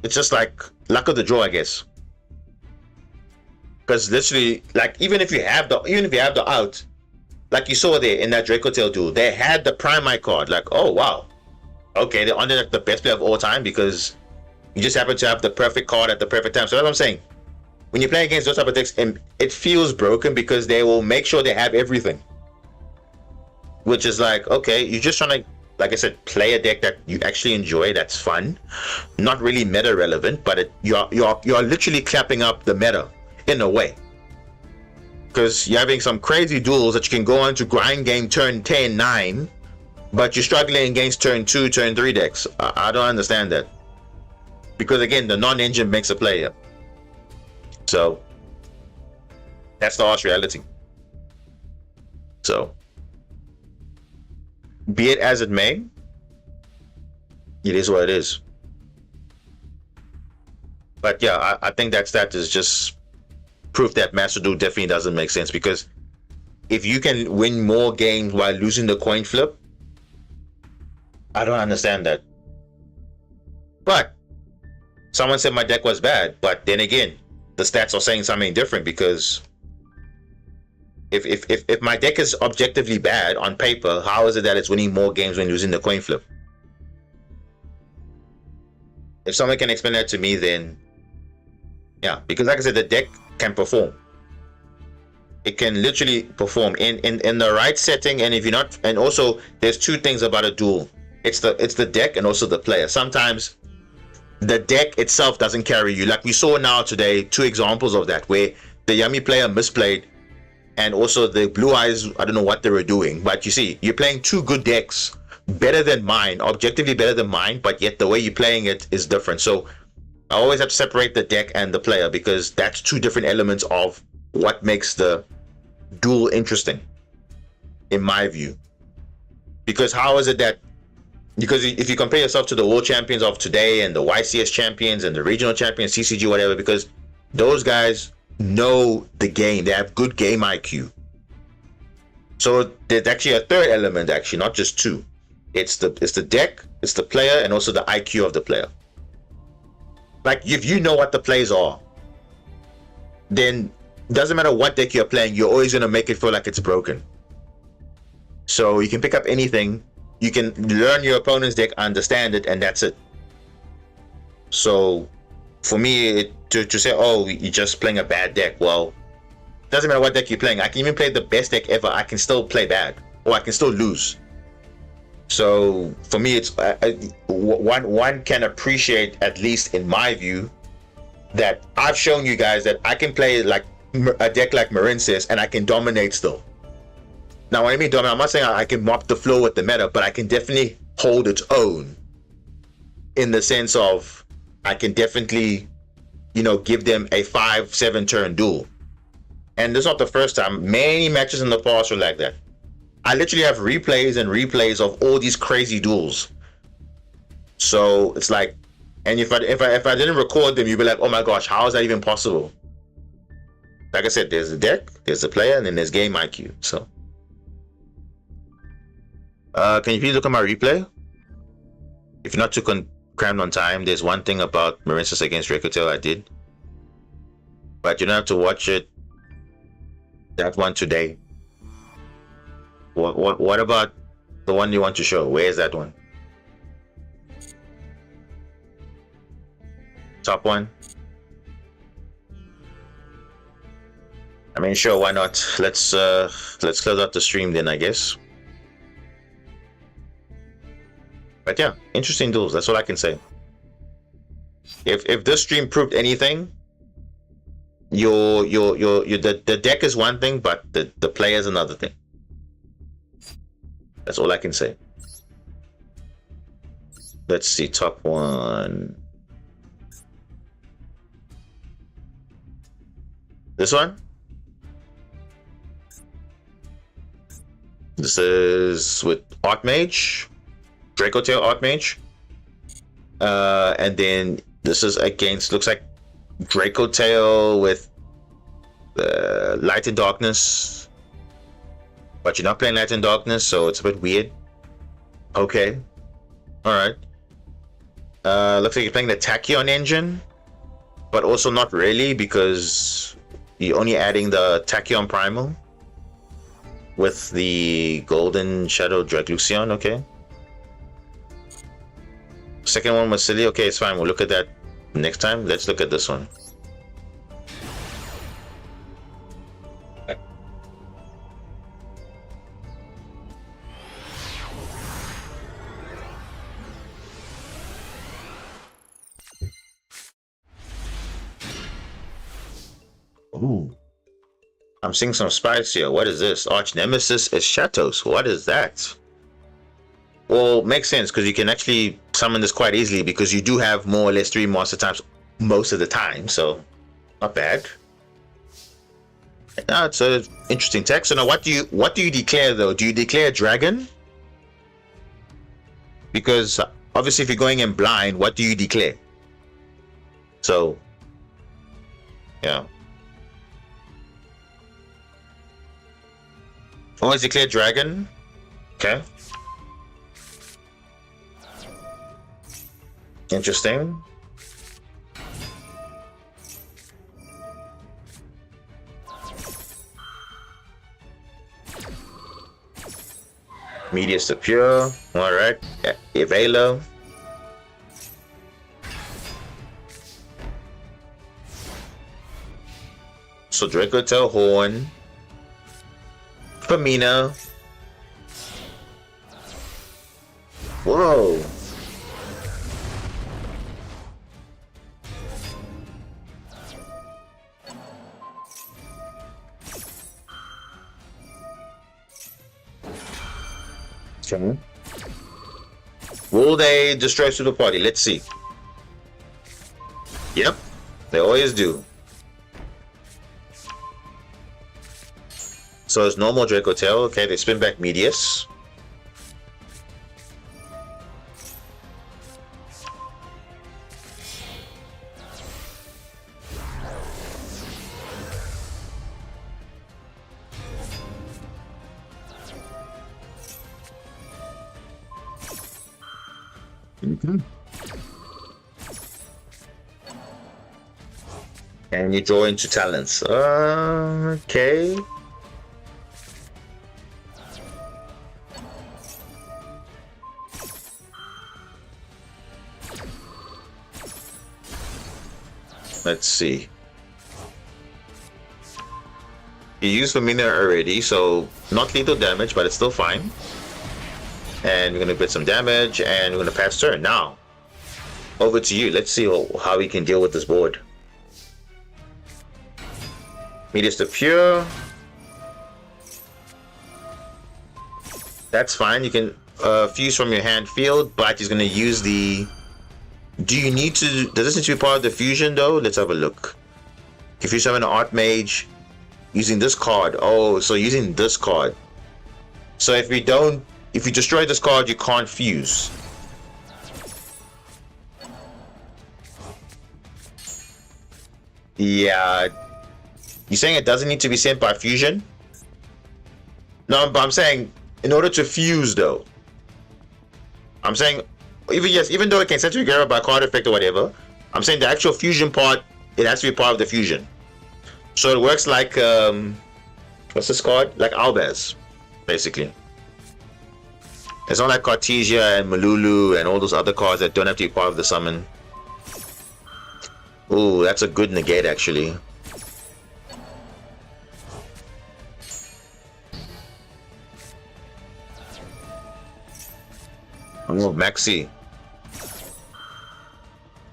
it's just like luck of the draw, I guess. Because literally, like, even if you have the out, like you saw there in that Draco Tail duel, they had the Primite card. Like, oh wow, okay, they're under the best player of all time because you just happen to have the perfect card at the perfect time. So that's what I'm saying. When you play against those type of decks, it feels broken because they will make sure they have everything. Which is like, okay, you're just trying to, like I said, play a deck that you actually enjoy, that's fun, not really meta relevant, but you're literally clapping up the meta in a way, because you're having some crazy duels that you can go on to grind game turn 10, 9, but you're struggling against turn 2, turn 3 decks. I don't understand that, because again, the non-engine makes a player. So that's the harsh reality. So be it as it may, it is what it is. But yeah, I think that is just proof that Master Duel definitely doesn't make sense, because if you can win more games while losing the coin flip, I don't understand that. But someone said my deck was bad, but then again, the stats are saying something different, because if my deck is objectively bad on paper, how is it that it's winning more games when losing the coin flip? If someone can explain that to me, then yeah, because like I said, the deck can perform. It can literally perform in the right setting. And if you're not, and also there's two things about a duel. It's the deck and also the player. Sometimes the deck itself doesn't carry you. Like we saw now today, two examples of that, where the Yummy player misplayed, and also the Blue Eyes, I don't know what they were doing, but you see, you're playing two good decks, better than mine, objectively better than mine, but yet the way you're playing it is different. So I always have to separate the deck and the player, because that's two different elements of what makes the duel interesting, in my view. Because how is it that, because if you compare yourself to the world champions of today and the YCS champions and the regional champions, CCG, whatever, because those guys know the game, they have good game IQ. So there's actually a third element, actually, not just two. It's the deck It's the player and also the IQ of the player. Like, if you know what the plays are, then doesn't matter what deck you're playing, you're always gonna make it feel like it's broken. So you can pick up anything, you can learn your opponent's deck, understand it, and that's it. So for me, to say, oh, you're just playing a bad deck, well, doesn't matter what deck you're playing. I can even play the best deck ever, I can still play bad, or I can still lose. So for me, it's one can appreciate, at least in my view, that I've shown you guys that I can play like a deck like Marin says, and I can dominate still. Now, when I mean dominate, I'm not saying I can mop the floor with the meta, but I can definitely hold its own, in the sense of I can definitely, give them a 5-7 turn duel. And this is not the first time. Many matches in the past were like that. I literally have replays and replays of all these crazy duels. So it's like, and if I didn't record them, you'd be like, oh my gosh, how is that even possible? Like I said, there's the deck, there's the player, and then there's game IQ. So can you please look at my replay? If you're not too crammed on time, there's one thing about Marinsis against Dracotel I did, but you don't have to watch it, that one today. What about the one you want to show? Where is that one? Top one? I mean, sure, why not? Let's close out the stream then, I guess. But yeah, interesting duels. That's all I can say. If this stream proved anything, the deck is one thing, but the player is another thing. That's all I can say. Let's see, top one. This one? This is with Archmage, Dracotail Archmage. And then this is against, looks like Dracotail with Light and Darkness. But you're not playing Light and Darkness, so it's a bit weird. Okay. Alright. Looks like you're playing the Tachyon engine, but also not really, because you're only adding the Tachyon Primal with the Golden Shadow Dragluxion. Okay. Second one was silly. Okay, it's fine. We'll look at that next time. Let's look at this one. Ooh. I'm seeing some spice here. What is this? Arch Nemesis is Shatos. What is that? Well, makes sense, because you can actually summon this quite easily, because you do have more or less 3 monster types most of the time, so not bad. No, it's an interesting tech. So now what do you declare though? Do you declare dragon? Because obviously if you're going in blind, what do you declare? So yeah. Always declare dragon. Okay. Interesting. Medius to pure. Alright. Evalo. So Dracotail Horn. Famina. Whoa. Okay. Will they destroy Pseudo Party? Let's see. Yep, they always do. So it's normal Dracotail. Okay, they spin back Medius. Mhm. And you draw into talents. Okay. Let's see. You used Femina already, so not lethal damage, but it's still fine. And we're gonna get some damage, and we're gonna pass turn. Now, over to you. Let's see how we can deal with this board. Meteors to Pure. That's fine. You can fuse from your hand field, but he's gonna use the... Do you need to... Does this need to be part of the fusion though? Let's have a look. If you summon an Archmage using this card. Oh, so using this card. So if you destroy this card, you can't fuse. Yeah. You're saying it doesn't need to be sent by fusion? No, but I'm saying in order to fuse though. I'm saying even though it can send to Yugioh by card effect or whatever, I'm saying the actual fusion part, it has to be part of the fusion. So it works like what's this card? Like Albaz, basically. It's not like Cartesia and Malulu and all those other cards that don't have to be part of the summon. Ooh, that's a good negate actually. Oh, Maxi.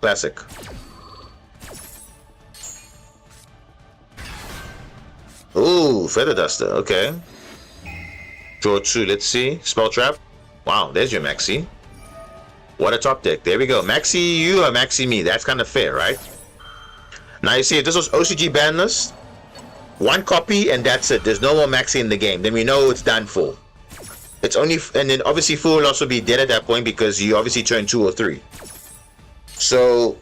Classic. Ooh, Feather Duster, okay. Draw 2, let's see. Spell Trap. Wow, there's your Maxi. What a top deck. There we go. Maxi you or Maxi me. That's kind of fair, right? Now you see, if this was OCG ban list, one copy and that's it. There's no more Maxi in the game. Then we know it's done for. It's only... And then obviously Fu will also be dead at that point because you obviously turn 2 or 3. So...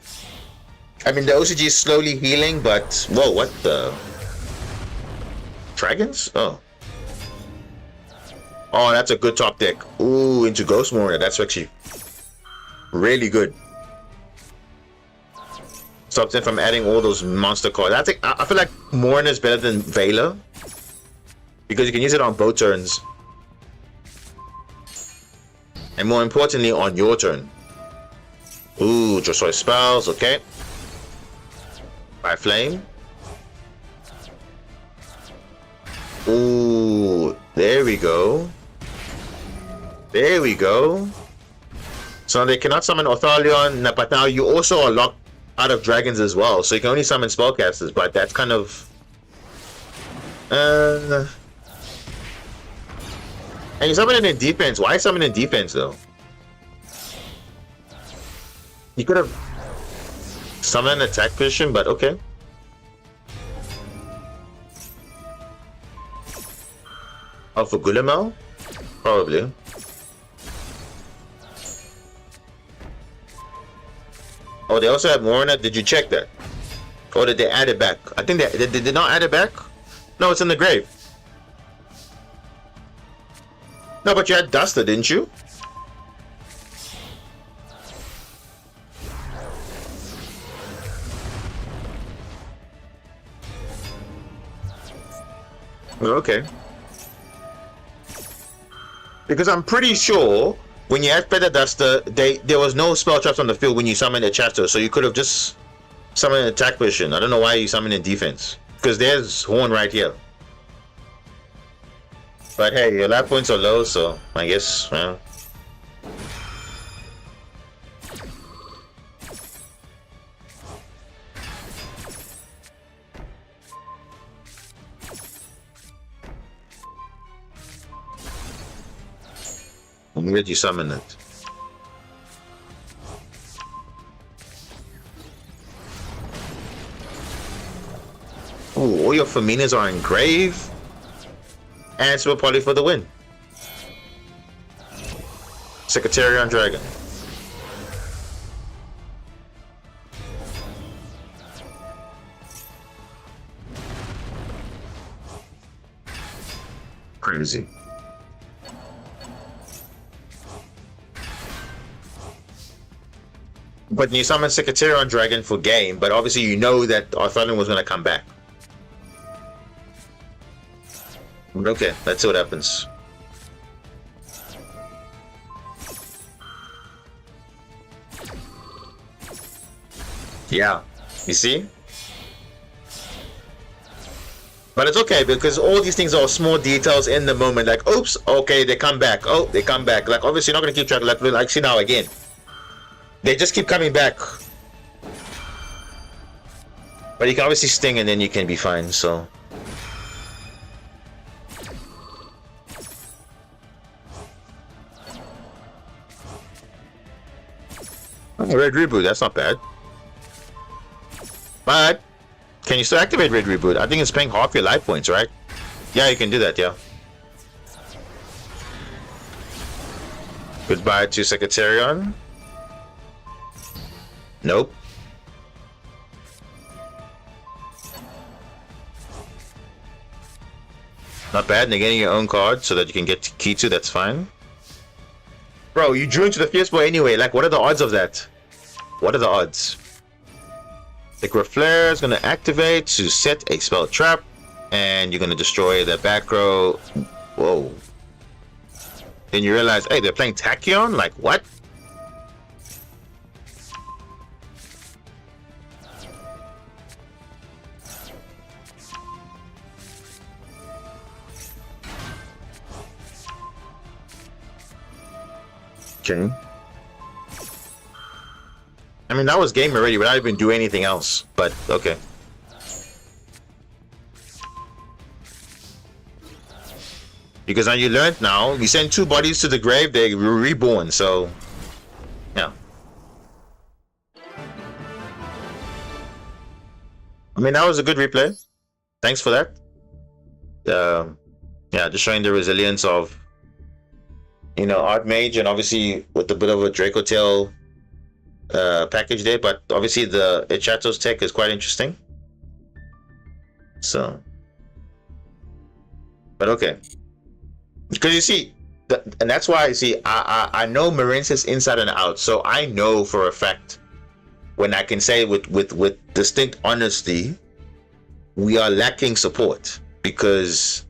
I mean, the OCG is slowly healing, but... Whoa, what the... Dragons? Oh. Oh, that's a good top deck. Ooh, into Ghost Warrior. That's actually really good. Stops him from adding all those monster cards. I feel like Morna is better than Vela because you can use it on both turns. And more importantly, on your turn. Ooh, destroy spells, okay. By Flame. Ooh, there we go. There we go. So they cannot summon Orthalion, but now you also are locked out of dragons as well. So you can only summon spellcasters, but that's kind of... And you summon it in defense. Why summon in defense though? You could have summoned an attack position, but okay. Oh, for Guillemot? Probably. Oh, they also have Morna. Did you check that? Or did they add it back? I think they did not add it back? No, it's in the grave. No, but you had Duster, didn't you? Okay. Because I'm pretty sure when you had Feather Duster, there was no spell traps on the field when you summoned a chapter, so you could have just summoned an attack position. I don't know why you summoned in defense. Because there's Horn right here. But hey, your life points are low, so I guess, well... I'm gonna let you summon it. Oh, all your Feminas are in grave. And Super Poly for the win. Secretarian Dragon. Crazy. But you summon Secretarian Dragon for game, but obviously you know that Arthurian was going to come back. Okay, let's see what happens. Yeah, you see? But it's okay because all these things are small details in the moment. Like, oops, okay, they come back. Oh, they come back. Like, obviously, you're not going to keep track. Like, see now again. They just keep coming back. But you can obviously sting and then you can be fine, so. Red Reboot, that's not bad. But can you still activate Red Reboot? I think it's paying half your life points, right? Yeah, you can do that, yeah. Goodbye to Secretarion. Nope. Not bad, negating your own card so that you can get to Kitsu, that's fine. Bro, you drew into the Fierce Boy anyway, like what are the odds of that? What are the odds? Liquid Flare is going to activate to set a spell trap, and you're going to destroy the back row. Whoa. Then you realize, hey, they're playing Tachyon? Like, what? Okay. I mean, that was game already without even doing anything else, but okay. Because now you learned now, you send two bodies to the grave, they were reborn, so yeah. I mean, that was a good replay. Thanks for that. Yeah, just showing the resilience of, you know, Archmage, and obviously with a bit of a Draco Tail package there, but obviously the Ichato's tech is quite interesting. So, but okay, because you see, and that's why I know Marinces inside and out, so I know for a fact when I can say with distinct honesty, we are lacking support because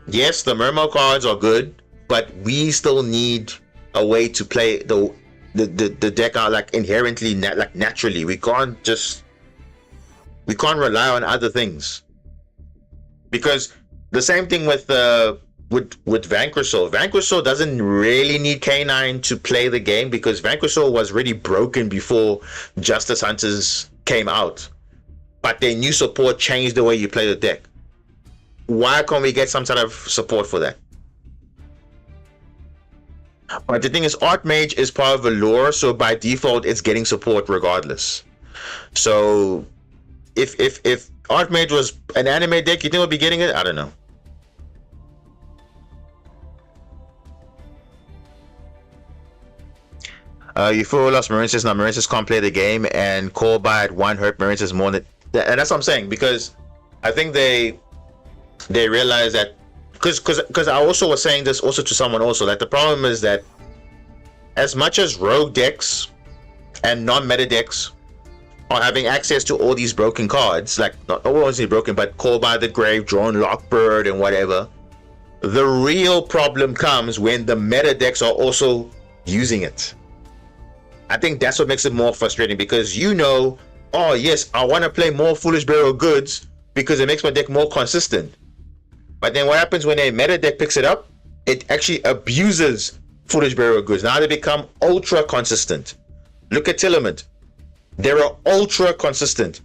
yes, the Mermo cards are good, but we still need a way to play the deck out like inherently like naturally. We can't rely on other things, because the same thing with Vanquisher. Vanquisher doesn't really need K9 to play the game because Vanquisher was really broken before Justice Hunters came out, but their new support changed the way you play the deck. Why can't we get some sort of support for that? But the thing is, Archmage is part of a lore, so by default, it's getting support regardless. So, if Archmage was an anime deck, you think we'll be getting it? I don't know. You fool lost Marinces. Now Marinces can't play the game, and call by at one hurt Marinces more than, and that's what I'm saying, because I think they realize that. Because I also was saying this also to someone also, like the problem is that as much as rogue decks and non-meta decks are having access to all these broken cards, like not only broken, but Call by the Grave, Drawn Lockbird, and whatever, the real problem comes when the meta decks are also using it. I think that's what makes it more frustrating, because you know, oh yes, I want to play more Foolish Bearer of Goods because it makes my deck more consistent. But then what happens when a meta deck picks it up? It actually abuses Foolish Bearer of Goods. Now they become ultra consistent. Look at Tilament. They are ultra consistent.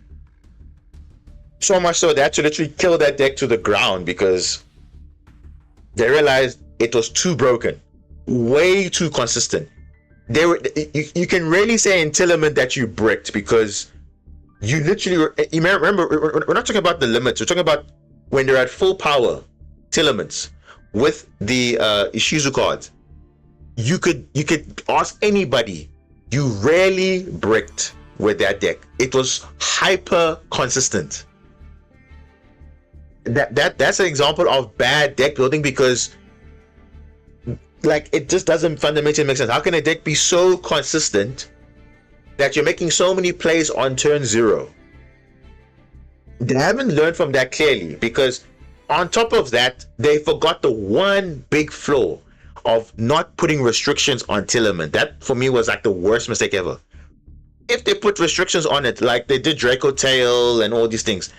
So much so they had to literally kill that deck to the ground because they realized it was too broken. Way too consistent. They were, you can really say in Tilament that you bricked, because you literally, you may remember, we're not talking about the limits, we're talking about when they're at full power, Tilaments, with the Ishizu cards. You could ask anybody, you rarely bricked with that deck. It was hyper consistent. That's an example of bad deck building, because like it just doesn't fundamentally make sense. How can a deck be so consistent that you're making so many plays on turn 0. They haven't learned from that clearly, because on top of that, they forgot the one big flaw of not putting restrictions on Tillerman. That for me was like the worst mistake ever. If they put restrictions on it, like they did Draco Tail and all these things,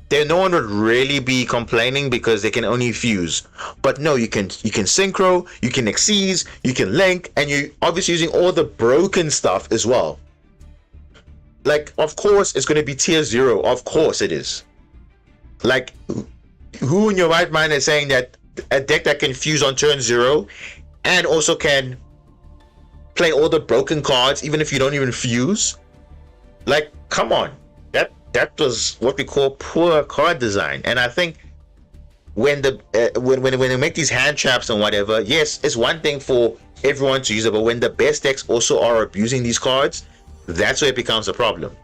then no one would really be complaining because they can only fuse. But no, you can synchro, you can exceed, you can link, and you're obviously using all the broken stuff as well. Like, of course it's going to be tier 0. Of course it is. Like, who in your right mind is saying that a deck that can fuse on turn 0 and also can play all the broken cards even if you don't even fuse? Like, come on. That was what we call poor card design. And I think when they make these hand traps and whatever, yes, it's one thing for everyone to use it, but when the best decks also are abusing these cards, that's where it becomes a problem.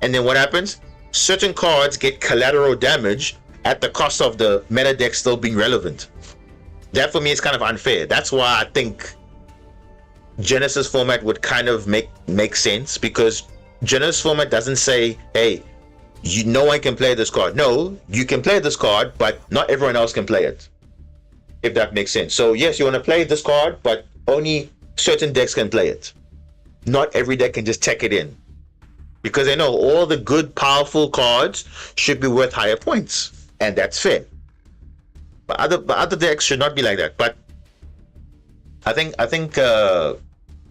And then what happens? Certain cards get collateral damage at the cost of the meta deck still being relevant. That for me is kind of unfair. That's why I think Genesis format would kind of make sense, because Genesis format doesn't say, hey, no one can play this card. No, you can play this card, but not everyone else can play it, if that makes sense. So yes, you want to play this card, but only certain decks can play it. Not every deck can just tech it in, because they know all the good, powerful cards should be worth higher points, and that's fair. But other decks should not be like that. But I think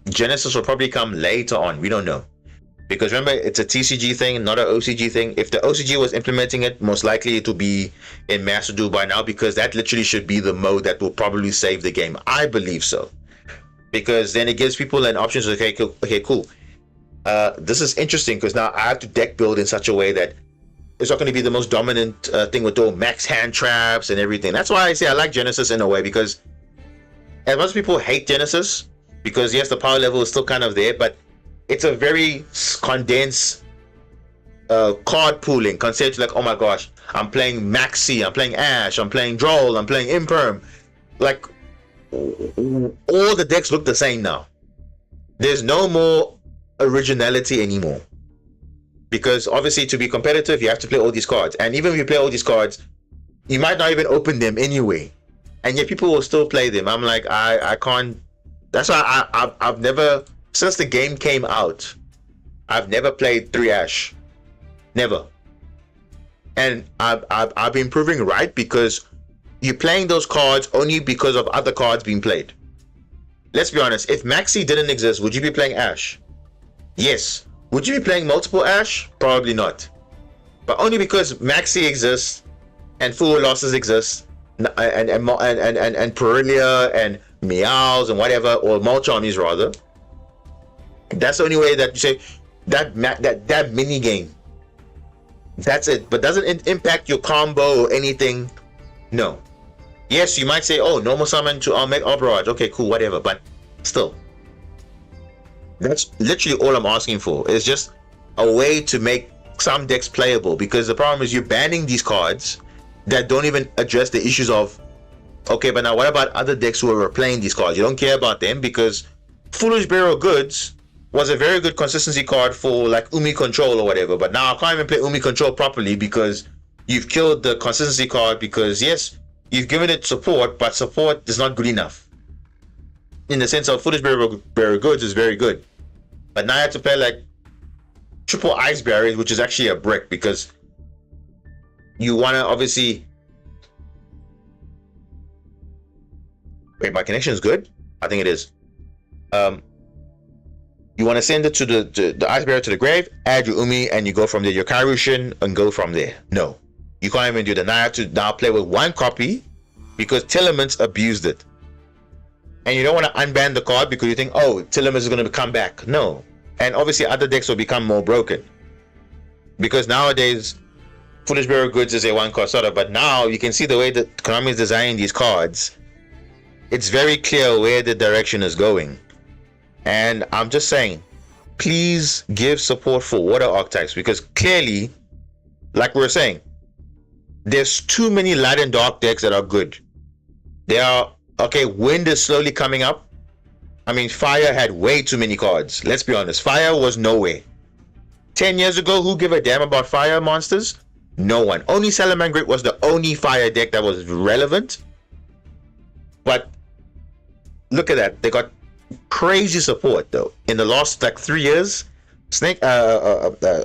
Genesis will probably come later on. We don't know, because remember, it's a TCG thing, not an OCG thing. If the OCG was implementing it, most likely it will be in Master Duel by now, because that literally should be the mode that will probably save the game. I believe so, because then it gives people an option. Okay, cool. This is interesting, because now I have to deck build in such a way that it's not going to be the most dominant thing with all max hand traps and everything. That's why I say I like Genesis in a way, because as much as people hate Genesis, because yes, the power level is still kind of there, but it's a very condensed card pooling concept. Like, oh my gosh, I'm playing Maxi, I'm playing Ash, I'm playing Droll, I'm playing Imperm. Like, all the decks look the same now. There's no more originality anymore, because obviously to be competitive you have to play all these cards, and even if you play all these cards, you might not even open them anyway, and yet people will still play them. I'm like, I can't. That's why I've never, since the game came out, I've never played 3 Ash, never. And I've been proving right, because you're playing those cards only because of other cards being played. Let's be honest, if Maxi didn't exist, would you be playing Ash? Yes. Would you be playing multiple Ash? Probably not. But only because Maxi exists and Full Losses exist, and Perilia and Meows and whatever, or Molcharmies rather. That's the only way that you say that mini game. That's it. But doesn't impact your combo or anything. No. Yes, you might say, oh, normal summon to make Barrage. Okay, cool, whatever. But still, that's literally all I'm asking for. It's just a way to make some decks playable, because the problem is you're banning these cards that don't even address the issues of, okay, but now what about other decks who are playing these cards? You don't care about them, because Foolish Bearer of Goods was a very good consistency card for like Umi Control or whatever, but now I can't even play Umi Control properly because you've killed the consistency card, because yes, you've given it support, but support is not good enough. In the sense of Foolish Bearer of Goods is very good, but now I have to play like triple Ice Barriers, which is actually a brick, because you want to obviously... Wait, my connection is good? I think it is. You want to send it to the Ice Barrier to the grave, add your Umi, and you go from there. Your Kairushin, and go from there. No, you can't even do that. Now I have to play with one copy, because Tillerman's abused it. And you don't want to unban the card because you think, oh, Tillerman is going to come back. No. And obviously other decks will become more broken, because nowadays Foolish Bearer of Goods is a one card starter, but now you can see the way that Konami is designing these cards, it's very clear where the direction is going. And I'm just saying, please give support for water archetypes, because clearly, like we were saying, there's too many light and dark decks that are good. They are, okay, wind is slowly coming up, I mean, Fire had way too many cards. Let's be honest. Fire was nowhere. 10 years ago, who gave a damn about Fire monsters? No one. Only Salamangreat was the only Fire deck that was relevant. But look at that. They got crazy support though. In the last like 3 years,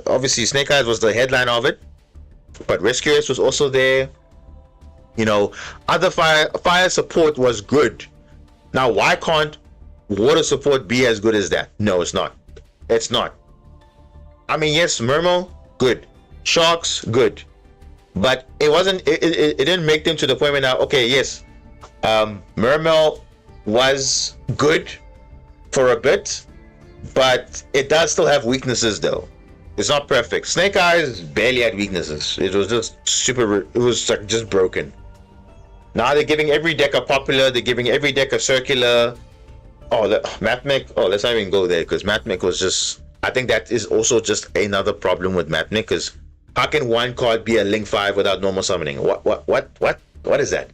obviously Snake Eyes was the headline of it. But Rescuers was also there. You know, other fire support was good. Now, why can't water support be as good as that? No, it's not. It's not. I mean, yes, Mermo, good. Sharks, good. But it wasn't. It didn't make them to the point where now. Okay, yes, Mermo was good for a bit, but it does still have weaknesses though. It's not perfect. Snake Eyes barely had weaknesses. It was just super. It was like just broken. Now they're giving every deck a popular. They're giving every deck a circular. Oh, Matmec. Oh, let's not even go there because Matmec was just. I think that is also just another problem with Matmec because how can one card be a Link 5 without normal summoning? What is that?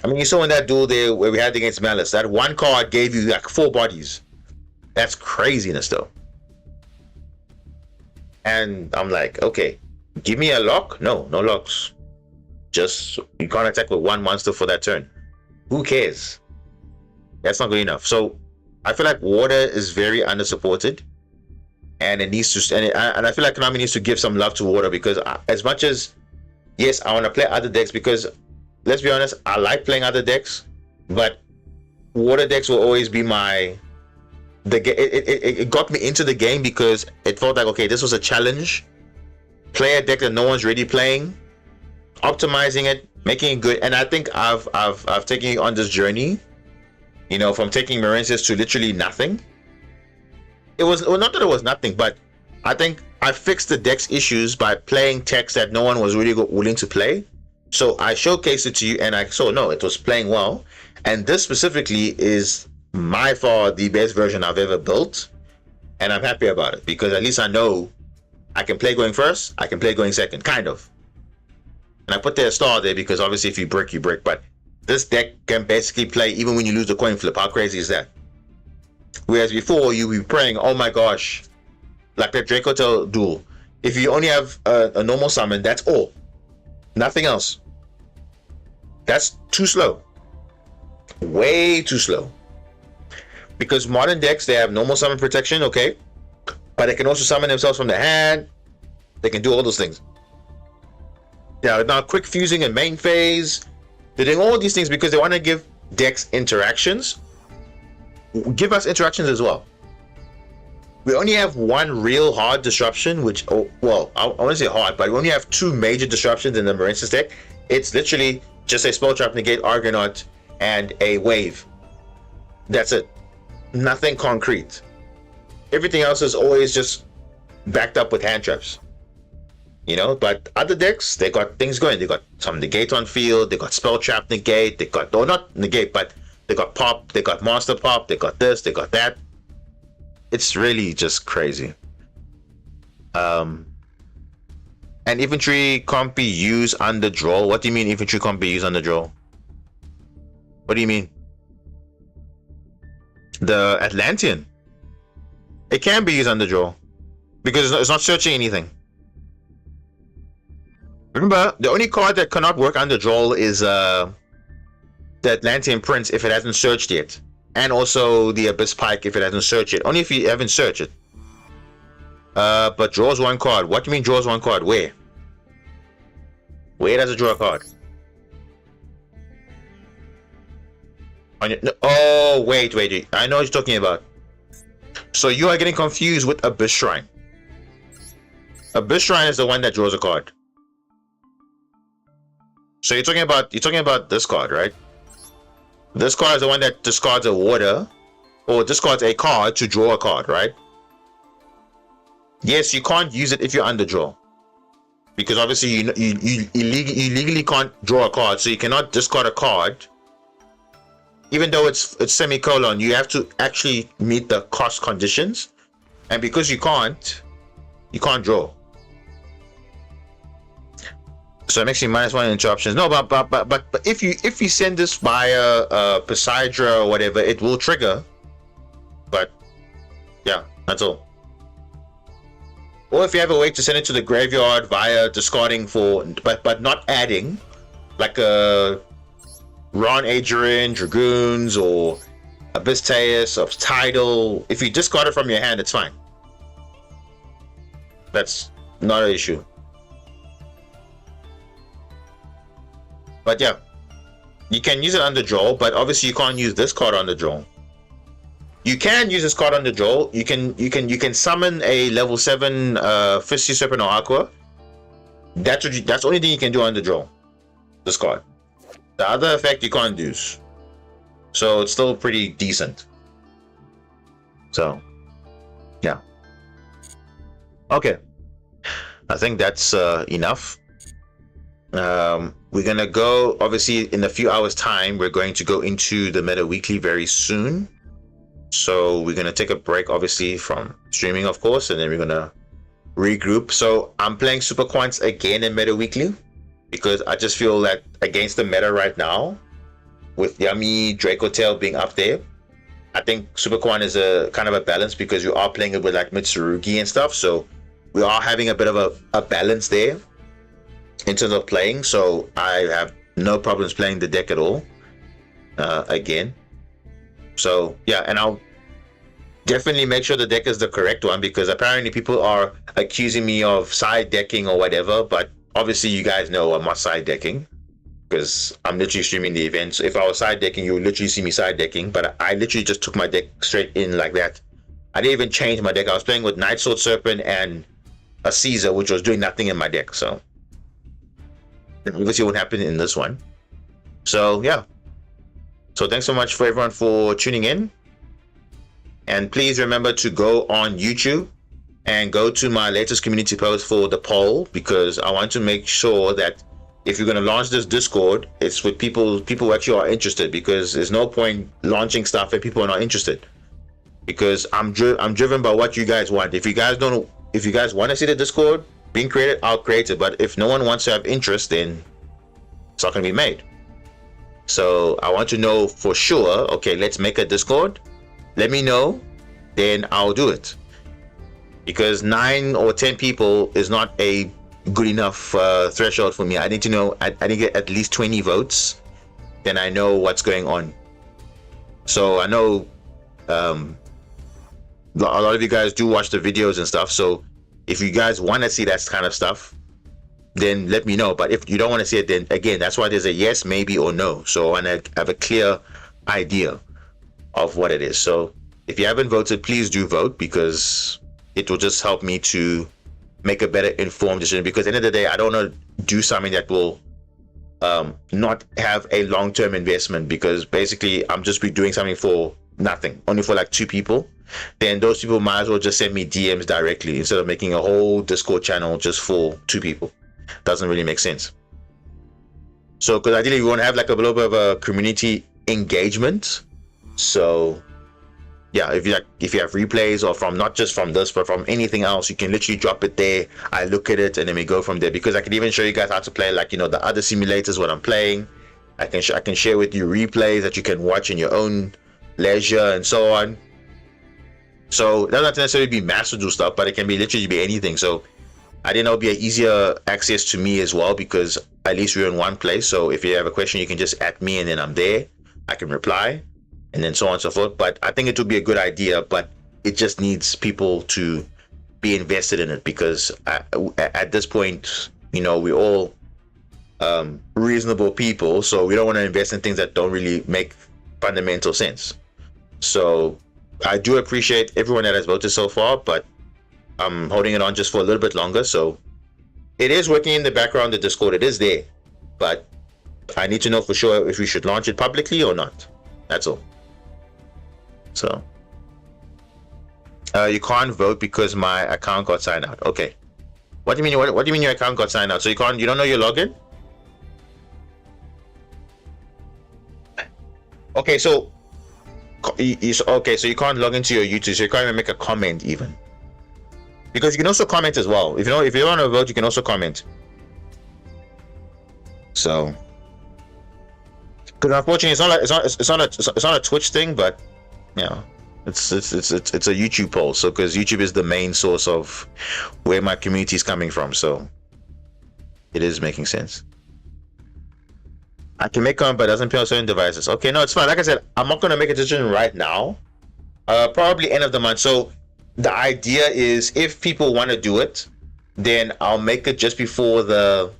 I mean, you saw in that duel there where we had against Malice, that one card gave you like 4 bodies. That's craziness though. And I'm like, okay, give me a lock? No locks. Just you can't attack with one monster for that turn. Who cares? That's not good enough. So I feel like water is very under-supported, and it needs to. And I feel like Konami needs to give some love to water because as much as yes, I want to play other decks because let's be honest, I like playing other decks, but water decks will always be it got me into the game because it felt like okay, this was a challenge. Play a deck that no one's really playing, optimizing it, making it good, and I think I've taken you on this journey. You know, from taking Marensis to literally nothing. It was not that it was nothing, but I think I fixed the deck's issues by playing decks that no one was really willing to play. So I showcased it to you, and I saw no, it was playing well. And this specifically is by far the best version I've ever built, and I'm happy about it because at least I know I can play going first, I can play going second, kind of. And I put the star there because obviously if you break, you break. But this deck can basically play even when you lose the coin flip. How crazy is that? Whereas before you be praying, oh my gosh, like that Draco Tail duel. If you only have a normal summon, that's all. Nothing else. That's too slow. Way too slow. Because modern decks, they have normal summon protection, okay? But they can also summon themselves from the hand. They can do all those things. They're now quick fusing in main phase. They're doing all these things because they want to give decks interactions. Give us interactions as well. We only have one real hard disruption, which, oh, well, I want to say hard, but we only have 2 major disruptions in the Marensis deck. It's literally just a Spell Trap, Negate, Argonaut, and a Wave. That's it. Nothing concrete. Everything else is always just backed up with hand traps. You know, but other decks, they got things going. They got some Negate on field, they got Spell Trap Negate, they got, or not Negate, but they got Pop, they got Monster Pop, they got this, they got that. It's really just crazy. And infantry can't be used under draw. What do you mean infantry can't be used under draw? What do you mean? The Atlantean. It can be used under draw because it's not searching anything. Remember, the only card that cannot work under draw is the Atlantean Prince if it hasn't searched yet. And also the Abyss Pike if it hasn't searched it. Only if you haven't searched it. But draws 1 card. What do you mean draws 1 card? Where? Where does it draw a card? On your, no, oh, wait. I know what you're talking about. So you are getting confused with Abyss Shrine. Abyss Shrine is the one that draws a card. So you're talking about this card, right? This card is the one that discards a water, or discards a card to draw a card, right? Yes, you can't use it if you're under draw, because obviously you legally can't draw a card, so you cannot discard a card. Even though it's semicolon, you have to actually meet the cost conditions, and because you can't draw. So it makes you -1 interruptions. No, but if you send this via Poseidra or whatever, it will trigger. But yeah, that's all. Or if you have a way to send it to the graveyard via discarding for, but not adding, like a Ron Adrian, Dragoons, or Abyssteus of Tidal. If you discard it from your hand, it's fine. That's not an issue. But yeah, you can use it under draw, but obviously you can't use this card under draw. You can use this card under draw. You can summon a level 7 Fishy Serpent or Aqua. That's the only thing you can do under draw. This card. The other effect you can't use. So it's still pretty decent. So yeah. Okay. I think that's enough. We're gonna go, obviously in a few hours time, we're going to go into the Meta Weekly very soon. So we're gonna take a break, obviously, from streaming, of course, and then we're gonna regroup. So I'm playing Super Quants again in Meta Weekly because I just feel that against the meta right now, with Yummy, Draco Tail being up there, I think Super Quan is a kind of a balance because you are playing it with like Mitsurugi and stuff. So we are having a bit of a balance there in terms of playing. So I have no problems playing the deck at all again. So yeah, and I'll definitely make sure the deck is the correct one because apparently people are accusing me of side decking or whatever, but obviously you guys know I'm not side decking because I'm literally streaming the event. So if I was side decking, you would literally see me side decking, but I literally just took my deck straight in like that. I didn't even change my deck. I was playing with Night Sword Serpent and a Caesar, which was doing nothing in my deck. So obviously what happened in this one. So yeah. So thanks so much for everyone for tuning in. And please remember to go on YouTube and go to my latest community post for the poll because I want to make sure that if you're going to launch this Discord, it's with people who actually are interested because there's no point launching stuff if people are not interested. Because I'm driven by what you guys want. If you guys want to see the Discord being created, I'll create it. But if no one wants to have interest, then it's not going to be made. So I want to know for sure, okay, let's make a Discord. Let me know, then I'll do it. Because 9 or 10 people is not a good enough threshold for me. I need to know, I need to get at least 20 votes, then I know what's going on. So I know a lot of you guys do watch the videos and stuff, so if you guys want to see that kind of stuff, then let me know. But if you don't want to see it, then again, that's why there's a yes, maybe, or no. So I want to have a clear idea of what it is. So if you haven't voted, please do vote because it will just help me to make a better informed decision. Because at the end of the day, I don't want to do something that will not have a long-term investment because basically I'm just be doing something for nothing, only for like 2 people. Then those people might as well just send me DMs directly instead of making a whole Discord channel just for 2 people. Doesn't really make sense. So because ideally we want to have like a little bit of a community engagement. So yeah, if you have replays or from not just from this but from anything else, you can literally drop it there. I look at it and then we go from there because I can even show you guys how to play like, you know, the other simulators, what I'm playing. I can share with you replays that you can watch in your own leisure and so on. So it doesn't have to necessarily be masterduel stuff, but it can be literally be anything. So I think it'll be an easier access to me as well because at least we're in one place. So if you have a question, you can just at me and then I'm there. I can reply and then so on and so forth. But I think it would be a good idea, but it just needs people to be invested in it because at this point, you know, we're all reasonable people. So we don't want to invest in things that don't really make fundamental sense. So I do appreciate everyone that has voted so far, but I'm holding it on just for a little bit longer. So it is working in the background, the Discord, it is there, but I need to know for sure if we should launch it publicly or not. That's all. So you can't vote because my account got signed out. Okay, what do you mean? What do you mean your account got signed out? So you don't know your login? Okay, so so you can't log into your YouTube, so you can't even make a comment even. Because you can also comment as well. If you don't want to vote, you can also comment. So, because unfortunately, it's not a Twitch thing, but you know, it's a YouTube poll. So, because YouTube is the main source of where my community is coming from, so it is making sense. I can make comment, but it doesn't pay on certain devices. Okay, no, it's fine. Like I said, I'm not gonna make a decision right now. Probably end of the month. So the idea is, if people want to do it, then I'll make it just before the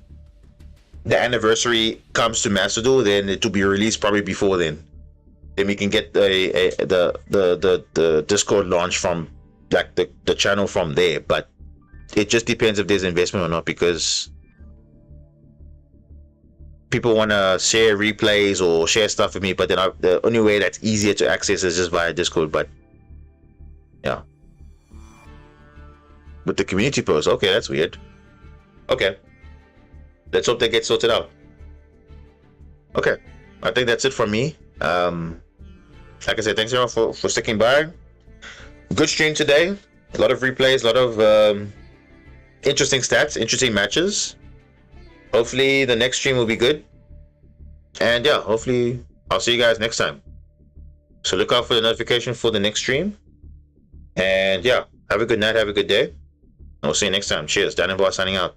anniversary comes to Master Duel. Then it will be released probably before then. Then we can get the Discord launch from like the channel from there. But it just depends if there's investment or not, because people want to share replays or share stuff with me, but then the only way that's easier to access is just via Discord. But yeah, with the community post, okay, that's weird. Okay, let's hope that gets sorted out. Okay, I think that's it from me. Like I said, thanks everyone for sticking by. Good stream today. A lot of replays, a lot of interesting stats, interesting matches. Hopefully the next stream will be good. And yeah, hopefully I'll see you guys next time. So look out for the notification for the next stream. And yeah, have a good night, have a good day. And we'll see you next time. Cheers. Dan and Boss signing out.